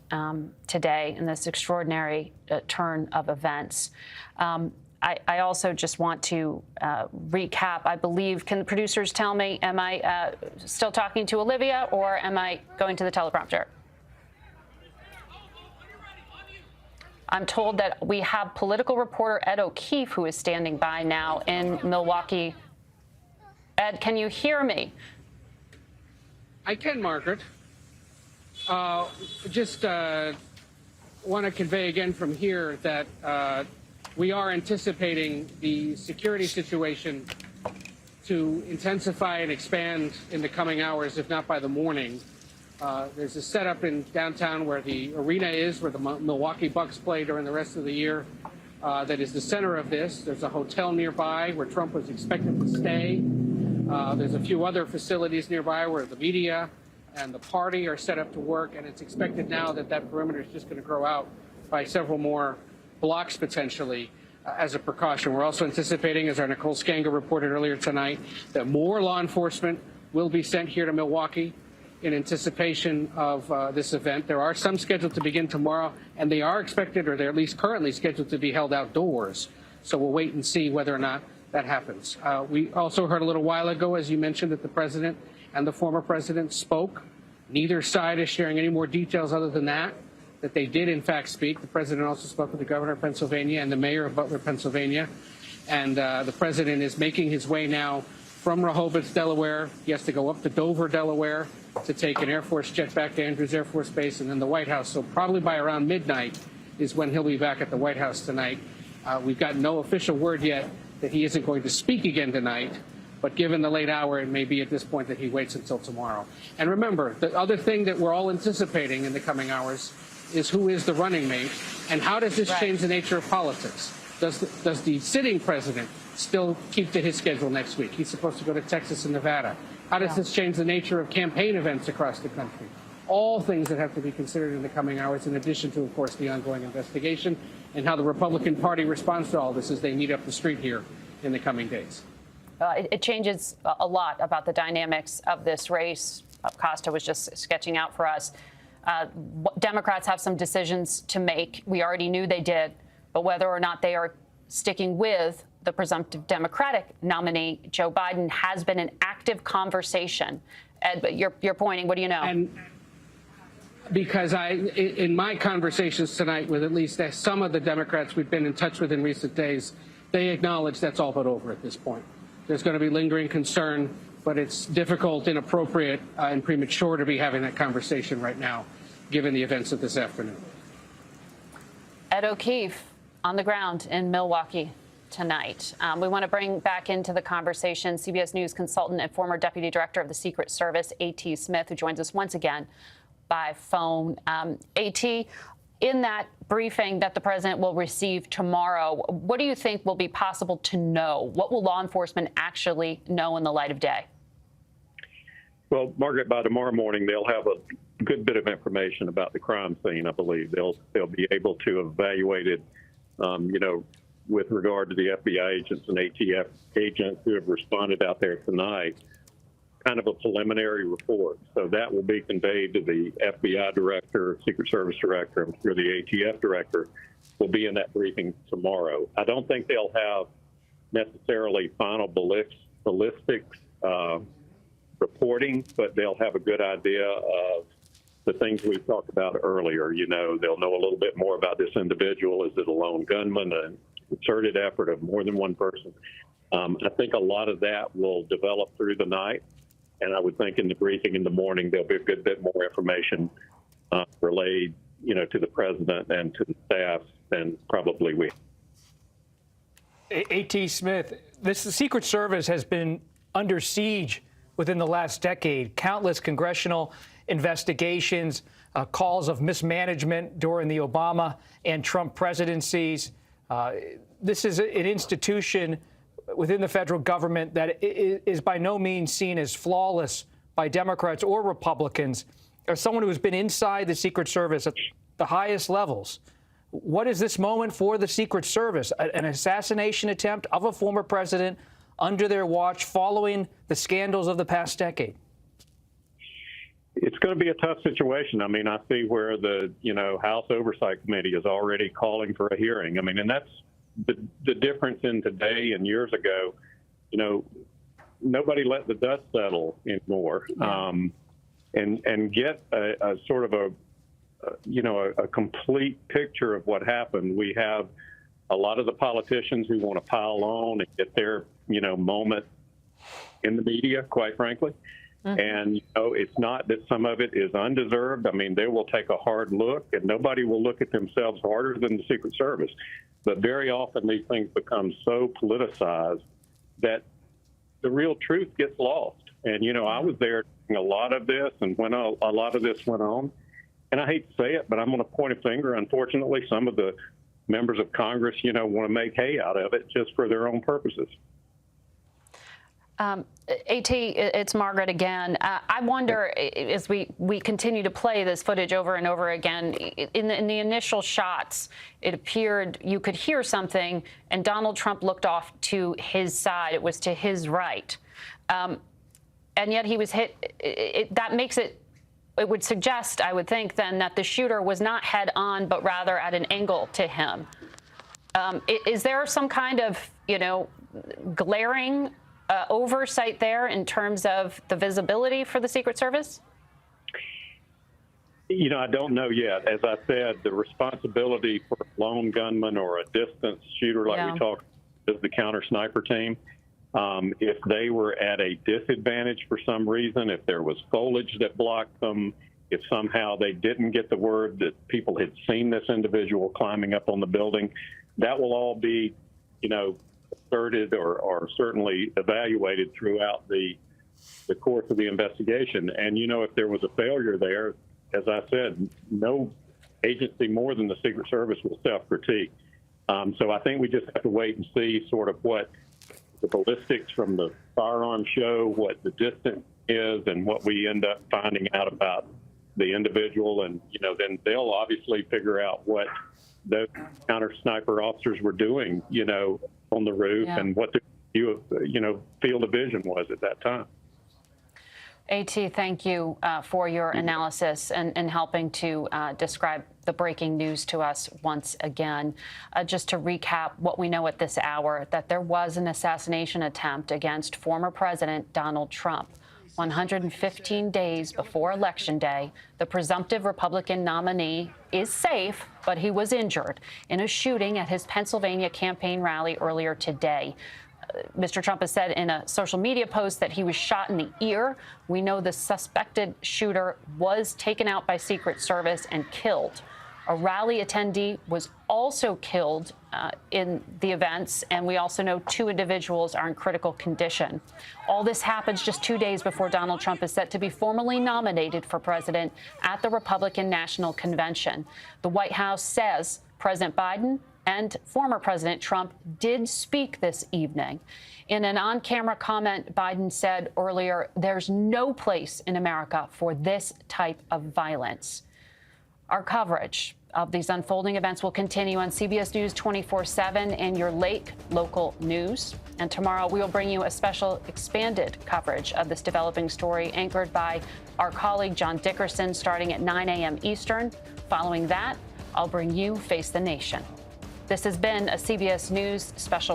Speaker 7: today in this extraordinary turn of events. I also just want to recap. I believe, can the producers tell me, am I still talking to Olivia or am I going to the teleprompter? I'm told that we have political reporter Ed O'Keefe, who is standing by now in Milwaukee. Ed, can you hear me?
Speaker 4: I can, Margaret. Just want to convey again from here that we are anticipating the security situation to intensify and expand in the coming hours, if not by the morning. There's a setup in downtown where the arena is, where the Milwaukee Bucks play during the rest of the year. That is the center of this. There's a hotel nearby where Trump was expected to stay. There's a few other facilities nearby where the media and the party are set up to work, and it's expected now that that perimeter is just going to grow out by several more blocks potentially as a precaution. We're also anticipating, as our Nicole Skanga reported earlier tonight, that more law enforcement will be sent here to Milwaukee in anticipation of this event. There are some scheduled to begin tomorrow, and they are expected, or they're at least currently scheduled to be held outdoors. So we'll wait and see whether or not that happens. We also heard a little while ago, as you mentioned, that the president and the former president spoke. Neither side is sharing any more details other than that they did in fact speak. The president also spoke with the governor of Pennsylvania and the mayor of Butler, Pennsylvania. And the president is making his way now from Rehoboth, Delaware. He has to go up to Dover, Delaware, to take an Air Force jet back to Andrews Air Force Base and then the White House. So probably by around midnight is when he'll be back at the White House tonight. We've got no official word yet that he isn't going to speak again tonight. But given the late hour, it may be at this point that he waits until tomorrow. And remember, the other thing that we're all anticipating in the coming hours is who is the running mate and how does this change the nature of politics. Does the sitting president still keep to his schedule next week? He's supposed to go to Texas and Nevada. How does this change the nature of campaign events across the country? All things that have to be considered in the coming hours, in addition to, of course, the ongoing investigation and how the Republican Party responds to all this as they meet up the street here in the coming days.
Speaker 7: It changes a lot about the dynamics of this race. Costa was just sketching out for us. Democrats have some decisions to make. We already knew they did, but whether or not they are sticking with the presumptive Democratic nominee, Joe Biden, has been an active conversation. Ed, but you're pointing. What do you know?
Speaker 4: And because in my conversations tonight with at least some of the Democrats we've been in touch with in recent days, they acknowledge that's all but over at this point. There's going to be lingering concern, but it's difficult, inappropriate, and premature to be having that conversation right now, given the events of this afternoon.
Speaker 7: Ed O'Keefe on the ground in Milwaukee tonight. We want to bring back into the conversation CBS News consultant and former Deputy Director of the Secret Service, A.T. Smith, who joins us once again by phone. A.T., in that briefing that the president will receive tomorrow, what do you think will be possible to know? What will law enforcement actually know in the light of day?
Speaker 13: Well, Margaret, by tomorrow morning, they'll have a good bit of information about the crime scene, I believe. They'll be able to evaluate it, with regard to the FBI agents and ATF agents who have responded out there tonight, kind of a preliminary report. So that will be conveyed to the FBI director, Secret Service director, I'm sure the ATF director will be in that briefing tomorrow. I don't think they'll have necessarily final ballistics reporting, but they'll have a good idea of the things we've talked about earlier. They'll know a little bit more about this individual. Is it a lone gunman, an concerted effort of more than one person? I think a lot of that will develop through the night. And I would think in the briefing in the morning, there'll be a good bit more information relayed, to the president and to the staff than probably we.
Speaker 3: A.T. Smith, the Secret Service has been under siege within the last decade. Countless congressional investigations, calls of mismanagement during the Obama and Trump presidencies. This is an institution within the federal government that is by no means seen as flawless by Democrats or Republicans. As someone who has been inside the Secret Service at the highest levels, what is this moment for the Secret Service? An assassination attempt of a former president under their watch following the scandals of the past decade?
Speaker 13: It's going to be a tough situation. I mean, I see where the, House Oversight Committee is already calling for a hearing. I mean, and that's the difference in today and years ago. Nobody let the dust settle anymore, and get a sort of a complete picture of what happened. We have a lot of the politicians who want to pile on and get their, moment in the media, quite frankly. And, it's not that some of it is undeserved. I mean, they will take a hard look, and nobody will look at themselves harder than the Secret Service. But very often these things become so politicized that the real truth gets lost. And, I was there during a lot of this, and when a lot of this went on, and I hate to say it, but I'm going to point a finger. Unfortunately, some of the members of Congress, want to make hay out of it just for their own purposes.
Speaker 7: A.T., it's Margaret again. I wonder, as we continue to play this footage over and over again, in the initial shots, it appeared you could hear something, and Donald Trump looked off to his side. It was to his right. And yet he was hit. That makes it would suggest, I would think, then, that the shooter was not head on, but rather at an angle to him. Is there some kind of, glaring oversight there in terms of the visibility for the Secret Service?
Speaker 13: I don't know yet. As I said, the responsibility for a lone gunman or a distance shooter like we talked is the counter sniper team. If they were at a disadvantage for some reason, if there was foliage that blocked them, if somehow they didn't get the word that people had seen this individual climbing up on the building, that will all be, asserted or certainly evaluated throughout the course of the investigation. And, if there was a failure there, as I said, no agency more than the Secret Service will self-critique. So I think we just have to wait and see sort of what the ballistics from the firearm show, what the distance is, and what we end up finding out about the individual. And, then they'll obviously figure out what those counter sniper officers were doing, on the roof and what the field of vision was at that time.
Speaker 7: A.T., thank you for your analysis and helping to describe the breaking news to us once again. Just to recap what we know at this hour, that there was an assassination attempt against former President Donald Trump. 115 days before Election Day, the presumptive Republican nominee is safe, but he was injured in a shooting at his Pennsylvania campaign rally earlier today. Mr. Trump has said in a social media post that he was shot in the ear. We know the suspected shooter was taken out by Secret Service and killed. A rally attendee was also killed in the events, and we also know 2 individuals are in critical condition. All this happens just 2 days before Donald Trump is set to be formally nominated for president at the Republican National Convention. The White House says President Biden and former President Trump did speak this evening. In an on-camera comment, Biden said earlier, there's no place in America for this type of violence. Our coverage of these unfolding events will continue on CBS News 24/7 and your late local news. And tomorrow we will bring you a special expanded coverage of this developing story anchored by our colleague John Dickerson starting at 9 a.m. Eastern. Following that, I'll bring you Face the Nation. This has been a CBS News Special